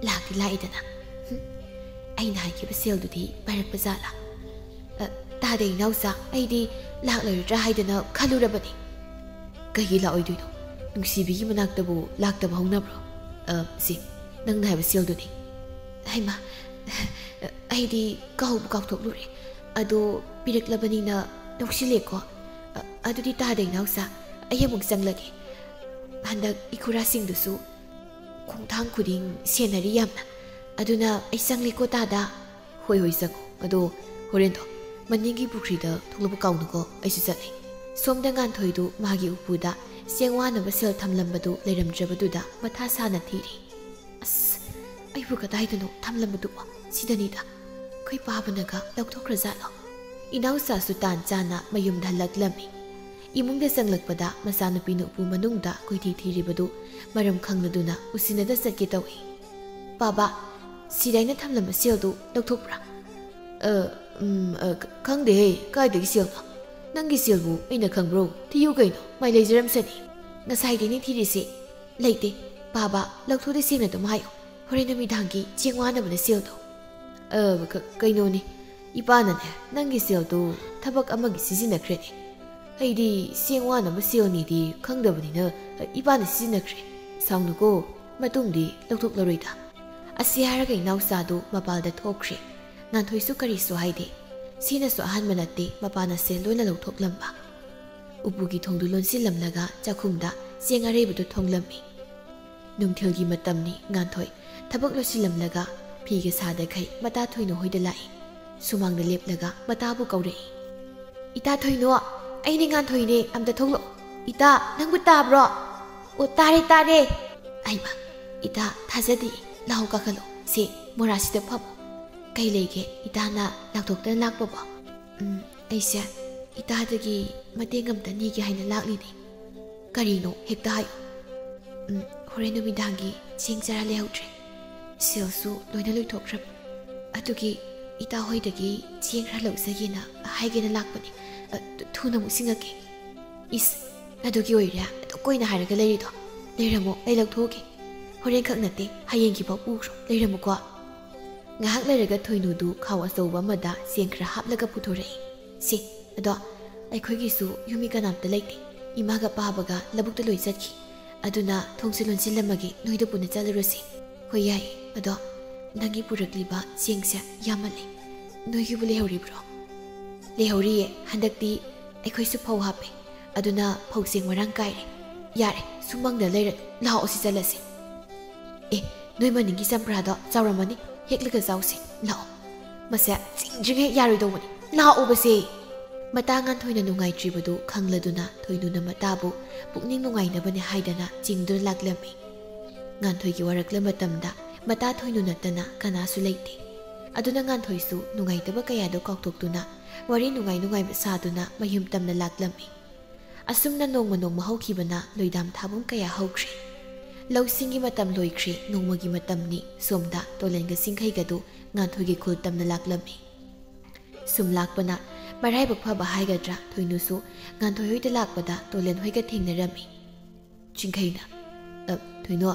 Speaker 1: ꯂꯥꯛꯇꯤ ꯂꯥꯛꯏꯗꯅ, ꯑꯩꯅ ꯍꯥꯏꯈꯤꯕ ꯁꯦꯜꯗꯨꯗꯤ ꯄꯥꯏꯔꯛꯄ ꯖꯥꯠꯂꯥ? ꯇꯥꯗꯦ ꯏꯅꯥꯎꯆꯥ, ꯑꯩꯗꯤ ꯂꯥꯛꯂꯔꯣꯏꯗ꯭ꯔꯥ ꯍꯥꯏꯗꯅ ꯈꯜꯂꯨꯔꯕꯅꯤ꯫ ꯀꯩꯒꯤ ꯂꯥꯛꯑꯣꯏꯗꯣꯏꯅꯣ? ꯅꯨꯡꯁꯤꯕꯤꯒꯤ ꯃꯅꯥꯛꯇꯕꯨ ꯂꯥꯛꯇꯕ ꯍꯧꯅꯕ꯭ꯔꯣ? ꯁꯤ ꯅꯪꯅ ꯍꯥꯏꯕ ꯁꯦꯜꯗꯨꯅꯤ꯫ ꯍꯩꯃꯥ, ꯑꯩꯗꯤ ꯀꯥꯎꯕꯨ ꯀꯥꯎꯊꯣꯛꯂꯨꯔꯦ꯫ ꯑꯗꯣ ꯄꯤꯔꯛꯂꯕꯅꯤꯅ ꯂꯧꯁꯤꯜꯂꯦꯀꯣ꯫ ꯑꯗꯨꯗꯤ ꯇꯥꯗꯦ ꯏꯅꯥꯎꯆꯥ, ꯑꯩ ꯑꯃꯨꯛ ꯆꯪꯂꯒꯦ꯫ ꯍꯟꯗꯛ ꯏꯈꯨꯔꯥꯁꯤꯡꯗꯨꯁꯨ ꯈꯣꯡꯊꯥꯡ ꯈꯨꯗꯤꯡ ꯁꯦꯟꯅꯔꯤ ꯌꯥꯝꯅ, ꯑꯗꯨꯅ ꯑꯩ ꯆꯪꯂꯦꯀꯣ ꯇꯥꯗ꯫ ꯍꯣꯏ ꯍꯣꯏ ꯆꯪꯉꯣ, ꯑꯗꯣ ꯍꯣꯔꯦꯟꯗꯣ ꯃꯅꯤꯡꯒꯤ ꯄꯨꯈ꯭ꯔꯤꯗ ꯊꯣꯛꯂꯛꯄ ꯀꯥꯎꯅꯨꯀꯣ, ꯑꯩꯁꯨ ꯆꯠꯂꯦ꯫ ꯁꯣꯝꯗ ꯉꯥꯟꯊꯣꯏꯗꯨ ꯃꯥꯒꯤ ꯎꯄꯨꯗ ꯆꯦꯡ ꯋꯥꯅꯕ ꯁꯦꯜ ꯊꯝꯂꯝꯕꯗꯨ ꯂꯩꯔꯝꯗ꯭ꯔꯕꯗꯨꯗ ꯃꯊꯥ ꯁꯥꯅ ꯊꯤꯔꯤ꯫ ꯑꯁ, ꯑꯩꯕꯨ ꯀꯗꯥꯏꯗꯅꯣ ꯊꯝꯂꯝꯕꯗꯨꯕꯣ? ꯁꯤꯗꯅꯤꯗ꯫ ꯑꯩꯈꯣꯏ ꯄꯥꯕꯅꯒ ꯂꯧꯊꯣꯛꯈ꯭ꯔꯖꯥꯠꯂꯣ? ꯏꯅꯥꯎꯆꯥꯁꯨ ꯇꯥꯟ ꯆꯥꯅ ꯃꯌꯨꯝꯗ ꯍꯜꯂꯛꯂꯝꯃꯤ꯫ ꯏꯃꯨꯡꯗ ꯆꯪꯂꯛꯄꯗ ꯃꯆꯥꯅꯨꯄꯤꯅ ꯎꯄꯨ ꯃꯅꯨꯡꯗ ꯀꯣꯏꯊꯤ ꯊꯤꯔꯤꯕꯗꯨ ꯃꯔꯝ ꯈꯪꯂꯗꯨꯅ ꯎꯁꯤꯟꯅꯗ ꯆꯠꯀꯦ ꯇꯧꯏ꯫ ꯕꯥꯕꯥ, ꯁꯤꯗ ꯑꯩꯅ ꯊꯝꯂꯝꯕ ꯁꯦꯜꯗꯨ ꯂꯧꯊꯣꯛꯄ꯭ꯔꯥ? ꯈꯪꯗꯦꯍꯦ, ꯀꯥꯏꯗꯒꯤ ꯁꯦꯜꯅꯣ? ꯅꯪꯒꯤ ꯁꯦꯜꯕꯨ ꯑꯩꯅ ꯈꯪꯕ꯭ꯔꯣ? ꯊꯤꯌꯨ ꯀꯩꯅꯣ, ꯃꯥꯏ ꯂꯩꯖꯔꯝꯁꯅꯤ꯫ ꯉꯁꯥꯏꯗꯩꯅꯦ ꯊꯤꯔꯤꯁꯦ, ꯂꯩꯇꯦ꯫ ꯕꯥꯕꯥ, ꯂꯧꯊꯣꯛꯇꯦ ꯁꯦꯡꯅ ꯑꯗꯨꯝ ꯍꯥꯏꯌꯨ꯫ ꯍꯣꯔꯦꯟ ꯅꯨꯃꯤꯗꯥꯡꯒꯤ ꯆꯦꯡ ꯋꯥꯅꯕꯅ ꯁꯦꯜꯗꯣ꯫ ꯀꯩꯅꯣꯅꯤ, ꯏꯄꯥꯅꯅꯦ ꯅꯪꯒꯤ ꯁꯦꯜꯗꯨ ꯊꯕꯛ ꯑꯃꯒꯤ ꯁꯤꯖꯤꯟꯅꯈ꯭ꯔꯦꯅꯦ꯫ ꯑꯩꯗꯤ ꯆꯦꯡ ꯋꯥꯅꯕ ꯁꯦꯜꯅꯤꯗꯤ ꯈꯪꯗꯕꯅꯤꯅ ꯏꯄꯥꯅ ꯁꯤꯖꯤꯟꯅꯈ꯭ꯔꯦ꯫ ꯁꯥꯎꯅꯨꯀꯣ, ꯃꯇꯨꯡꯗꯤ ꯂꯧꯊꯣꯛꯂꯔꯣꯏꯗ꯫ ꯑꯁꯤ ꯍꯥꯏꯔꯒ ꯏꯅꯥꯎꯆꯥꯗꯨ ꯃꯄꯥꯜꯗ ꯊꯣꯛꯈ꯭ꯔꯦ꯫ ꯉꯥꯟꯊꯣꯏꯁꯨ ꯀꯔꯤꯁꯨ ꯍꯥꯏꯗꯦ꯫ ꯁꯤꯅꯁꯨ ꯑꯍꯥꯟꯕ ꯅꯠꯇꯦ ꯃꯄꯥꯅ ꯁꯦꯜ ꯂꯣꯏꯅ ꯂꯧꯊꯣꯛꯂꯝꯕ꯫ ꯎꯄꯨꯒꯤ ꯊꯣꯡꯗꯨ ꯂꯣꯟꯁꯤꯜꯂꯝꯂꯒ ꯆꯥꯛꯈꯨꯝꯗ ꯆꯦꯡ ꯑꯔꯩꯕꯗꯨ ꯊꯣꯡꯂꯝꯃꯤ꯫ ꯅꯨꯡꯊꯤꯜꯒꯤ ꯃꯇꯝꯅꯤ꯫ ꯉꯥꯟꯊꯣꯏ ꯊꯕꯛ ꯂꯣꯏꯁꯤꯜꯂꯝꯂꯒ ꯐꯤꯒ ꯁꯥꯗꯈꯩ ꯃꯇꯥ ꯊꯣꯏꯅꯣ ꯍꯣꯏꯗ ꯂꯥꯛꯏ꯫ ꯁꯨꯃꯥꯡꯗ ꯂꯦꯞꯂꯒ ꯃꯇꯥꯕꯨ ꯀꯧꯔꯛꯏ꯫ ꯏꯇꯥ ꯊꯣꯏꯅꯣ, ꯑꯩꯅꯦ ꯉꯥꯟꯊꯣꯏꯅꯦ, ꯑꯝꯇ ꯊꯣꯛꯂꯛꯑꯣ꯫ ꯏꯇꯥ, ꯅꯪꯕꯨ ꯇꯥꯕ꯭ꯔꯣ? ꯑꯣ, ꯇꯥꯔꯦ ꯇꯥꯔꯦ꯫ ꯑꯩꯃ, ꯏꯇꯥ ꯊꯥꯖꯗꯦ, ꯂꯥꯛꯑꯣ ꯀꯥꯈꯠꯂꯣ꯫ ꯁꯤ ꯃꯣꯔꯥꯁꯤꯗ ꯐꯝꯃꯣ꯫ ꯀꯩ ꯂꯩꯒꯦ ꯏꯇꯥꯅ ꯂꯥꯛꯊꯣꯛꯇꯅ ꯂꯥꯛꯄꯕꯣ? ꯑꯩꯁꯦ ꯏꯇꯥꯗꯒꯤ ꯃꯇꯦꯡ ꯑꯝꯇ ꯅꯤꯒꯦ ꯍꯥꯏꯅ ꯂꯥꯛꯂꯤꯅꯦ꯫ ꯀꯔꯤꯅꯣ ꯍꯦꯛꯇ ꯍꯥꯏꯌꯨ꯫ ꯍꯣꯔꯦꯟ ꯅꯨꯃꯤꯗꯥꯡꯒꯤ ꯆꯦꯡ ꯆꯔꯥ ꯂꯩꯍꯧꯗ꯭ꯔꯦ, ꯁꯦꯜꯁꯨ ꯂꯣꯏꯅ ꯂꯣꯏꯊꯣꯛꯈ꯭ꯔꯕ꯫ ꯑꯗꯨꯒꯤ ꯏꯇꯥ ꯍꯣꯏꯗꯒꯤ ꯆꯦꯡ ꯈꯔ ꯂꯧꯖꯒꯦꯅ ꯍꯥꯏꯒꯦꯅ ꯂꯥꯛꯄꯅꯤ꯫ ꯊꯨꯅ ꯑꯃꯨꯛ ꯁꯤꯡꯉꯛꯀꯦ꯫ ꯏꯁ, ꯑꯗꯨꯒꯤ ꯑꯣꯏꯔꯦ ꯑꯗꯨ ꯀꯣꯏꯅ ꯍꯥꯏꯔꯒ ꯂꯩꯔꯤꯗꯣ? ꯂꯩꯔꯝꯃꯣ, ꯑꯩ ꯂꯧꯊꯣꯛꯑꯒꯦ꯫ ꯍꯣꯔꯦꯟ ꯈꯛ ꯅꯠꯇꯦ, ꯍꯌꯦꯡꯒꯤꯐꯥꯎ ꯄꯨꯈ꯭ꯔꯣ, ꯂꯩꯔꯝꯃꯨꯀꯣ꯫ ꯉꯥꯏꯍꯥꯛ ꯂꯩꯔꯒ ꯊꯣꯏꯅꯨꯗꯨ ꯈꯥꯎ ꯑꯆꯧꯕ ꯑꯃꯗ ꯆꯦꯡ ꯈꯔ ꯍꯥꯞꯂꯒ ꯄꯨꯊꯣꯔꯛꯏ꯫ ꯁꯤ, ꯑꯗꯣ ꯑꯩꯈꯣꯏꯒꯤꯁꯨ ꯌꯨꯝꯒꯤ ꯀꯅꯥꯝꯇ ꯂꯩꯇꯦ꯫ ꯏꯃꯥꯒ ꯄꯥꯕꯒ ꯂꯧꯕꯨꯛꯇ ꯂꯣꯏ ꯆꯠꯈꯤ꯫ ꯑꯗꯨꯅ ꯊꯣꯡꯁꯤ ꯂꯣꯟꯁꯤꯜꯂꯝꯃꯒꯦ, ꯅꯣꯏꯗ ꯄꯨꯟꯅ ꯆꯠꯂꯨꯔꯁꯤ꯫ ꯍꯣꯏ ꯌꯥꯏꯌꯦ, ꯑꯗꯣ ꯅꯪꯒꯤ ꯄꯨꯔꯛꯂꯤꯕ ꯆꯦꯡꯁꯦ ꯌꯥꯝꯃꯜꯂꯦ꯫ ꯅꯣꯏꯒꯤꯕꯨ ꯂꯩꯍꯧꯔꯤꯕ꯭ꯔꯣ? ꯂꯩꯍꯧꯔꯤꯌꯦ, ꯍꯟꯗꯛꯇꯤ ꯑꯩꯈꯣꯏꯁꯨ ꯐꯧ ꯍꯥꯞꯄꯦ꯫ ꯑꯗꯨꯅ ꯐꯧꯁꯦꯡ ꯃꯔꯥꯡ ꯀꯥꯏꯔꯦ ꯌꯥꯔꯦ ꯁꯨꯃꯪꯗ ꯂꯩꯔ ꯂꯥꯛꯑꯣ ꯁꯤ ꯆꯠꯂꯁꯤ ꯑꯦ ꯅꯣꯏ ꯃꯅꯤꯡꯒꯤ ꯆꯝꯄ꯭ꯔꯥꯗꯣ ꯆꯥꯎꯔꯝꯃꯅꯤ ꯍꯦꯛꯂꯒ ꯆꯥꯎꯁꯤ ꯂꯥꯛꯑꯣ ꯃꯁꯦ ꯆꯤꯡꯗ꯭ꯔꯤꯉꯩ ꯌꯥꯔꯣꯏꯗꯧꯕꯅꯤ ꯂꯥꯛꯑꯣꯕꯁꯦ ꯃꯇꯥ ꯉꯥꯟꯊꯣꯏꯅ ꯅꯨꯡꯉꯥꯏꯇ꯭ꯔꯤꯕꯗꯨ ꯈꯪꯂꯗꯨꯅ ꯊꯣꯏꯅꯨꯅ ꯃꯇꯥꯕꯨ ꯄꯨꯛꯅꯤꯡ ꯅꯨꯡꯉꯥꯏꯅꯕꯅꯤ ꯍꯥꯏꯗꯅ ꯆꯤꯡꯗꯨꯅ ꯂꯥꯛꯂꯝꯃꯤ ꯉꯥꯟꯊꯣꯏꯒꯤ ꯋꯥꯔꯛꯂ ꯃꯇꯝꯗ ꯃꯇꯥ ꯊꯣꯏꯅꯨ ꯅꯠꯇꯅ ꯀꯅꯥꯁꯨ ꯂꯩꯇꯦ ꯑꯗꯨꯅ ꯉꯥꯟꯊꯣꯏꯁꯨ ꯅꯨꯡꯉꯥꯏꯇꯕ ꯀꯌꯥꯗꯣ ꯀꯥꯎꯊꯣꯛꯇꯨꯅ ꯋꯥꯔꯤ ꯅꯨꯡꯉꯥꯏꯕ ꯁꯥꯗꯨꯅ ꯃꯌꯨꯝ ꯇꯝꯅ ꯂꯥꯛꯂꯝꯃꯤ ꯑꯁꯨꯝꯅ ꯅꯣꯡꯃ ꯍꯧꯈꯤꯕꯅ ꯂꯣꯏꯗꯥꯝ ꯊꯥꯕꯨꯝ ꯀꯌꯥ ꯍꯧꯈ꯭ꯔꯦ ꯂꯧꯁꯤꯡꯒꯤ ꯃꯇꯝ ꯂꯣꯏꯈ꯭ꯔꯦ ꯅꯣꯡꯃꯒꯤ ꯃꯇꯝꯅꯤ ꯁꯣꯝꯗ ꯇꯣꯂꯦꯟꯒ ꯆꯤꯡꯈꯩꯒꯗꯨ ꯉꯥꯟꯊꯣꯏꯒꯤ ꯈꯨꯜ ꯇꯝꯅ ꯂꯥꯛꯂꯝꯃꯤ ꯁꯨꯝ ꯂꯥꯛꯄꯅ ꯃꯔꯥꯏꯕꯛ ꯐꯕ ꯍꯥꯏꯒꯗ꯭ꯔꯥ ꯊꯣꯏꯅꯨꯁꯨ ꯉꯥꯟꯊꯣꯏ ꯍꯣꯏꯗ ꯂꯥꯛꯄꯗ ꯇꯣꯂꯦꯟ ꯍꯣꯏꯒ ꯊꯦꯡꯅꯔꯝꯃꯤ ꯆꯤꯡꯈꯩꯅ ꯊꯣꯏꯅꯨ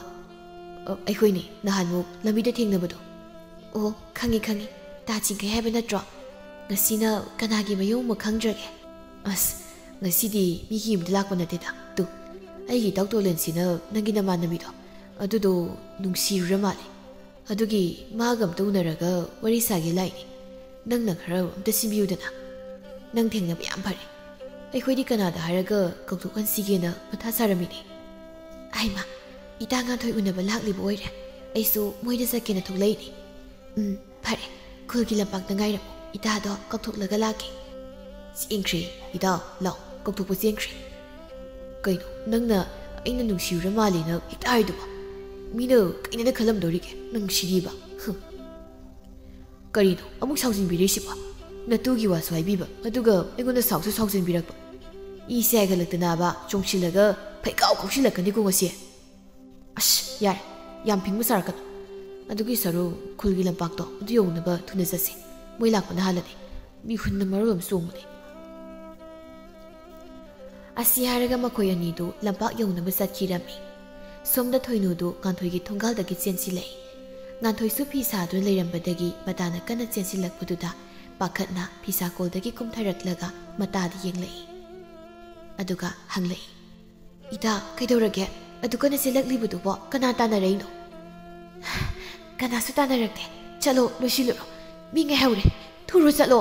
Speaker 1: ꯑꯩꯈꯣꯏꯅꯤ ꯅꯍꯥꯟꯃꯨꯛ ꯂꯝꯕꯤꯗ ꯊꯦꯡꯅꯕꯗꯣ ꯑꯣ ꯈꯪꯉꯤ ꯇꯥ ꯆꯤꯡꯈꯩ ꯍꯥꯏꯕ ꯅꯠꯇ꯭ꯔꯣ ꯉꯁꯤꯅ ꯀꯅꯥꯒꯤ ꯃꯌꯨꯝ ꯑꯃ ꯈꯪꯗ꯭ꯔꯒꯦ ꯑꯁ ꯉꯁꯤꯗꯤ ꯃꯤꯒꯤ ꯌꯨꯝꯗ ꯂꯥꯛꯄ ꯅꯠꯇꯦꯗ ꯇꯨ ꯑꯩꯒꯤ ꯇꯥꯎꯇꯣꯂꯦꯟꯁꯤꯅ ꯅꯪꯒꯤ ꯅꯃꯥꯟꯅꯕꯤꯗꯣ ꯑꯗꯨꯗꯣ ꯅꯨꯡꯁꯤꯔꯨꯔ ꯃꯥꯜꯂꯦ ꯑꯗꯨꯒꯤ ꯃꯥꯒ ꯑꯝꯇ ꯎꯅꯔꯒ ꯋꯥꯔꯤ ꯁꯥꯒꯦ ꯂꯥꯛꯏꯅꯤ ꯅꯪꯅ ꯈꯔ ꯑꯝꯇ ꯁꯤꯟꯕꯤꯌꯨꯗꯅ ꯅꯪ ꯊꯦꯡꯅꯕ ꯌꯥꯝ ꯐꯔꯦ ꯑꯩꯈꯣꯏꯗꯤ ꯀꯅꯥꯗ ꯍꯥꯏꯔꯒ ꯀꯧꯊꯣꯛꯍꯟꯁꯤꯒꯦꯅ ꯃꯊꯥ ꯁꯥꯔꯝꯃꯤꯅꯦ ꯑꯩꯃ ꯏꯇꯥ ꯉꯥꯟꯊꯣꯏ ꯎꯅꯕ ꯂꯥꯛꯂꯤꯕ ꯑꯣꯏꯔꯦ ꯑꯩꯁꯨ ꯃꯣꯏꯗ ꯆꯠꯀꯦꯅ ꯊꯣꯛꯂꯛꯏꯅꯤ ꯐꯔꯦ ꯈꯨꯜꯒꯤ ꯂꯝꯄꯥꯛꯇ ꯉꯥꯏꯔꯝꯃꯨ ꯏꯇꯥꯗꯣ ꯀꯧꯊꯣꯛꯂꯒ ꯂꯥꯛꯀꯦ ꯆꯦꯟꯈ꯭ꯔꯦ ꯏꯇꯥ ꯂꯥꯛꯑꯣ ꯀꯧꯊꯣꯛꯄ ꯆꯦꯟꯈ꯭ꯔꯦ ꯀꯩꯅꯣ ꯅꯪꯅ ꯑꯩꯅ ꯅꯨꯡꯁꯤꯔꯨꯔ ꯃꯥꯜꯂꯦꯅ ꯍꯦꯛꯇ ꯍꯥꯏꯗꯨꯕ ꯃꯤꯅ ꯀꯩꯅꯅ ꯈꯜꯂꯝꯗꯧꯔꯤꯒꯦ ꯅꯨꯡꯁꯤꯔꯤꯕ ꯀꯔꯤꯅꯣ ꯑꯃꯨꯛ ꯁꯥꯎꯖꯤꯟꯕꯤꯔꯤꯁꯤꯕꯣ ꯅꯇꯨꯒꯤ ꯋꯥꯁꯨ ꯍꯥꯏꯕꯤꯕ ꯑꯗꯨꯒ ꯑꯩꯉꯣꯟꯗ ꯁꯥꯎꯁꯨ ꯁꯥꯎꯖꯤꯟꯕꯤꯔꯛꯄ ꯏꯁꯦ ꯍꯥꯏꯒꯠꯂꯛꯇꯅꯕ ꯆꯣꯡꯁꯤꯜꯂꯒ ꯐꯩꯀꯥꯎ ꯀꯧꯁꯤꯜꯂꯛꯀꯅꯤꯀꯣ ꯉꯁꯤ ꯑꯁ ꯌꯥꯔꯦ ꯌꯥꯝ ꯐꯤꯡꯕ ꯁꯥꯔꯛꯀꯅꯨ ꯑꯗꯨꯒꯤ ꯁꯔꯨ ꯈꯨꯜꯒꯤ ꯂꯝꯄꯥꯛꯇꯣ ꯑꯗꯨ ꯌꯧꯅꯕ ꯊꯨꯅ ꯆꯠꯁꯤ ꯃꯣꯏ ꯂꯥꯛꯄꯅ ꯍꯥꯜꯂꯅꯤ ꯃꯤꯍꯨꯟꯅ ꯃꯔꯣꯜ ꯑꯃ ꯆꯣꯡꯕꯅꯤ ꯑꯁꯤ ꯍꯥꯏꯔꯒ ꯃꯈꯣꯏ ꯑꯅꯤꯗꯨ ꯂꯝꯄꯥꯛ ꯌꯧꯅꯕ ꯆꯠꯈꯤꯔꯝꯃꯤ ꯁꯣꯝꯗ ꯊꯣꯏꯅꯨꯗꯨ ꯉꯥꯟꯊꯣꯏꯒꯤ ꯊꯣꯡꯒꯥꯜꯗꯒꯤ ꯆꯦꯟꯁꯤꯜꯂꯛꯏ ꯉꯥꯟꯊꯣꯏꯁꯨ ꯐꯤ ꯁꯥꯗꯨꯅ ꯂꯩꯔꯝꯕꯗꯒꯤ ꯃꯇꯥꯅ ꯀꯟꯅ ꯆꯦꯟꯁꯤꯜꯂꯛꯄꯗꯨꯗ ꯄꯥꯈꯠꯅ ꯐꯤꯁꯥꯀꯣꯜꯗꯒꯤ ꯀꯨꯝꯊꯔꯛꯂꯒ ꯃꯇꯥꯗ ꯌꯦꯡꯂꯛꯏ ꯑꯗꯨꯒ ꯍꯪꯂꯛꯏ ꯏꯇꯥ ꯀꯩꯗꯧꯔꯒꯦ ꯑꯗꯨ ꯀꯟꯅ ꯆꯦꯜꯂꯛꯂꯤꯕꯗꯨꯕꯣ ꯀꯅꯥ ꯇꯥꯟꯅꯔꯛꯏꯅꯣ ꯀꯅꯥꯁꯨ ꯇꯥꯟꯅꯔꯛꯇꯦ ꯆꯠꯂꯣ ꯂꯣꯏꯁꯤꯜꯂꯨꯔꯣ ꯃꯤ ꯉꯥꯏꯍꯧꯔꯦ ꯊꯨꯔꯣ ꯆꯠꯂꯣ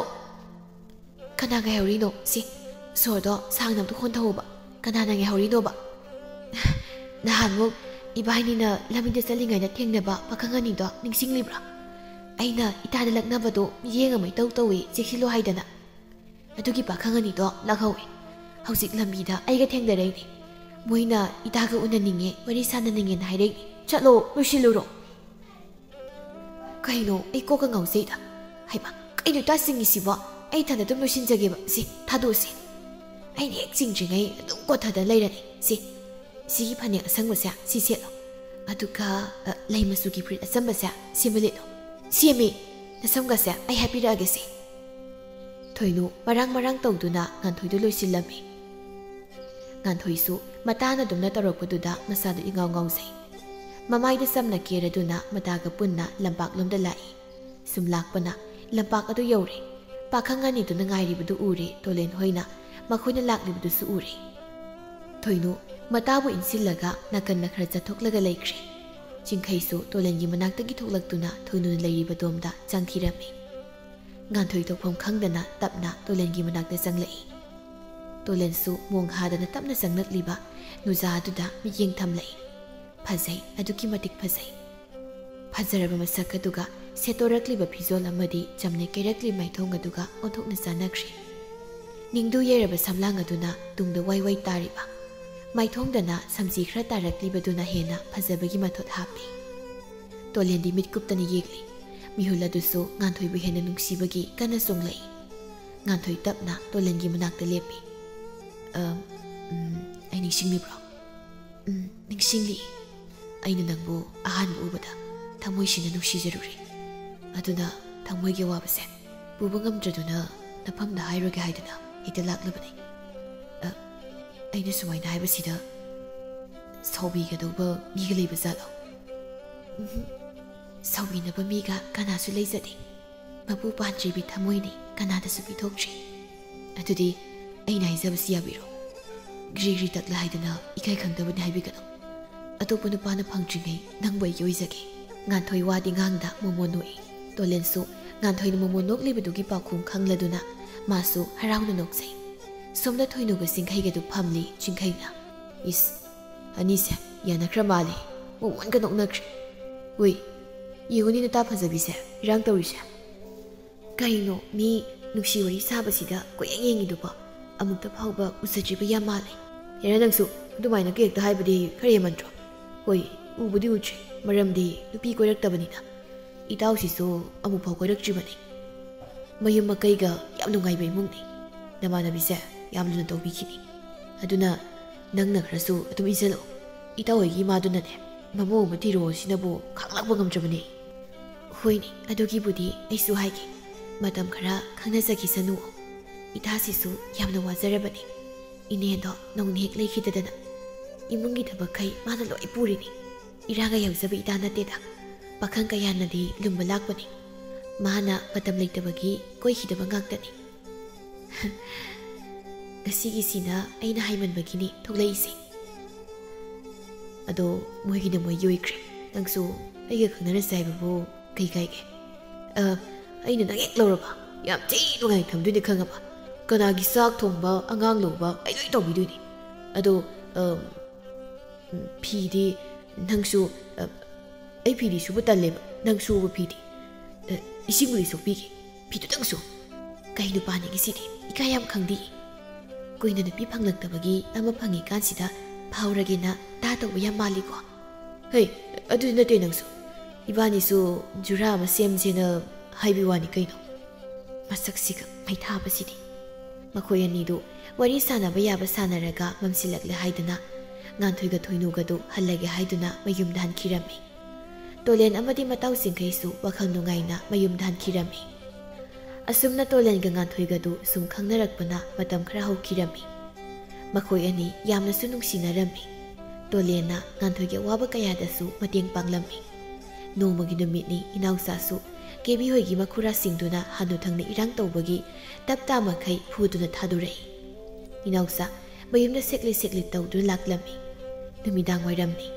Speaker 1: ꯀꯅꯥ ꯉꯥꯏꯍꯧꯔꯤꯅꯣ ꯁꯤ ꯁꯣꯔꯗꯣ ꯁꯥꯡꯅ ꯑꯝꯇ ꯍꯣꯟꯊꯧꯕ ꯀꯅꯥꯅ ꯉꯥꯏꯍꯧꯔꯤꯅꯣꯕ ꯅꯍꯥꯟꯃꯨꯛ ꯏꯕꯥꯏꯅꯤꯅ ꯂꯝꯕꯤꯗ ꯆꯠꯂꯤꯉꯩꯗ ꯊꯦꯡꯅꯕ ꯄꯥꯈꯪ ꯑꯅꯤꯗꯣ ꯅꯤꯡꯁꯤꯡꯂꯤꯕ꯭ꯔꯥ ꯑꯩꯅ ꯏꯇꯥꯗ ꯂꯛꯅꯕꯗꯣ ꯃꯤꯠꯌꯦꯡ ꯑꯃ ꯏꯇꯧ ꯇꯧꯏ ꯆꯦꯛꯁꯤꯜꯂꯣ ꯍꯥꯏꯗꯅ ꯑꯗꯨꯒꯤ ꯄꯥꯈꯪ ꯑꯅꯤꯗꯣ ꯂꯥꯛꯍꯧꯋꯦ ꯍꯧꯖꯤꯛ ꯂꯝꯕꯤꯗ ꯑꯩꯒ ꯊꯦꯡꯅꯔꯛꯏꯅꯦ ꯃꯣꯏꯅ ꯏꯇꯥꯒ ꯎꯅꯅꯤꯡꯉꯦ ꯋꯥꯔꯤ ꯁꯥꯟꯅꯅꯤꯡꯉꯦꯅ ꯍꯥꯏꯔꯛꯏ ꯆꯠꯂꯣ ꯂꯣꯏꯁꯤꯜꯂꯨꯔꯣ ꯀꯩꯅꯣ ꯑꯩ ꯀꯣꯛꯀ ꯉꯥꯎꯖꯩꯗ ꯍꯩꯃꯥ ꯀꯩꯅꯣ ꯏꯇꯥ ꯆꯤꯡꯉꯤꯁꯤꯕꯣ ꯑꯩ ꯊꯟꯗ ꯑꯗꯨꯝ ꯂꯣꯏꯁꯤꯟꯖꯒꯦꯕ ꯁꯤ ꯊꯥꯗꯣꯛꯑꯁꯤ ꯑꯩꯅ ꯍꯦꯛ ꯆꯤꯡꯗ꯭ꯔꯤꯉꯩ ꯑꯗꯨꯝ ꯀꯣꯊꯗ ꯂꯩꯔꯅꯤ ꯁꯤꯒꯤ ꯐꯅꯦꯛ ꯑꯁꯪꯕꯁꯦ ꯁꯤ ꯁꯦꯠꯂꯣ ꯑꯗꯨꯒ ꯂꯩ ꯃꯆꯨꯒꯤ ꯐꯨꯔꯤꯠ ꯑꯆꯝꯕꯁꯦ ꯁꯤꯃ ꯂꯤꯠꯂꯣ ꯁꯦꯝꯃꯤ ꯅꯁꯝꯒꯁꯦ ꯑꯩ ꯍꯥꯏꯕꯤꯔꯛꯑꯒꯦ ꯁꯤ ꯊꯣꯏꯅꯨ ꯃꯔꯥꯡ ꯇꯧꯗꯨꯅ ꯉꯥꯟꯊꯣꯏꯗꯨ ꯂꯣꯏꯁꯤꯜꯂꯝꯃꯤ ꯉꯥꯟꯊꯣꯏꯁꯨ ꯃꯇꯥꯅ ꯑꯗꯨꯝꯅ ꯇꯧꯔꯛꯄꯗꯨꯗ ꯃꯁꯥꯗꯨ ꯏꯉꯥꯎ ꯉꯥꯎꯖꯩ ꯃꯃꯥꯏꯗ ꯆꯝꯅ ꯀꯦꯔꯗꯨꯅ ꯃꯇꯥꯒ ꯄꯨꯟꯅ ꯂꯝꯄꯥꯛꯂꯣꯝꯗ ꯂꯥꯛꯏ ꯁꯨꯝ ꯂꯥꯛꯄꯅ ꯂꯝꯄꯥꯛ ꯑꯗꯨ ꯌꯧꯔꯦ ꯄꯥꯈꯪ ꯑꯅꯤꯗꯨꯅ ꯉꯥꯏꯔꯤꯕꯗꯨ ꯎꯔꯦ ꯇꯣꯂꯦꯟ ꯍꯣꯏꯅ ꯃꯈꯣꯏꯅ ꯂꯥꯛꯂꯤꯕꯗꯨꯁꯨ ꯎꯔꯦ ꯊꯣꯏꯅꯨ ꯃꯇꯥꯕꯨ ꯏꯟꯁꯤꯜꯂꯒ ꯅꯥꯀꯟꯅ ꯈꯔ ꯆꯠꯊꯣꯛꯂꯒ ꯂꯩꯈ꯭ꯔꯦ ꯆꯤꯡꯈꯩꯁꯨ ꯇꯣꯂꯦꯟꯒꯤ ꯃꯅꯥꯛꯇꯒꯤ ꯊꯣꯛꯂꯛꯇꯨꯅ ꯊꯣꯏꯅꯨꯅ ꯂꯩꯔꯤꯕꯗꯣꯝꯗ ꯆꯪꯈꯤꯔꯝꯃꯤ ꯉꯥꯟꯊꯣꯏ ꯇꯧꯐꯝ ꯈꯪꯗꯅ ꯇꯞꯅ ꯇꯣꯂꯦꯟꯒꯤ ꯃꯅꯥꯛꯇ ꯆꯪꯂꯛꯏ ꯇꯣꯂꯦꯟꯁꯨ ꯃꯣꯡ ꯍꯥꯗꯅ ꯇꯞꯅ ꯆꯪꯂꯛꯂꯤꯕ ꯅꯨꯖꯥꯗꯨꯗ ꯃꯤꯠꯌꯦꯡ ꯊꯝꯂꯛꯏ ꯐꯖꯩ ꯑꯗꯨꯛꯀꯤ ꯃꯇꯤꯛ ꯐꯖꯩ ꯐꯖꯔꯕ ꯃꯁꯛ ꯑꯗꯨꯒ ꯁꯦꯠꯇꯣꯔꯛꯂꯤꯕ ꯐꯤꯖꯣꯜ ꯑꯃꯗꯤ ꯆꯝꯅ ꯀꯦꯔꯛꯂꯤ ꯃꯥꯏꯊꯣꯡ ꯑꯗꯨꯒ ꯑꯣꯟꯊꯣꯛꯅ ꯆꯥꯟꯅꯈ꯭ꯔꯦ ꯅꯤꯡꯗꯨ ꯌꯩꯔꯕ ꯁꯝꯂꯥꯡ ꯑꯗꯨꯅ ꯇꯨꯡꯗ ꯋꯥꯏ ꯇꯥꯔꯤꯕ ꯃꯥꯏꯊꯣꯡꯗꯅ ꯁꯝꯖꯤ ꯈꯔ ꯇꯥꯔꯛꯂꯤꯕꯗꯨꯅ ꯍꯦꯟꯅ ꯐꯖꯕꯒꯤ ꯃꯊꯣꯠ ꯍꯥꯞꯄꯤ ꯇꯣꯂꯦꯟꯗꯤ ꯃꯤꯠ ꯀꯨꯞꯇꯅ ꯌꯦꯡꯂꯤ ꯃꯤꯍꯨꯜ ꯑꯗꯨꯁꯨ ꯉꯥꯟꯊꯣꯏꯕꯨ ꯍꯦꯟꯅ ꯅꯨꯡꯁꯤꯕꯒꯤ ꯀꯟꯅ ꯆꯣꯡꯂꯛꯏ ꯉꯥꯟꯊꯣꯏ ꯇꯞꯅ ꯇꯣꯂꯦꯟꯒꯤ ꯃꯅꯥꯛꯇ ꯂꯦꯞꯄꯤ ꯑꯩ ꯅꯤꯡꯁꯤꯡꯂꯤꯕ꯭ꯔꯣ ꯅꯤꯡꯁꯤꯡꯂꯤ ꯑꯩꯅ ꯅꯪꯕꯨ ꯑꯍꯥꯟꯕ ꯎꯕꯗ ꯊꯃꯣꯏꯁꯤꯅ ꯅꯨꯡꯁꯤꯖꯔꯨꯔꯦ ꯑꯗꯨꯅ ꯊꯃꯣꯏꯒꯤ ꯑꯋꯥꯕꯁꯦ ꯄꯨꯕ ꯉꯝꯗ꯭ꯔꯗꯨꯅ ꯅꯐꯝꯗ ꯍꯥꯏꯔꯣꯏꯒꯦ ꯍꯥꯏꯗꯨꯅ ꯍꯦꯛꯇ ꯂꯥꯛꯂꯕꯅꯤ ꯑꯩꯅ ꯁꯨꯃꯥꯏꯅ ꯍꯥꯏꯕꯁꯤꯗ ꯁꯥꯎꯕꯤꯒꯗꯧꯕ ꯃꯤꯒ ꯂꯩꯕ ꯖꯥꯠꯂꯣ ꯁꯥꯎꯕꯤꯅꯕ ꯃꯤꯒ ꯀꯅꯥꯁꯨ ꯂꯩꯖꯗꯦ ꯃꯄꯨ ꯄꯥꯟꯗ꯭ꯔꯤꯕꯤ ꯊꯃꯣꯏꯅꯤ ꯀꯅꯥꯗꯁꯨ ꯄꯤꯊꯣꯛꯇ꯭ꯔꯤ ꯑꯗꯨꯗꯤ ꯑꯩꯅ ꯍꯥꯏꯖꯕꯁꯤ ꯌꯥꯕꯤꯔꯣ ꯒ꯭ꯔꯤ ꯇꯛꯂ ꯍꯥꯏꯗꯅ ꯏꯀꯥꯏ ꯈꯪꯗꯕꯅꯤ ꯍꯥꯏꯕꯤꯒꯅꯨ ꯑꯇꯣꯞꯄ ꯅꯨꯄꯥꯅ ꯐꯪꯗ꯭ꯔꯤꯉꯩ ꯅꯪꯕꯨ ꯑꯩꯒꯤ ꯑꯣꯏꯖꯒꯦ ꯉꯥꯟꯊꯣꯏ ꯋꯥꯗꯤ ꯉꯥꯡꯗ ꯃꯣꯃꯣꯟ ꯅꯣꯛꯏ ꯇꯣꯂꯦꯟꯁꯨ ꯉꯥꯟꯊꯣꯏꯅ ꯃꯣꯃꯣꯟ ꯅꯣꯛꯂꯤꯕꯗꯨꯒꯤ ꯄꯥꯎꯈꯨꯝ ꯈꯪꯂꯗꯨꯅ ꯃꯥꯁꯨ ꯍꯔꯥꯎꯅ ꯅꯣꯛꯆꯩ somda thoinuga singkhaiga du phamli chingkhaina is anise yana khra mali mo wan ka nokna khri oi yuni na ta phajabi se rang tawri se kaino mi nuksi wari saba sida koyeng yengi du ba amukta phauba usajri ba yamale yara nangsu dumaina ke ekta haibadi khare mantro oi ubudi uchi maramdi nupi koirak tabanina itaw siso amu phau koirak jibani mayum makaiga yam nungai bai mungni namana bise yam luna tobi khini aduna nangna khrasu atum isalo itaw gi maduna ne mamo mati ro sinabu khaklak bangam jabani hoini adogi budi aisu haigi matam khara khangna saki sanu ita sisu yamna wazarabani ine do nongni hek lei khitadana imungi thabakai mana loi purini iraga yauzabi ita na teda pakhang kayana di lumba lakbani mana matam leitabagi koi hidaba ngaktani gasigi sina aina haiman bagini thogleisi ado moigi na moi yoikre nangsu aiga khanara saibabu kai kai ge aina nangek loraba yam ti lungai thamduni khangaba kanagi sak thongba angang loba ai loi tobiduni ado phidi nangsu ai phidi subu talleba nangsu bu phidi isinguli sokpigi phidu tangsu kai nu pani gi sidi ikayam khangdi koina na pi phanglaktabagi ama phangi kansida phauragena ta tawba yam maliko hey adu na te nangsu ibani su jura ma semjena haibi wani kaino masaksiga mai thaba sidi makhoi ani du wari sana ba yaba sanaraga mamsilakle haidana nganthoi thoinuga du hallage haiduna mayum dan khirami tolen amadi mataw singkhaisu wakhang nungaina mayum dan khirami asumna tolen ga nganthoi ga du sum khangnarakpana matam khara haukhirami makhoi ani yamna su nungsinarami tolena nganthoi ga waba kaya da su mateng panglami nomagi numit ni inausa su kebi hoigi makhura singduna hanu thangna irang tawbagi tapta makhai phuduna thadurei inausa mayumna sekli tawdu laklami numidang wairamni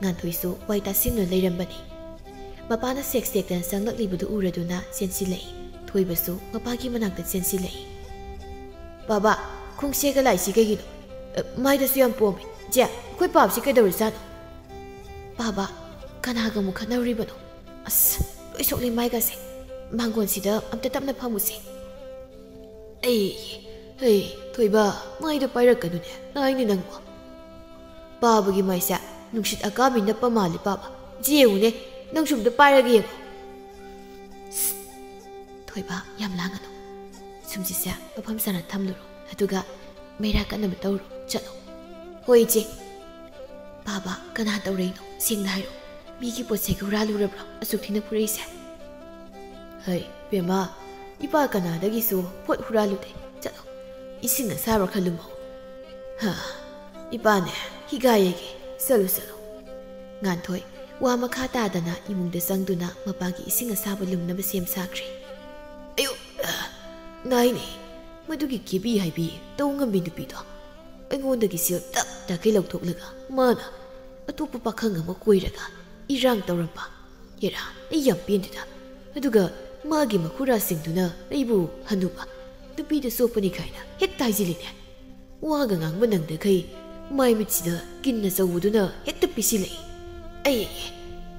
Speaker 1: nganthoi su waita singno leirambani mapana sek tan sanglaklibudu uraduna sensilei thoibasu mapagi manakta sensilei baba khungsega laisi kegino maida su yam pomi ja khoi pap si kedawri sano baba kanaga mu khanawri bano as loi sokli mai ga se mangon sida amta tapna phamuse hey thoiba maida pairakanu ne naini nangwa baba gi maisa nungsit akami na pamali baba jeune nangsum da pairage thoiba yam langano sumji sa mafam sana thamluro aduga meira kana batawru chalo hoi je baba kana tawreino singna hairo migi potse guralu rabra asukthina pureisa hai bema ipa kana dagi su pot huralu de chalo isina saro khalumo ha ipa ne higayege salo nganthoi wa makha ta dana imungda sangduna mapagi ising asaba lumnaba sem sakri ayo nai ni madugi kibi haibi tawngam bindu pido aingonda gi sil tak ta kai lauthoklaga mana atupa pakhang ama koiraga irang tawramba yera ayam pindida aduga magi makhura singduna aibu hanuba dupida sopani khaina hek taijiline waga ngang nangda kai mai mitsida kinna sawuduna hekta pisilei ai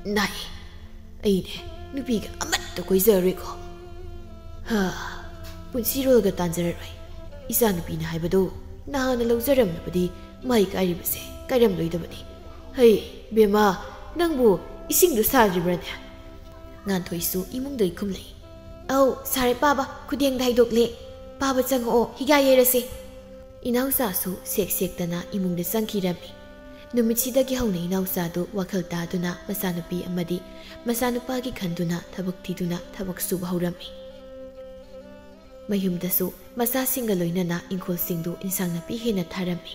Speaker 1: nai ai ne nupiga amatta koizareko ha punsirolga tanjararai isa nupina haibado nahana lawjaramnabadi mai kairibase kairam loidabani hey bema nangbu isingdu sarjibrane nganthoi imungdai khumlei au sare baba khudeng daidokle baba chango higayerase inausa su sek tana imungda sangkhirami numitsidagi hauna inausa du wakhal taduna masanupi amadi masanupagi khanduna thabak thiduna thabak suba haurami mayumda su masa singa loinana ingkhol singdu insang napi hena tharami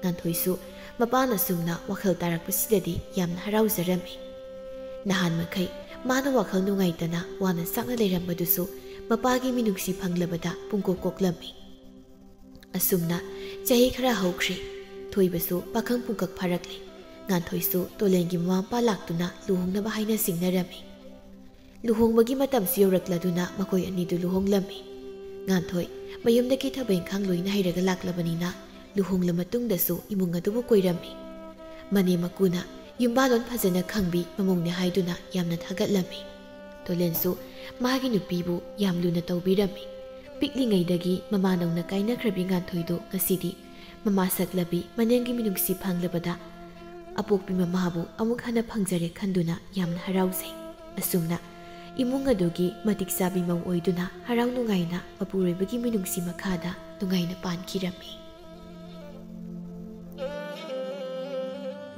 Speaker 1: nganthoi su mapana sumna wakhal tarak pasidadi yamna harauzarami nahan makai mana wakhal nungaitana wana sakna leirambadu mapagi minungsi phanglabada pungko koklami asumna chahi khara haukhri thoibasu pakhang pungkak pharakli nganthoi tolengi mapa laktuna luhongnaba haina singnarami luhongbagi matam siyorakladuna makoi ani du luhonglami ꯉꯥꯟꯊꯣꯏ ꯃꯌꯨꯝꯗꯒꯤ ꯊꯕꯛ ꯏꯪꯈꯥꯡ ꯂꯣꯏꯅ ꯍꯩꯔꯒ ꯂꯥꯛꯂꯕꯅꯤꯅ ꯂꯨꯍꯣꯡꯂ ꯃꯇꯨꯡꯗꯁꯨ ꯏꯃꯨꯡ ꯑꯗꯨꯕꯨ ꯀꯣꯏꯔꯝꯃꯤ꯫ ꯃꯅꯦ ꯃꯀꯨꯅ ꯌꯨꯝꯕꯥꯂꯣꯟ ꯐꯖꯅ ꯈꯪꯕꯤ ꯃꯃꯧꯅꯦ ꯍꯥꯏꯗꯨꯅ ꯌꯥꯝꯅ ꯊꯥꯒꯠꯂꯝꯃꯤ꯫ ꯇꯣꯂꯦꯟꯁꯨ ꯃꯥꯒꯤ ꯅꯨꯄꯤꯕꯨ ꯌꯥꯝ ꯂꯨꯅ ꯇꯧꯕꯤꯔꯝꯃꯤ꯫ ꯄꯤꯛꯂꯤꯉꯩꯗꯒꯤ ꯃꯃꯥꯅꯧꯅ ꯀꯥꯏꯅꯈ꯭ꯔꯕꯤ ꯉꯥꯟꯊꯣꯏꯗꯨ ꯉꯁꯤꯗꯤ ꯃꯃꯥ ꯁꯛꯂꯕꯤ ꯃꯅꯦꯝꯒꯤ ꯃꯤꯅꯨꯡꯁꯤ ꯐꯪꯂꯕꯗ ꯑꯄꯣꯛꯄꯤ ꯃꯃꯥꯕꯨ ꯑꯃꯨꯛ ꯍꯟꯅ ꯐꯪꯖꯔꯦ ꯈꯟꯗꯨꯅ ꯌꯥꯝꯅ ꯍꯔꯥꯎꯖꯩ꯫ ꯑꯁꯨꯝꯅ ꯏꯃꯨꯡ ꯑꯗꯨꯒꯤ ꯃꯇꯤꯛ ꯆꯥꯕꯤ ꯃꯧ ꯑꯣꯏꯗꯨꯅ ꯍꯔꯥꯎ ꯅꯨꯡꯉꯥꯏꯅ ꯃꯄꯨꯔꯣꯏꯕꯒꯤ ꯃꯤꯅꯨꯡꯁꯤ ꯃꯈꯥꯗ ꯅꯨꯡꯉꯥꯏꯅ ꯄꯥꯟꯈꯤꯔꯝꯃꯤ꯫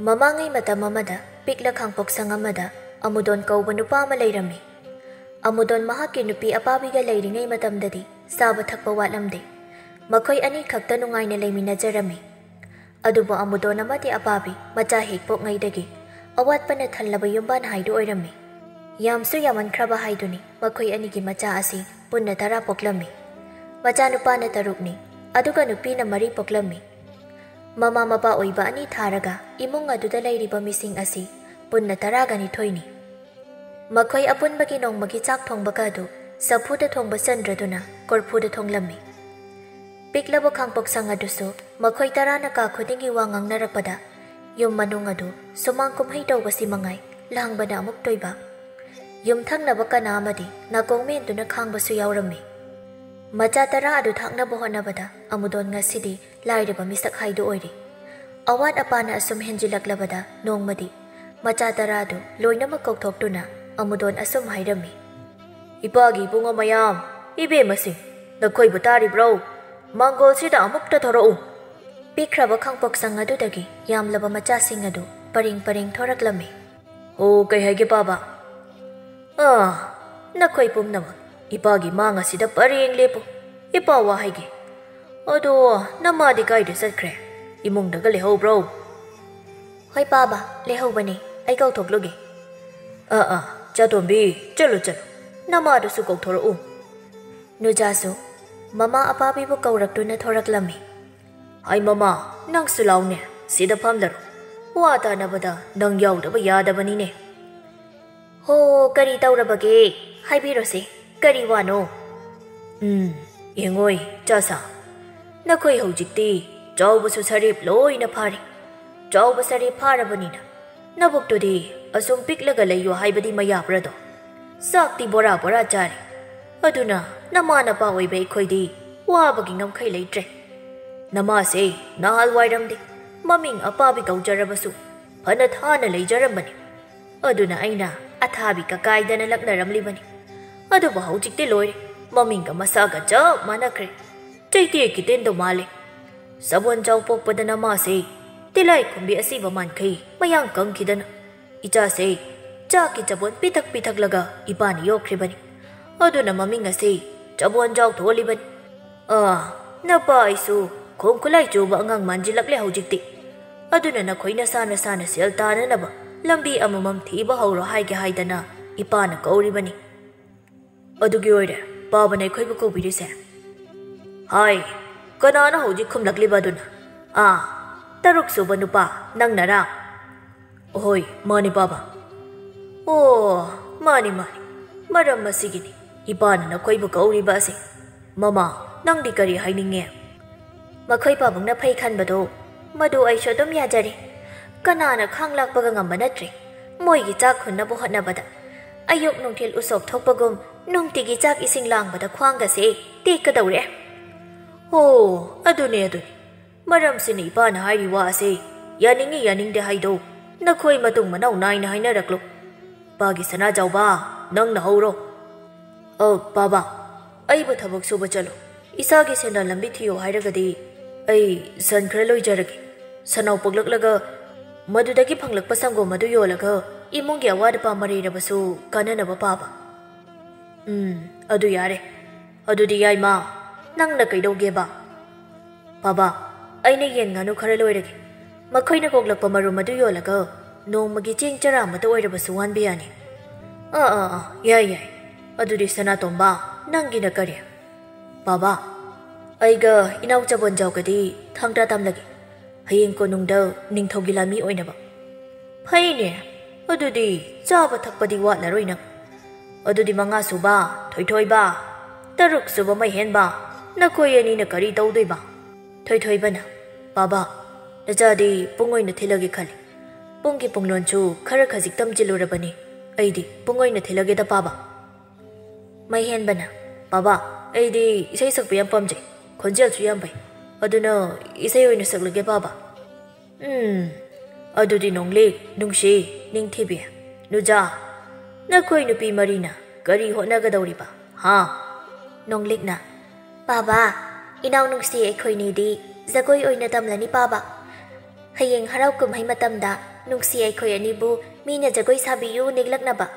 Speaker 3: ꯃꯃꯥꯡꯉꯩ ꯃꯇꯝ ꯑꯃꯗ ꯄꯤꯛꯂ ꯈꯥꯡꯄꯣꯛꯁꯪ ꯑꯃꯗ ꯑꯃꯨꯗꯣꯟ ꯀꯧꯕ ꯅꯨꯄꯥ ꯑꯃ ꯂꯩꯔꯝꯃꯤ꯫ ꯑꯃꯨꯗꯣꯟ ꯃꯍꯥꯛꯀꯤ ꯅꯨꯄꯤ ꯑꯄꯥꯕꯤꯒ ꯂꯩꯔꯤꯉꯩ ꯃꯇꯝꯗꯗꯤ ꯆꯥꯕ ꯊꯛꯄ ꯋꯥꯠꯂꯝꯗꯦ꯫ ꯃꯈꯣꯏ ꯑꯅꯤ ꯈꯛꯇ ꯅꯨꯡꯉꯥꯏꯅ ꯂꯩꯃꯤꯟꯅꯖꯔꯝꯃꯤ꯫ ꯑꯗꯨꯕꯨ ꯑꯃꯨꯗꯣꯟ ꯑꯃꯗꯤ ꯑꯄꯥꯕꯤ ꯃꯆꯥ ꯍꯦꯛ ꯄꯣꯛꯉꯩꯗꯒꯤ ꯑꯋꯥꯠꯄꯅ ꯊꯜꯂꯕ ꯌꯨꯝꯕꯥꯟ ꯍꯥꯏꯗꯨ ꯑꯣꯏꯔꯝꯃꯤ꯫ ꯌꯥꯝꯁꯨ ꯌꯥꯝꯃꯟꯈ꯭ꯔꯕ ꯍꯥꯏꯗꯨꯅꯤ ꯃꯈꯣꯏ ꯑꯅꯤꯒꯤ ꯃꯆꯥ ꯑꯁꯤ ꯄꯨꯟꯅ 10 ꯄꯣꯛꯂꯝꯃꯤ꯫ ꯃꯆꯥꯅꯨꯄꯥꯅ 3ꯅꯤ ꯑꯗꯨꯒ ꯅꯨꯄꯤꯅ 4 ꯄꯣꯛꯂꯝꯃꯤ꯫ ꯃꯃꯥ ꯃꯄꯥ ꯑꯣꯏꯕ ꯑꯅꯤ ꯊꯥꯔꯒ ꯏꯃꯨꯡ ꯑꯗꯨꯗ ꯂꯩꯔꯤꯕ ꯃꯤꯁꯤꯡ ꯑꯁꯤ ꯄꯨꯟꯅ 12ꯅꯤ꯫ ꯃꯈꯣꯏ ꯑꯄꯨꯟꯕꯒꯤ ꯅꯣꯡꯃꯒꯤ ꯆꯥꯛ ꯊꯣꯡꯕꯒ ꯑꯗꯨ ꯆꯐꯨꯗ ꯊꯣꯡꯕ ꯆꯟꯗ꯭ꯔꯗꯨꯅ ꯀꯣꯔꯐꯨꯗ ꯊꯣꯡꯂꯝꯃꯤ꯫ ꯄꯤꯛꯂꯕ ꯈꯥꯡꯄꯣꯛꯁꯪ ꯑꯗꯨꯁꯨ ꯃꯈꯣꯏ 10ꯅ ꯀꯥ ꯈꯨꯗꯤꯡꯒꯤ ꯋꯥ ꯉꯥꯡꯅꯔꯛꯄꯗ ꯌꯨꯝ ꯃꯅꯨꯡ ꯑꯗꯨ ꯁꯨꯃꯥꯡ ꯀꯨꯝꯍꯩ ꯇꯧꯕꯁꯤ ꯃꯉꯥꯏ ꯂꯥꯡꯕꯅ ꯑꯃꯨꯛ ꯇꯣꯏꯕ꯫ ꯌꯨꯝꯊꯪꯅꯕ ꯀꯅꯥ ꯑꯃꯗꯤ ꯅꯥꯀꯣꯡ ꯃꯦꯟꯗꯨꯅ ꯈꯥꯡꯕꯁꯨ ꯌꯥꯎꯔꯝꯃꯤ꯫ ꯃꯆꯥ 10 ꯑꯗꯨ ꯊꯥꯛꯅꯕ ꯍꯣꯠꯅꯕꯗ ꯑꯃꯨꯗꯣꯟ ꯉꯁꯤꯗꯤ ꯂꯥꯏꯔꯕ ꯃꯤꯁꯛ ꯍꯥꯏꯗꯨ ꯑꯣꯏꯔꯤ꯫ ꯑꯋꯥꯠ ꯑꯄꯥꯅ ꯑꯁꯨꯝ ꯍꯦꯟꯖꯤꯜꯂꯛꯂꯕꯗ ꯅꯣꯡꯃꯗꯤ ꯃꯆꯥ 10 ꯑꯗꯨ ꯂꯣꯏꯅꯃꯛ ꯀꯧꯊꯣꯛꯇꯨꯅ ꯑꯃꯨꯗꯣꯟ ꯑꯁꯨꯝ ꯍꯥꯏꯔꯝꯃꯤ꯫ "ꯏꯄꯥꯒꯤ ꯏꯕꯨꯡꯉꯣ ꯃꯌꯥꯝ, ꯏꯕꯦꯝꯃꯁꯤꯡ, ꯅꯈꯣꯏꯕꯨ ꯇꯥꯔꯤꯕ꯭ꯔꯣ? ꯃꯥꯡꯒꯣꯜꯁꯤꯗ ꯑꯃꯨꯛꯇ ꯊꯣꯔꯛꯎ." ꯄꯤꯛꯈ꯭ꯔꯕ ꯈꯥꯡꯄꯣꯛꯁꯪ ꯑꯗꯨꯗꯒꯤ ꯌꯥꯝꯂꯕ ꯃꯆꯥꯁꯤꯡ ꯑꯗꯨ ꯄꯔꯦꯡ ꯄꯔꯦꯡ ꯊꯣꯔꯛꯂꯝꯃꯤ꯫ "ꯑꯣ, ꯀꯩ ꯍꯥꯏꯒꯦ ꯄꯥꯕ?" "ꯅꯈꯣꯏ ꯄꯨꯝꯅꯃꯛ ꯏꯄꯥꯒꯤ ꯃꯥꯡ ꯑꯁꯤꯗ ꯄꯔꯦꯡ ꯂꯦꯞꯄꯨ, ꯏꯄꯥ ꯋꯥ ꯍꯥꯏꯒꯦ꯫ ꯑꯗꯣ ꯅꯃꯥꯗꯤ ꯀꯥꯏꯗ ꯆꯠꯈ꯭ꯔꯦ? ꯏꯃꯨꯡꯗꯒ ꯂꯩꯍꯧꯕ꯭ꯔꯣ?" "ꯍꯣꯏ ꯄꯥꯕ, ꯂꯩꯍꯧꯕꯅꯤ, ꯑꯩ ꯀꯧꯊꯣꯛꯂꯨꯒꯦ." "ꯆꯥꯇꯣꯝꯕꯤ, ꯆꯠꯂꯣ ꯆꯠꯂꯣ, ꯅꯃꯥꯗꯨꯁꯨ ꯀꯧꯊꯣꯔꯛꯎ." ꯅꯨꯖꯥꯁꯨ ꯃꯃꯥ ꯑꯄꯥꯕꯤꯕꯨ ꯀꯧꯔꯛꯇꯨꯅ ꯊꯣꯔꯛꯂꯝꯃꯤ꯫ "ꯍꯥꯏ ꯃꯃꯥ, ꯅꯪꯁꯨ ꯂꯥꯎꯅꯦ, ꯁꯤꯗ ꯐꯝꯂꯔꯣ, ꯋꯥ ꯇꯥꯅꯕꯗ ꯅꯪ ꯌꯥꯎꯗꯕ ꯌꯥꯗꯕꯅꯤꯅꯦ." "ꯍꯣ, ꯀꯔꯤ ꯇꯧꯔꯕꯒꯦ? ꯍꯥꯏꯕꯤꯔꯣꯁꯦ, ꯀꯔꯤ ꯋꯥꯅꯣ?" "ꯌꯦꯡꯉꯣꯏ ꯆꯥꯁꯥ, ꯅꯈꯣꯏ ꯍꯧꯖꯤꯛꯇꯤ ꯆꯥꯎꯕꯁꯨ ꯁꯔꯦꯞ ꯂꯣꯏꯅ ꯐꯥꯔꯤ꯫ ꯆꯥꯎꯕ ꯁꯔꯦꯞ ꯐꯥꯔꯕꯅꯤꯅ ꯅꯕꯨꯛꯇꯨꯗꯤ ꯑꯁꯨꯝ ꯄꯤꯛꯂꯒ ꯂꯩꯌꯣ ꯍꯥꯏꯕꯗꯤ ꯃꯌꯥꯕ꯭ꯔꯗꯣ? ꯆꯥꯛꯇꯤ ꯕꯣꯔꯥ ꯕꯣꯔꯥ ꯆꯥꯔꯤ꯫ ꯑꯗꯨꯅ ꯅꯃꯥ ꯅꯄꯥ ꯑꯣꯏꯕ ꯑꯩꯈꯣꯏꯗꯤ ꯋꯥꯕꯒꯤ ꯉꯝꯈꯩ ꯂꯩꯇ꯭ꯔꯦ꯫ ꯅꯃꯥꯁꯦ ꯅꯍꯥꯜꯋꯥꯏꯔꯝꯗꯤ ꯃꯃꯤꯡ ꯑꯄꯥꯕꯤ ꯀꯧꯖꯔꯕꯁꯨ ꯐꯅ ꯊꯥꯅ ꯂꯩꯖꯔꯝꯕꯅꯤ꯫ ꯑꯗꯨꯅ ꯑꯩꯅ ꯑꯊꯥꯕꯤ ꯀꯀꯥꯏꯗꯅ ꯂꯛꯅꯔꯝꯂꯤꯕꯅꯤ꯫ ꯑꯗꯨꯕꯨ ꯍꯧꯖꯤꯛꯇꯤ ꯂꯣꯏꯔꯦ, ꯃꯃꯤꯡꯒ ꯃꯁꯥꯒ ꯆꯞ ꯃꯥꯟꯅꯈ꯭ꯔꯦ, ꯆꯩꯇꯦꯛꯀꯤ ꯇꯦꯟꯗꯧ ꯃꯥꯜꯂꯦ꯫ ꯁꯕꯣꯟꯆꯥꯎ ꯄꯣꯛꯄꯗ ꯅꯃꯥꯁꯦ ꯇꯤꯂꯥꯏ ꯈꯨꯝꯕꯤ ꯑꯁꯤꯕ ꯃꯥꯟꯈꯩ ꯃꯌꯥꯡ ꯀꯪꯈꯤꯗꯅ ꯏꯆꯥꯁꯦ ꯆꯥꯛꯀꯤ ꯆꯕꯣꯟ ꯄꯤꯊꯛ ꯄꯤꯊꯛꯂꯒ ꯏꯄꯥꯅ ꯌꯣꯛꯈ꯭ꯔꯤꯕꯅꯤ꯫ ꯑꯗꯨꯅ ꯃꯃꯤꯡ ꯑꯁꯤ ꯆꯕꯣꯟꯆꯥꯎ ꯊꯣꯜꯂꯤꯕꯅꯤ꯫ ꯅꯄꯥ ꯑꯩꯁꯨ ꯈꯣꯡ ꯈꯨꯠꯂꯥꯏ ꯆꯨꯕ ꯑꯉꯥꯡ ꯃꯥꯟꯖꯤꯜꯂꯛꯂꯦ ꯍꯧꯖꯤꯛꯇꯤ꯫ ꯑꯗꯨꯅ ꯅꯈꯣꯏ ꯅꯁꯥ ꯅꯁꯥꯅ ꯁꯦꯜ ꯇꯥꯅꯅꯕ ꯂꯝꯕꯤ ꯑꯃꯃꯝ ꯊꯤꯕ ꯍꯧꯔꯣ ꯍꯥꯏꯒꯦ ꯍꯥꯏꯗꯅ ꯏꯄꯥꯅ ꯀꯧꯔꯤꯕꯅꯤ." "ꯑꯗꯨꯒꯤ ꯑꯣꯏꯔꯦ ꯄꯥꯕꯅ ꯑꯩꯈꯣꯏꯕꯨ ꯀꯧꯕꯤꯔꯤꯁꯦ?" "ꯍꯥꯏ, ꯀꯅꯥꯅ ꯍꯧꯖꯤꯛ ꯈꯨꯝꯂꯛꯂꯤꯕ ꯑꯗꯨꯅ? 3 ꯁꯨꯕ ꯅꯨꯄꯥ ꯅꯪꯅꯔꯥ?" "ꯑꯍꯣꯏ, ꯃꯥꯅꯤ ꯄꯥꯕ." "ꯑꯣ, ꯃꯥꯅꯤ ꯃꯥꯅꯤ, ꯃꯔꯝ ꯑꯁꯤꯒꯤꯅꯤ ꯏꯄꯥꯅ ꯅꯈꯣꯏꯕꯨ ꯀꯧꯔꯤꯕ ꯑꯁꯤ꯫ ꯃꯃꯥ, ꯅꯪꯗꯤ ꯀꯔꯤ ꯍꯥꯏꯅꯤꯡꯉꯦ?" "ꯃꯈꯣꯏ ꯄꯥꯕꯨꯡꯅ ꯐꯩ ꯈꯟꯕꯗꯣ ꯃꯗꯨ ꯑꯩꯁꯨ ꯑꯗꯨꯝ ꯌꯥꯖꯔꯦ꯫ ꯀꯅꯥꯅ ꯈꯥꯡꯂꯥꯛꯄꯒ ꯉꯝꯕ ꯅꯠꯇ꯭ꯔꯦ꯫ ꯃꯣꯏꯒꯤ ꯆꯥꯛ ꯍꯨꯟꯅꯕ ꯍꯣꯠꯅꯕꯗ ꯑꯌꯨꯛ ꯅꯨꯡꯊꯤꯜ ꯎꯁꯣꯞ ꯊꯣꯛꯄꯒꯨꯝ ꯅꯨꯡꯇꯤꯒꯤ ꯆꯥꯛ ꯏꯁꯤꯡ ꯂꯥꯡꯕꯗ ꯈ꯭ꯋꯥꯡꯒꯁꯦ ꯇꯦꯛꯀꯗꯧꯔꯦ." "ꯑꯣ, ꯑꯗꯨꯅꯦ꯫ ꯃꯔꯝꯁꯤꯅ ꯏꯄꯥꯅ ꯍꯥꯏꯔꯤ ꯋꯥ ꯑꯁꯤ ꯌꯥꯅꯤꯡꯉꯤ ꯌꯥꯅꯤꯡꯗꯦ ꯍꯥꯏꯗꯣ ꯅꯈꯣꯏ ꯃꯇꯨꯡ ꯃꯅꯥꯎ ꯅꯥꯏꯅ ꯍꯥꯏꯅꯔꯛꯂꯣ꯫ ꯄꯥꯒꯤ ꯁꯅꯥꯖꯥꯎꯕ, ꯅꯪꯅ ꯍꯧꯔꯣ." "ꯄꯥꯕ, ꯑꯩꯕꯨ ꯊꯕꯛ ꯁꯨꯕ ꯆꯠꯂꯣ, ꯏꯁꯥꯒꯤ ꯁꯦꯟꯗꯥꯟ ꯂꯝꯕꯤ ꯊꯤꯌꯣ ꯍꯥꯏꯔꯒꯗꯤ ꯑꯩ ꯁꯟ ꯈꯔ ꯂꯣꯏꯖꯔꯒꯦ꯫ ꯁꯟꯅꯥꯎ ꯄꯣꯛꯂꯛꯂꯒ ꯃꯗꯨꯗꯒꯤ ꯐꯪꯂꯛꯄ ꯁꯪꯒꯣꯝ ꯑꯗꯨ ꯌꯣꯜꯂꯒ ꯏꯃꯨꯡꯒꯤ ꯑꯋꯥꯠ ꯑꯄꯥ ꯃꯔꯩꯔꯕꯁꯨ ꯀꯥꯟꯅꯅꯕ ꯄꯥꯕ." "ꯑꯗꯨ ꯌꯥꯔꯦ, ꯑꯗꯨꯗꯤ ꯌꯥꯏꯃ, ꯅꯪꯅ ꯀꯩꯗꯧꯒꯦꯕ?" "ꯄꯥꯕ, ꯑꯩꯅ ꯌꯦꯟ ꯉꯥꯅꯨ ꯈꯔ ꯂꯣꯏꯔꯒꯦ꯫ ꯃꯈꯣꯏꯅ ꯀꯣꯛꯂꯛꯄ ꯃꯔꯨꯝ ꯑꯗꯨ ꯌꯣꯜꯂꯒ ꯅꯣꯡꯃꯒꯤ ꯆꯦꯡ ꯆꯔꯥ ꯑꯃꯇ ꯑꯣꯏꯔꯕꯁꯨ ꯋꯥꯟꯕ ꯌꯥꯅꯤ." ꯌꯥꯏ ꯌꯥꯏ, ꯑꯗꯨꯗꯤ ꯁꯅꯥꯇꯣꯝꯕ, ꯅꯪꯒꯤꯅ ꯀꯔꯤ?" "ꯄꯥꯕ, ꯑꯩꯒ ꯏꯅꯥꯎ ꯆꯕꯣꯟꯖꯥꯎꯒꯗꯤ ꯊꯥꯡꯇꯥ ꯇꯝꯂꯒꯦ, ꯍꯌꯦꯡ ꯀꯣꯅꯨꯡꯗ ꯅꯤꯡꯊꯧꯒꯤ ꯂꯥꯟꯃꯤ ꯑꯣꯏꯅꯕ." "ꯐꯩꯅꯦ, ꯑꯗꯨꯗꯤ ꯆꯥꯕ ꯊꯛꯄꯗꯤ ꯋꯥꯠꯂꯔꯣꯏ ꯅꯪ꯫ ꯑꯗꯨꯗꯤ 5 ꯁꯨꯕ ꯊꯣꯏꯊꯣꯏꯕ, Taruk suba mai hen ba. Nakoi ani na kari tau doi ba. Thoi bana. Baba. Najadi pungoi na thilagi khali. Pungi punglon chu khara khazik tam jilura bani. Aidi pungoi na thilagi da paba. Mai hen bana. Baba. Aidi isai sakpa yam pamjai. Khonjel chu yam bai. Aduna isai oina saklage baba. Adudi nongli nungshi ningthibi. Nuja. Nakoi nupi marina. Kari hotnagadauri ba. Ha. Nonglik na. Baba. Inaw nungsi aikoi ni di. Zagoi oina tamlani baba. Hayeng harau kumhay matamda. Nungsi aikoi anibu. Mina jagoy sabiyu niglak na ba.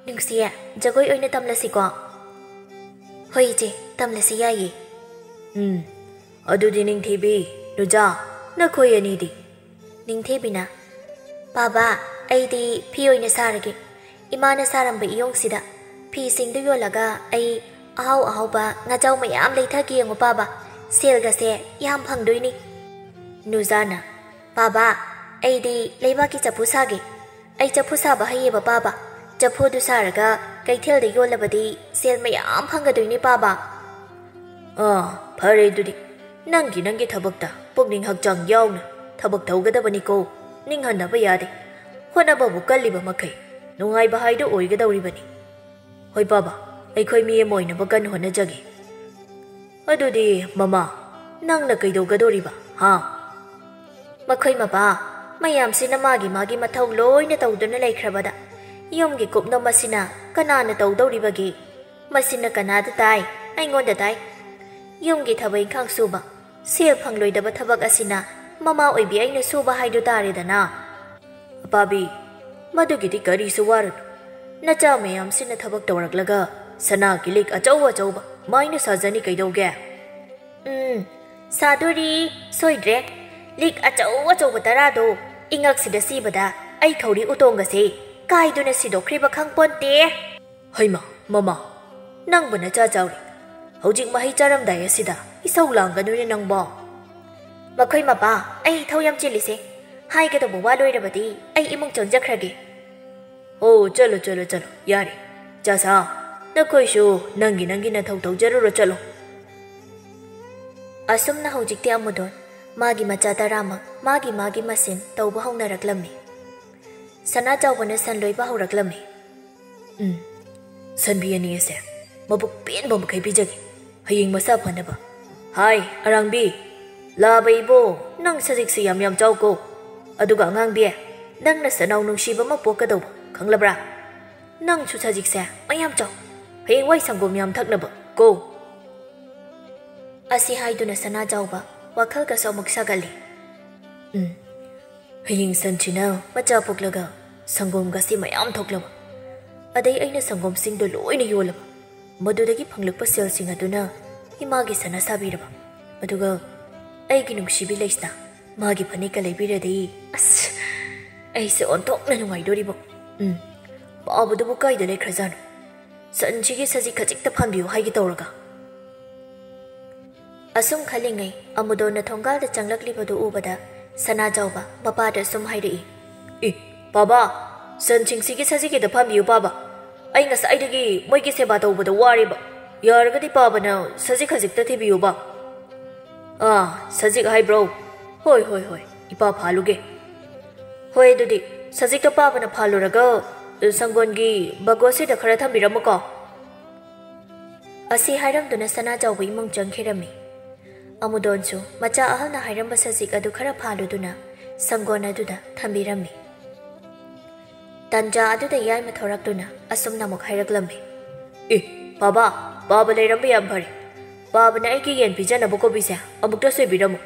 Speaker 3: Nungsi jagoy oina tamlasi ko. Hoy je tamlasi yayi. Adudi ningthibi. Nuja. Nakoi anidi. Ningthibi na. Baba. Aidi pi oina saragi. Imana saramba iyong sida. Pi singdu yolaga ay ahaw ba nga jaw mayam leithagi ang baba. Selga se yam phangdoi ni. Nuzana. Baba. Aidi leibaki chapu sagi. Ay chapu saba haye ba baba. Chapu du saraga kaithel de yolabadi sel mayam phangadoi ni baba. Phare dudi. Nangi thabakta pukning hakchang yawna. Thabak thaugadabani ko. Ninghanaba yade. Honababu kalliba makai. Nungai bahai do oigadauri bani. Hoi baba. Aikoi mi emoina bagan honajagi. Adudi mama. Nang na kaidogadori ba? Ha? Makhoi mapa. Mayam sina magi mataw loy na tawduna laikhrabada. Yomgi kupno masina kanana tawdori bagi. Masina kanada tay. Ay ngonda tay. Yomgi thabay kang suba. Sil phangloy daba thabak asina. Mama oibi ay na suba haido tari dana. Apabi. Madugidi kari suwaran. Nacha mayam sina thabak tawraklaga. Sana kilik achaw ba. Maina sajani kaidoge. Saduri soidre. Lik achaw batarado. Ingak sida sibada. Ay kauri utonga se. Kaido na sidokriba kang ponte. Haima, mama. Nang ba na chachawri? Haujik mahi charamday asida. Isaw lang ganun nang ba? Makoy mapa. Ay thawyam chili se. Hai ka to buwaloy rabadi. Ay imong chonjakrage. Chalo. Yari. Jasa. Nakoi shu. Nangi na thaw jaruro chalo. Asum na haujikti amudon. Magi macha taramak. Magi masin. Tawba hong naraklami. Sana jawba na sanloy ba horaklami. Sanbiya niya se. Mabukpin ba makay bijagi. Haying masapa na ba? Hai, arangbi. Labay bo. Nang sasik siyam jaw ko. Aduga ngang biya. Nang nasanaw nung shiba mapoka daw. Kang labra. Nang susajik sa mayam jaw. Haying way sanggom yam tak na ba? Go. Asi hay do na sana jaw ba? Wakal ka sa magsagali. Haying sanchinaw. Machapok laga. Sanggom kasi mayam tok laba. Aday ay na sanggom sing doloy na yolaba. Madudagi panglagpa sel sing aduna. Imagi sana sabi raba. Aduga. Ay ginungsibi lays na. Magi panika laybira day. As. Ay sa ontok na nungay dori bo. Paabo do bukay dalay krazano. Saan sige sa zikajik tapan biyo hay gitawraga. Asum kalingay. Amudo na tonggal da changlakli pa do ubada. Sana jaw ba. Bapada sum hay rai. Baba. San ching sige sa zikit tapan biyo baba. Ay nga sa ay dagi. Moy gise ba daw ba da wari ba. Yarga di baba na sa zikajik tati biyo ba. Sajik hai bro. Hoi. Ipa phaluge. Hoi dudi. Sajik to papa na phaluraga. Sanggon gi bagosi da khara thambiramo ko. Asi hairam duna sana jawbi mong jangkhirami. Amudon su macha ahal na hairam sajik adu khara phaluduna sanggon adu da thambirami. Tanja adu da yai ma thorakduna asum namok hairaklambi. Baba leirambi yam phari. Baba na aiki yen pijana boko bisa amukta soi biramo.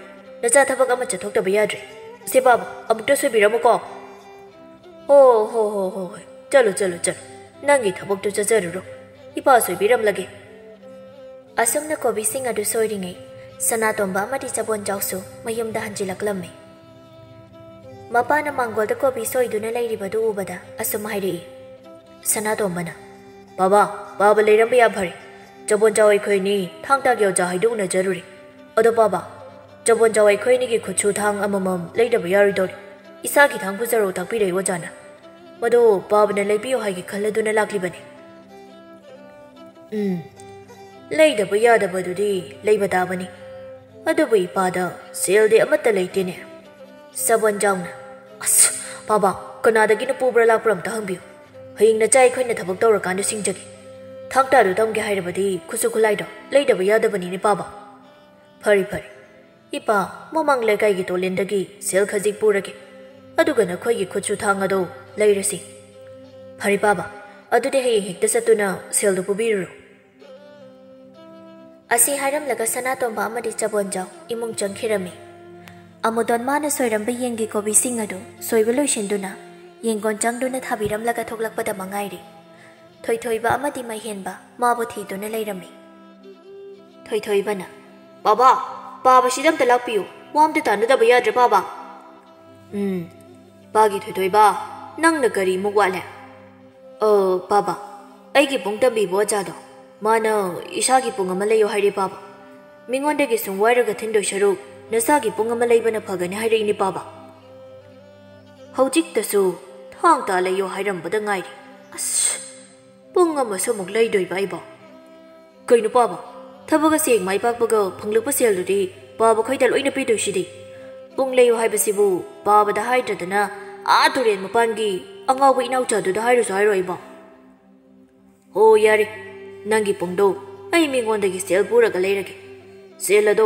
Speaker 3: Nacha thabak ama chathok ta bayadre. Se baba amukta soi biramo ko. Ho. Chalo. Nangi thabak tu chajaruro. Ipa soi biram lage. Asum na kobi sing adu soi ringai. Sana tomba amadi chabon jawsu mayum da hanjilaklammi. Mapa na manggol da kobi soi duna lairiba du ubada asum hairi. Sana tomba na. Baba leirambi yam phari. Jabon jawai khoi ni thang ta gyau ja haidu na jaruri. Odo baba. Jabon jawai khoi ni gi khuchu thang amamam leidaba yari dori. Isa gi thang pujaro takpi rei wajana. Mado baba na leibiyo hai gi khalladuna lakli bani. ꯂꯩꯗꯕ ꯌꯥꯗꯕꯗꯨꯗꯤ ꯂꯩꯕ ꯇꯥꯕꯅꯤ ꯑꯗꯨꯕꯨ ꯏꯄꯥꯗ ꯁꯦꯜꯗꯤ ꯑꯃꯠꯇ ꯂꯩꯇꯦꯅꯦ ꯁꯕꯣꯟꯖꯥꯎꯅ ꯑꯁ ꯄꯥꯕꯥ ꯀꯅꯥꯗꯒꯤꯅ ꯄꯨꯕ꯭ꯔꯥ ꯂꯥꯛꯄ꯭ꯔꯥ ꯑꯝꯇ ꯍꯪꯕꯤꯌꯨ ꯍꯌꯦꯡ ꯅꯆꯥ ꯑꯩꯈꯣꯏꯅ ꯊꯕꯛ ꯇꯧꯔꯀꯥꯟꯗ ꯁꯤꯡꯖꯒꯦ ꯊꯥꯡꯇꯥꯗꯨ ꯇꯝꯒꯦ ꯍꯥꯏꯔꯕꯗꯤ ꯈꯨꯠꯁꯨ ꯈꯨꯠꯂꯥꯏꯗꯣ ꯂꯩꯗꯕ ꯌꯥꯗꯕꯅꯤꯅꯦ ꯄꯥꯕꯥ ꯐꯔꯦ ꯐꯔꯦ ꯏꯄꯥ ꯃꯃꯥꯡ ꯂꯩꯀꯥꯏꯒꯤ ꯇꯣꯂꯦꯟꯗꯒꯤ ꯁꯦꯜ ꯈꯖꯤꯛ ꯄꯨꯔꯒꯦ ꯑꯗꯨꯒ ꯅꯈꯣꯏꯒꯤ ꯈꯨꯠꯁꯨ ꯊꯥꯡ ꯑꯗꯨ ꯂꯩꯔꯁꯤ ꯐꯔꯦ ꯄꯥꯕꯥ ꯑꯗꯨꯗꯤ ꯍꯌꯦꯡ ꯍꯦꯛꯇ ꯆꯠꯇꯨꯅ ꯁꯦꯜꯗꯨ ꯄꯨꯕꯤꯔꯨꯔꯣ ꯑꯁꯤ ꯍꯥꯏꯔꯝꯂꯒ ꯁꯅꯥꯇꯣꯝꯕ ꯑꯃꯗꯤ ꯆꯕꯣꯟꯖꯥꯎ ꯏꯃꯨꯡ ꯆꯪꯈꯤꯔꯝꯃꯤ ꯑꯃꯨꯗꯣꯟ ꯃꯥꯅ ꯁꯣꯏꯔꯝꯕ ꯌꯦꯟꯒꯤ ꯀꯣꯕꯤꯁꯤꯡ ꯑꯗꯨ ꯁꯣꯏꯕ ꯂꯣꯏꯁꯤꯟꯗꯨꯅ ꯌꯦꯡꯒꯣꯟ ꯆꯪꯗꯨꯅ ꯊꯥꯕꯤꯔꯝꯂꯒ ꯊꯣꯛꯂꯛꯄꯗ ꯃꯉꯥꯏꯔꯦ ꯊꯣꯏꯊꯣꯏꯕ ꯑꯃꯗꯤ ꯃꯩꯍꯦꯟꯕ ꯃꯥꯕꯨ ꯊꯤꯗꯨꯅ ꯂꯩꯔꯝꯃꯤ ꯊꯣꯏꯊꯣꯏꯕꯅ ꯕꯥꯕꯥ ꯄꯥꯕꯁꯤꯗ ꯑꯝꯇ ꯂꯥꯛꯄꯤꯌꯨ ꯋꯥ ꯑꯝꯇ ꯇꯥꯟꯅꯗꯕ ꯌꯥꯗ꯭ꯔꯦ ꯕꯥꯕꯥ ꯄꯥꯒꯤ ꯊꯣꯏꯊꯣꯏꯕ ꯅꯪꯅ ꯀꯔꯤꯃꯨꯛ ꯋꯥꯠꯂꯦ ꯕꯥꯕꯥ ꯑꯩꯒꯤ ꯄꯨꯡ ꯇꯝꯕꯤꯕ ꯑꯣꯖꯥꯗꯣ ꯃꯥꯅ ꯏꯁꯥꯒꯤ ꯄꯨꯡ ꯑꯃ ꯂꯩꯌꯣ ꯍꯥꯏꯔꯦ ꯕꯥꯕꯥ ꯃꯤꯉꯣꯟꯗꯒꯤ ꯁꯨꯝ ꯋꯥꯏꯔꯒ ꯊꯤꯟꯗꯣꯏ ꯁꯔꯨꯛ ꯅꯁꯥꯒꯤ ꯄꯨꯡ ꯑꯃ ꯂꯩꯕꯅ ꯐꯒꯅꯤ ꯍꯥꯏꯔꯛꯏꯅꯤ ꯕꯥꯕꯥ ꯍꯧꯖꯤꯛꯇꯁꯨ ꯊꯥꯡ ꯇꯥ ꯂꯩꯌꯣ ꯍꯥꯏꯔꯝꯕꯗ ꯉꯥꯏꯔꯤ ꯑꯁ ꯄꯨꯡ ꯑꯃꯁꯨ ꯑꯃꯨꯛ ꯂꯩꯗꯣꯏꯕ ꯑꯩꯕꯣ ꯀꯩꯅꯣ ꯄꯥꯕ ꯊꯕꯛ ꯑꯁꯤ ꯃꯥꯏ ꯄꯥꯛꯄꯒ ꯐꯪꯂꯛꯄ ꯁꯦꯜꯗꯨꯗꯤ ꯄꯥꯕ ꯈꯣꯏꯗ ꯂꯣꯏꯅ ꯄꯤꯗꯣꯏꯁꯤꯗꯤ ꯄꯨꯡ ꯂꯩꯌꯣ ꯍꯥꯏꯕꯁꯤꯕꯨ ꯄꯥꯕꯗ ꯍꯥꯏꯗ꯭ꯔꯗꯅ ꯇꯨꯔꯦꯟ ꯃꯄꯥꯟꯒꯤ ꯑꯉꯥꯎꯕ ꯏꯅꯥꯎꯆꯥꯗꯨꯗ ꯍꯥꯏꯔꯁꯨ ꯍꯥꯏꯔꯣꯏꯕ ꯍꯣ ꯌꯥꯔꯦ ꯅꯪꯒꯤ ꯄꯨꯡꯗꯣ ꯑꯩ ꯃꯤꯉꯣꯟꯗꯒꯤ ꯁꯦꯜ ꯄꯨꯔꯒ ꯂꯩꯔꯒꯦ ꯁꯦꯜ ꯑꯗꯣ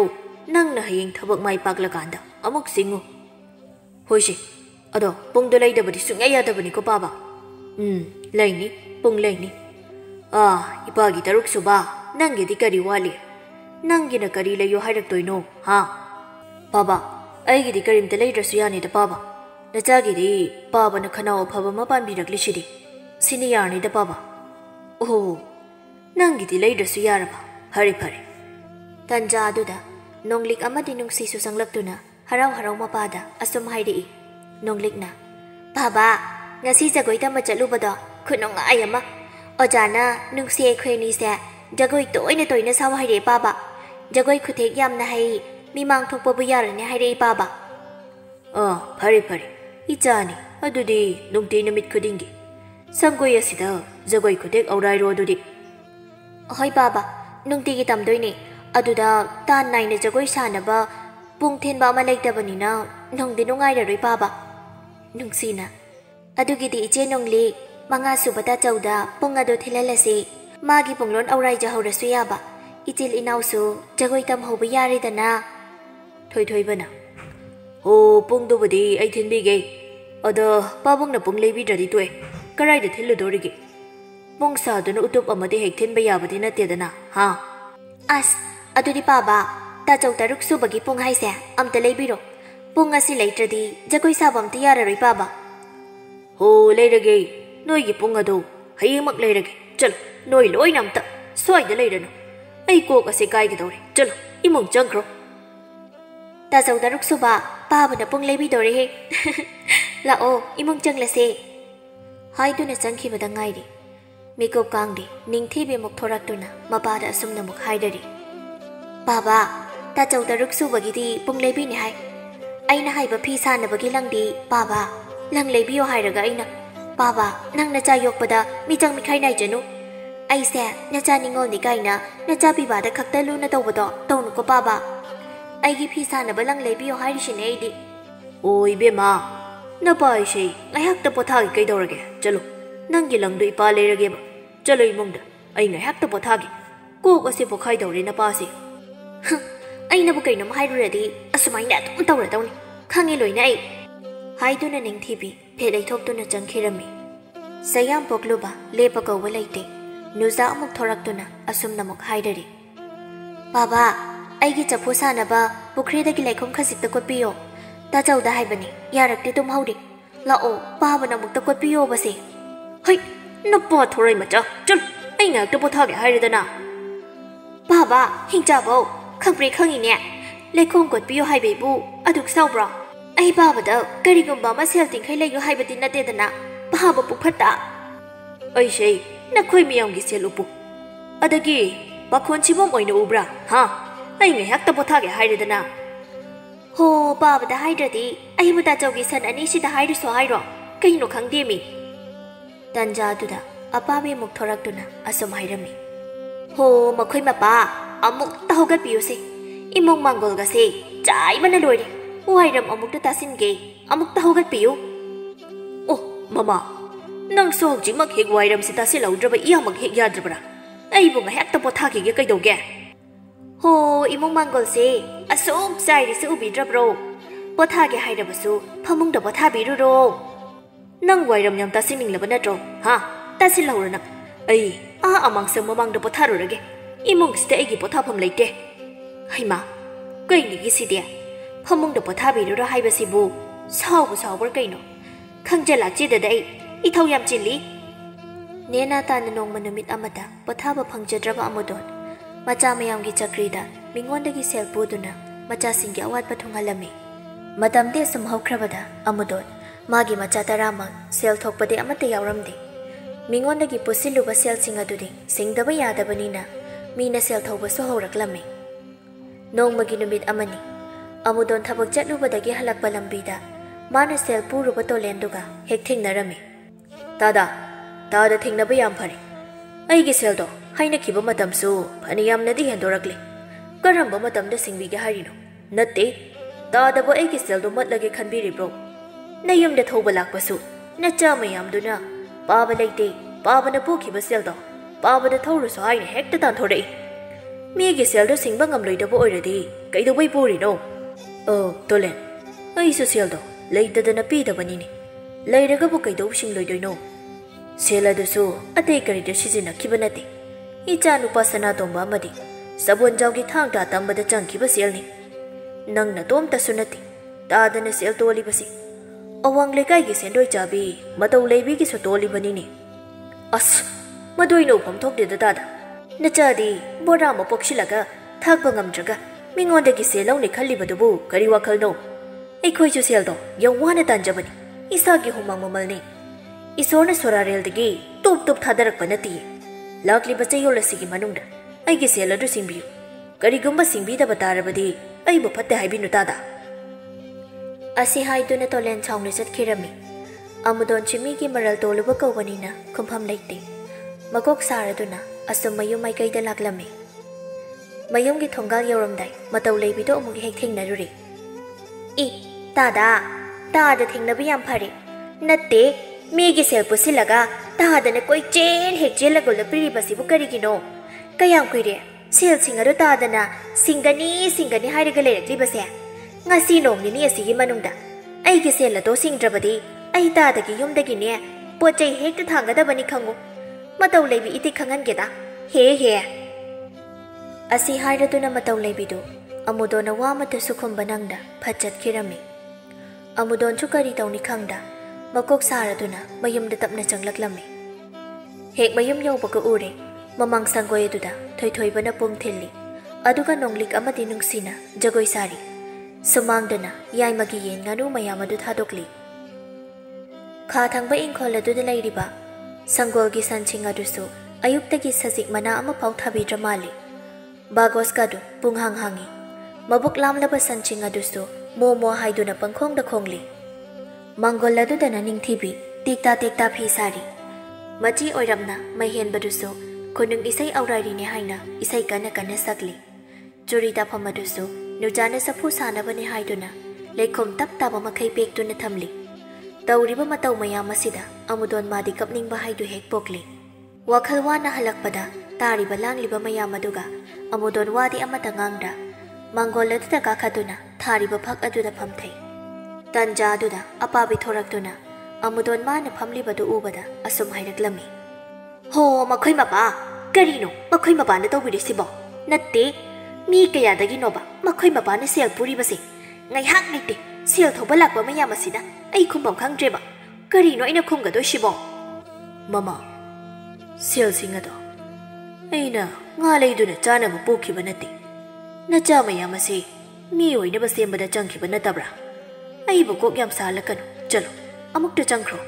Speaker 3: ꯅꯪꯅ ꯍꯌꯦꯡ ꯊꯕꯛ ꯃꯥꯏ ꯄꯥꯛꯂꯀꯥꯟꯗ ꯑꯃꯨꯛ ꯁꯤꯡꯉꯨ ꯍꯣꯏꯁꯦ ꯑꯗꯣ ꯄꯨꯡꯗꯣ ꯂꯩꯗꯕꯗꯤ ꯁꯨꯡꯌꯥ ꯌꯥꯗꯕꯅꯤꯀꯣ ꯄꯥꯕ ꯂꯩꯅꯤ ꯄꯨꯡ ꯂꯩꯅꯤ ꯏꯄꯥꯒꯤ 6 ꯁꯨꯕ ꯅꯪꯒꯤꯗꯤ ꯀꯔꯤ ꯋꯥꯠꯂꯤ ꯅꯪꯒꯤꯅ ꯀꯔꯤ ꯂꯩꯌꯣ ꯍꯥꯏꯔꯛꯇꯣꯏꯅꯣ ꯄꯥꯕꯥ ꯑꯩꯒꯤꯗꯤ ꯀꯔꯤꯝꯇ ꯂꯩꯗ꯭ꯔꯁꯨ ꯌꯥꯅꯤꯗ ꯄꯥꯕꯥ ꯅꯆꯥꯒꯤꯗꯤ ꯄꯥꯕꯅ ꯈꯅꯥꯎ ꯑꯐꯕ ꯑꯃ ꯄꯥꯟꯕꯤꯔꯛꯂꯤꯁꯤꯗꯤ ꯁꯤꯅ ꯌꯥꯔꯅꯤꯗ ꯄꯥꯕꯥ ꯑꯣ ꯅꯪꯒꯤꯗꯤ ꯂꯩꯗ꯭ꯔꯁꯨ ꯌꯥꯔꯕ ꯐꯔꯦ ꯐꯔꯦ ꯇꯟꯖꯥ ꯑꯗꯨꯗ ꯅꯣꯡꯂꯤꯛ ꯑꯃꯗꯤ ꯅꯨꯡꯁꯤꯁꯨ ꯆꯪꯂꯛꯇꯨꯅ ꯍꯔꯥꯎ ꯍꯔꯥꯎ ꯃꯄꯥꯗ ꯑꯁꯨꯝ ꯍꯥꯏꯔꯛꯏ ꯅꯣꯡꯂꯤꯛꯅ ꯕꯥꯕꯥ ꯉꯁꯤ ꯖꯒꯣꯏ ꯇꯝꯕ ꯆꯠꯂꯨꯕꯗꯣ ꯈꯨꯅꯨꯡꯉꯥꯏ ꯑꯃ ꯑꯣꯖꯥꯅ ꯅꯨꯡꯁꯤ ꯑꯩꯈꯣꯏ ꯑꯅꯤꯁꯦ ꯖꯒꯣꯏ ꯇꯣꯏꯅ ꯇꯣꯏꯅ ꯁꯥꯎ ꯍꯥꯏꯔꯛꯑꯦ ꯄꯥꯕꯥ ꯖꯒꯣꯏ ꯈꯨꯊꯦꯛ ꯌꯥꯝꯅ ꯍꯩ ꯃꯤꯃꯥꯡ ꯊꯣꯛꯄꯕꯨ ꯌꯥꯔꯅꯤ ꯍꯥꯏꯔꯛꯏ ꯄꯥꯕꯥ ꯐꯔꯦ ꯐꯔꯦ ꯏꯆꯥꯅꯤ ꯑꯗꯨꯗꯤ ꯅꯨꯡꯇꯤ ꯅꯨꯃꯤꯠ ꯈꯨꯗꯤꯡꯒꯤ ꯁꯪꯒꯣꯏ ꯑꯁꯤꯗ ꯖꯒꯣꯏ ꯈꯨꯊꯦꯛ ꯑꯧꯔꯥꯏꯔꯣ ꯑꯗꯨꯗꯤ ꯍꯣꯏ ꯄꯥꯕꯥ ꯅꯨꯡꯇꯤꯒꯤ ꯇꯝꯗꯣꯏꯅꯦ ꯑꯗꯨꯗ ꯇꯥꯟ ꯅꯥꯏꯅ ꯖꯒꯣꯏ ꯁꯥꯅꯕ ꯄꯨꯡ ꯊꯤꯟꯕ ꯑꯃ ꯂꯩꯇꯕꯅꯤꯅ ꯅꯨꯡꯗꯤ ꯅꯨꯡꯉꯥꯏꯔꯔꯣꯏ ꯄꯥꯕꯥ ꯅꯨꯡꯁꯤꯅ ꯑꯗꯨꯒꯤꯗꯤ ꯏꯆꯦ ꯅꯣꯡꯂꯤꯛ 5 ꯁꯨꯕ ꯇꯥꯆꯧꯗ ꯄꯨꯡ ꯑꯗꯨ ꯊꯤꯜꯍꯜꯂꯁꯤ ꯃꯥꯒꯤ ꯄꯨꯡꯂꯣꯟ ꯑꯧꯔꯥꯏꯖꯍꯧꯔꯁꯨ ꯌꯥꯕ ꯏꯆꯤꯜ ꯏꯅꯥꯎꯁꯨ ꯖꯒꯣꯏ ꯇꯝꯍꯧꯕ ꯌꯥꯔꯦꯗꯅ ꯊꯣꯏꯊꯣꯏꯕꯅ ꯍꯣ ꯄꯨꯡꯗꯨꯕꯨꯗꯤ ꯑꯩ ꯊꯤꯟꯕꯤꯒꯦ ꯑꯗ ꯄꯥꯕꯨꯡꯅ ꯄꯨꯡ ꯂꯩꯕꯤꯗ꯭ꯔꯗꯤ ꯇꯣꯛꯑꯦ ꯀꯔꯥꯏꯗ ꯊꯤꯜꯂꯨꯗꯣꯔꯤꯒꯦ ꯄꯨꯡ ꯁꯥꯗꯨꯅ ꯎꯇꯨꯞ ꯑꯃꯗꯤ ꯍꯦꯛ ꯊꯤꯟꯕ ꯌꯥꯕꯗꯤ ꯅꯠꯇꯦꯗꯅ ꯑꯁ ꯑꯗꯨꯗꯤ ꯄꯥꯕꯥ ꯇꯥꯆꯧ 6 ꯁꯨꯕꯒꯤ ꯄꯨꯡ ꯍꯥꯏꯁꯦ ꯑꯝꯇ ꯂꯩꯕꯤꯔꯣ ꯄꯨꯡ ꯑꯁꯤ ꯂꯩꯇ꯭ꯔꯗꯤ ꯖꯒꯣꯏ ꯁꯥꯕ ꯑꯝꯇ ꯌꯥꯔꯔꯣꯏ ꯄꯥꯕꯥ ꯍꯣ ꯂꯩꯔꯒꯦ ꯅꯣꯏꯒꯤ ꯄꯨꯡ ꯑꯗꯨ ꯍꯌꯦꯡꯃꯛ ꯂꯩꯔꯒꯦ ꯆꯠꯂꯣ ꯅꯣꯏ ꯂꯣꯏꯅ ꯑꯝꯇ ꯁ꯭ꯋꯥꯏꯗ ꯂꯩꯔꯅꯨ ꯑꯩ ꯀꯣꯛ ꯑꯁꯤ ꯀꯥꯏꯒꯗꯧꯔꯦ ꯆꯠꯂꯣ ꯏꯃꯨꯡ ꯆꯪꯈ꯭ꯔꯣ ꯇꯥꯆꯧ 6 ꯁꯨꯕ ꯄꯥꯕꯅ ꯄꯨꯡ ꯂꯩꯕꯤꯗꯣꯔꯦꯍꯦ ꯂꯥꯛꯑꯣ ꯏꯃꯨꯡ ꯆꯪꯂꯁꯦ ꯍꯥꯏꯗꯨꯅ ꯆꯪꯈꯤꯕꯗ ꯉꯥꯏꯔꯤ ꯃꯤꯀꯨꯞ ꯀꯥꯡꯗꯤ ꯅꯤꯡꯊꯤꯕꯤ ꯑꯃꯨꯛ ꯊꯣꯔꯛꯇꯨꯅ ꯃꯄꯥꯗ ꯑꯁꯨꯝꯅ ꯑꯃꯨꯛ ꯍꯥꯏꯔꯔꯤ ꯕꯥꯕꯥ ꯇꯥꯆꯧ 6 ꯁꯨꯕꯒꯤꯗꯤ ꯄꯨꯡ ꯂꯩꯕꯤꯅꯤ ꯍꯥꯏ ꯑꯩꯅ ꯍꯥꯏꯕ ꯐꯤ ꯁꯥꯅꯕꯒꯤ ꯂꯪꯗꯤ ꯕꯥꯕꯥ ꯂꯪ ꯂꯩꯕꯤꯌꯣ ꯍꯥꯏꯔꯒ ꯑꯩꯅ ꯕꯥꯕꯥ ꯅꯪ ꯅꯆꯥ ꯌꯣꯛꯄꯗ ꯃꯤꯆꯪ ꯃꯤꯈꯥꯏ ꯅꯥꯏꯖꯅꯨ ꯑꯩꯁꯦ ꯅꯆꯥ ꯅꯤꯡꯉꯣꯜꯅꯤ ꯀꯥꯏꯅ ꯅꯆꯥ ꯄꯤꯕꯥꯗ ꯈꯛꯇ ꯂꯨꯅ ꯇꯧꯕꯗꯣ ꯇꯧꯅꯨꯀꯣ ꯕꯥꯕꯥ ꯑꯩꯒꯤ ꯐꯤ ꯁꯥꯅꯕ ꯂꯪ ꯂꯩꯕꯤꯌꯣ ꯍꯥꯏꯔꯤꯁꯤꯅꯦ ꯑꯩꯗꯤ ꯑꯣ ꯏꯕꯦꯝꯃ ꯅꯄꯥ ꯑꯩꯁꯦ ꯉꯥꯏꯍꯥꯛꯇ ꯄꯣꯊꯥꯒꯦ ꯀꯩꯗꯧꯔꯒꯦ ꯆꯠꯂꯣ ꯅꯪꯒꯤ ꯂꯪꯗꯣ ꯏꯄꯥ ꯂꯩꯔꯒꯦꯕ ꯆꯠꯂꯣ ꯏꯃꯨꯡꯗ ꯑꯩ ꯉꯥꯏꯍꯥꯛꯇ ꯄꯣꯊꯥꯒꯦ ꯀꯣꯛ ꯑꯁꯤ ꯄꯣꯈꯥꯏꯗꯧꯔꯦ ꯅꯄꯥꯁꯦ ꯑꯩꯅꯕꯨ ꯀꯩꯅꯣꯝ ꯍꯥꯏꯔꯨꯔꯗꯤ ꯑꯁꯨꯃꯥꯏꯅ ꯑꯗꯨꯝ ꯇꯧꯔꯗꯧꯅꯤ ꯈꯪꯉꯦ ꯂꯣꯏꯅ ꯑꯩ ꯍꯥꯏꯗꯨꯅ ꯅꯤꯡꯊꯤꯕꯤ ꯐꯦꯠ ꯂꯩꯊꯣꯛꯇꯨꯅ ꯆꯪꯈꯤꯔꯝꯃꯤ ꯁꯌꯥꯝ ꯄꯣꯛꯂꯨꯕ ꯂꯦꯞꯄ ꯀꯧꯕ ꯂꯩꯇꯦ ꯅꯨꯖꯥ ꯑꯃꯨꯛ ꯊꯣꯔꯛꯇꯨꯅ ꯑꯁꯨꯝꯅ ꯑꯃꯨꯛ ꯍꯥꯏꯔꯔꯤ ꯕꯥꯕꯥ ꯑꯩꯒꯤ ꯆꯐꯨ ꯁꯥꯅꯕ ꯄꯨꯈ꯭ꯔꯤꯗꯒꯤ ꯂꯩꯈꯣꯝ ꯈꯖꯤꯛꯇ ꯀꯣꯠꯄꯤꯌꯣ ꯇꯥꯆꯧꯗ ꯍꯥꯏꯕꯅꯤ ꯌꯥꯔꯛꯇꯦ ꯇꯨꯝꯍꯧꯔꯤ ꯂꯥꯛꯑꯣ ꯄꯥꯕꯅ ꯑꯃꯨꯛꯇ ꯀꯣꯠꯄꯤꯌꯣꯕꯁꯦ ꯍꯩ ꯅꯄꯥ ꯊꯣꯔꯩ ꯃꯆꯥ ꯆꯠ ꯑꯩ ꯉꯥꯏꯍꯥꯛꯇ ꯄꯣꯊꯥꯒꯦ ꯍꯥꯏꯔꯦꯗꯅ ꯕꯥꯕꯥ ꯍꯤꯡꯆꯥꯕꯧ ꯈꯪꯄ꯭ꯔꯦ ꯈꯪꯉꯤꯅꯦ ꯂꯩꯈꯣꯝ ꯀꯣꯠꯄꯤꯌꯣ ꯍꯥꯏꯕꯩꯕꯨ ꯑꯗꯨꯛ ꯁꯥꯎꯕ꯭ꯔꯣ ꯑꯩ ꯕꯥꯕꯗ ꯀꯔꯤꯒꯨꯝꯕ ꯑꯃ ꯁꯦꯜ ꯇꯤꯡꯈꯩ ꯂꯩꯌꯨ ꯍꯥꯏꯕꯗꯤ ꯅꯠꯇꯦꯗꯅ ꯕꯥꯕ ꯄꯨꯛꯐꯠꯇ ꯑꯩꯁꯦ ꯅꯈꯣꯏ ꯃꯤꯌꯥꯝꯒꯤ ꯁꯦꯜ ꯎꯄꯨ ꯑꯗꯒꯤ ꯄꯥꯈꯣꯟ ꯁꯤꯕꯣꯝ ꯑꯣꯏꯅ ꯎꯕ꯭ꯔꯥ ꯑꯩ ꯉꯥꯏꯍꯥꯛꯇ ꯄꯣꯊꯥꯒꯦ ꯍꯥꯏꯔꯦꯗꯅ ꯍꯣ ꯕꯥꯕꯗ ꯍꯥꯏꯗ꯭ꯔꯗꯤ ꯑꯩꯕꯨ ꯇꯥꯆꯧꯒꯤ ꯁꯟ ꯑꯅꯤꯁꯤꯗ ꯍꯥꯏꯔꯁꯨ ꯍꯥꯏꯔꯣ ꯀꯩꯅꯣ ꯈꯪꯗꯦꯃꯤ ꯇꯟꯖꯥꯗꯨꯗ ꯑꯄꯥꯕꯤ ꯑꯃꯨꯛ ꯊꯣꯔꯛꯇꯨꯅ ꯑꯁꯨꯝ ꯍꯥꯏꯔꯝꯃꯤ Ho makhoi mapa amuk ta hogat piu se imong manggol ga se chai bana loi re wairam amuk ta tasin ge amuk ta hogat piu. Oh mama nang so hojik mak hek wairam se tasin laudraba iya mak hek yadrabra ai bu nga hek ta potha ge kai doge. Ho imong manggol se asuk sai ri se ubi drabro potha ge hairabasu phamung da potha biru ro nang wairam yam tasin ning labana tro ha tasin laurana ai amang se mamang da potha ro rage imong ste ai gi potha pham leite haima kai ni gi sidia phamung da potha biru ro haibasi bu sau bu sau bor kai no khangjala chi da dai I thau yam chili nena ta nong manumit amada potha ba phangjadraba amodon macha mayam gi chakri da mingon da gi sel puduna macha singgi awat pathungalami madam de sum haukrabada amodon magi macha tarama sel thokpade amate yawramde mingon da gi pusilu ba sel singa dudi singdaba yadabanina mina sel thoba so horaklami nong magi numit amani amodon thabak chatluba gi halakpa lambida mana sel puru ba tolenduga hek thingnarami tada thingnaba yam phari ai gi sel do haina kiba matam su phani yam nadi hendorakle karamba matam da singbi ge harino natte tada bo ai gi sel do matlage khanbiri bro nayam da thoba lakpasu nacha mayam duna paba leite paba na pokhi ba sel do paba da thoru so haina hekta tan thore mi gi sel do singba ngam loida bo oiradi kai do bai pori no tolen ai su sel do leita da na pi da bani ni leiraga bu kai do sing loidoi no sela du su ate kari da sijina kibanati icha nu pasana tomba madi sabon jawgi thang ta tambada changki ba sel ni nang na tom ta sunati ta da na sel toli basi awang le kai gi sendoi chabi matau leibi gi so toli bani ni as madoi no pham thok de da da na cha di bora ma pokshilaga thak ba ngam draga mingon de gi selau ni khalli badu bu kari wakhal no ai khoi chu sel do yawana tan jabani isa gi humang mamal ni isorna sorarel degi top top thadarak panati lakli bachai yolasi gi manungda ai gi sel adu singbi kari gumba singbi da batarabadi ai bu phatte haibinu tada asi haiduna tolen chawne chatkirami amudon chimi gi maral toluba kawbanina khumpham leite makok saraduna asum mayum mai kai da laklami mayum gi thongal yoramdai matau leibi do amugi hek thingnaruri I tada thingnabi yam phari natte megi sel pusilaga tada ne koi chen hek jela gol piri basi bu kari gino kayam kuire sel singaru tada na singani hairiga lerekli base ngasi nom ni asigi manungda ai gi sel do singdrabadi ai tada gi yum dagi ne pochai hek ta thanga da bani khangu matau leibi iti khangan geda he asi hairaduna matau leibi do amudona wamata sukhum banangda phachat kirami amudon chukari tawni khangda makok saraduna mayum da tapna changlaklami hek mayum yawbaka ure mamang sanggoy duda thoi bana pum thilli aduga nonglik amadi nungsina jagoi sari sumangdana yai magi yen nganu mayam adu thadokli kha thangba ingkhol adu leiriba sanggol gi sanching adusu ayuktagi sajik mana ama pau thabi dramali bagos kadu punghang hangi mabuk lamlaba sanching adusu momo haiduna pangkhong da khongli mangol adu dana ningthibi tikta phi sari machi oiramna maihen badusu khunung isai aurari ne haina isai kana sakli churi da phamadusu nujana sapu sana bani haiduna lekhom tap taba makhai pek tuna thamli tawriba matau mayam asida amudon madi kapning ba haidu hek pokli wakhal wana halakpada tariba langliba mayam aduga amudon wadi amata ngangda mangol adu da kakhaduna thariba phak adu da phamthai tanja adu da apabi thorakduna amudon mana phamliba du ubada asum hairaklammi ho makhoi mapa karino makhoi mapa na tawbiri sibo natte mi kaya dagi noba makhoi mapa na sel puri base ngai hak nite sel thoba lakba mayam asida ai khumbam khangdreba karino ina khumga do sibo mama sel singa do aina nga leiduna chana bu pokhiba nate na cha mayam ase mi oina ba sembada changkhiba natabra ai bu kok yam salakanu chalo amuk ta changkhro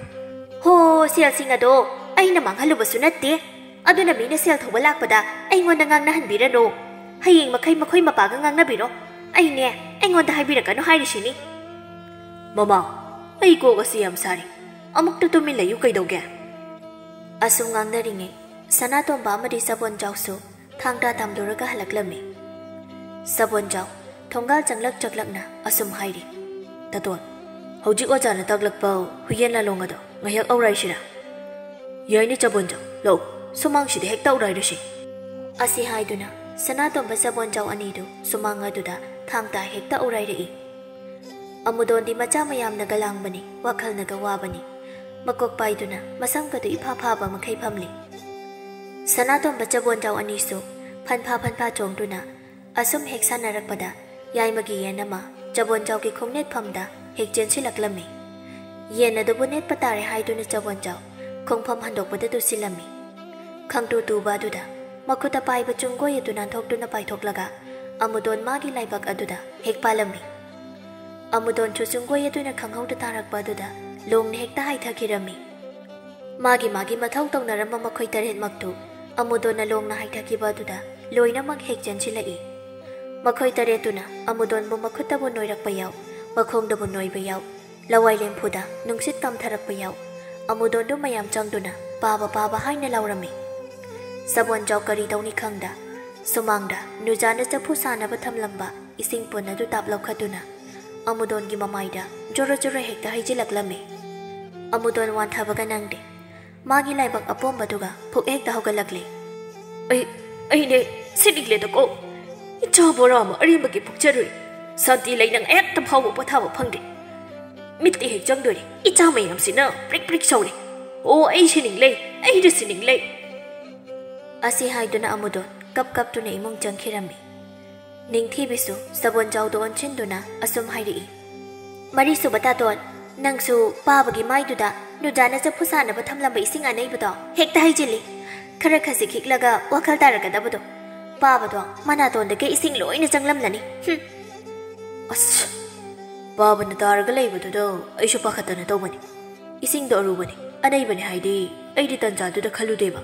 Speaker 3: ho sel singa do aina manghalu basu natte aduna mina sel thoba lakpada ai ngonda ngangna hanbirano hayeng makhoi mapa ga ngangna biro ai ne ai ngonda haibirakanu hairishini mama ai ko ga siam sari amuk ta to min layu kai doge asum ngangna ringe sanatom ba mari sabon jausu Thangta तामदुरगा हलकलमी सबोंजाव थोंगाल चंगलक चकलकना assume हाइरी ततोन हौजिक ओजाना तगलकपाउ Huyen लालोंगदो ngahyak auraisira yaini chabonjaw lo sumangsi de hekta aurairasi asi haiduna sanatomba sabonjaw anidu sumanga duda thangta hekta aurairei amudon di macha mayam na galangbani wakhal na gawabani makok paiduna masangka du ipha pha ba makhai phamli sanatomba chabonjaw anisu phanpha chongduna asum heksa narakpada yaimagi yanama chabonjaw ki khongnet phamda hekjen silaklami Yen ada bunet patare hai tu na chabonjaw kong pham handok pada tu silami khang tu ba duda makuta pai ba chunggo ye tu nan thok tu na pai thok laga amudon magi laibak aduda hek palami amudon chu chunggo ye tu na khang hau ta tarak ba duda long ne hek ta hai thakirami magi mathau tong na ram ma khoi taret maktu amudon na long na hai thaki ba duda loina mak hek jan silai makhoi taret tu na amudon bu makuta bu noirak pa yaw makhong da bu noi ba yaw Lawai lempuda nungsit kam tharak payaw amudon do mayam changduna paba haina laurami sabon jaw kari dawni khangda sumangda nujana chapu sana batham lamba ising pona du tap laukhatuna amudon gi mamaida jora hekta haijilaklami amudon wan thabaga nangde magi laibak apom baduga phuk hekta hogalakle ai ne sinikle da ko icha borama arimbagi phukcharui santi lainang ekta phawo pathawa phangde Miti hek jang dori, icha mayam sina, prik sauri. Oh, ay sining lay, ay da sining lay. Asi hai do na amudon, kap tu na imong jang kirami. Ning thi bisu, sabon jaw doon chin do na, asum hai rii. Mari su bata doon, nang su pa bagi mai do da, no dana sa pusa na batam lambay sing anay bato, hek ta hai jili. Kara kasi kiklaga, wakal taraga da bato. Pa bato, mana doon da kay ising loy na jang lam lani. As. Baba na taraga lay bato do, ay siya pakata na tawani. Ising do arubani, anay ba ni Heidi, ay di tanja do da kalude ba?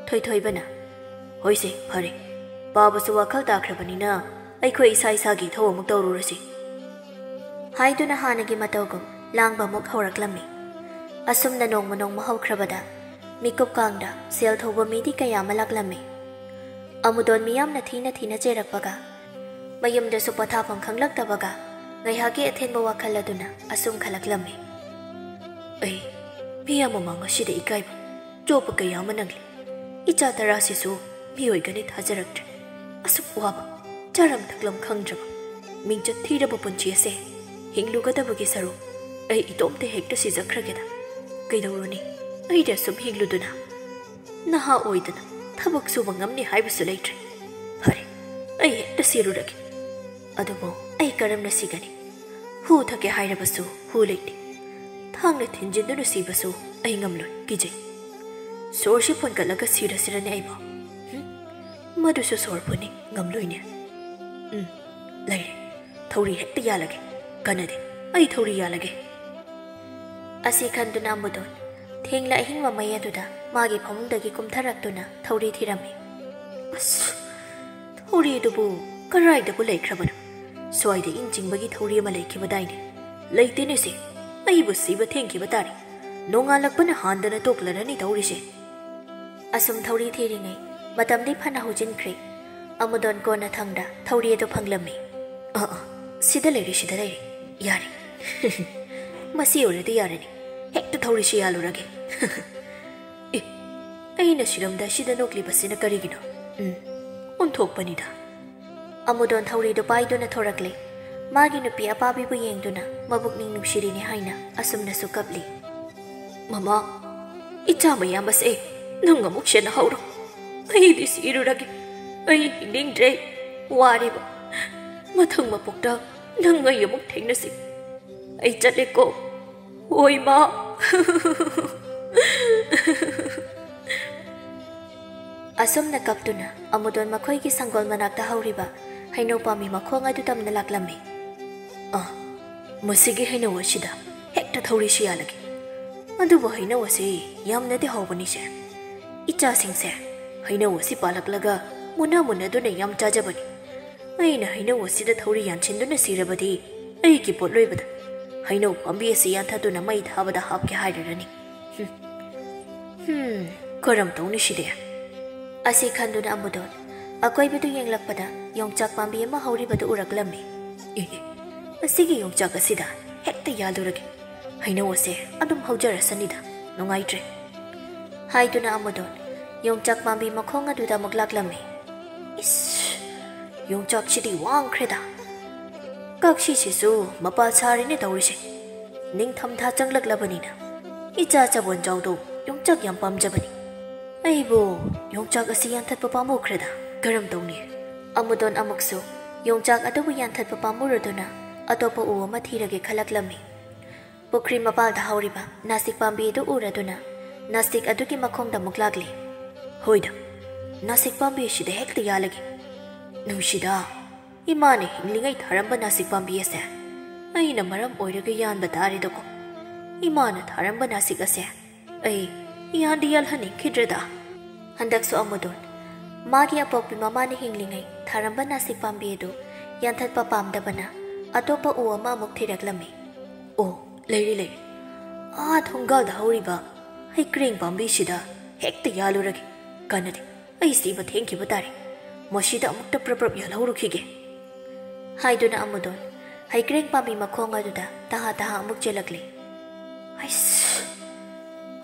Speaker 3: Toy ba na? Hoy si, pare. Baba sa wakal takrabani na, ay ko isa gi tawa magtawrurasi. Heidi na hanagi matawagom, lang ba maghawraklami. Asum na nong manong mahawkrabada, mikop kangda, sel tawa midi kaya malaklami. Amudon miyam na tina cherakbaga. Mayam da supatapang kanglak tabaga. Ngayhagi athen mo wakala duna asum khalaklami ai miya mamanga sida ikaiba jopa kaya manangli icha tarasi su miyoi gani thajarak asum waba charam thaklam khangraba mingcha thiraba punchi ase hinglu gadabagi saru ai itomte hekta sijakrageda kaidawroni ai da sum hinglu duna naha oidana thabak su bangamni haibasu leitre pare ai hekta siruragi adubo ai karamna sigani hu thake hairabasu hu leiti thangna thinjinduna sibasu ai ngamloi kijai sorshi phon kalaga sirani aiba madusu sorphoni ngamloi ne laire thori hekta yalage kanade ai thori yalage asi khanduna mudon thengla hingwa maya duda magi phamungdagi kumtharaktuna thori thirami as thori dubu karai da bu leikrabana Soide inching bagi thori ma leki badaine leite ne se ai bu siba thenki batari nonga lakpana handana toklarani thori se asum thori thiringai matam di phana hujin khre amudon kona thangda thori do phanglami sida leiri yari masi oredi yari ni hekta thori se yalurage ai na shiramda sida nokli basina karigino unthokpani da Amudon thori do pai do na thorakle magi nupi apabi bu yengduna mabuk ning nupshiri ni haina asum na sukapli mama icha mayam bas e nang amuk shena hauro ai di sirurage ai ning dre wari ba mathang mapukta nang ngai amuk thengna si ai chale ko oi ma asum na kaptuna amudon makhoi ki sangol manakta hauriba haino pami makhonga du tamna laklami masigi haino wasida hekta thori shi alagi adu bo haino wasi yamna de hobani se icha singse haino wasi palaklaga muna du ne yam chajabani aina haino wasi da thori yanchin du na sirabadi ai ki potloi bada haino pambi se yan thadu na mai thabada hapke hairani karam tawni shide ꯑꯁꯤ ꯈꯟꯗꯨꯅ ꯑꯃꯨꯗꯣꯟ ꯑꯀꯣꯏꯕꯗꯨ ꯌꯦꯡꯂꯛꯄꯗ ꯌꯣꯡꯆꯥꯛ ꯄꯥꯝꯕꯤ ꯑꯃ ꯍꯧꯔꯤꯕꯗꯨ ꯎꯔꯛꯂꯝꯃꯤ꯫ ꯑꯁꯤꯒꯤ ꯌꯣꯡꯆꯥꯛ ꯑꯁꯤꯗ ꯍꯦꯛꯇ ꯌꯥꯜꯂꯨꯔꯒꯦ, ꯍꯩꯅꯧ ꯑꯁꯦ ꯑꯗꯨꯝ ꯍꯧꯖꯔꯁꯅꯤꯗ, ꯅꯨꯡꯉꯥꯏꯇ꯭ꯔꯦ ꯍꯥꯏꯗꯨꯅ ꯑꯃꯨꯗꯣꯟ ꯌꯣꯡꯆꯥꯛ ꯄꯥꯝꯕꯤ ꯃꯈꯣꯡ ꯑꯗꯨꯗ ꯑꯃꯨꯛ ꯂꯥꯛꯂꯝꯃꯤ꯫ ꯏꯁ, ꯌꯣꯡꯆꯥꯛꯁꯤꯗꯤ ꯋꯥꯡꯈ꯭ꯔꯦꯗ, ꯀꯛꯁꯤꯁꯤꯁꯨ ꯃꯄꯥꯜ ꯁꯥꯔꯦꯅꯦ ꯇꯧꯔꯤꯁꯦ꯫ ꯅꯤꯡꯊꯝꯊꯥ ꯆꯪꯂꯛꯂꯕꯅꯤꯅ ꯏꯆꯥ ꯆꯕꯣꯟꯖꯥꯎꯗꯣ ꯌꯣꯡꯆꯥꯛ ꯌꯥꯝ ꯄꯥꯝꯖꯕꯅꯤ꯫ ꯑꯩꯕꯨ ꯌꯣꯡꯆꯥꯛ ꯑꯁꯤ ꯌꯥꯟꯊꯠꯄ ꯄꯥꯝꯃꯨꯈ꯭ꯔꯦꯗ, ꯀꯔꯝ ꯇꯧꯅꯤ? ꯑꯃꯨꯗꯣꯟ ꯑꯃꯨꯛꯁꯨ ꯌꯣꯡꯆꯥꯛ ꯑꯗꯨꯕꯨ ꯌꯥꯟꯊꯠꯄ ꯄꯥꯝꯃꯨꯔꯗꯨꯅ ꯑꯇꯣꯞꯄ ꯎ ꯑꯃ ꯊꯤꯔꯒꯦ ꯈꯜꯂꯛꯂꯝꯃꯤ꯫ ꯄꯨꯈ꯭ꯔꯤ ꯃꯄꯥꯜꯗ ꯍꯧꯔꯤꯕ ꯅꯥꯁꯤꯛ ꯄꯥꯝꯕꯤ ꯑꯗꯨ ꯎꯔꯗꯨꯅ ꯅꯥꯁꯤꯛ ꯑꯗꯨꯒꯤ ꯃꯈꯣꯡꯗ ꯑꯃꯨꯛ ꯂꯥꯛꯂꯤ꯫ ꯍꯣꯏꯗ, ꯅꯥꯁꯤꯛ ꯄꯥꯝꯕꯤ ꯑꯁꯤꯗ ꯍꯦꯛꯇ ꯌꯥꯜꯂꯒꯦ꯫ ꯅꯨꯡꯁꯤꯗ, ꯏꯃꯥꯅ ꯍꯤꯡꯂꯤꯉꯩ ꯊꯥꯔꯝꯕ ꯅꯥꯁꯤꯛ ꯄꯥꯝꯕꯤ ꯑꯁꯦ ꯑꯩꯅ ꯃꯔꯝ ꯑꯣꯏꯔꯒ ꯌꯥꯟꯕ ꯇꯥꯔꯦꯗꯀꯣ꯫ ꯏꯃꯥꯅ ꯊꯥꯔꯝꯕ ꯅꯥꯁꯤꯛ ꯑꯁꯦ ꯑꯩ ꯌꯥꯟꯗꯤ ꯌꯥꯜꯍꯟꯅꯤꯡꯈꯤꯗ꯭ꯔꯦꯗ꯫ ꯍꯟꯗꯛꯁꯨ ꯑꯃꯨꯗꯣꯟ ꯃꯥꯒꯤ ꯑꯄꯣꯛꯄꯤ ꯃꯃꯥꯅ ꯍꯤꯡꯂꯤꯉꯩ ꯊꯥꯔꯝꯕ ꯅꯥꯁꯤꯛ ꯄꯥꯝꯕꯤ ꯑꯗꯨ ꯌꯥꯟꯊꯠꯄ ꯄꯥꯝꯗꯕꯅ ꯑꯇꯣꯞꯄ ꯎ ꯑꯃ ꯑꯃꯨꯛ ꯊꯤꯔꯛꯂꯝꯃꯤ꯫ ꯑꯣ, ꯂꯩꯔꯤ꯫ ꯊꯣꯡꯒꯥꯜꯗ ꯍꯧꯔꯤꯕ ꯍꯩꯀ꯭ꯔꯦꯡ ꯄꯥꯝꯕꯤꯁꯤꯗ ꯍꯦꯛꯇ ꯌꯥꯜꯂꯨꯔꯒꯦ꯫ ꯀꯥꯟꯅꯗꯦ, ꯑꯩ ꯁꯤꯕ ꯊꯦꯡꯈꯤꯕ ꯇꯥꯔꯦ, ꯃꯁꯤꯗ ꯑꯃꯨꯛꯇ ꯄ꯭ꯔꯞ ꯌꯥꯜꯍꯧꯔꯨꯈꯤꯒꯦ ꯍꯥꯏꯗꯨꯅ ꯑꯃꯨꯗꯣꯟ ꯍꯩꯀ꯭ꯔꯦꯡ ꯄꯥꯝꯕꯤ ꯃꯈꯣꯡ ꯑꯗꯨꯗ ꯇꯍꯥ ꯑꯃꯨꯛ ꯆꯦꯜꯂꯛꯂꯤ꯫ ꯑꯩꯁ,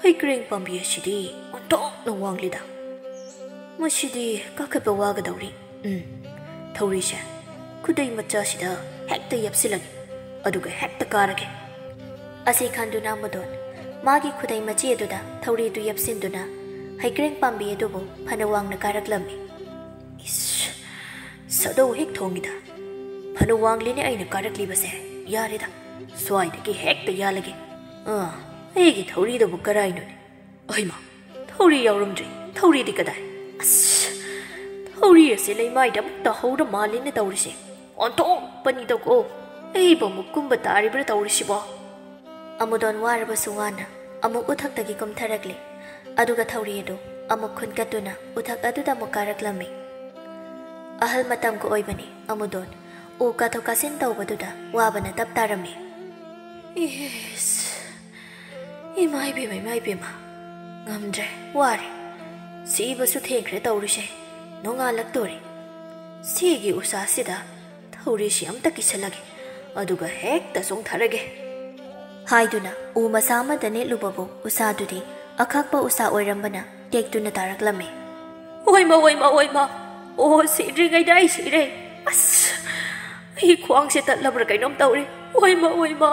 Speaker 3: ꯍꯩꯀ꯭ꯔꯦꯡ ꯄꯥꯝꯕꯤ ꯑꯁꯤꯗꯤ ꯑꯣꯟꯊꯣꯛꯅ ꯋꯥꯡꯂꯤꯗ, ꯃꯁꯤꯗꯤ ꯀꯥꯈꯠꯄ ꯋꯥꯒꯗꯧꯔꯤ꯫ ꯊꯧꯔꯤꯁꯦ ꯈꯨꯗꯩ ꯃꯆꯥꯁꯤꯗ ꯍꯦꯛꯇ ꯌꯦꯞꯁꯤꯜꯂꯒꯦ, ꯑꯗꯨꯒ ꯍꯦꯛꯇ ꯀꯥꯔꯒꯦ꯫ ꯑꯁꯤ ꯈꯟꯗꯨꯅ ꯑꯃꯨꯗꯣꯟ ꯃꯥꯒꯤ ꯈꯨꯗꯩ ꯃꯆꯤ ꯑꯗꯨꯗ ꯊꯧꯔꯤꯗꯨ ꯌꯦꯞꯁꯤꯟꯗꯨꯅ ꯍꯩꯀ꯭ꯔꯦꯡ ꯄꯥꯝꯕꯤ ꯑꯗꯨꯕꯨ ꯐꯅ ꯋꯥꯡꯅ ꯀꯥꯔꯛꯂꯝꯃꯤ꯫ ꯏꯁ, ꯁꯗꯧ ꯍꯦꯛ ꯊꯣꯡꯉꯤꯗ, ꯐꯅ ꯋꯥꯡꯂꯤꯅꯦ ꯑꯩꯅ ꯀꯥꯔꯛꯂꯤꯕꯁꯦ꯫ ꯌꯥꯔꯦꯗ, ꯁ꯭ꯋꯥꯏꯗꯒꯤ ꯍꯦꯛꯇ ꯌꯥꯜꯂꯒꯦ꯫ ꯑꯩꯒꯤ ꯊꯧꯔꯤꯗꯨꯕꯨ ꯀꯔꯥꯏꯅꯣꯅꯦ? ꯑꯩꯃ, ꯊꯧꯔꯤ ꯌꯥꯎꯔꯝꯗ꯭ꯔꯦ, ꯊꯧꯔꯤꯗꯤ ꯀꯗꯥꯏ? ꯑꯁ, ꯊꯧꯔꯤ ꯑꯁꯤ ꯂꯩꯃꯥꯏꯗ ꯑꯃꯨꯛ ꯇꯥꯍꯧꯔ ꯃꯥꯜꯂꯦꯅ ꯇꯧꯔꯤꯁꯦ꯫ ꯑꯣꯟꯊꯣꯛꯄꯅꯤꯗꯀꯣ, ꯑꯩꯕꯨ ꯑꯃꯨꯛ ꯀꯨꯝꯕ ꯇꯥꯔꯤꯕ꯭ꯔꯥ ꯇꯧꯔꯤꯁꯤꯕꯣ? ꯑꯃꯨꯗꯣꯟ ꯋꯥꯔꯕꯁꯨ ꯋꯥꯅ ꯑꯃꯨꯛ ꯎꯊꯛꯇꯒꯤ ꯀꯨꯝꯊꯔꯛꯂꯤ, ꯑꯗꯨꯒ ꯊꯧꯔꯤ ꯑꯗꯨ ꯑꯃꯨꯛ ꯈꯨꯟꯀꯠꯇꯨꯅ ꯎꯊꯛ ꯑꯗꯨꯗ ꯑꯃꯨꯛ ꯀꯥꯔꯛꯂꯝꯃꯤ꯫ ꯑꯍꯜ ꯃꯇꯝꯒ ꯑꯣꯏꯕꯅꯤ ꯑꯃꯨꯗꯣꯟ ꯎ ꯀꯥꯊꯣꯛ ꯀꯥꯁꯤꯟ ꯇꯧꯕꯗꯨꯗ ꯋꯥꯕꯅ ꯇꯞ ꯇꯥꯔꯝꯃꯤ꯫ ꯏꯁ, ꯏꯃꯥ ꯏꯕꯦꯝꯃ, ꯉꯝꯗ꯭ꯔꯦ, ꯋꯥꯔꯦ, ꯁꯤꯕꯁꯨ ꯊꯦꯡꯈ꯭ꯔꯦ ꯇꯧꯔꯤꯁꯦ, ꯅꯣꯡꯉꯥꯜꯂꯛꯇꯣꯔꯦ꯫ ꯁꯤꯒꯤ ꯎꯁꯥꯁꯤꯗ ꯊꯧꯔꯤꯁꯤ ꯑꯝꯇ ꯀꯤꯁꯜꯂꯒꯦ, ꯑꯗꯨꯒ ꯍꯦꯛꯇ ꯆꯣꯡꯊꯔꯒꯦ ꯍꯥꯏꯗꯨꯅ ꯎ ꯃꯁꯥ ꯑꯃꯗ ꯅꯦꯠꯂꯨꯕꯕꯨ ꯎꯁꯥꯗꯨꯗꯤ ꯑꯈꯥꯛꯄ ꯎꯁꯥ ꯑꯣꯏꯔꯝꯕꯅ ꯇꯦꯛꯇꯨꯅ ꯇꯥꯔꯛꯂꯝꯃꯤ꯫ ꯑꯣꯏꯃ, ꯑꯣ, ꯁꯤꯗ꯭ꯔꯤꯉꯩꯗ ꯑꯩ ꯁꯤꯔꯦ꯫ ꯑꯁ, ꯑꯩ ꯈ꯭ꯋꯥꯡꯁꯦ ꯇꯠꯂꯕ꯭ꯔꯥ ꯀꯩꯅꯣꯝ ꯇꯧꯔꯦ꯫ ꯑꯣꯏꯃ!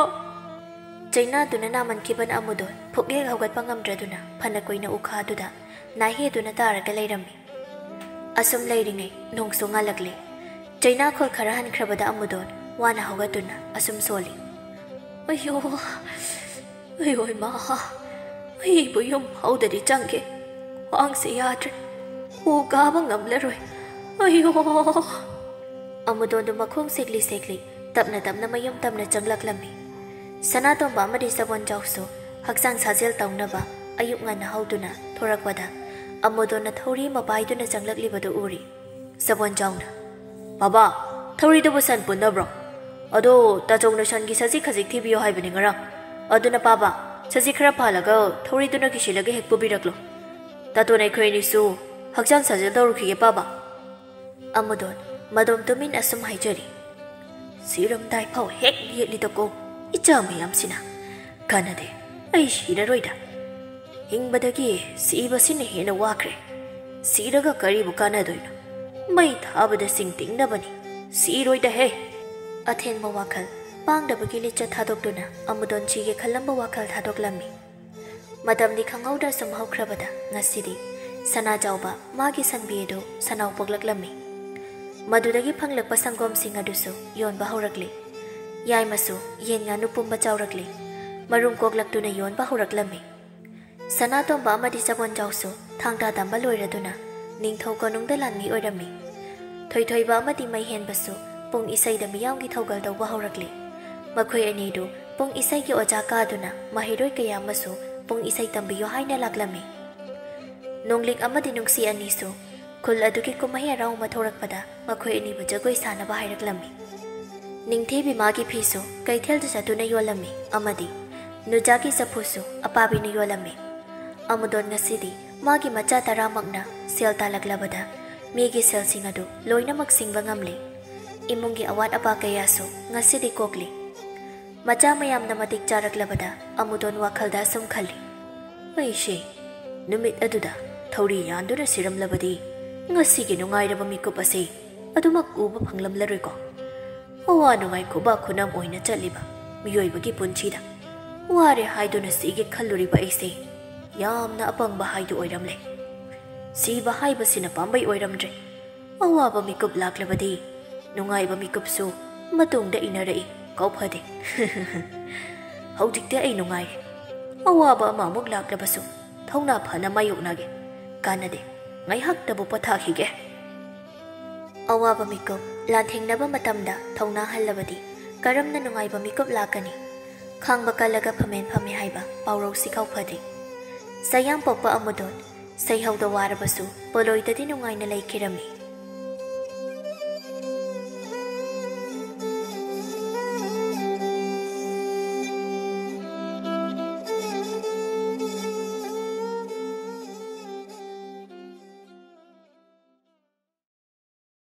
Speaker 3: ꯆꯩꯅꯥꯗꯨꯅ ꯅꯥꯃꯟꯈꯤꯕꯅ ꯑꯃꯨꯗꯣꯟ ꯐꯨꯛꯍꯦꯛ ꯍꯧꯒꯠꯄ ꯉꯝꯗ꯭ꯔꯗꯨꯅ ꯐꯅ ꯀꯨꯏꯅ ꯎꯈꯥꯗꯨꯗ ꯅꯥꯍꯦꯗꯨꯅ ꯇꯥꯔꯒ ꯂꯩꯔꯝꯃꯤ꯫ ꯑꯁꯨꯝ ꯂꯩꯔꯤꯉꯩ ꯅꯣꯡꯁꯨ ꯉꯥꯜꯂꯛꯂꯤ꯫ ꯆꯩꯅꯥꯈꯣꯜ ꯈꯔ ꯍꯟꯈ꯭ꯔꯕꯗ ꯑꯃꯨꯗꯣꯟ ꯋꯥꯅ ꯍꯧꯒꯠꯇꯨꯅ ꯑꯁꯨꯝ ꯁꯣꯜꯂꯤ꯫ ꯑꯌꯣ ꯏꯃꯥ, ꯑꯩꯕꯨ ꯌꯨꯝ ꯐꯥꯎꯗꯗꯤ ꯆꯪꯒꯦ, ꯈ꯭ꯋꯥꯡꯁꯦ ꯌꯥꯗ꯭ꯔꯦ, ꯎ ꯀꯥꯕ ꯉꯝꯂꯔꯣꯏ, ꯑꯌꯣ! ꯑꯃꯨꯗꯣꯟꯗꯨ ꯃꯈꯣꯡ ꯁꯦꯛꯂꯤ ꯇꯞꯅ ꯃꯌꯨꯝ ꯇꯝꯅ ꯆꯪꯂꯛꯂꯝꯃꯤ꯫ ꯁꯅꯥꯇꯣꯝꯕ ꯑꯃꯗꯤ ꯁꯕꯣꯟꯖꯥꯎꯁꯨ ꯍꯛꯆꯥꯡ ꯁꯥꯖꯦꯜ ꯇꯧꯅꯕ ꯑꯌꯨꯛ ꯉꯟꯅ ꯍꯧꯗꯨꯅ ꯊꯣꯔꯛꯄꯗ ꯑꯃꯨꯗꯣꯟꯅ ꯊꯧꯔꯤ ꯑꯃ ꯄꯥꯏꯗꯨꯅ ꯆꯪꯂꯛꯂꯤꯕꯗꯨ ꯎꯔꯤ꯫ ꯁꯕꯣꯟꯖꯥꯎꯅ, ꯕꯥꯕꯥ, ꯊꯧꯔꯤꯗꯨꯕꯨ ꯁꯟ ꯄꯨꯟꯅꯕ꯭ꯔꯣ? ꯑꯗꯣ ꯇꯥꯆꯧꯅ ꯁꯟꯒꯤ ꯁꯖꯤꯛ ꯈꯖꯤꯛ ꯊꯤꯕꯤꯌꯣ ꯍꯥꯏꯕꯅꯤ ꯉꯔꯥꯡ, ꯑꯗꯨꯅ ꯄꯥꯕ, ꯁꯖꯤꯛ ꯈꯔ ꯐꯥꯜꯂꯒ ꯊꯧꯔꯤꯗꯨꯅ ꯀꯤꯁꯤꯜꯂꯒ ꯍꯦꯛ ꯄꯨꯕꯤꯔꯛꯂꯣ꯫ ꯇꯥꯇꯣꯟ ꯑꯩꯈꯣꯏ ꯑꯅꯤꯁꯨ ꯍꯛꯆꯥꯡ ꯁꯥꯖꯦꯜ ꯇꯧꯔꯨꯈꯤꯒꯦ ꯄꯥꯕ꯫ ꯑꯃꯨꯗꯣꯟ ꯃꯗꯣꯝ ꯇꯨꯃꯤꯟ ꯑꯁꯨꯝ ꯍꯥꯏꯖꯔꯤ꯫ ꯁꯤꯔꯝꯗꯥꯏ ꯐꯥꯎ ꯍꯦꯛ ꯌꯦꯠꯂꯤꯗꯀꯣ ꯏꯆꯥ ꯃꯌꯥꯝꯁꯤꯅ, ꯀꯥꯟꯅꯗꯦ, ꯑꯩ ꯁꯤꯔꯔꯣꯏꯗ, ꯍꯤꯡꯕꯗꯒꯤ ꯁꯤꯕꯁꯤꯅ ꯍꯦꯟꯅ ꯋꯥꯈ꯭ꯔꯦ, ꯁꯤꯔꯒ ꯀꯔꯤꯕꯨ ꯀꯥꯟꯅꯗꯣꯏꯅꯣ? ꯃꯩ ꯊꯥꯕꯗ ꯁꯤꯡ ꯇꯤꯡꯅꯕꯅꯤ, ꯁꯤꯔꯣꯏꯗꯍꯦ꯫ ꯑꯊꯦꯡꯕ ꯋꯥꯈꯜ ꯄꯥꯡꯗꯕꯒꯤ ꯂꯤꯆꯠ ꯊꯥꯗꯣꯛꯇꯨꯅ ꯑꯃꯨꯗꯣꯟ ꯁꯤꯒꯦ ꯈꯜꯂꯝꯕ ꯋꯥꯈꯜ ꯊꯥꯗꯣꯛꯂꯝꯃꯤ꯫ ꯃꯇꯝꯗꯤ ꯈꯪꯍꯧꯗ ꯁꯨꯝ ꯍꯧꯈ꯭ꯔꯕꯗ ꯉꯁꯤꯗꯤ ꯁꯅꯥꯖꯥꯎꯕ ꯃꯥꯒꯤ ꯁꯟꯕꯤ ꯑꯗꯨ ꯁꯅꯥꯎ ꯄꯣꯛꯂꯛꯂꯝꯃꯤ꯫ ꯃꯗꯨꯗꯒꯤ ꯐꯪꯂꯛꯄ ꯁꯪꯒꯣꯝꯁꯤꯡ ꯑꯗꯨꯁꯨ ꯌꯣꯟꯕ ꯍꯧꯔꯛꯂꯤ꯫ ꯌꯥꯏꯃꯁꯨ ꯌꯦꯟ ꯉꯥꯅꯨ ꯄꯨꯝꯕ ꯆꯥꯎꯔꯛꯂꯤ, ꯃꯔꯨꯝ ꯀꯣꯛꯂꯛꯇꯨꯅ ꯌꯣꯟꯕ ꯍꯧꯔꯛꯂꯝꯃꯤ꯫ ꯁꯅꯥꯇꯣꯝꯕ ꯑꯃꯗꯤ ꯁꯕꯣꯟꯖꯥꯎꯁꯨ ꯊꯥꯡꯇꯥ ꯇꯝꯕ ꯂꯣꯏꯔꯗꯨꯅ ꯅꯤꯡꯊꯧ ꯀꯣꯅꯨꯡꯗ ꯂꯥꯟꯃꯤ ꯑꯣꯏꯔꯝꯃꯤ꯫ ꯊꯣꯏꯊꯣꯏꯕ ꯑꯃꯗꯤ ꯃꯩꯍꯦꯟꯕꯁꯨ ꯄꯨꯡ ꯏꯁꯩꯗ ꯃꯤꯌꯥꯝꯒꯤ ꯊꯧꯒꯜ ꯇꯧꯕ ꯍꯧꯔꯛꯂꯤ꯫ ꯃꯈꯣꯏ ꯑꯅꯤꯗꯨ ꯄꯨꯡ ꯏꯁꯩꯒꯤ ꯑꯣꯖꯥ ꯀꯥꯗꯨꯅ ꯃꯍꯩꯔꯣꯏ ꯀꯌꯥ ꯑꯃꯁꯨ ꯄꯨꯡ ꯏꯁꯩ ꯇꯝꯕꯤꯌꯨ ꯍꯥꯏꯅ ꯂꯥꯛꯂꯝꯃꯤ꯫ ꯅꯣꯡꯂꯤꯛ ꯑꯃꯗꯤ ꯅꯨꯡꯁꯤ ꯑꯅꯤꯁꯨ ꯈꯨꯜ ꯑꯗꯨꯒꯤ ꯀꯨꯝꯍꯩ ꯍꯔꯥꯎ ꯑꯃ ꯊꯣꯔꯛꯄꯗ ꯃꯈꯣꯏ ꯑꯅꯤꯕꯨ ꯖꯒꯣꯏ ꯁꯥꯅꯕ ꯍꯥꯏꯔꯛꯂꯝꯃꯤ꯫ ꯅꯤꯡꯊꯤꯕꯤ ꯃꯥꯒꯤ ꯐꯤꯁꯨ ꯀꯩꯊꯦꯜꯗ ꯆꯠꯇꯨꯅ ꯌꯣꯜꯂꯝꯃꯤ, ꯑꯃꯗꯤ ꯅꯨꯖꯥꯒꯤ ꯆꯐꯨꯁꯨ ꯑꯄꯥꯕꯤꯅ ꯌꯣꯜꯂꯝꯃꯤ꯫ ꯑꯃꯨꯗꯣꯟ ꯉꯁꯤꯗꯤ मागी मचा तरामकना सेल तालक्लबदा मीगी सेलसिंग अदु लोइनमक सिंगबा ngamli इमुंगी अवात अपा कयासु ngasiदी कोकली मचा मयामना मतिक चारक्लबदा अमुदोन वाखलदा सम खल्ली अइशे नुमित अदुदा थौरी यान्दुना सिरमलबदी ngasiगी नुंगाइरबा मिकुप असे अदुमक उबा फंगलमलरोइको अवा नुंगाइ खुबा खुनम ओइना चलिबा मियोइबगी पुंछिदा वारे हाइदुना सिगे खल्लुरिबा अइसे यामना अपंगबा हाइदु ओइरमले सिबा हाइबसिना पाम्बै ओइरमद्रे अवाबा मिकुप लाक्लबदी नुंगाइबा मिकुपसु मतुंगदा इनरई कौफदे हौजिकते ऐ नुंगाइ अवाबा अमामुक लाक्लबसु थौना फना मायोकनागे कानदे ngaihaktabu pathakhige awaba mikop lanthengnaба matamda thongna hallabadi karamna nungaiba mikop lakani khangba kalaga phamen phame haiba paurau sikhau phade sayam pokpa amudon saihauda warabasu poloidadi nungaina laikirami